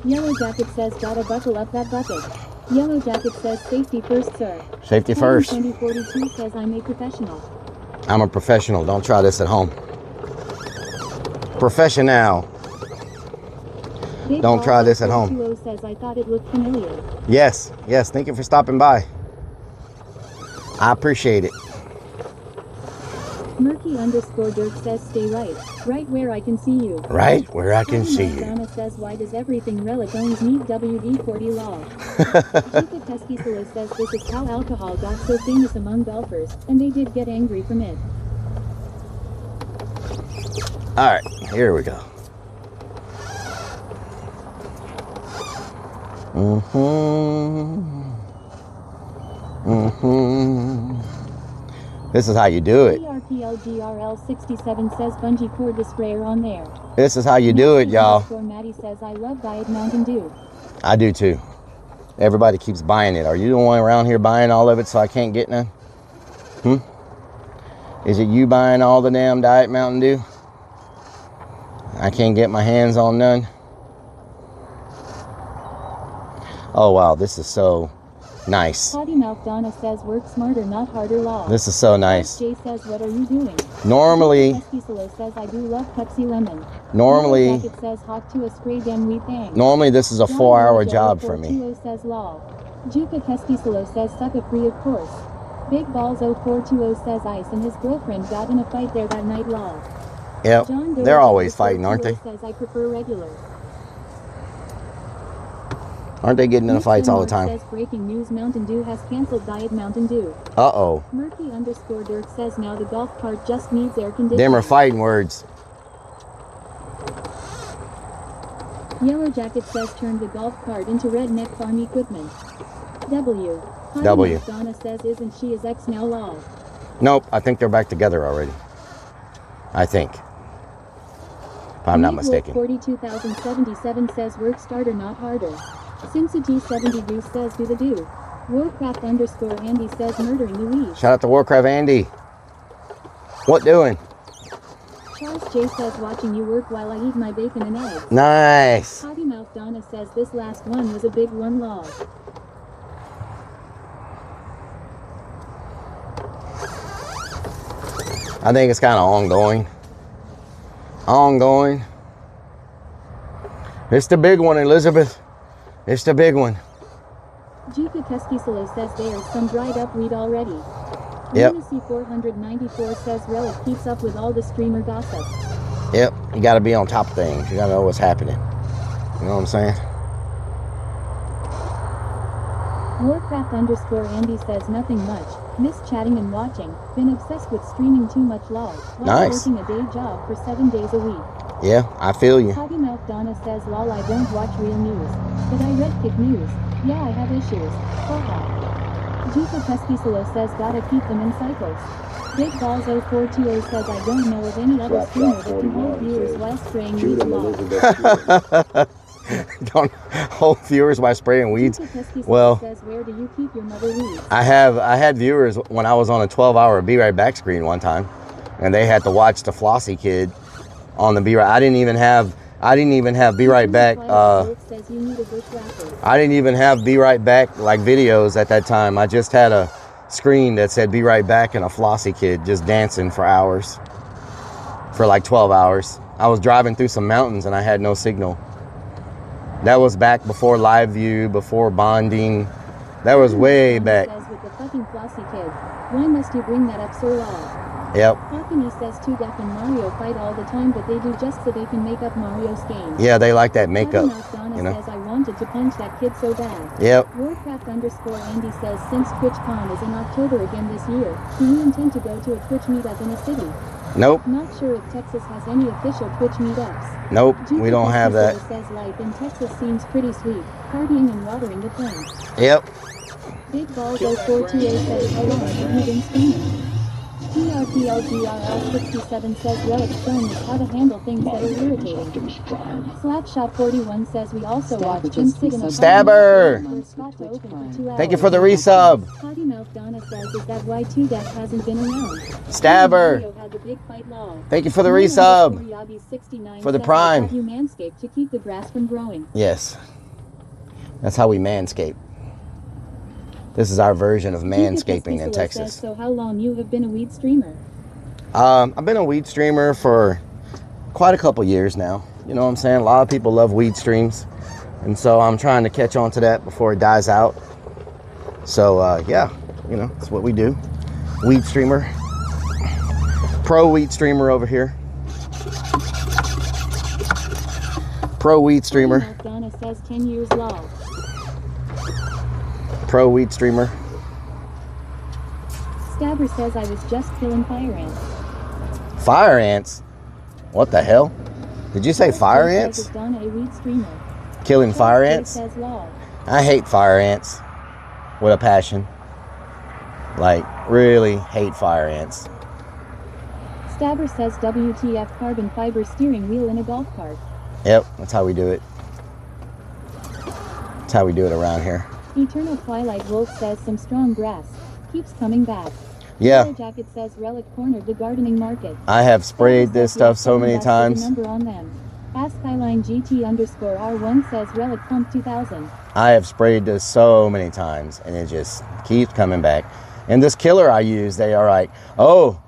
Yellow Jacket says gotta buckle up that bucket. Yellow Jacket says safety first sir. Safety first. 2042 says I'm a professional. I'm a professional. Don't try this at home. Professional. Don't try this at home. 20 says I thought it looked familiar. Yes, yes. Thank you for stopping by. I appreciate it. Murky_Dirk says stay right where I can see you. Right where I can see you. Donna says why does everything Rellik owns meet WD-40 law? Jika Pesquisolo says this is how alcohol got so famous among golfers, and they did get angry from it. All right, here we go. This is how you do it. PRPLGRL67 says bungee cord the sprayer on there. This is how you do it, y'all. Maddie says I love Diet Mountain Dew. I do too. Everybody keeps buying it. Are you the one around here buying all of it so I can't get none? Is it you buying all the damn Diet Mountain Dew? I can't get my hands on none. Oh wow, this is so nice. Potty Mouth Donna says work smarter, not harder law. This is so nice. Jay says what are you doing? Normally, Pesquisolo says I do love Pepsi Lemon. Normally, it says hot to a spray damn wheat thing. Normally this is a 4-hour job for me. says law. Juka Pesquisolo says sucker free of course. Big Balls 0420 says ice and his girlfriend got in a fight there that night law. Yep, they're always fighting, aren't they? Says I prefer regular. Aren't they getting in fights all the time? Says breaking news Mountain Dew has canceled Diet Mountain Dew. Uh-oh. Murky_Dirk says now the golf cart just needs air conditioning. Them are fighting words. Yellow Jacket says turn the golf cart into redneck farm equipment. W. Donna says isn't she his ex now law? Nope, I think they're back together already. I think. If I'm not mistaken. 42,077 says work starter not harder. Cincinnati 70 Goose says do the do. Warcraft_Andy says murdering the weed. Shout out to Warcraft Andy. What doing? Charles J says watching you work while I eat my bacon and eggs. Nice. Potty Mouth Donna says this last one was a big one law. I think it's kind of ongoing. It's the big one, Elizabeth. It's the big one. Jika Pesquisolo says there's some dried up weed already. Yep. Lunacy 494 says Rellik keeps up with all the streamer gossip. Yep. You got to be on top of things. You got to know what's happening. You know what I'm saying? Warcraft_Andy says nothing much. Miss chatting and watching. Been obsessed with streaming too much lol. While working a day job for 7 days a week. Yeah, I feel you. Potty Mouth Donna says lol I don't watch real news. But I read kick news. Yeah I have issues. Haha. Jika Pesquisolo says gotta keep them in cycles. Big Balls 0420 says I don't know of any other streamer that can hold viewers while spraying weeds lol. Don't hold viewers while spraying weeds. Well, says, where do you keep your mother weeds? I had viewers when I was on a 12-hour Be Right Back screen one time, and they had to watch the Flossie Kid on the Be Right. I didn't even have Be Right Back. I didn't even have Be Right Back like videos at that time. I just had a screen that said Be Right Back and a Flossie Kid just dancing for hours, for like 12 hours. I was driving through some mountains and I had no signal. That was back before Live View, before bonding. That was way back. Says with the fucking Flossie Kid. Why must you bring that up so long? Yep. Hawkins says 2 Deaf and Mario fight all the time, but they do just so they can make up Mario's game. Yeah, they like that makeup. You know? Says I wanted to punch that kid so bad. Yep. Warcraft_Andy says since TwitchCon is in October again this year, do you intend to go to a Twitch meetup in a city? Nope. Not sure if Texas has any official Twitch meetups. Nope, we don't have that. Says life in Texas seems pretty sweet, partying and watering the plants. Yep. Big Balls 0428 says how long have you been streaming? PRPLGRL67 says Rellik's shown us how to handle things that are irritating. Slapshot41 says we also watched him sit in a Stabber! Thank you for the resub. Potty Mouth Donna says is that why 2 Death hasn't been around? Stabber! Thank you for the resub. For the prime. You manscape to keep the grass from growing. Yes. That's how we manscape. This is our version of manscaping in Texas. So how long you have been a weed streamer? I've been a weed streamer for quite a couple years now. You know what I'm saying? A lot of people love weed streams. And so I'm trying to catch on to that before it dies out. So, yeah, you know, that's what we do. Weed streamer. Pro weed streamer over here. Pro weed streamer. Donna says 10 years law. Pro weed streamer. Stabber says I was just killing fire ants. Fire ants? What the hell? Did you say fire ants? Donna, a weed streamer. Killing fire ants? Says law. I hate fire ants with a passion. Like, really hate fire ants. Stabber says WTF carbon fiber steering wheel in a golf cart. Yep, that's how we do it. That's how we do it around here. Eternal Twilight Wolf says some strong grass. Keeps coming back. Yeah. Yellow Jacket says Relic cornered the gardening market. I have sprayed this stuff so many times. Number on them. Ask Skyline GT_R1 says Relic Pump 2000. I have sprayed this so many times and it just keeps coming back. And this killer I use, they are like, oh,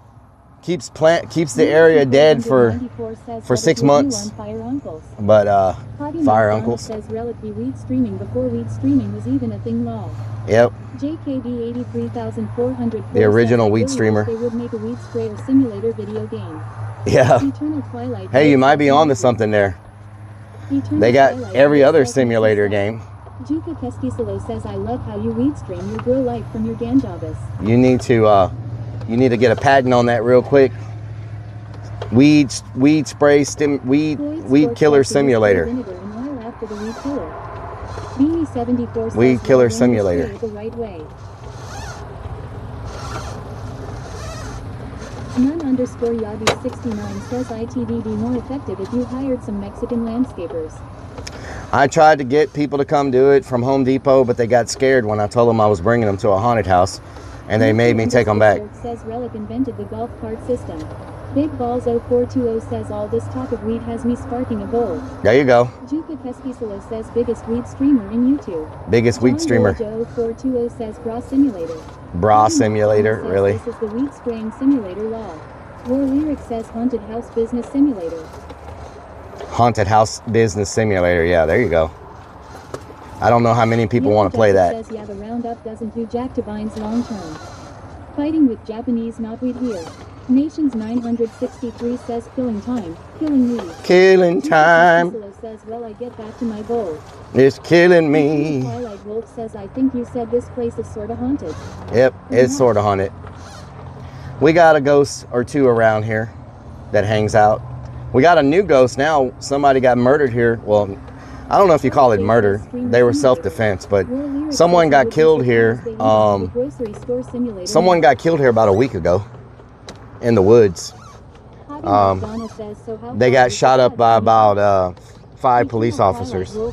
keeps the area dead for 6 months. But fire uncles says Relic be weed streaming before weed streaming was even a thing law. Yep. JKB 83,400. The original weed streamer. They would make a weed sprayer simulator video game. Yeah. Eternal Twilight. Hey, you might be on to something there. They got every other simulator game. Juka Keskisalo says I love how you weed stream your grow life from your ganjabas. You need to get a patent on that real quick. Weed spray weed killer simulator. Weed killer simulator. The right way. None_Yadi69 says ITV be more effective if you hired some Mexican landscapers. I tried to get people to come do it from Home Depot, but they got scared when I told them I was bringing them to a haunted house, and they made me take them back. Says Relic invented the golf cart system. Big Balls 0420 says all this talk of weed has me sparking a bowl. There you go. Juka Keskisalo says biggest weed streamer in YouTube. Biggest weed streamer. Joe 0420 says bra simulator. Bra simulator, really? This is the weed spraying simulator law. War Lyric says haunted house business simulator. Haunted house business simulator, yeah, there you go. I don't know how many people want to play that. Says, yeah, the roundup doesn't do Jack Devine's long term. Fighting with Japanese knotweed here. Nations 963 says killing time, killing me. Killing time. Says, well, I get back to my goal. It's killing me. Twilight Wolf says, I think you said this place is sort of haunted. Yep, it's sort of haunted. We got a ghost or two around here that hangs out. We got a new ghost now. Somebody got murdered here. Well, I don't know if you call it murder. They were self-defense, but someone got killed here. Someone got killed here about a week ago in the woods. They got shot up by about 5 police officers. So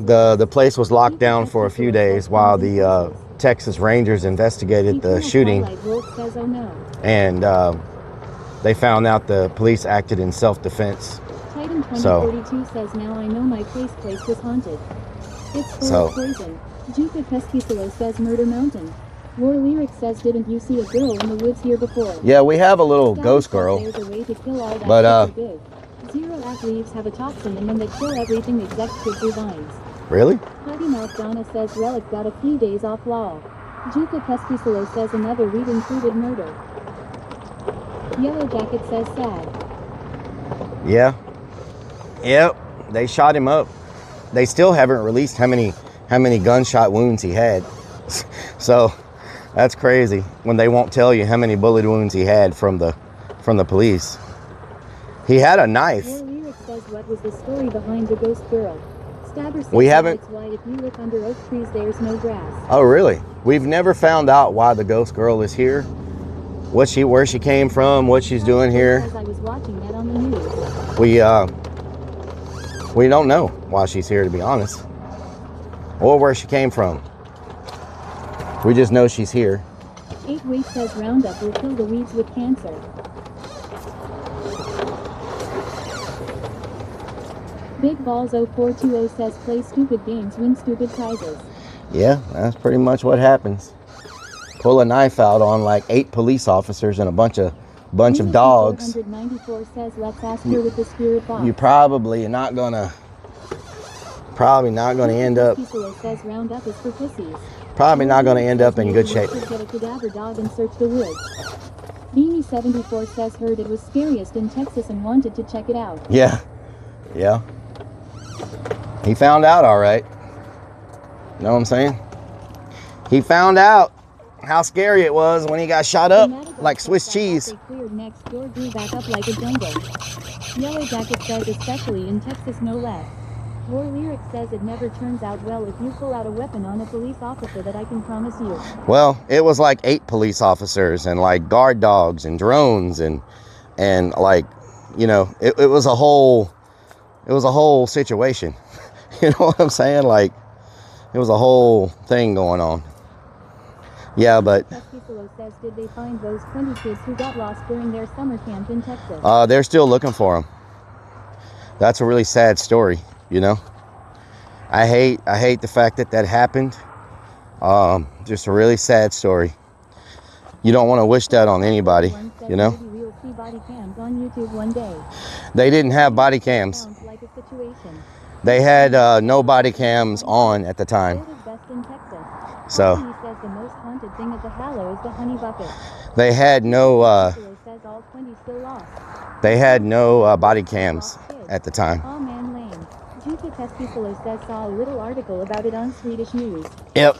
the place was locked down for a few days while the Texas Rangers investigated the shooting, and they found out the police acted in self-defense. Titan 2042 says, now I know my place was haunted. It's full of poison. Juka Keskisalo says Murder Mountain. War Lyric says, didn't you see a girl in the woods here before? Yeah, we have a little ghost girl. There's a way to kill all that but Zero Act leaves have a toxin in them that kill everything except kudzu vines. Really? Potty Mouth Donna says Relic got a few days off law. Juka Keskisalo says another weed included murder. Yellow Jacket says sad. Yeah. Yep. They shot him up. They still haven't released how many gunshot wounds he had. So that's crazy when they won't tell you how many bullet wounds he had from the police. He had a knife. War Lyric says what was the story behind the ghost girl? Stabber says we haven't. It's why if you look under oak trees there's no grass. Oh really? We've never found out why the ghost girl is here. Where she came from, what she's doing here. I was watching that on the news. We don't know why she's here, to be honest, or where she came from. We just know she's here. 8 Weeks says Roundup will kill the weeds with cancer. Big Balls 0420 says play stupid games, win stupid prizes. Yeah, that's pretty much what happens. Pull a knife out on like 8 police officers and a bunch of bunch of dogs, 494 says, let's ask her with the spirit box. you probably are not gonna end up. Says roundup is for pussies. Probably not gonna end up in good shape. Get a cadaver dog and search the woods. Beanie 74 says heard it was scariest in Texas and wanted to check it out. Yeah. Yeah. He found out all right. Know what I'm saying? He found out how scary it was when he got shot up like Swiss cheese. Cleared next door, grew back up like a jungle. Yellow Jacket says especially in Texas no less. War Lyric says it never turns out well if you pull out a weapon on a police officer, that I can promise you. Well, it was like 8 police officers and like guard dogs and drones and like, you know, it was a whole situation. You know what I'm saying? Like, it was a whole thing going on. Yeah, but says, did they find those 20 kids who got lost during their summer camp in Texas? They're still looking for them. That's a really sad story, you know. I hate the fact that happened. Just a really sad story. You don't want to wish that on anybody, you know. We'll see body cams on YouTube one day. They didn't have body cams. Like a situation. They had no body cams on at the time. So he says the most haunted thing at the Hallow is the honey bucket. they had no Says all 20 still lost. body cams at the time. Oh man, lame. Juka Pespisolo says saw a little article about it on Swedish news. Yep.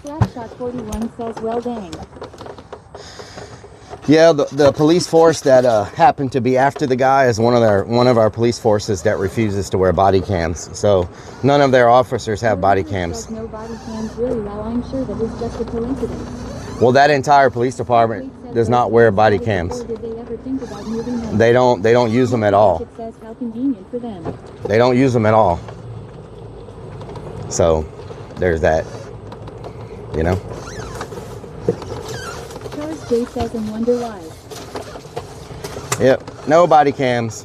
Slapshot 41 says well dang. Yeah, the police force that happened to be after the guy is one of our police forces that refuses to wear body cams. So none of their officers have body cams. No body cams really. Well, I'm sure that was just a coincidence. Well, that entire police department does not wear body cams. They don't use them at all. It says how convenient for them. They don't use them at all. So there's that. You know. Jay says and wonder why. Yep, no body cams.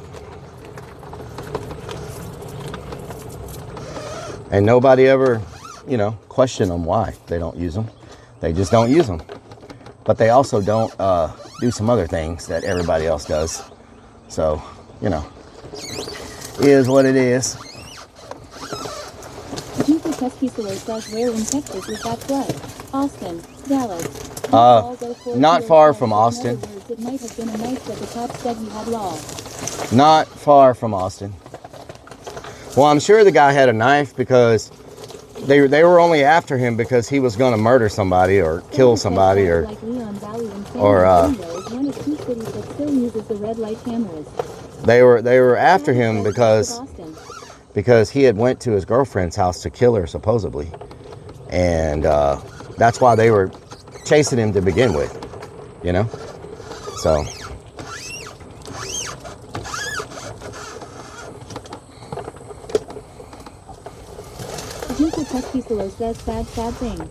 And nobody ever, you know, question them why they don't use them. They just don't use them. But they also don't do some other things that everybody else does. So, you know, it is what it is. Jesus Pesquisolo says where in Texas is that flood? Austin, Dallas. Not far from Austin. It might have been a knife that the cops said he had lost. Not far from Austin. Well, I'm sure the guy had a knife because they were only after him because he was going to murder somebody or kill somebody or they were after him because he had went to his girlfriend's house to kill her supposedly, and that's why they were chasing him to begin with, you know. So says sad thing.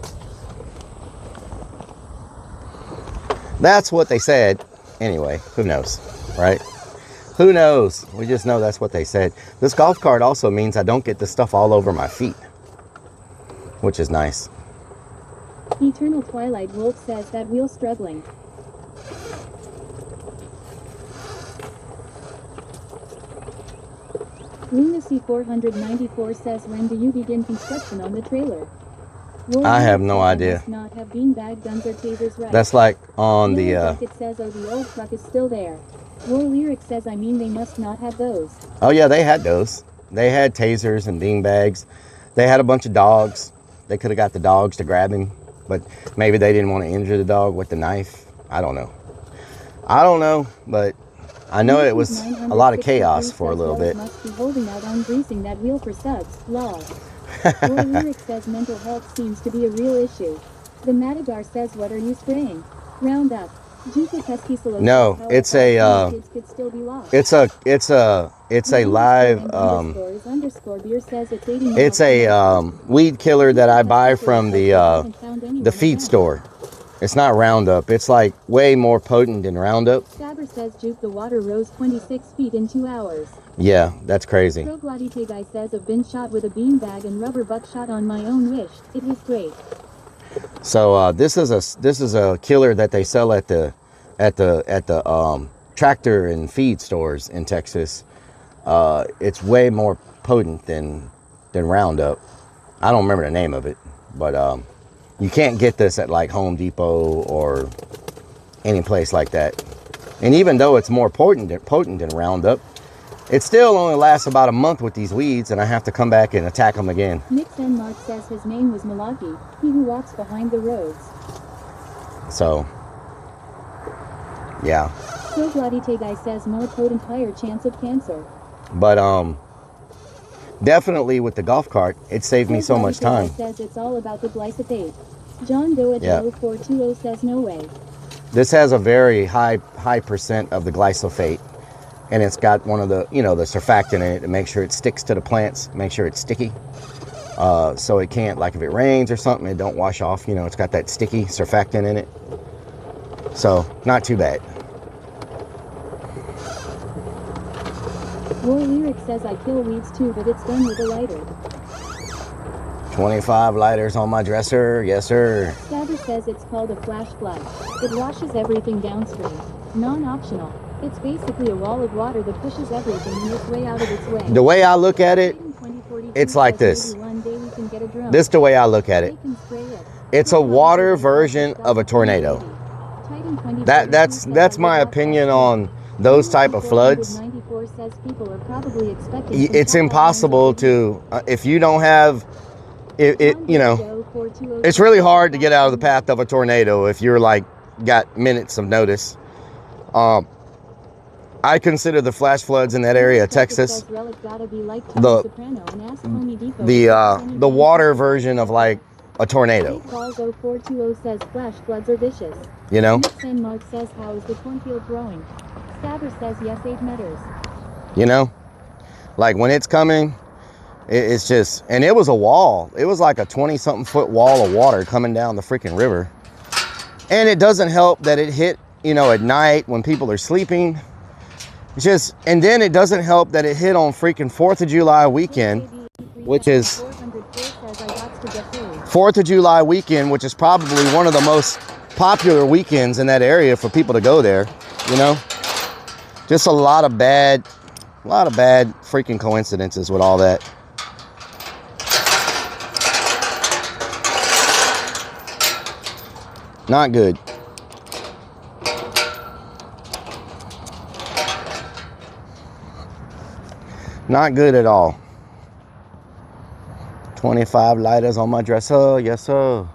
That's what they said. Anyway, who knows, right? Who knows? We just know that's what they said. This golf cart also means I don't get this stuff all over my feet, which is nice. Eternal Twilight Wolf says that wheel struggling. Lunacy 494 says when do you begin construction on the trailer? I have no idea. Not have beanbag guns or tasers, right? That's like on the It says oh the old truck is still there. War Lyric says I mean they must not have those. Oh yeah, they had those. They had tasers and beanbags. They had a bunch of dogs. They could have got the dogs to grab him, but maybe they didn't want to injure the dog with the knife. I don't know, but I know it was a lot of chaos for a little bit. Must be holding out on greasing that wheel for subs. Lol. War Lyric says mental health seems to be a real issue. The Madagar says what are you spraying? Roundup. No, it's a live it's a weed killer that I buy from the feed store. It's not Roundup. It's like way more potent than Roundup. Saber says Juke the water rose 26 feet in 2 hours. Yeah, that's crazy. Proglodite guy says I've been shot with a beanbag and rubber buckshot on my own wish. It was great. So this is a killer that they sell at the tractor and feed stores in Texas. It's way more potent than Roundup. I don't remember the name of it, but you can't get this at like Home Depot or any place like that. And even though it's more potent than Roundup, it still only lasts about a month with these weeds, and I have to come back and attack them again. Nick Mark says his name was Milwaukee, he who walks behind the roads. So, yeah. So Bloody Guy says more potent, higher chance of cancer. But definitely with the golf cart, it saved me so much time. Says it's all about the glyphosate. John Doe at 0420 says no way. This has a very high percent of the glyphosate. And it's got one of the, the surfactant in it to make sure it sticks to the plants, make sure it's sticky. So it can't, like if it rains or something, it don't wash off. It's got that sticky surfactant in it. So, not too bad. Roy Lyric says I kill weeds too, but it's done with a lighter. 25 lighters on my dresser, yes sir. Stabber says it's called a flash flood. It washes everything downstream. Non-optional. It's basically a wall of water that pushes everything in its way out of its way. The way I look at it, it's like this. This is the way I look at it. It's a water version of a tornado. That's my opinion on those type of floods. It's impossible to, if you don't have, it's really hard to get out of the path of a tornado if you're like got minutes of notice. I consider the flash floods in that area of Texas the water version of like a tornado. Says flash floods are vicious. Mark says how is the cornfield growing? Stabber says yes, 8 meters. Like when it's coming, it's just, and it was a wall. It was like a 20-something foot wall of water coming down the freaking river. And it doesn't help that it hit, at night when people are sleeping. And then it doesn't help that it hit on freaking 4th of July weekend, which is 4th of July weekend, which is probably one of the most popular weekends in that area for people to go there, Just a lot of bad freaking coincidences with all that. Not good. Not good at all. 25 lighters on my dresser, yes sir.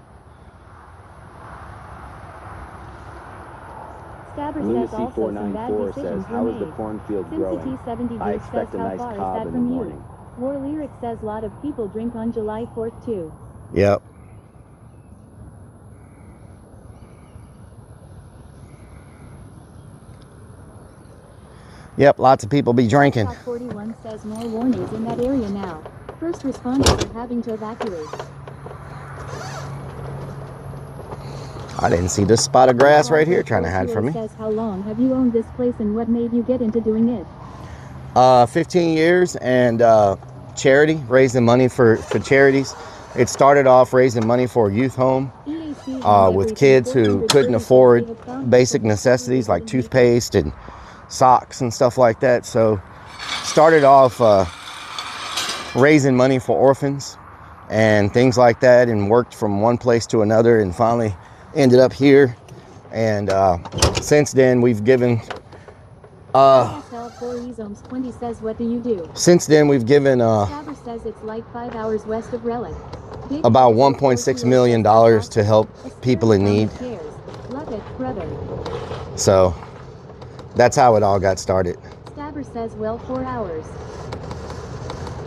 Lunacy 494 says, how is the cornfield growing? I expect a nice cob in the morning. War Lyric says a lot of people drink on July 4th too. Yep. Yep, lots of people be drinking. 41 says more warnings in that area now. First responders are having to evacuate. I didn't see this spot of grass right here trying to hide from me. Says how long have you owned this place and what made you get into doing it? 15 years and charity, raising money for charities. It started off raising money for a youth home with kids who couldn't afford basic necessities like toothpaste and socks and stuff like that. So started off raising money for orphans and things like that, and worked from one place to another, and finally ended up here. And since then we've given since then we've given says it's like 5 hours west of Rellik. About $1.6 million to help people in need. Love it, brother. So that's how it all got started. Stabber says, well, 4 hours.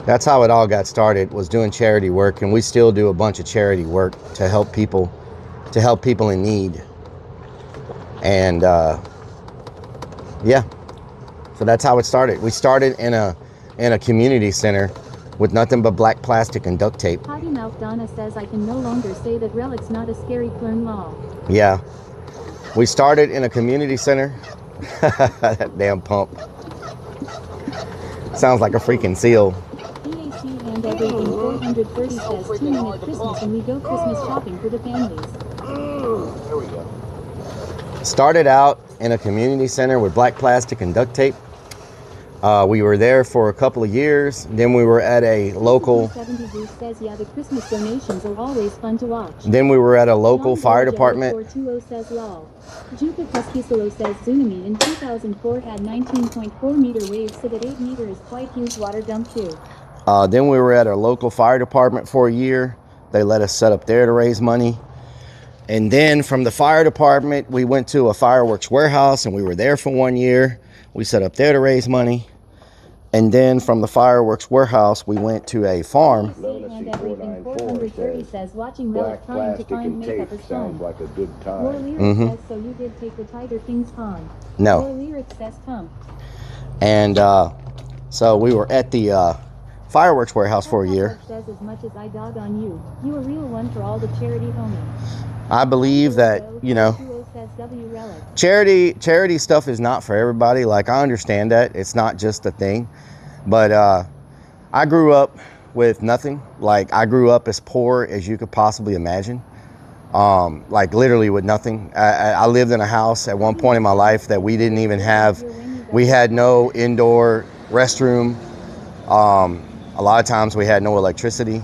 That's how it all got started, was doing charity work, and we still do a bunch of charity work to help people in need. And yeah, so that's how it started. We started in a community center with nothing but black plastic and duct tape. Potty Mouth Donna says I can no longer say that Rellik's not a scary clone law. Yeah, we started in a community center. That damn pump sounds like a freaking seal. EAC and everything 430 says 2-minute Christmas and we go Christmas shopping for the families. There we go. Started out in a community center with black plastic and duct tape. We were there for a couple of years. Then we were at a local. 70 Goose says, yeah, the Christmas donations are always fun to watch. Then we were at a local John fire Doe department. 420 says, lol. Juka Pesquisolo says, Tsunami in 2004 had 19.4 meter waves, so that 8 meters is quite huge water dump too. Then we were at a local fire department for a year. They let us set up there to raise money. And then from the fire department, we went to a fireworks warehouse and we were there for 1 year. We set up there to raise money. And then from the fireworks warehouse, we went to a farm. And everything 430 says, watching Relic trying to find makeup is fun. Like a good time. Your lyric says, so you did take the Tiger King's pond. No. Your lyric says, come. And so we were at the fireworks warehouse for a year. Says, as much as I dog on you, you a real one for all the charity homies. I believe that, you know, charity stuff is not for everybody. Like, I understand that. It's not just a thing. But I grew up with nothing. Like, I grew up as poor as you could possibly imagine. Like, literally with nothing. I lived in a house at one point in my life that we didn't even have. We had no indoor restroom. A lot of times we had no electricity.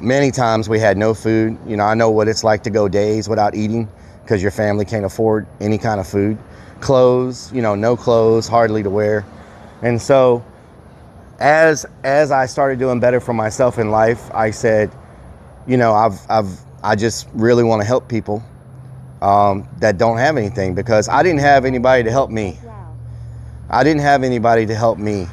Many times we had no food. You know, I know what it's like to go days without eating because your family can't afford any kind of food. Clothes, you know, no clothes, hardly to wear. And so as I started doing better for myself in life, I said, you know, I just really want to help people that don't have anything, because I didn't have anybody to help me. I didn't have anybody to help me.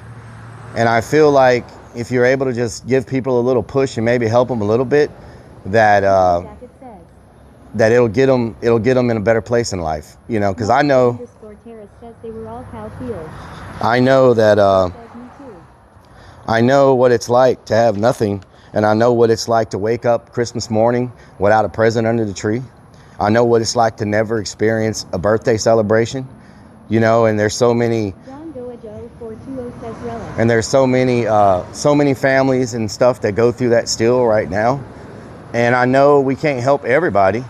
And I feel like if you're able to just give people a little push and maybe help them a little bit, that that it'll get them in a better place in life, you know, because I know that I know what it's like to have nothing, and I know what it's like to wake up Christmas morning without a present under the tree. I know what it's like to never experience a birthday celebration, you know, and there's so many so many families and stuff that go through that still right now. And I know we can't help everybody,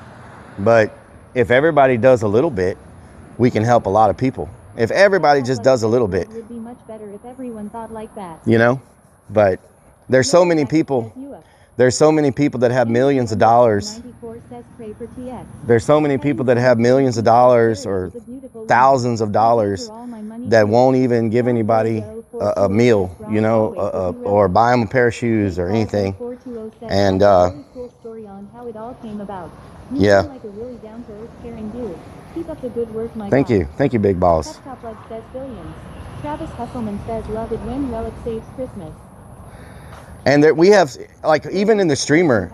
but if everybody does a little bit, we can help a lot of people. If everybody just does a little bit, it would be much better if everyone thought like that. you know. But there's so many people. There's so many people that have millions of dollars. There's so many people that have millions of dollars or thousands of dollars that won't even give anybody a meal, you know, or buy them a pair of shoes or anything. And story on how it all came about. Yeah. Like a really down-to-earth, caring dude. Keep up the good work, my Thank you, big boss. Top Blood says billions. Travis Husselman says love it when Relic saves Christmas. And there, we have, like, even in the streamer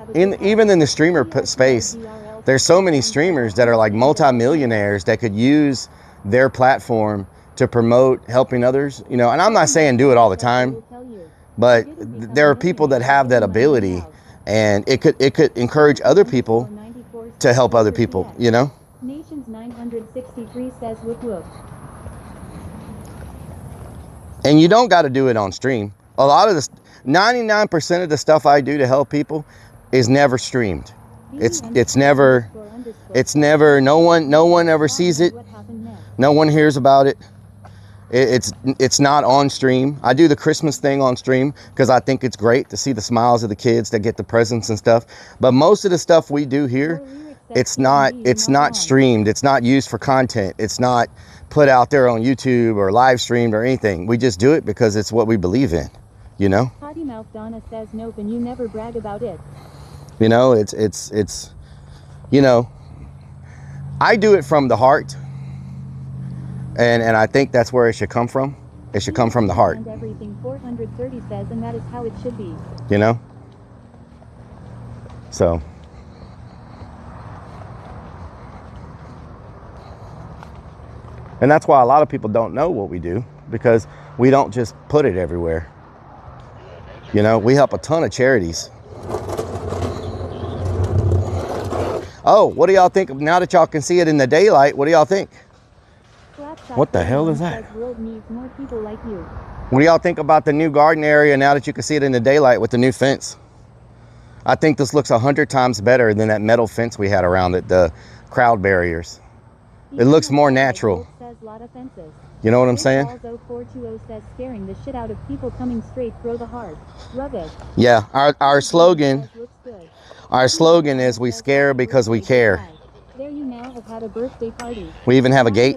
space, there's so many streamers that are like multi-millionaires that could use their platform to promote helping others, you know. And I'm not saying do it all the time, but there are people that have that ability, and it could encourage other people to help other people, you know. Nations 963 says whoop whoop. And you don't got to do it on stream. A lot of this, 99% of the stuff I do to help people is never streamed. It's never, no one ever sees it. No one hears about it. It's not on stream. I do the Christmas thing on stream because I think it's great to see the smiles of the kids that get the presents and stuff. But most of the stuff we do here, it's not streamed. It's not used for content. It's not put out there on YouTube or live streamed or anything. We just do it because it's what we believe in, you know? Potty Mouth Donna says nope, and you never brag about it. You know, it's you know, I do it from the heart. And I think that's where it should come from. It should come from the heart. And everything 430 says, and that is how it should be. You know? So. And that's why a lot of people don't know what we do, because we don't just put it everywhere. You know, we help a ton of charities. Oh, what do y'all think? Now that y'all can see it in the daylight, what do y'all think? What the hell is that? World needs more people like you. What do y'all think about the new garden area now that you can see it in the daylight with the new fence? I think this looks 100 times better than that metal fence we had around it, the crowd barriers. It looks more natural. You know what I'm saying? Balls 0420 says scaring the shit out of people coming straight throw the heart. Love it. Yeah, our slogan is we scare because we care. There you now have had a birthday party. We even have a gate.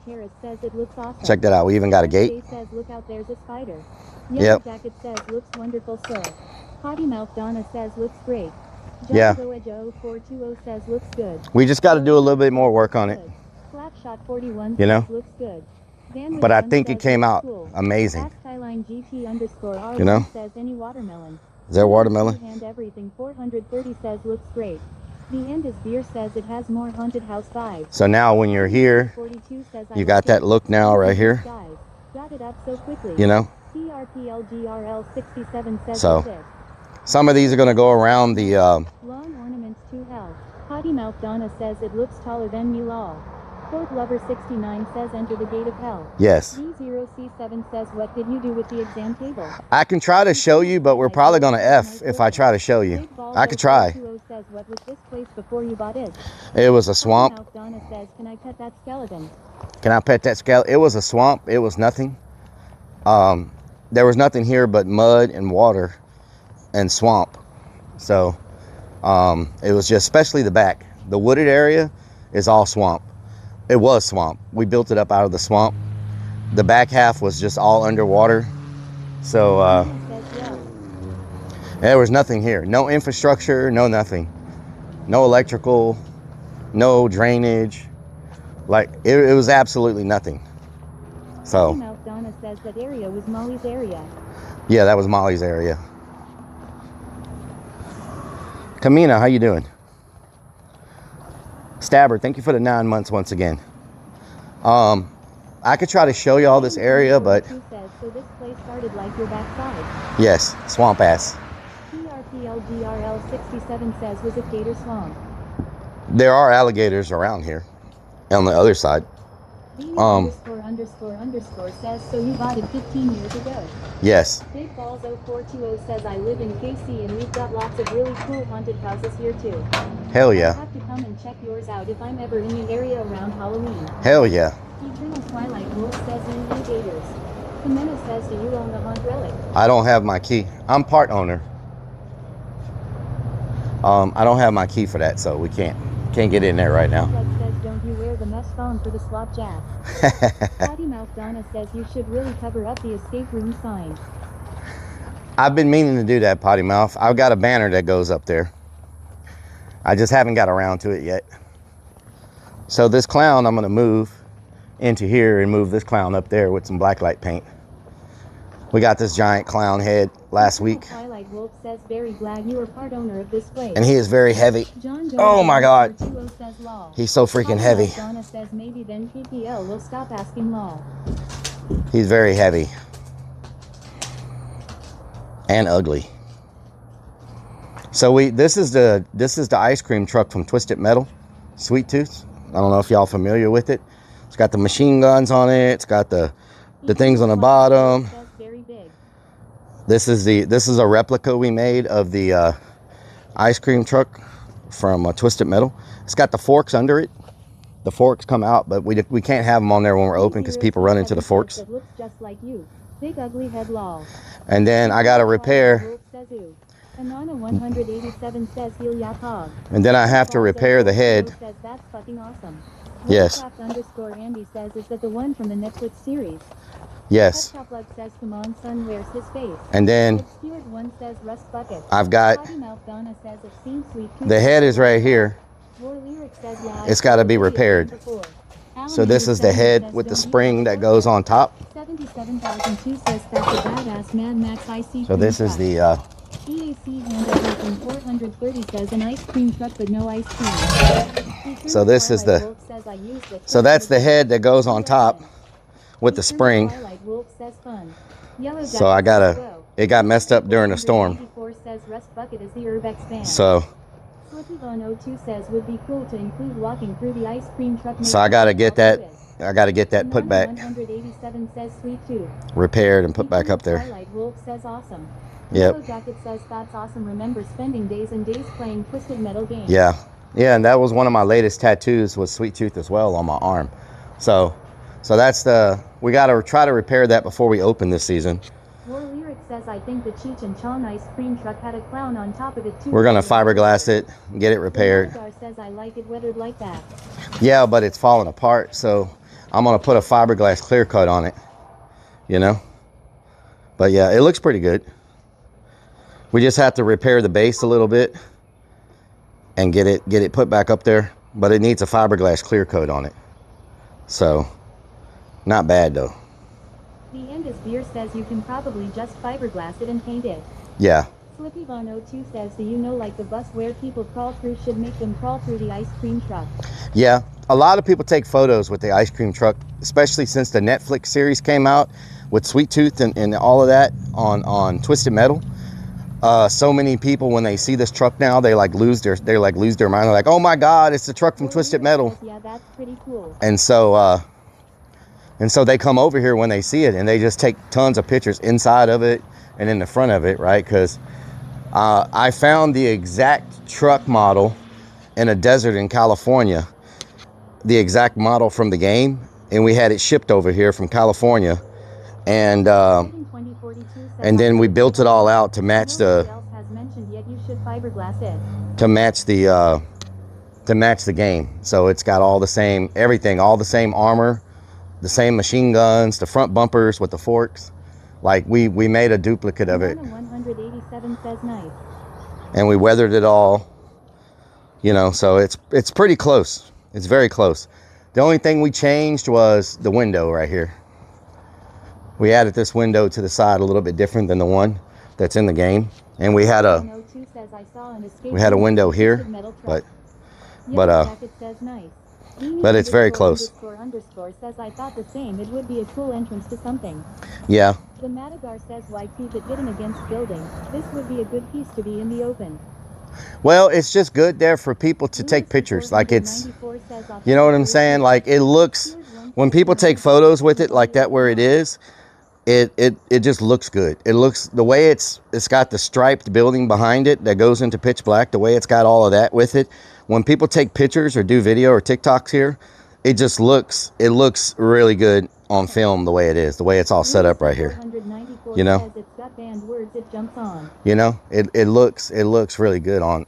Terrace says it looks awesome. Check that out. We even got a gate. Says look out, there's a spider. Yep. Jacket says looks wonderful, sir. Potty Mouth Donna says looks great. Yeah. Joe 0420 says looks good. We just got to do a little bit more work on it. Slapshot 41 you know? says looks good. But I think it came out amazing. GT_R you know? Says any watermelon. Is there watermelon? And everything 430 says looks great. The end is beer says it has more haunted house vibes. So now when you're here, you got that look now right here. Got it up so quickly. You know? CRPLGRL 67 says so some of these are going to go around the long ornaments to hell. Potty Mouth Donna says it looks taller than me lol. Fort Lover 69 says enter the gate of hell. Yes. D0C7 says what did you do with the exam table? I can try to show you, but we're probably going to F if I try to show you. I could try. Says what was this place before you bought it? It was a swamp. Donna says can I pet that skeleton? Can I pet that skeleton? It was a swamp. It was nothing. There was nothing here but mud and water and swamp. So it was just, especially the back. The wooded area is all swamp. It was swamp. We built it up out of the swamp. The back half was just all underwater. So there was nothing here. No infrastructure, no nothing. No electrical, no drainage. Like it was absolutely nothing. So Donna says that area was Molly's area. Yeah, that was Molly's area. Kamina, how you doing? Stabber, thank you for the 9 months once again. I could try to show you all this area, but so this place started like your backside. yes, swamp ass. TRPLGRL 67 says was it Gator Swamp? There are alligators around here on the other side. ___ says so you bought it 15 years ago. Yes. Big Balls 0420 says I live in KC and we've got lots of really cool haunted houses here too. Hell yeah. I'll have to come and check yours out if I'm ever in the area around Halloween. Hell yeah. Eternal Twilight Wolf says in Gators. Kamena says do you own the haunt relic? I don't have my key. I'm part owner. I don't have my key for that, so we can't get in there right now. Says don't you wear the mesh phone for the slop jack? Potty Mouth Donna says you should really cover up the escape room sign. I've been meaning to do that, Potty Mouth. I've got a banner that goes up there. I just haven't got around to it yet. So this clown, I'm going to move into here and move this clown up there with some blacklight paint. We got this giant clown head last week. Twilight Wolf says very glad you are part owner of this place. And he is very heavy. Oh my God. He's so freaking heavy. Donna says maybe then PPL will stop asking law. He's very heavy. And ugly. So this is the ice cream truck from Twisted Metal, Sweet Tooth. I don't know if y'all familiar with it. It's got the machine guns on it. It's got the things on the bottom. This is a replica we made of the ice cream truck from Twisted Metal. It's got the forks under it. The forks come out, but we can't have them on there when we're open because people run into the forks. It looks just like you. Big ugly head lol. And then I got to repair. Anana 187 says heel yapog. And then I have to repair the head. Says that's fucking awesome. Yes. Andy says is that the one from the Netflix series. Yes. Blood says come on son, where's his face? And then one says rust bucket. I've got says it seems sweet. The head is right here. Says, yeah, it's got to be repaired. So this is the head with the spring that goes on top. 77,002 says that's a badass Mad Max IC. So this is the EAC hand from 430 says an ice cream truck but no ice cream. So this is the so that's the head that goes on top with the spring. So it got messed up during a storm. So Slippy02 says would be cool to include walking through the ice cream truck. So I gotta get that put back, 187 says sweet too. Repaired and put back up there. Twilight Wolf says awesome. Yep. Jacket says that's awesome. Remember spending days and days playing Twisted Metal games. Yeah. Yeah, and that was one of my latest tattoos, was Sweet Tooth as well on my arm. So that's we got to try to repair that before we open this season. Your lyric says, I think the Cheech and Chong ice cream truck had a clown on top of it too. We're going to fiberglass it and get it repaired. The says, I like it weathered like that. Yeah, but it's falling apart, so I'm going to put a fiberglass clear coat on it, you know? But yeah, it looks pretty good. We just have to repair the base a little bit and get it put back up there, but it needs a fiberglass clear coat on it. So, not bad though. The Angus Beer says you can probably just fiberglass it and paint it. Yeah. Slippy Von 02 says, do you know, like the bus where people crawl through should make them crawl through the ice cream truck? Yeah, a lot of people take photos with the ice cream truck, especially since the Netflix series came out with Sweet Tooth and all of that on Twisted Metal. So many people, when they see this truck now, they lose their mind. They're like, oh my God, it's the truck from Twisted Metal. Yeah, that's pretty cool. And so they come over here when they see it, and they just take tons of pictures inside of it and in the front of it, right? Because I found the exact truck model in a desert in California, the exact model from the game, and we had it shipped over here from California, and then we built it all out to match the game. So it's got all the same everything, all the same armor, the same machine guns, the front bumpers with the forks. Like we made a duplicate of it. 187 says nice. And we weathered it all, you know, so it's pretty close. It's very close. The only thing we changed was the window right here. We added this window to the side a little bit different than the one that's in the game. And we had a window here, but it's very close. Says, I thought the same. It would be a cool entrance to something. Yeah. The Madagar says, why keep it hidden against building? This would be a good piece to be in the open. Well, it's just good there for people to take pictures. Like it's, you know what I'm saying? Like it looks, when people take photos with it like that where it is, it just looks good. It looks, the way it's got the striped building behind it that goes into pitch black, the way it's got all of that with it. When people take pictures or do video or TikToks here, it just looks, it looks really good on film the way it is, the way it's all set up right here. You know? You know, it looks really good on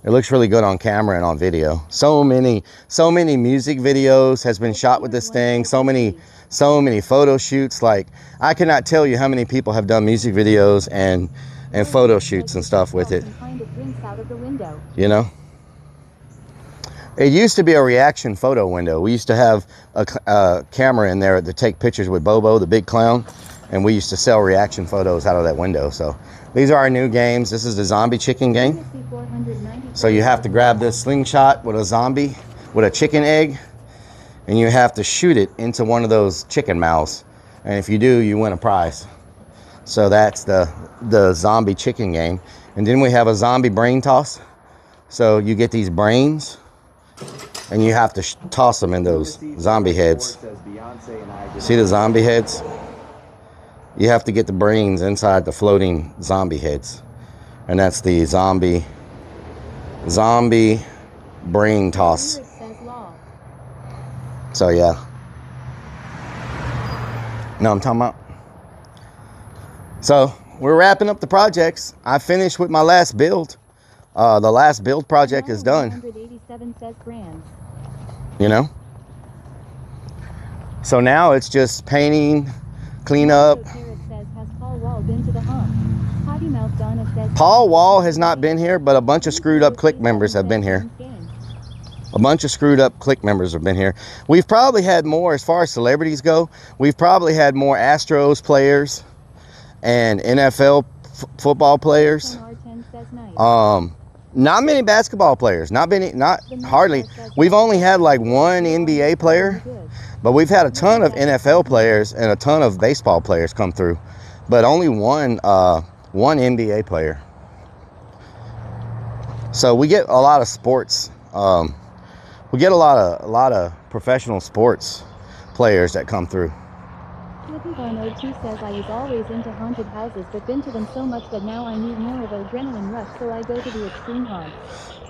it looks really good on camera and on video. So many music videos has been shot with this thing. So many photo shoots. Like I cannot tell you how many people have done music videos and photo shoots and stuff with it. You know? It used to be a reaction photo window. We used to have a camera in there to take pictures with Bobo, the big clown, and we used to sell reaction photos out of that window. So these are our new games. This is the zombie chicken game. So you have to grab this slingshot with a zombie, with a chicken egg, and you have to shoot it into one of those chicken mouths. And if you do, you win a prize. So that's the zombie chicken game. And then we have a zombie brain toss. So you get these brains, and you have to toss them in those zombie heads. See the zombie heads? You have to get the brains inside the floating zombie heads. And that's the zombie brain toss. So yeah. No, I'm talking about. So we're wrapping up the projects. I finished with my last build. The last build project is done. You know? So now it's just painting, clean up. Paul Wall has not been here, but a bunch of screwed up clique members have been here. A bunch of screwed up clique members have been here. We've probably had more, as far as celebrities go, we've probably had more Astros players and NFL football players. Not many basketball players, not hardly. We've only had like one NBA player, but we've had a ton of NFL players and a ton of baseball players come through, but only one NBA player. So we get a lot of sports. We get a lot of professional sports players that come through. Flippy102 says I was always into haunted houses but been to them so much that now I need more of an adrenaline rush, so I go to the extreme haunts.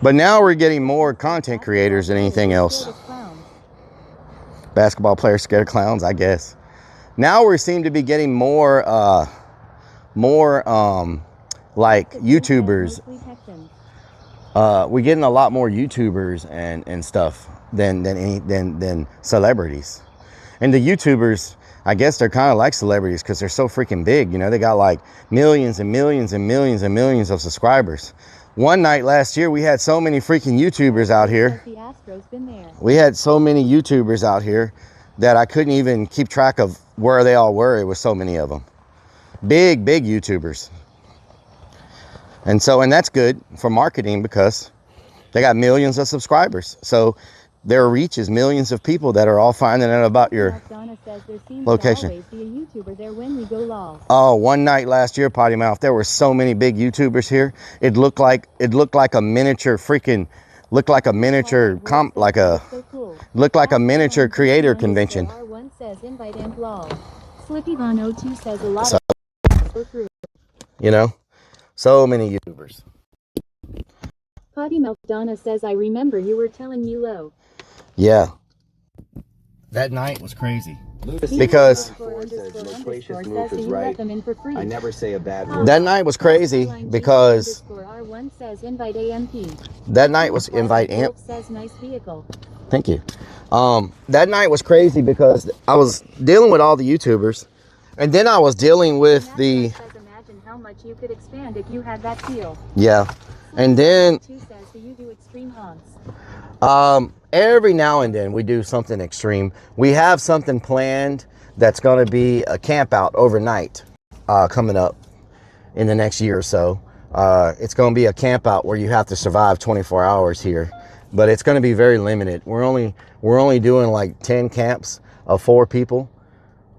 But now we're getting more content creators than anything else. Basketball players scared of clowns, I guess. Now we seem to be getting more like YouTubers. We're getting a lot more YouTubers and stuff than celebrities. And the YouTubers, I guess they're kind of like celebrities because they're so freaking big. You know, they got like millions and millions and millions and millions of subscribers. One night last year, we had so many freaking YouTubers out here. We had so many YouTubers out here that I couldn't even keep track of where they all were. It was so many of them. Big YouTubers. And that's good for marketing because they got millions of subscribers. So their reach is millions of people that are all finding out about your location. Oh, one night last year, Potty Mouth, there were so many big YouTubers here. It looked like a miniature freaking, looked like a miniature creator convention. So, you know, so many YouTubers. Potty Mouth Donna says I remember you were telling you low. Yeah. That night was crazy. Because I never say a bad word. that night was crazy because that night was invite amp. Thank you. That night was crazy because I was dealing with all the YouTubers, and then I was dealing with the. Imagine how much you could expand if you had that feel. Yeah, and then. Every now and then we do something extreme. We have something planned that's going to be a camp out overnight coming up in the next year or so. It's going to be a camp out where you have to survive 24 hours here, but it's going to be very limited. We're only doing like 10 camps of 4 people.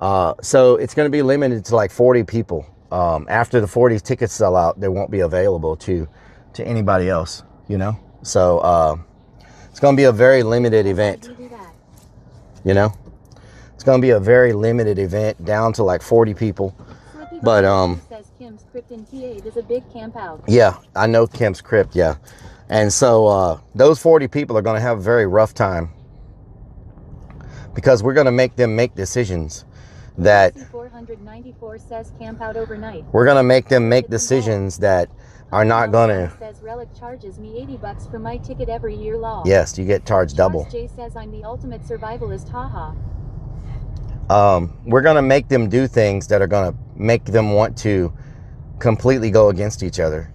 So it's going to be limited to like 40 people. After the 40 tickets sell out, they won't be available to anybody else, you know? So, it's going to be a very limited event, you know, it's going to be a very limited event down to like 40 people. But, yeah, I know Kim's Crypt. Yeah. And so, those 40 people are going to have a very rough time because we're going to make them make decisions that we're going to make them make decisions that are not gonna. Says Rellik charges me $80 for my ticket every year. Law. Yes, you get charged double. Jay says I'm the ultimate survivalist. Haha. We're gonna make them do things that are gonna make them want to completely go against each other.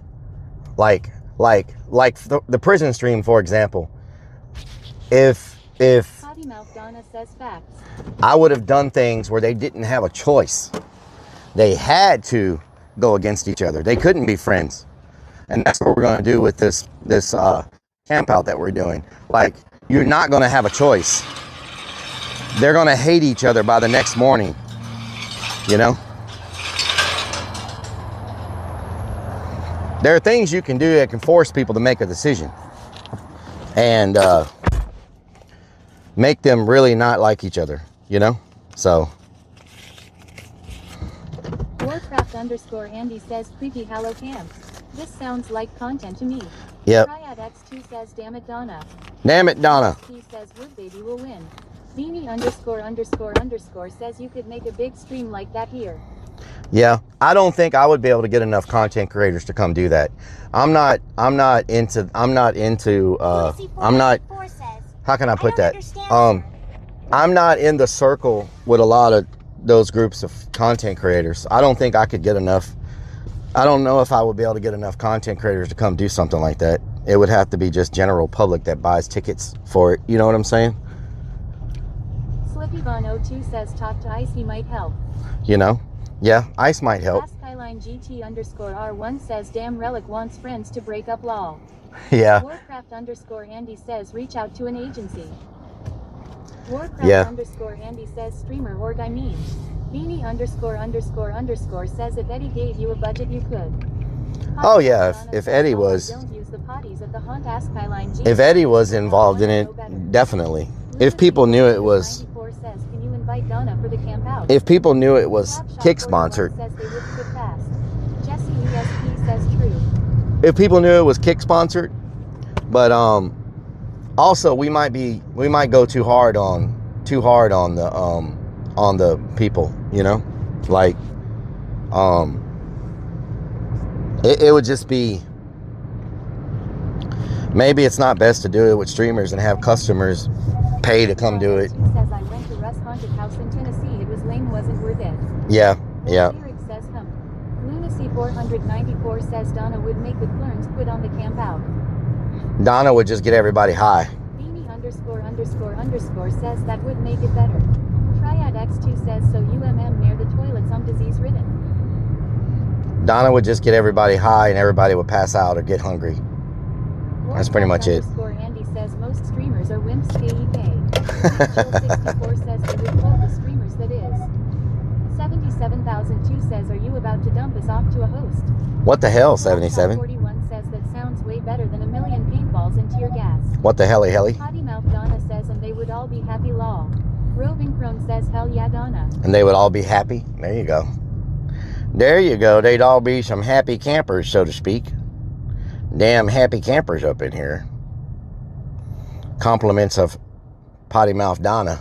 Like the prison stream, for example. If Potty Mouth Donna says facts. I would have done things where they didn't have a choice. They had to go against each other. They couldn't be friends. And that's what we're going to do with this camp out that we're doing. Like, you're not going to have a choice. They're going to hate each other by the next morning, you know? There are things you can do that can force people to make a decision and make them really not like each other, you know? So. Warcraft_Andy says creepy Hallow camps. This sounds like content to me. Yep. Triad X2 says, damn it, Donna. Damn it, Donna. He says, Wood Baby will win. Beanie ___ says you could make a big stream like that here. Yeah, I don't think I would be able to get enough content creators to come do that. I'm not into, how can I put that? I'm not in the circle with a lot of those groups of content creators. I don't think I could get enough. I don't know if I would be able to get enough content creators to come do something like that. It would have to be just general public that buys tickets for it. You know what I'm saying? Slippyvon02 says talk to Ice, he might help. You know? Yeah, Ice might help. Skyline GT_R1 says damn Rellik wants friends to break up lol. Yeah. Warcraft_Andy says reach out to an agency. Warcraft_Andy says streamer org I mean. Beanie ___ says if Eddie gave you a budget you could. Oh yeah, if Eddie was, if Eddie was involved in it, definitely. If people knew it was, invite Donna for the camp out. If people knew it was Kick sponsored. Says they would quit fast. Jesse ESP says true. If people knew it was Kick sponsored, but also we might go too hard on the people, you know, like it would just be, maybe it's not best to do it with streamers and have customers pay to come do it. Says I went to Russ Haunted House in Tennessee. It was lame, wasn't worth it. Yeah, yeah. Lyric says Lunacy 494 says Donna would make the clerns quit on the camp out. Donna would just get everybody high. Beanie ___ says that would make it better. Triad X2 says so near the toilet some disease ridden. Donna would just get everybody high and everybody would pass out or get hungry. That's pretty much it. Andy says most streamers are wimps. Chill 64 says they would quote the streamers that is. 77,002 says are you about to dump us off to a host? What the hell, 77? 41 says that sounds way better than a million paintballs and tear gas. What the helly? Potty Mouth Donna says and they would all be happy law. Roving Crone says hell yeah Donna. And they would all be happy? There you go. There you go. They'd all be some happy campers, so to speak. Damn happy campers up in here. Compliments of Potty Mouth Donna.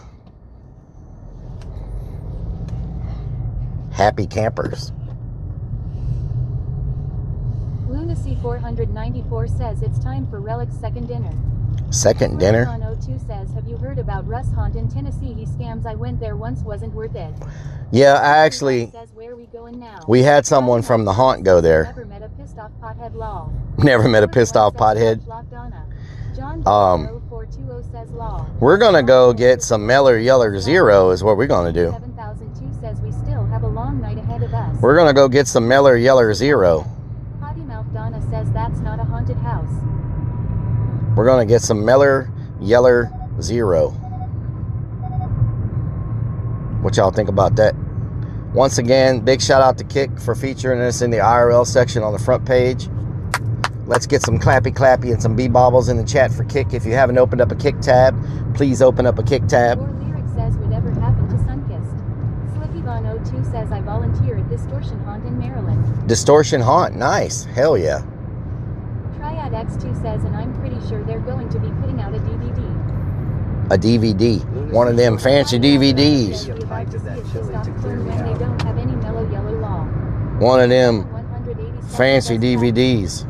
Happy campers. Lunacy 494 says it's time for Rellik's second dinner. Second dinner? 02 says, have you heard about Russ Haunt in Tennessee? He scams. I went there once, wasn't worth it. Yeah, I actually, says, where are we going now? we had someone from the haunt go there. Never met a pissed off pothead law. Never met a pissed off pothead. Says law. We're gonna go get some Meller Yeller Zero is what we're gonna do. 7002 says we still have a long night ahead of us. We're gonna go get some Meller Yeller Zero. Potty Mouth Donna says that's not a haunted house. We're gonna get some Meller Yeller Zero. What y'all think about that? Once again, big shout out to Kick for featuring us in the IRL section on the front page. Let's get some clappy and some bobbles in the chat for Kick. If you haven't opened up a Kick tab, please open up a Kick tab. Or Lyric says whatever happened to Sunkist. Slippyvon02 says I volunteer at Distortion Haunt in Maryland. Distortion Haunt, nice. Hell yeah. Triad X2 says and I'm pretty sure they're going to be putting out a DVD. A DVD. One of them fancy DVDs. One of them fancy DVDs.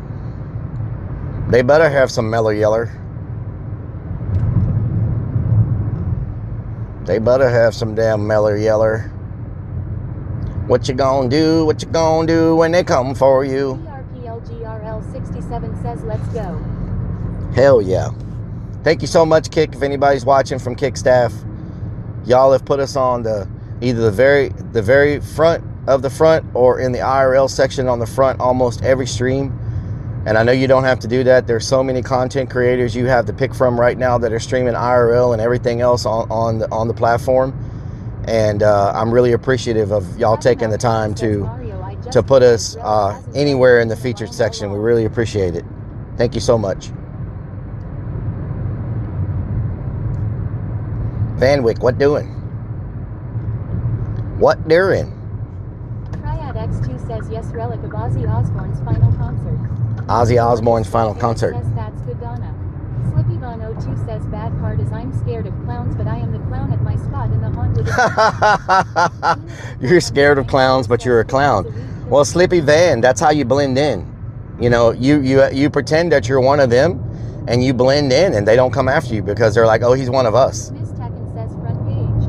They better have some Meller Yeller. They better have some damn Meller Yeller. What you gonna do? What you gonna do when they come for you? PRPLGRL67 says let's go. Hell yeah. Thank you so much, Kick. If anybody's watching from Kick staff, y'all have put us on either the very front of the front or in the IRL section on the front almost every stream. And I know you don't have to do that. There's so many content creators you have to pick from right now that are streaming IRL and everything else on the platform. And I'm really appreciative of y'all taking the time to put us anywhere in the featured section. We really appreciate it. Thank you so much. Vanwick, what doing? What doing? Triad X2 says yes, Relic of Ozzy Osbourne's final concert. Ozzy Osbourne's final concert. Says that's good, Donna. Slippyvon02 says bad part is I'm scared of clowns, but I am the clown at my spot in the haunt with You're scared of clowns, but you're a clown. Well, Slippy Van, that's how you blend in. You know, you pretend that you're one of them, and you blend in, and they don't come after you because they're like, oh, he's one of us. Mistaken says front page.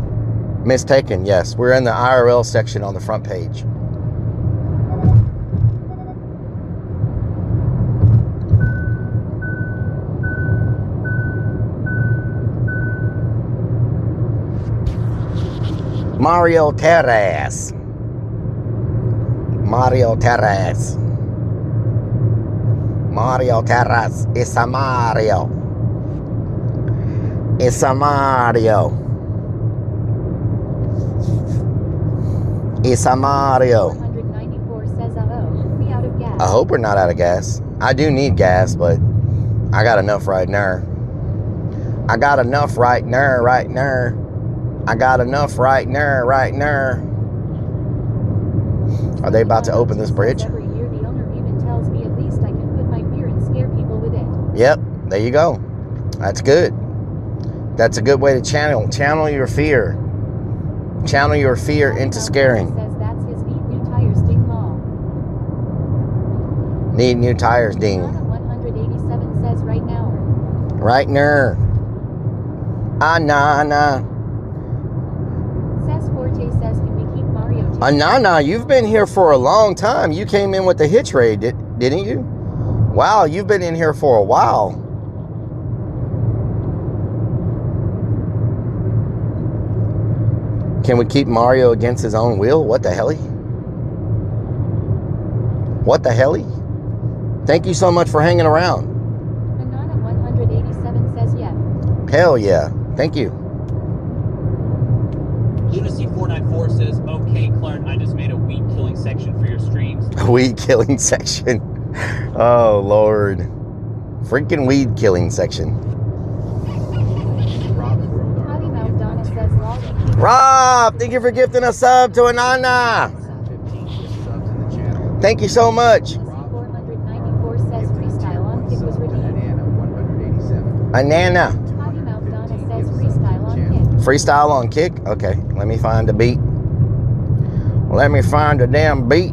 Mistaken, yes. We're in the IRL section on the front page. Mario Terrace. Mario Terrace. Mario Terrace. It's a Mario. It's a Mario. It's a Mario. 194 says, we out of gas. I hope we're not out of gas. I do need gas, but I got enough right now. I got enough right now. I got enough right there, right there. Are they about to open this bridge? Every year the owner even tells me at least I can put my fear and scare people with it. Yep, there you go. That's good. That's a good way to channel your fear. Channel your fear into scaring. Says that's his need new tires ding law. Need new tires ding. 187 says right now. Right now. Anana. Says Forte says can we keep Mario? Anana, you've been here for a long time. You came in with the hitch raid, didn't you? Wow, you've been in here for a while. Can we keep Mario against his own will? What the hell? What the hell? Thank you so much for hanging around. Anana 187 says yeah. Hell yeah. Thank you. Lunacy 494 says, okay, Clark, I just made a weed killing section for your streams. Weed killing section. Oh, Lord. Freaking weed killing section. Rob, thank you for gifting a sub to Anana. Thank you so much. 494 says freestyle on kick was redeemed. Anana. Says freestyle on kick. Freestyle on kick? Okay, let me find the beat. Let me find the damn beat.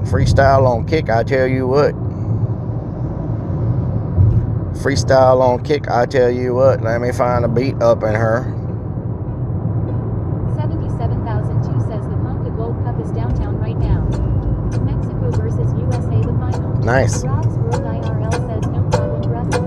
Freestyle on kick, I tell you what. Freestyle on kick, I tell you what. Let me find a beat up in her. 77,002 says the Conca Gold Cup is downtown right now. Mexico versus USA the final. Nice. Rob's World IRL says no problem, brother.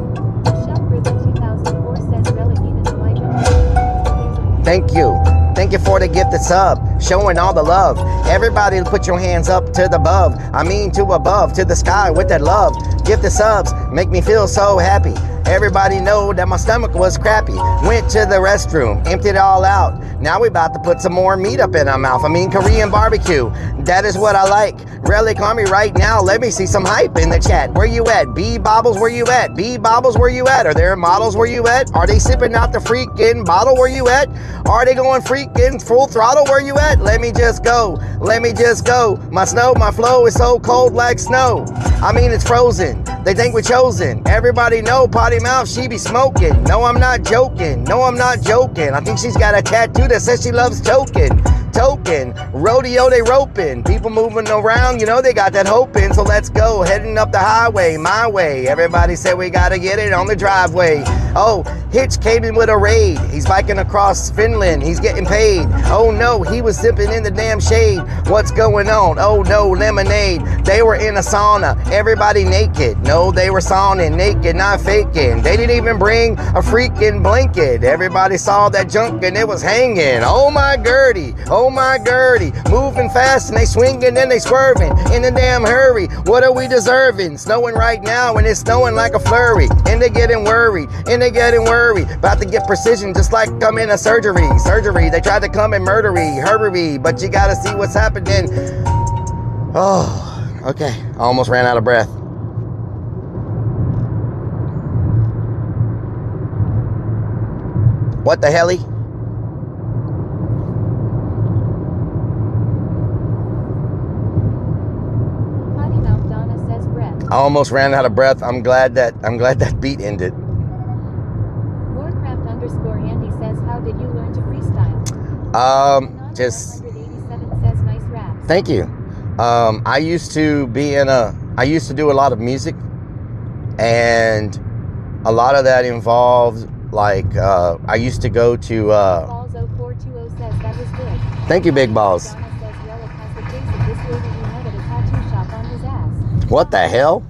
Michelle Ribbon 2004 says Rellik even though I don't. Thank you. Thank you for the gifted sub. Showing all the love. Everybody put your hands up to the above. I mean to above, to the sky with that love. Gifted subs make me feel so happy. Everybody know that my stomach was crappy. Went to the restroom, emptied it all out. Now we about to put some more meat up in our mouth. I mean Korean barbecue. That is what I like. Rellik Army right now. Let me see some hype in the chat. Where you at? B Bobbles, where you at? B Bobbles, where you at? Are there models where you at? Are they sipping out the freaking bottle where you at? Are they going freaking full throttle where you at? Let me just go. Let me just go. My flow is so cold like snow. I mean it's frozen. They think we're chosen. Everybody know Potty Mouth, she be smoking. No, I'm not joking. No, I'm not joking. I think she's got a tattoo that says she loves choking. Token, rodeo they roping. People moving around, you know they got that hoping. So let's go, heading up the highway, my way. Everybody said we gotta get it on the driveway. Oh, Hitch came in with a raid. He's biking across Finland, he's getting paid. Oh no, he was sipping in the damn shade. What's going on? Oh no, lemonade. They were in a sauna, everybody naked. No, they were sauning, naked, not faking. They didn't even bring a freaking blanket. Everybody saw that junk and it was hanging. Oh my Gertie, oh my Gertie. Moving fast and they swinging and they swerving in a damn hurry. What are we deserving? Snowing right now and it's snowing like a flurry. And they getting worried, and they getting worried. About to get precision just like I'm in a surgery. They tried to come and murder me, hurry, but you gotta see what's happening. Oh, okay. I almost ran out of breath. What the helly? Potty Mouth Donna says breath. I almost ran out of breath. I'm glad that beat ended. Warcraft _Andy says how did you learn to freestyle? Just 187 says nice raps. thank you. I used to do a lot of music, and a lot of that involved like I used to go to Balls 0420 says that was good. Thank you, Big Balls. Donna says Rellik has the face of this lady you met at a tattoo shop on his ass. What the hell?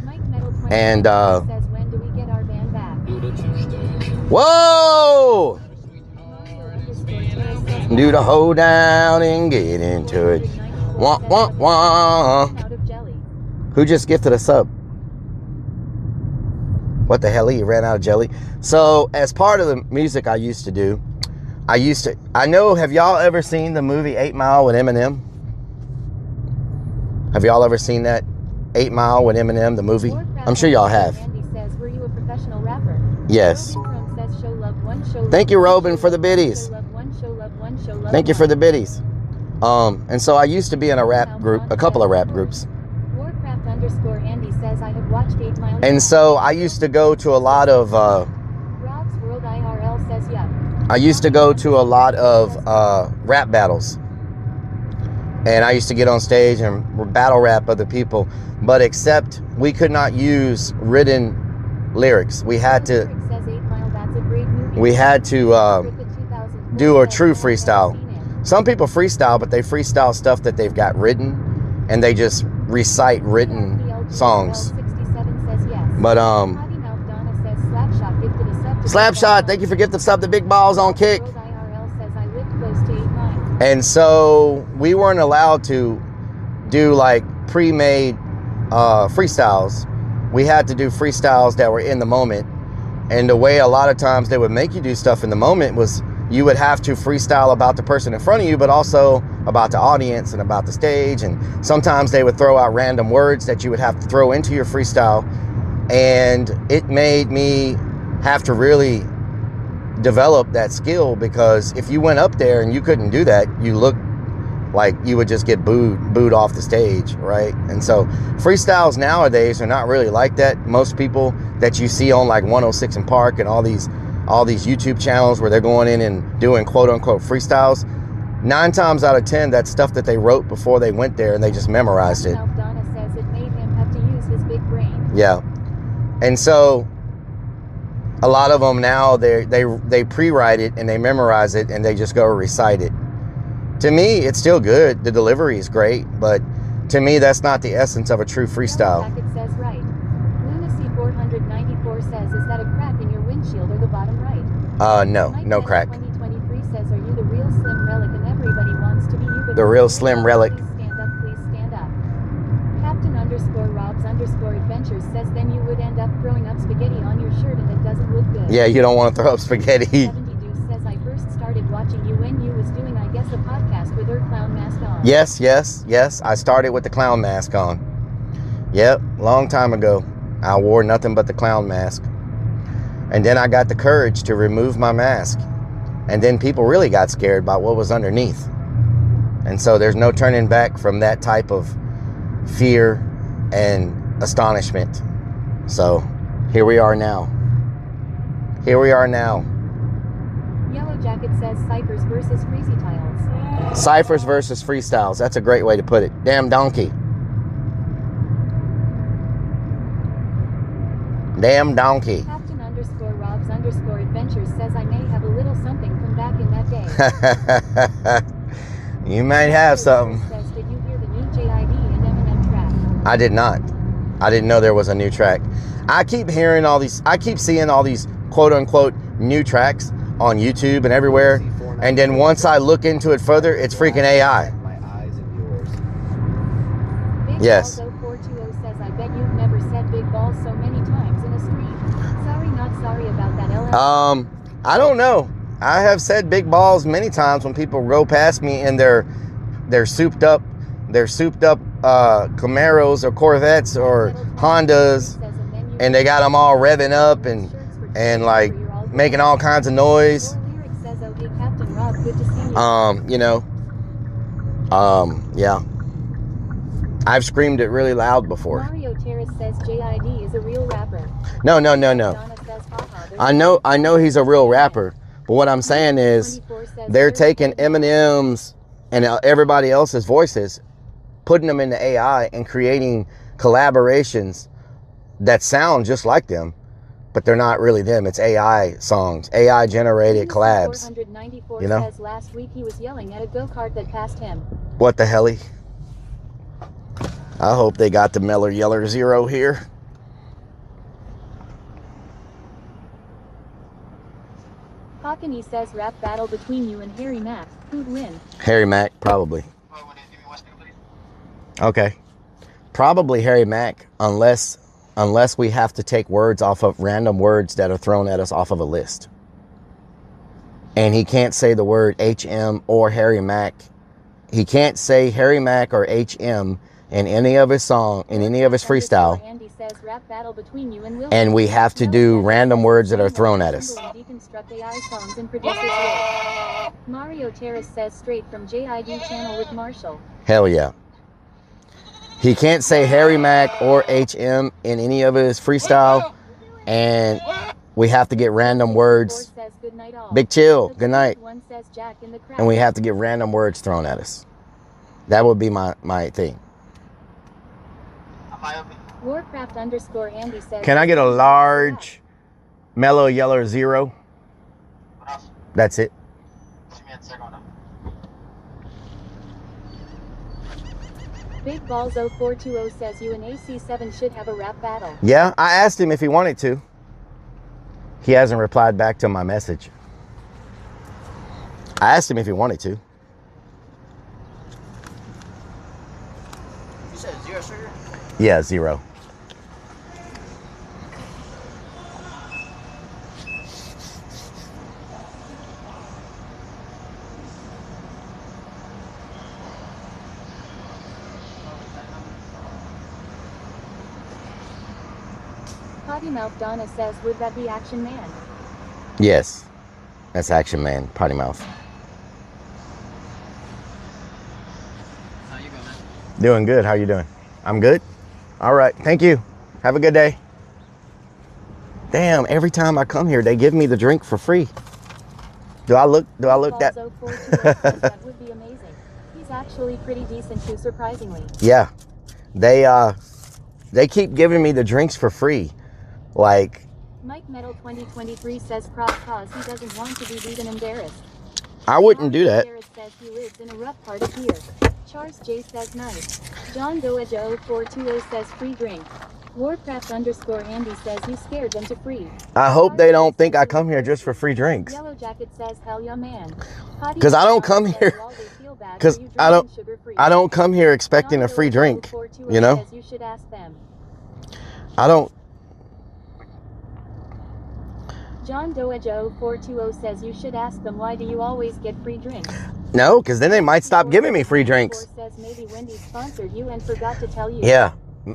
Mike Metal 20 And says when do we get our band back? Whoa! Do the hold down and get into it. Wah, wah, wah. Who just gifted a sub? What the hell? He ran out of jelly. So, as part of the music I used to do, I know, have y'all ever seen the movie 8 Mile with Eminem? Have y'all ever seen that 8 Mile with Eminem, the movie? I'm sure y'all have. Andy says, were you a professional rapper? Yes. Says, show love one, show Thank you, love Robin, for the biddies. Show love one, Thank you for the biddies. And so I used to be in a rap group, a couple of rap groups. Warcraft_Andy says I have watched 8 Mile. And so I used to go to a lot of Rob's World IRL says yeah. I used to go to a lot of rap battles. And I used to get on stage and battle rap other people, but except we could not use written lyrics. We had to do a true freestyle. Some people freestyle, but they freestyle stuff that they've got written, and they just recite written songs. But Slapshot, thank you for gifting sub the big balls on kick. And so we weren't allowed to do like pre-made freestyles. We had to do freestyles that were in the moment. And the way a lot of times they would make you do stuff in the moment was you would have to freestyle about the person in front of you, but also about the audience and about the stage. And sometimes they would throw out random words that you would have to throw into your freestyle. And it made me have to really develop that skill, because if you went up there and you couldn't do that, you looked like you would just get booed off the stage, right? And so freestyles nowadays are not really like that. Most people that you see on like 106 and Park and all these YouTube channels where they're going in and doing quote unquote freestyles, 9 times out of 10 that's stuff that they wrote before they went there and they just memorized it. Donna says it made him have to use his big brain. Yeah. And so a lot of them now, they pre-write it and they memorize it and they just go recite it. To me, it's still good. The delivery is great, but to me, that's not the essence of a true freestyle. It says right. Lunacy 494 says, is that a crack in your windshield or the bottom right? No crack. 2023 says, are you the real Slim Relic and everybody wants to be you? But the real Slim Relic. Please stand up. Captain_Robs_Adventures says, then you would end up throwing up spaghetti on your shirt and it doesn't look good. Yeah, you don't want to throw up spaghetti. 70 Deuce says, I first started watching you when you was doing, I guess, a podcast with her clown mask on. Yes. I started with the clown mask on. Yep, long time ago. I wore nothing but the clown mask. And then I got the courage to remove my mask. And then people really got scared about what was underneath. And so there's no turning back from that type of fear and astonishment. So here we are now. Yellow Jacket says ciphers versus freezy tiles. Ciphers versus freestyles. That's a great way to put it. Damn donkey. Captain_Robs_Adventures says, I may have a little something from back in that day. You might have something. Says, did you hear the new JID and Eminem track? I did not. I didn't know there was a new track. I keep seeing all these quote unquote new tracks on YouTube and everywhere. And then once I look into it further, it's freaking AI. Yes. 420 says, I bet you've never said big balls so many times in a stream. Sorry, not sorry about that, LL. I don't know. I have said big balls many times when people go past me in their souped up Camaros or Corvettes or Hondas, and they got them all revving up and like making all kinds of noise. Yeah. I've screamed it really loud before. Mario Terrace says JID is a real rapper. No. I know he's a real rapper, but what I'm saying is they're taking Eminem's and everybody else's voices, putting them into AI and creating collaborations that sound just like them, but they're not really them. It's AI songs, AI generated collabs. 494 you know? says last week he was yelling at a go-kart that passed him. What the hell? I hope they got the Meller Yeller Zero here. Hawkany says rap battle between you and Harry Mack. Who'd win? Harry Mack, probably. Okay. Probably Harry Mack, unless we have to take words off of random words that are thrown at us off of a list. And he can't say the word HM or Harry Mack. He can't say Harry Mack or HM in any of his song, in any of his freestyle. Andy says rap battle between you and Will. And we have to do random words that are thrown at us. Mario Terrace says straight from JID channel with Marshall. Hell yeah. He can't say Harry Mack or HM in any of his freestyle, and we have to get random words. Big chill, good night. And we have to get random words thrown at us. That would be my thing. Warcraft _ Andy says, Can I get a large mellow yellow 0? That's it. Big Balls 0420 says you and AC7 should have a rap battle. Yeah, I asked him if he wanted to. He hasn't replied back to my message. I asked him if he wanted to. You said 0 sugar? Yeah, 0. Potty Mouth Donna says, would that be Action Man? Yes, that's Action Man, Potty Mouth. How you going, man? Doing good. How you doing? I'm good. All right. Thank you. Have a good day. Damn, every time I come here, they give me the drink for free. Do I look that? That would be amazing. He's actually pretty decent too, surprisingly. Yeah. They keep giving me the drinks for free. Like, Mike Metal 2023 says cause he doesn't want to be beaten and embarrassed. I wouldn't do that. Jared says he lives in a rough part of here. Charles J says nice. John Doeja 0420 says free drink. Warcraft _ Andy says you scared them to free. I hope they don't think I come here just for free drinks. Yellow Jacket says hell yeah man. Because I don't come here. Because I don't come here expecting a free drink. You know. You should ask them. I don't. John Doeja 0420 says you should ask them why do you always get free drinks? No, because then they might stop giving me free drinks. Says maybe Wendy's sponsored you and forgot to tell you. Yeah,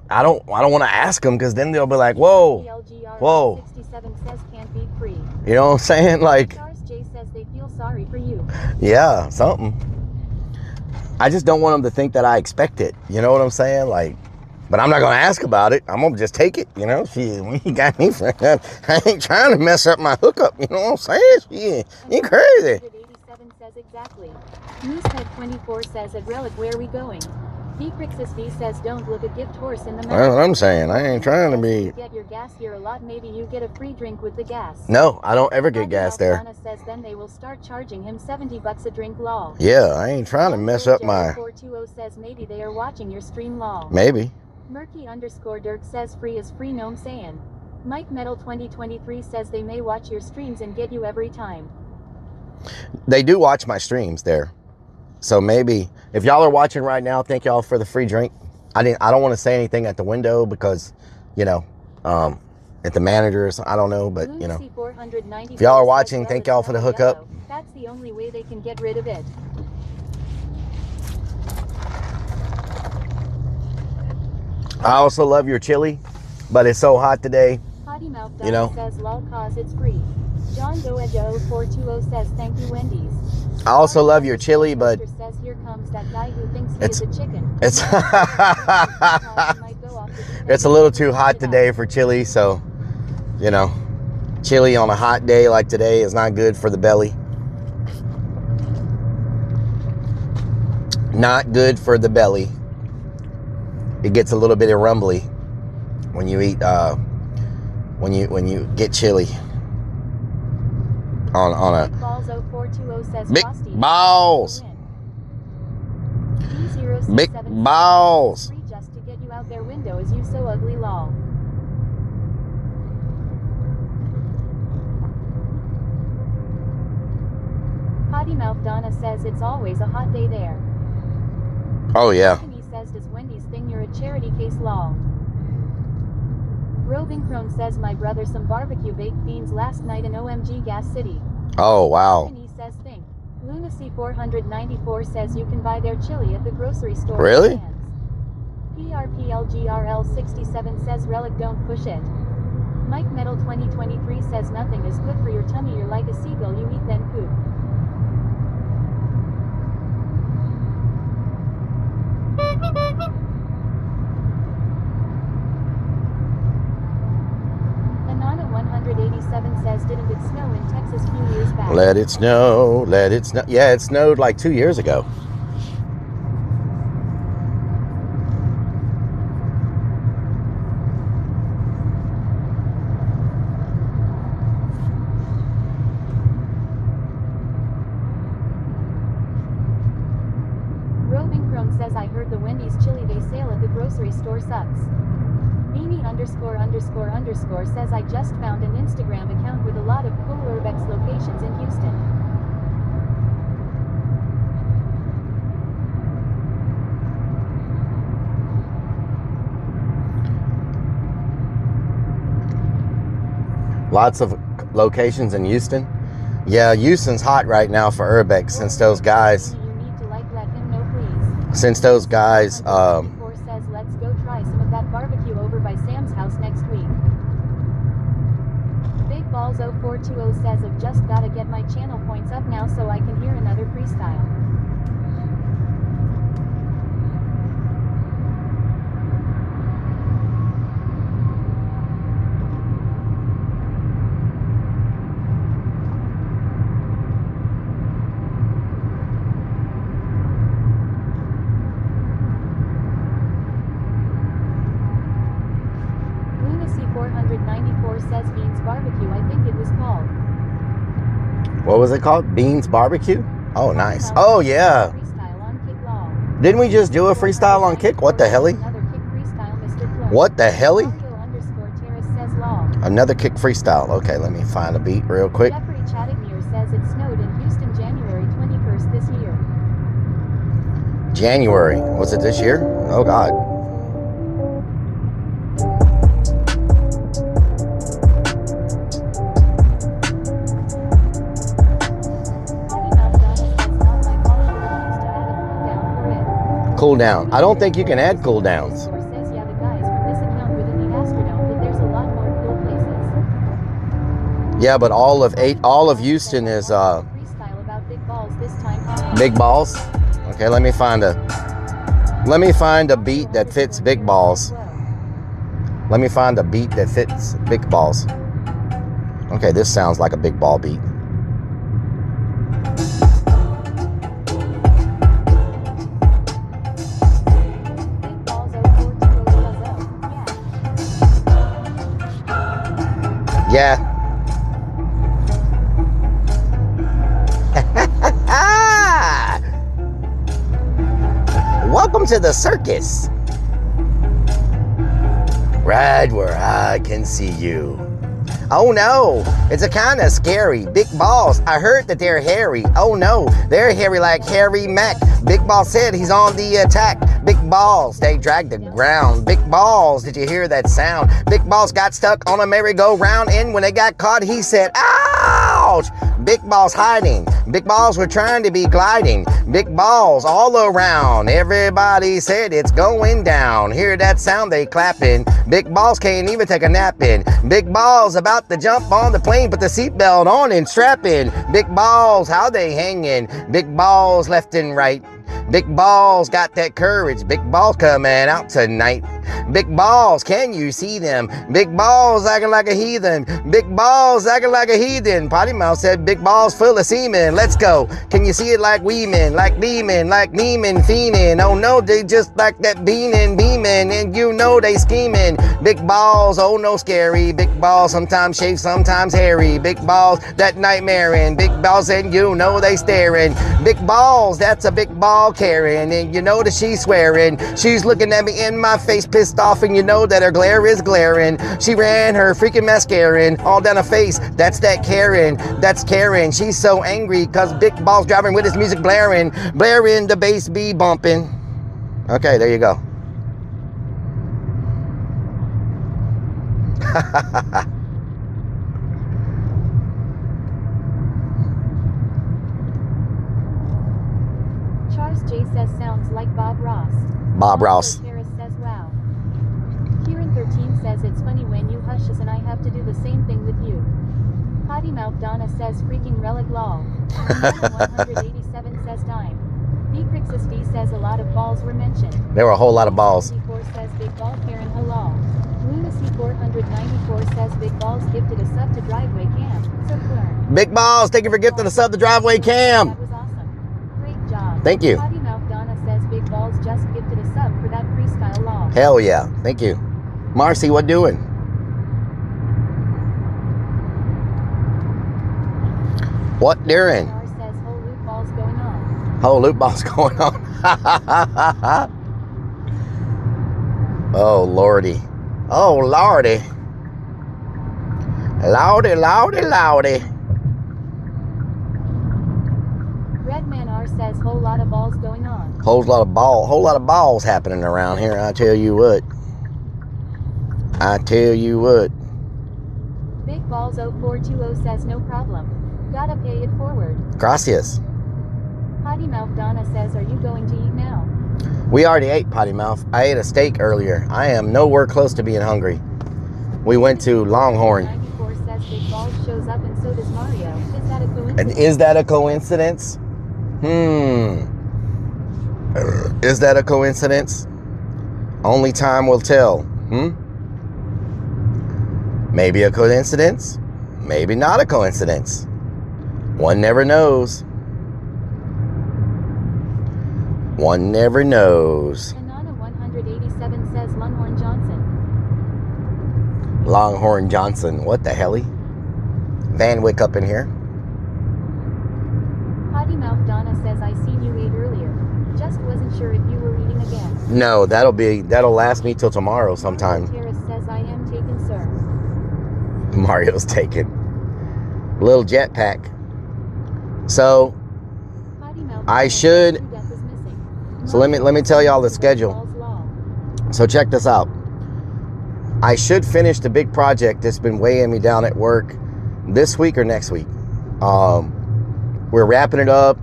I don't want to ask them because then they'll be like, whoa, whoa. 67 says can't beat free. You know what I'm saying? Like. Charles J says they feel sorry for you. Yeah, something. I just don't want them to think that I expect it. You know what I'm saying? Like. But I'm not going to ask about it. I'm going to just take it, you know. Shit, when you got me for I ain't trying to mess up my hookup, you know what I'm saying? Shit, you crazy. 87 says exactly. Moosehead 24 says at Rellik, where are we going? Decrixus V says don't look a gift horse in the mouth. That's what I'm saying. I ain't trying to be. You get your gas here a lot, maybe you get a free drink with the gas. No, I don't ever get gas there. Donna says then they will start charging him $70 a drink law. Yeah, I ain't trying to mess up my. 420 says maybe they are watching your stream law. Maybe. Murky _ Dirk says free is free, no saying. Mike Metal 2023 says they may watch your streams and get you every time. They do watch my streams there. So maybe if y'all are watching right now, thank y'all for the free drink. I don't want to say anything at the window because, you know, at the managers, I don't know, but you know. If y'all are watching, thank y'all for the hookup. That's the only way they can get rid of it. I also love your chili, but it's so hot today. You know. Says lol cause it's free. John Doeja 0420 says thank you Wendy's. I also love your chili, but says here comes that guy who thinks he is a chicken. It's a little too hot today for chili, so you know, chili on a hot day like today is not good for the belly. Not good for the belly. It gets a little bit rumbly when you eat when you get chili on a big balls. Big balls. Just to get you out their window is you so ugly lol. Potty Mouth Donna says it's always a hot day there. Oh yeah. Says does Wendy's thing you're a charity case law. Roving Crone says my brother some barbecue baked beans last night in OMG Gas City. Oh wow. He says thing. Lunacy 494 says you can buy their chili at the grocery store. Really? PRPLGRL 67 says Rellik don't push it. Mike Metal 2023 says nothing is good for your tummy, you're like a seagull, you eat then poop. Let it snow, let it snow. Yeah, it snowed like 2 years ago. Roving Crone says I heard the Wendy's chili they sale at the grocery store sucks. Beanie____ says I just found an Instagram account with a lot of cool Urbex locations in Houston. Lots of locations in Houston. Yeah, Houston's hot right now for Urbex since those guys. Since those guys. Says let's go try some of that barbecue over by Sam's house next week. Big Balls 0420 says I've just gotta get my channel points up now so I can hear another freestyle. Says Beans Barbecue, I think it was called. What was it called? Beans Barbecue? Oh, nice. Oh, yeah. Didn't we just do a freestyle on Kick? What the hell? What the hell? Another Kick freestyle. Okay, let me find a beat real quick. Jeffrey Chattigmuir says it snowed in Houston January 21st this year. January. Was it this year? Oh, God. Cool down. I don't think you can add cool downs. Yeah, but all of Houston is big balls. Okay, let me find a beat that fits big balls. Let me find a beat that fits big balls. Okay, this sounds like a big ball beat. Yeah. Welcome to the circus. Right where I can see you. Oh no, it's a kind of scary. Big balls, I heard that they're hairy. Oh no, they're hairy like Harry Mack. Big Ball said he's on the attack. Big balls, they dragged the ground. Big balls, did you hear that sound? Big balls got stuck on a merry-go-round, and when they got caught, he said, ouch! Big balls hiding. Big balls were trying to be gliding. Big balls all around. Everybody said it's going down. Hear that sound, they clapping. Big balls can't even take a nap in. Big balls about to jump on the plane, put the seatbelt on and strap in. Big balls, how they hanging. Big balls left and right. Big balls got that courage. Big balls coming out tonight. Big balls, can you see them? Big balls acting like a heathen. Big balls acting like a heathen. Potty Mouth said big balls full of semen. Let's go. Can you see it like weemen, like demon, like Neiman, fiending? Oh no, they just like that beaming, and you know they scheming. Big balls, oh no scary. Big balls, sometimes shaved, sometimes hairy. Big balls, that nightmaring. Big balls, and you know they staring. Big balls, that's a big ball carrying, and you know that she's swearing. She's looking at me in my face, pissed off, and you know that her glare is glaring. She ran her freaking mascara all down her face. That's that Karen. That's Karen. She's so angry because Big Balls driving with his music blaring. Blaring, the bass be bumping. Okay, there you go. Charles J says sounds like Bob Ross. Bob Ross. Harris says wow. Kieran 13 says it's funny when you hush us and I have to do the same thing with you. Potty Mouth Donna says freaking Rellik lol. 187 says time. Beatrix's V says a lot of balls were mentioned. There were a whole lot of balls. 4 says big ball Karen halal. Lunacy 2494 says Big Balls gifted a sub to Driveway Cam. So learn. Big Balls, thank you for gifting a sub to Driveway Cam. That was awesome. Great job. Thank you. Potty Mouth Donna says Big Balls just gifted a sub for that freestyle law. Hell yeah. Thank you. Marcy, what doing? What doing? Says whole loop balls going on. Whole loop balls going on. Oh, Lordy. Oh, Lordy. Lordy, Lordy, Lordy. Redman R says whole lot of balls going on. Whole lot of balls happening around here. I tell you what. I tell you what. Big Balls 0420 says no problem. Gotta pay it forward. Gracias. Potty Mouth Donna says, are you going to eat now? We already ate, Potty Mouth. I ate a steak earlier. I am nowhere close to being hungry. We went to Longhorn. 94 says Big Balls shows up and so does Mario. Is that a coincidence? And is that a coincidence? Is that a coincidence? Only time will tell. Maybe a coincidence. Maybe not a coincidence. One never knows. One never knows. Anana 187 says Longhorn Johnson. Longhorn Johnson. What the helly? Van Wick up in here. Potty Mouth Donna says I seen you ate earlier. Just wasn't sure if you were eating again. No, that'll last me till tomorrow sometime. Terrace says I am taken, sir. Mario's taken. Little jetpack. So I should. So let me tell y'all the schedule. So check this out. I should finish the big project that's been weighing me down at work this week or next week. We're wrapping it up.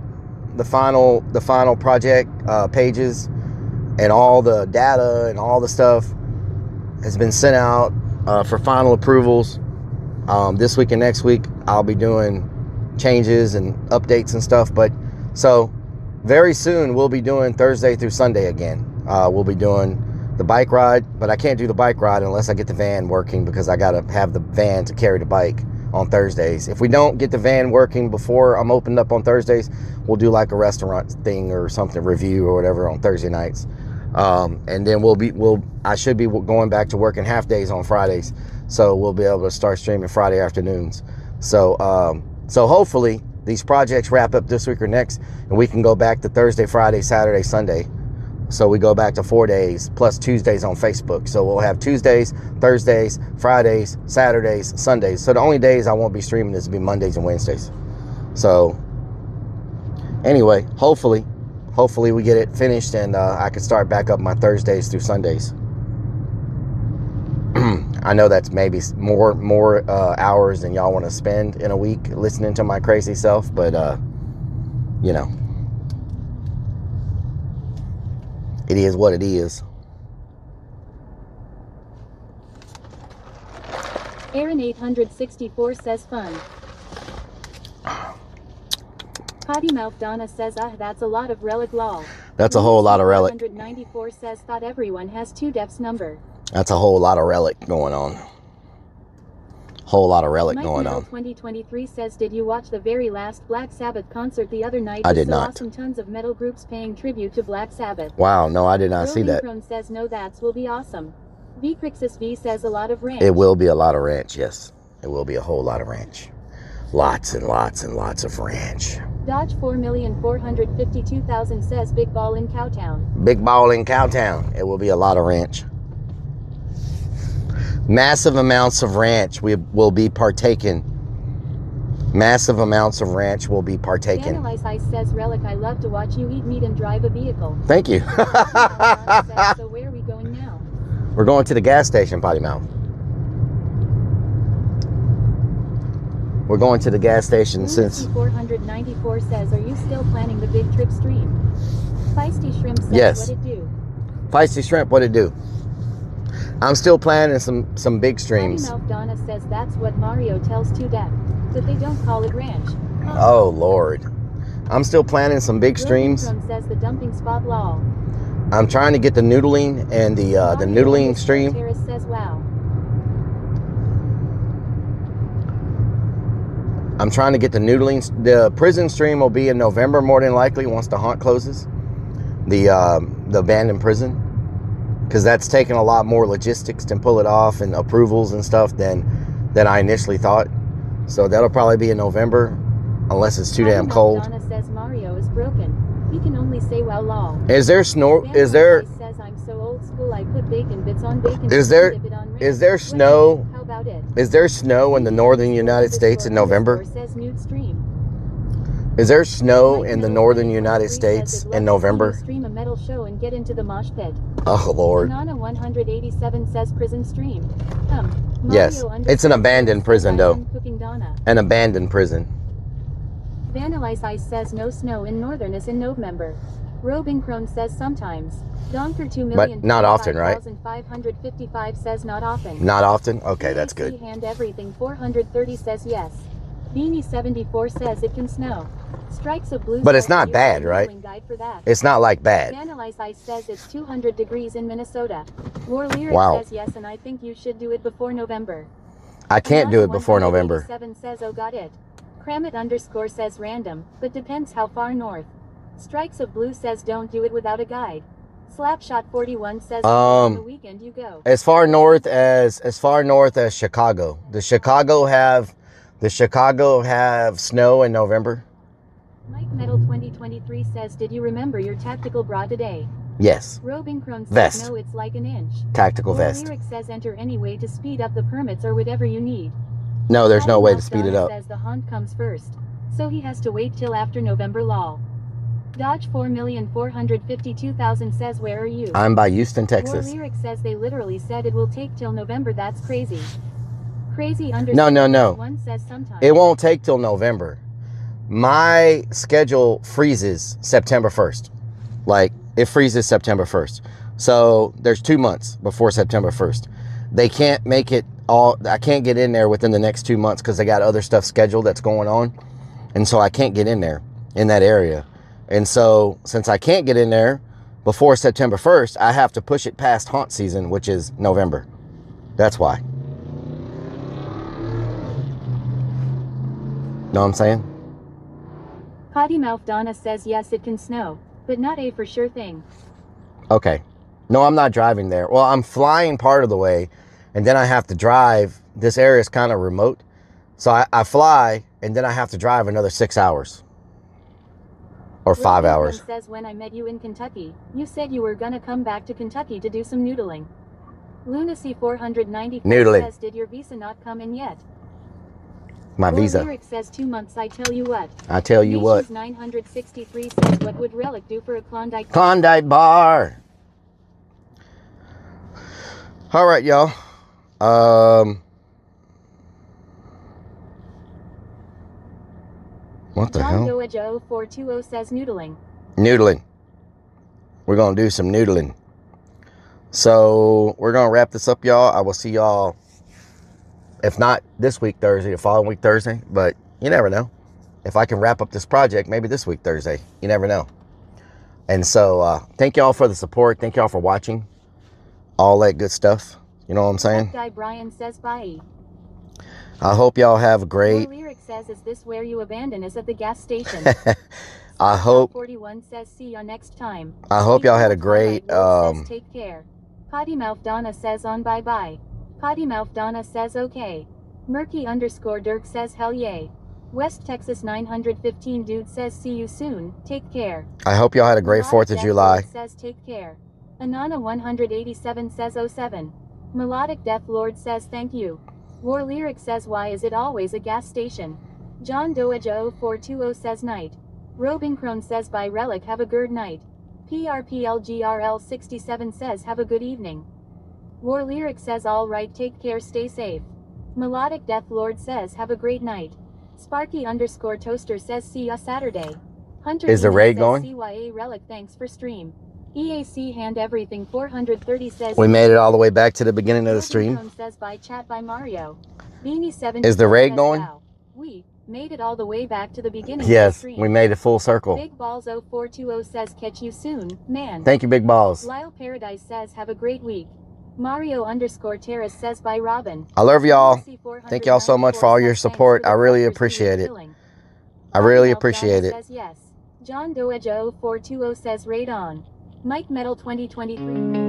The final project pages and all the data and all the stuff has been sent out for final approvals. This week and next week I'll be doing changes and updates and stuff. But so very soon we'll be doing Thursday through Sunday again. We'll be doing the bike ride, but I can't do the bike ride unless I get the van working, because I gotta have the van to carry the bike on Thursdays. If we don't get the van working before I'm opened up on Thursdays, we'll do like a restaurant thing or something, review or whatever on Thursday nights. And then I should be going back to working half days on Fridays. So we'll be able to start streaming Friday afternoons. So hopefully these projects wrap up this week or next, and we can go back to Thursday, Friday, Saturday, Sunday. So we go back to 4 days plus Tuesdays on Facebook. So we'll have Tuesdays, Thursdays, Fridays, Saturdays, Sundays. So the only days I won't be streaming is be Mondays and Wednesdays. So anyway, hopefully we get it finished, and I can start back up my Thursdays through Sundays. I know that's maybe more hours than y'all want to spend in a week listening to my crazy self, but you know, it is what it is. Aaron 864 says fun. Potty Mouth Donna says that's a lot of Rellik law. That's a whole lot of Rellik. 194 says thought everyone has 2 defs number. That's a whole lot of Rellik going on. Whole lot of Rellik Mike going Merrill on. 2023 says, did you watch the very last Black Sabbath concert the other night? I did so not. Awesome, tons of metal groups paying tribute to Black Sabbath. Wow, no, I did not see that. Chrome says no, that will be awesome. Vcrixus V says a lot of ranch. It will be a lot of ranch, yes. It will be a whole lot of ranch. Lots and lots and lots of ranch. Dodge 4,452,000 says big ball in Cowtown. Big ball in Cowtown. It will be a lot of ranch. Massive amounts of ranch will be partaken. Massive amounts of ranch will be partaken. Analyze Ice says, Rellik, I love to watch you eat meat and drive a vehicle. Thank you. So where are we going now? We're going to the gas station, Potty Mouth. We're going to the gas station since... 494 says, are you still planning the big trip stream? Feisty Shrimp says, yes. What it do? Feisty Shrimp, what it do? I'm still planning some big streams. Potty Mouth Donna says that's what Mario tells 2Def, but they don't call it ranch. Oh, Lord. I'm still planning some big streams. Says the dumping spot law. I'm trying to get the noodling and the noodling stream. Terrace says, wow. I'm trying to get the noodling. The prison stream will be in November more than likely once the haunt closes. The abandoned prison. Because that's taken a lot more logistics to pull it off and approvals and stuff than I initially thought. So that'll probably be in November, unless it's too damn cold. Donna says Mario is broken. He can only say well lol. Is there snow? Is there? Says I'm so old school I put bacon bits on bacon. Is there snow? How about it? Is there snow in the northern United States in November? Says nude stream. Is there snow in the northern United States in November? Stream a metal show and get into the mosh pit. Oh Lord. Nana 187 says prison stream. Yes, it's an abandoned prison though. An abandoned prison. Vanilla Ice says no snow in northerness in November. Robing Crone says sometimes. Donker 2,000,000. But not often, right? 555 says not often. Not often? Okay, that's good. Hand everything 430 says yes. Beanie 74 says it can snow. Strikes of blue. But it's not bad, right? It's not like bad. Vanilla Ice says it's 200 degrees in Minnesota. War Lyric says yes, and I think you should do it before November. I can't do it before November. 7 says oh got it. Kramit _ says random, but depends how far north. Strikes of blue says don't do it without a guide. Slapshot 41 says on the weekend you go. As far north as Chicago. Does Chicago have snow in November? Mike Metal 2023 says did you remember your tactical bra today? Yes. Robing Crone says Vest. no it's like an inch. Tactical vest. Lyric says enter any way to speed up the permits or whatever you need. No, there's no way to speed it up. Says the haunt comes first, so he has to wait till after November lol. Dodge 4,452,000 says where are you? I'm by Houston, Texas. War Lyric says they literally said it will take till November. That's crazy. Crazy _ No. One says sometime. It won't take till November. My schedule freezes September 1st. Like, it freezes September 1st. So there's 2 months before September 1st. They can't make it all. I can't get in there within the next 2 months because they got other stuff scheduled that's going on. And so I can't get in there in that area. And so since I can't get in there before September 1st, I have to push it past haunt season, which is November. That's why. Know what I'm saying? Potty Mouth Donna says yes it can snow, but not a for sure thing. Okay. No, I'm not driving there. Well, I'm flying part of the way, and then I have to drive. This area is kind of remote. So I fly, and then I have to drive another 6 hours. Or 5 hours. Says when I met you in Kentucky, you said you were gonna come back to Kentucky to do some noodling. Lunacy 494 says did your visa not come in yet? My visa. Lyric says 2 months. I tell you what. I tell you what. 963 says what would Rellik do for a Klondike bar? Klondike bar. All right, y'all. What the hell? John Doe 420 says noodling. Noodling. We're going to do some noodling. So we're going to wrap this up, y'all. I will see y'all, if not this week, Thursday, the following week, Thursday. But you never know. If I can wrap up this project, maybe this week, Thursday. You never know. And so thank y'all for the support. Thank y'all for watching. All that good stuff. You know what I'm saying? That guy Brian says bye. I hope y'all have a great... Lyric says, is this where you abandon us at the gas station? I hope... 41 says, see ya next time. I hope y'all had a great... says, take care. Potty Mouth Donna says on bye-bye. Potty Mouth Donna says okay. Murky _ Dirk says hell yay. West Texas 915 dude says see you soon. Take care. I hope y'all had a great 4th of July. Says take care. Anana 187 says 07. Melodic Death Lord says thank you. War Lyric says why is it always a gas station? John Doeja 0420 says night. Robing Crone says bye Rellik have a good night. PRPLGRL 67 says have a good evening. War Lyric says all right take care stay safe. Melodic Death Lord says have a great night. Sparky _ Toaster says see ya Saturday. Hunter is the raid going? CYA Rellik thanks for stream. EAC hand everything 430 says we made it all the way back to the beginning of the stream. Says by chat by Mario. Beanie 7 is the raid going? Wow. We made it all the way back to the beginning yes, of the stream. We made it full circle. Big Balls 0420 says catch you soon, man. Thank you, Big Balls. Lyle Paradise says have a great week. Mario_Terrace says by Robin. I love y'all. Thank y'all so much for all your support. I really appreciate it. I really appreciate it. Says yes. John Doejo 420 says raid on. Mike Metal 2023.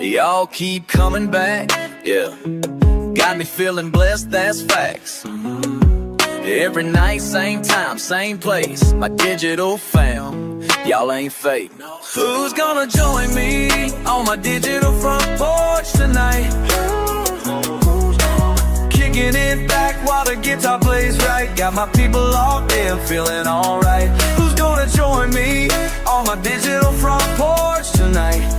Y'all keep coming back, yeah. Got me feeling blessed, that's facts. Every night, same time, same place. My digital fam, y'all ain't fake. Who's gonna join me on my digital front porch tonight? Kicking it back while the guitar plays right. Got my people locked in, feeling alright. Who's gonna join me on my digital front porch tonight?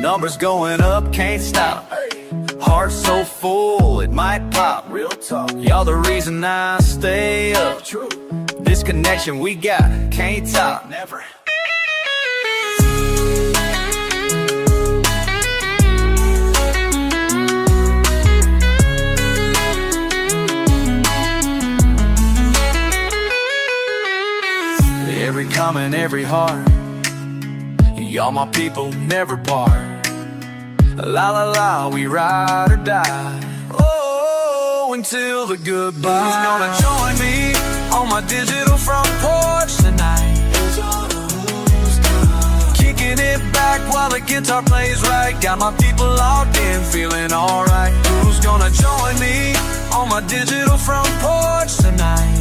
Numbers going up, can't stop. Heart so full, it might pop. Real talk. Y'all the reason I stay up. True. This connection we got, can't top. Never. Every comment, every heart. Y'all my people, never part. La la la, we ride or die. Oh, until the goodbye. Who's gonna join me on my digital front porch tonight? Kicking it back while the guitar plays right. Got my people locked in, feeling alright. Who's gonna join me on my digital front porch tonight?